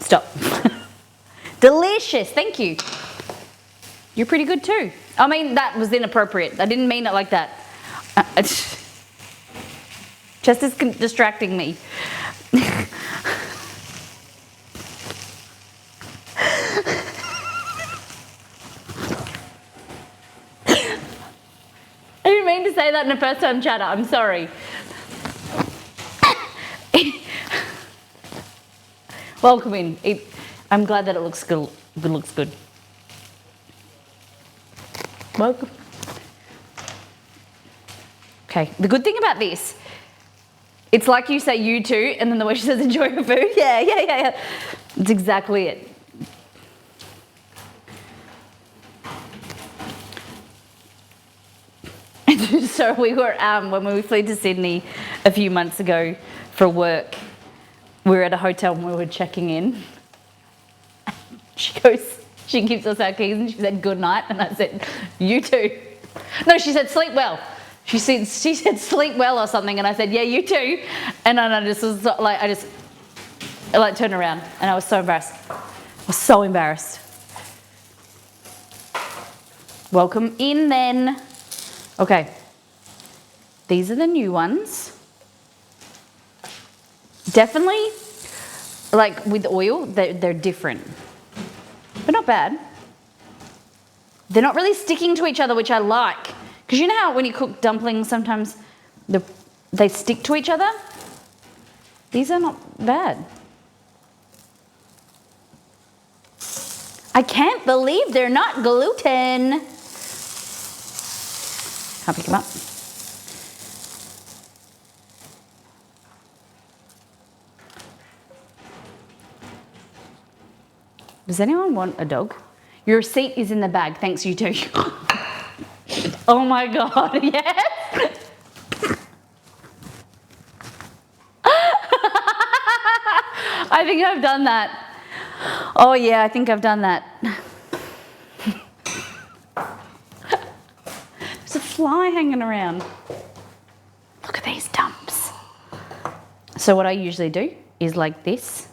Stop. Delicious, thank you. You're pretty good too. I mean, that was inappropriate. I didn't mean it like that. Chester's distracting me. I didn't mean to say that in a first time chatter, I'm sorry. Welcome in. I'm glad that it looks good. It looks good. Welcome. Okay, the good thing about this, it's like you say you too, and then the way she says enjoy your food. Yeah. That's exactly it. So we were, when we flew to Sydney a few months ago for work, we were at a hotel and we were checking in. She gives us our keys and she said, good night. And I said, you too. No, she said, sleep well. She said, sleep well or something. And I said, yeah, you too. And I just was like, I turned around and I was so embarrassed. I was so embarrassed. Welcome in then. Okay. These are the new ones. Definitely, like with oil, they're different. But not bad. They're not really sticking to each other, which I like. Because you know how when you cook dumplings, sometimes they stick to each other? These are not bad. I can't believe they're not gluten. Can't pick them up. Does anyone want a dog? Your receipt is in the bag. Thanks, you too. Oh my God, yes. I think I've done that. Oh yeah, I think I've done that. There's a fly hanging around. Look at these dumps. So what I usually do is like this.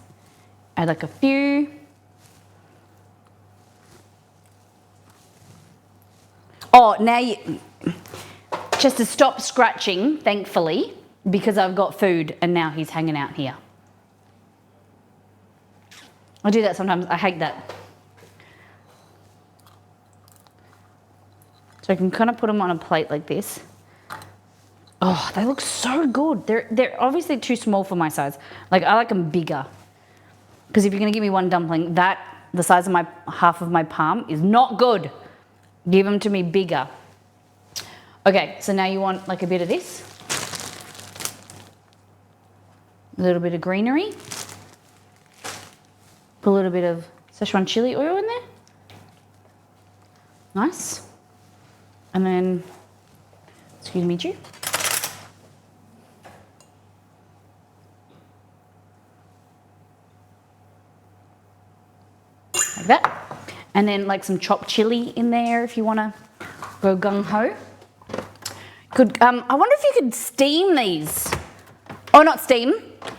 Add like a few. Oh, now just to stop scratching, thankfully, because I've got food and now he's hanging out here. I do that sometimes. I hate that. So I can kind of put them on a plate like this. Oh, they look so good. They're obviously too small for my size. Like, I like them bigger. Because if you're going to give me one dumpling, the size of half of my palm is not good. Give them to me bigger. Okay, so now you want like a bit of this. A little bit of greenery. Put a little bit of Szechuan chili oil in there. Nice. And then, excuse me, Ju. Like that. And then like some chopped chili in there if you want to go gung-ho. Could I wonder if you could steam these. Oh, not steam.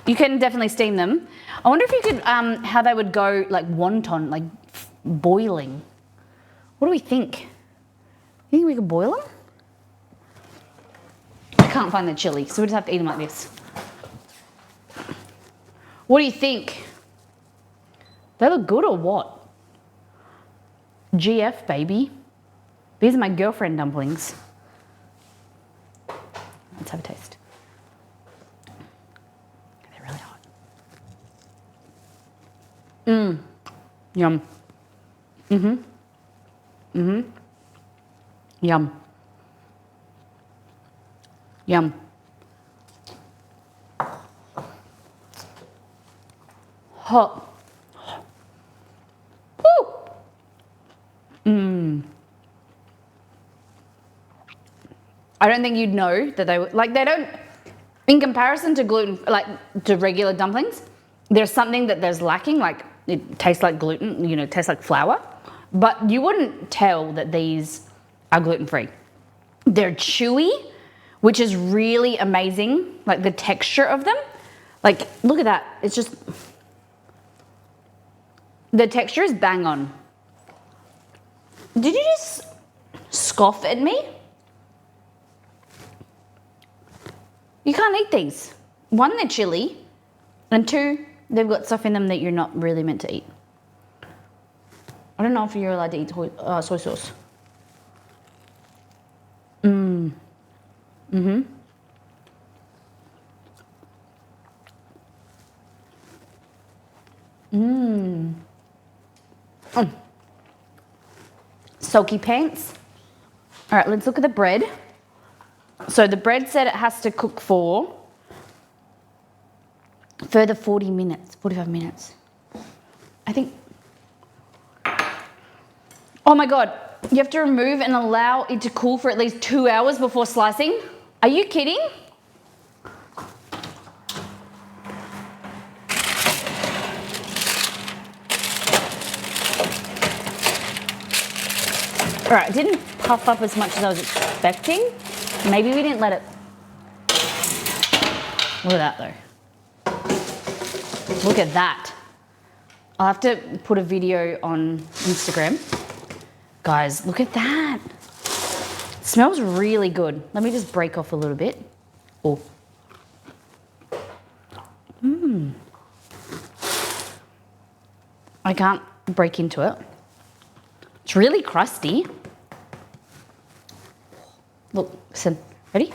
You can definitely steam them. I wonder if you could, how they would go like wonton, like boiling. What do we think? You think we could boil them? I can't find the chili, so we just have to eat them like this. What do you think? They look good or what? GF, baby. These are my girlfriend dumplings. Let's have a taste. They're really hot. Mmm. Yum. Mm-hmm. Mm-hmm. Yum. Yum. Hot. Woo! Mmm. I don't think you'd know that they would, like they don't, in comparison to gluten, like to regular dumplings, there's something that there's lacking, like it tastes like gluten, you know, it tastes like flour, but you wouldn't tell that these are gluten-free. They're chewy, which is really amazing, like the texture of them. Like, look at that, it's just, the texture is bang on. Did you just scoff at me? You can't eat these. One, they're chili, and two, they've got stuff in them that you're not really meant to eat. I don't know if you're allowed to eat soy sauce. Mmm. Mm-hmm. Mmm. Mm. Soaky pants. All right, let's look at the bread. So the bread said it has to cook for further 40 minutes, 45 minutes. I think, oh my God, you have to remove and allow it to cool for at least 2 hours before slicing? Are you kidding? All right, it didn't puff up as much as I was expecting. Maybe we didn't let it. Look at that though. Look at that. I'll have to put a video on Instagram. Guys, look at that. It smells really good. Let me just break off a little bit. Oh. Mmm. I can't break into it. It's really crusty. Look, listen, ready?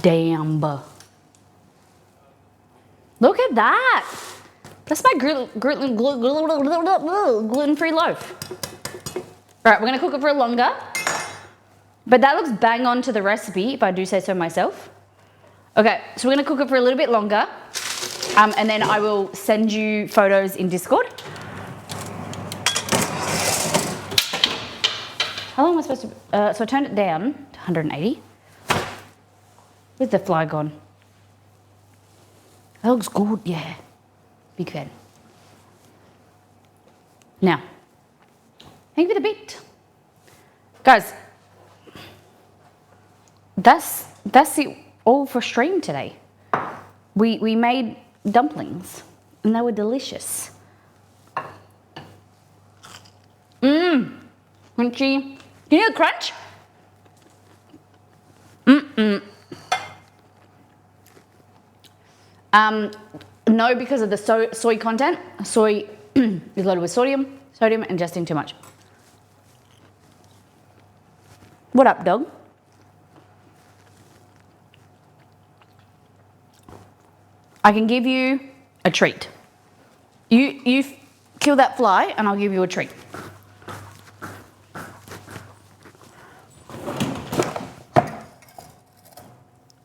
Damn. Look at that. That's my gluten-free loaf. All right, we're gonna cook it for longer, but that looks bang on to the recipe, if I do say so myself. Okay, so we're gonna cook it for a little bit longer, and then I will send you photos in Discord. How long am I supposed to, so I turned it down to 180. Where's the fly gone? That looks good, yeah. Big fan. Now, thank you for the bit. Guys, that's it all for stream today. We made dumplings and they were delicious. Mmm, crunchy. Can you hear the crunch? No, because of the soy content. Soy is loaded with sodium, ingesting too much. What up, dog? I can give you a treat. You kill that fly and I'll give you a treat.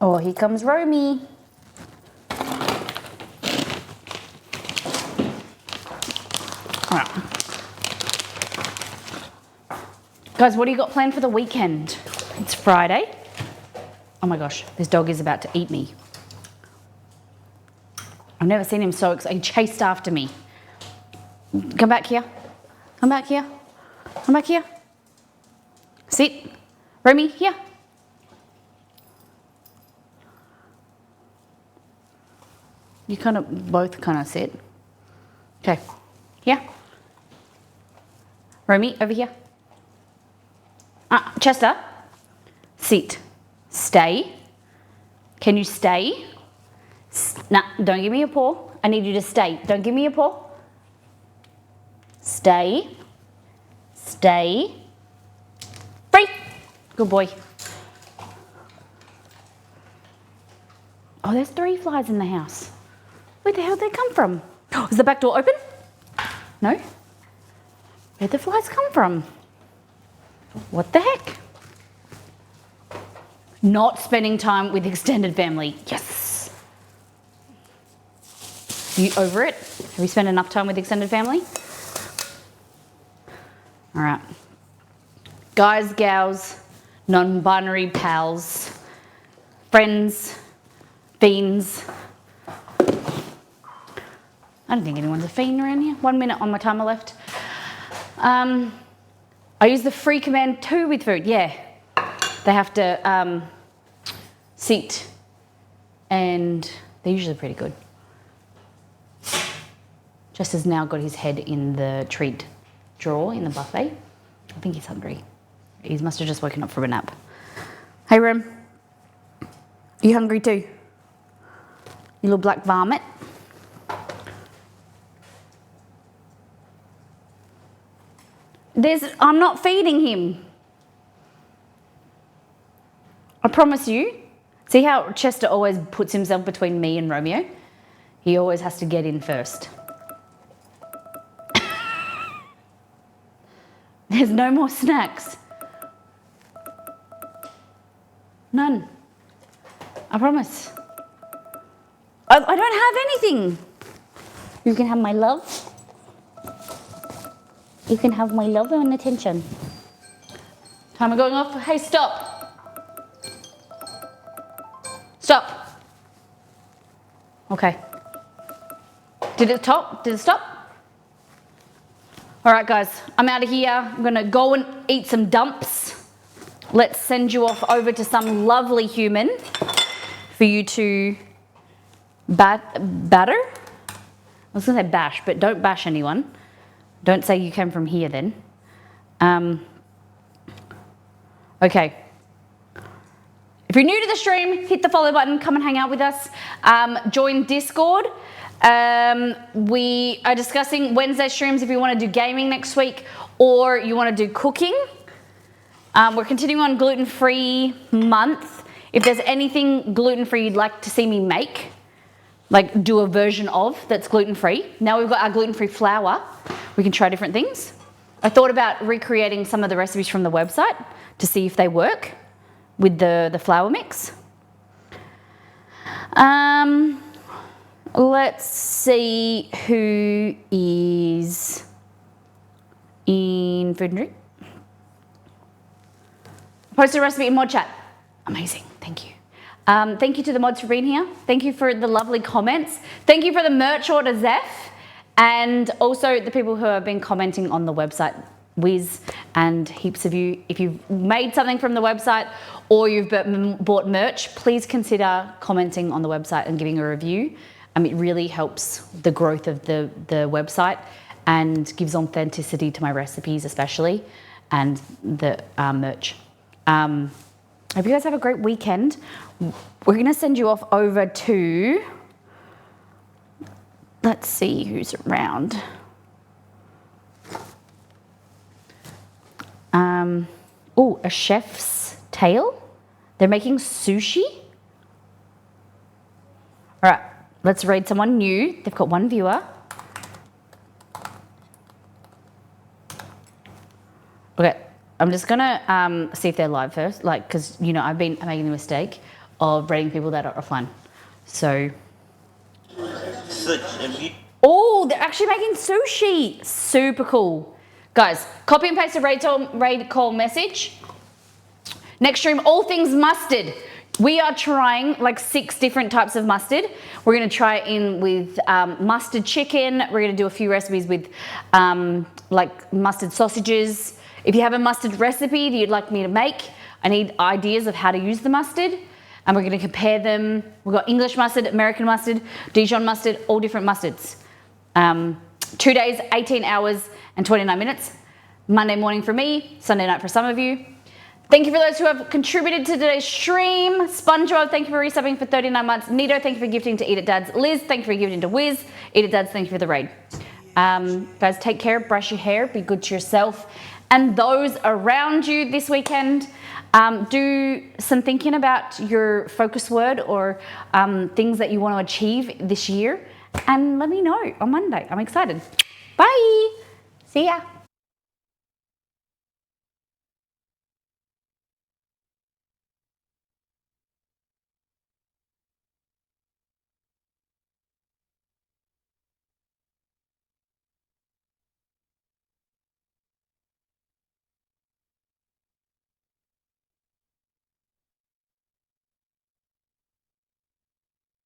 Oh, here comes Romy. All right. Guys, what do you got planned for the weekend? It's Friday. Oh my gosh, this dog is about to eat me. I've never seen him so excited. He chased after me. Come back here. Come back here. Come back here. Sit. Romy, here. You both sit. Okay. Here. Romy, over here. Chester, sit. Stay. Can you stay? Nah, don't give me your paw. I need you to stay. Don't give me your paw. Stay. Stay. Free. Good boy. Oh, there's 3 flies in the house. Where the hell did they come from? Oh, is the back door open? No? Where'd the flies come from? What the heck? Not spending time with extended family. Yes. You over it? Have you spent enough time with extended family? All right. Guys, gals, non-binary pals, friends, fiends. I don't think anyone's a fiend around here. 1 minute on my timer left. I use the free command to with food. Yeah. They have to sit and they're usually pretty good. Jess has now got his head in the treat drawer in the buffet. I think he's hungry. He must have just woken up from a nap. Hey, Rem. Are you hungry too? You little black varmint. I'm not feeding him. I promise you. See how Chester always puts himself between me and Romeo? He always has to get in first. There's no more snacks. None. I promise. I don't have anything. You can have my love. You can have my love and attention. Timer going off. Hey, stop. Stop. Okay. Did it stop? Did it stop? All right, guys. I'm out of here. I'm going to go and eat some dumps. Let's send you off over to some lovely human for you to batter. I was going to say bash, but don't bash anyone. Don't say you came from here then. Okay. If you're new to the stream, hit the follow button, come and hang out with us. Join Discord. We are discussing Wednesday streams if you want to do gaming next week or you want to do cooking. We're continuing on gluten-free month. If there's anything gluten-free you'd like to see me make, like do a version of that's gluten-free. Now we've got our gluten-free flour. We can try different things. I thought about recreating some of the recipes from the website to see if they work with the flour mix. Let's see who is in food and drink. Posted a recipe in mod chat. Amazing, thank you. Thank you to the mods for being here. Thank you for the lovely comments. Thank you for the merch order, Zeph. And also the people who have been commenting on the website, Wiz and heaps of you. If you've made something from the website or you've bought merch, please consider commenting on the website and giving a review. It really helps the growth of the website and gives authenticity to my recipes especially and the merch. Hope you guys have a great weekend. We're going to send you off over to... Let's see who's around. Oh, a chef's tale. They're making sushi. All right, let's raid someone new. They've got 1 viewer. Okay, I'm just gonna see if they're live first, like, because you know I've been making the mistake of rating people that are offline. So, oh, they're actually making sushi. Super cool, guys. Copy and paste a raid call message. Next stream, all things mustard. We are trying like 6 different types of mustard. We're gonna try it in with mustard chicken. We're gonna do a few recipes with like mustard sausages. If you have a mustard recipe that you'd like me to make, I need ideas of how to use the mustard. And we're gonna compare them. We've got English mustard, American mustard, Dijon mustard, all different mustards. 2 days, 18 hours and 29 minutes. Monday morning for me, Sunday night for some of you. Thank you for those who have contributed to today's stream. SpongeBob, thank you for resubbing for 39 months. Nito, thank you for gifting to Eat It Dads. Liz, thank you for gifting to Wiz. Eat It Dads, thank you for the raid. Guys, take care, brush your hair, be good to yourself and those around you this weekend. Do some thinking about your focus word or things that you want to achieve this year. And let me know on Monday. I'm excited. Bye. See ya.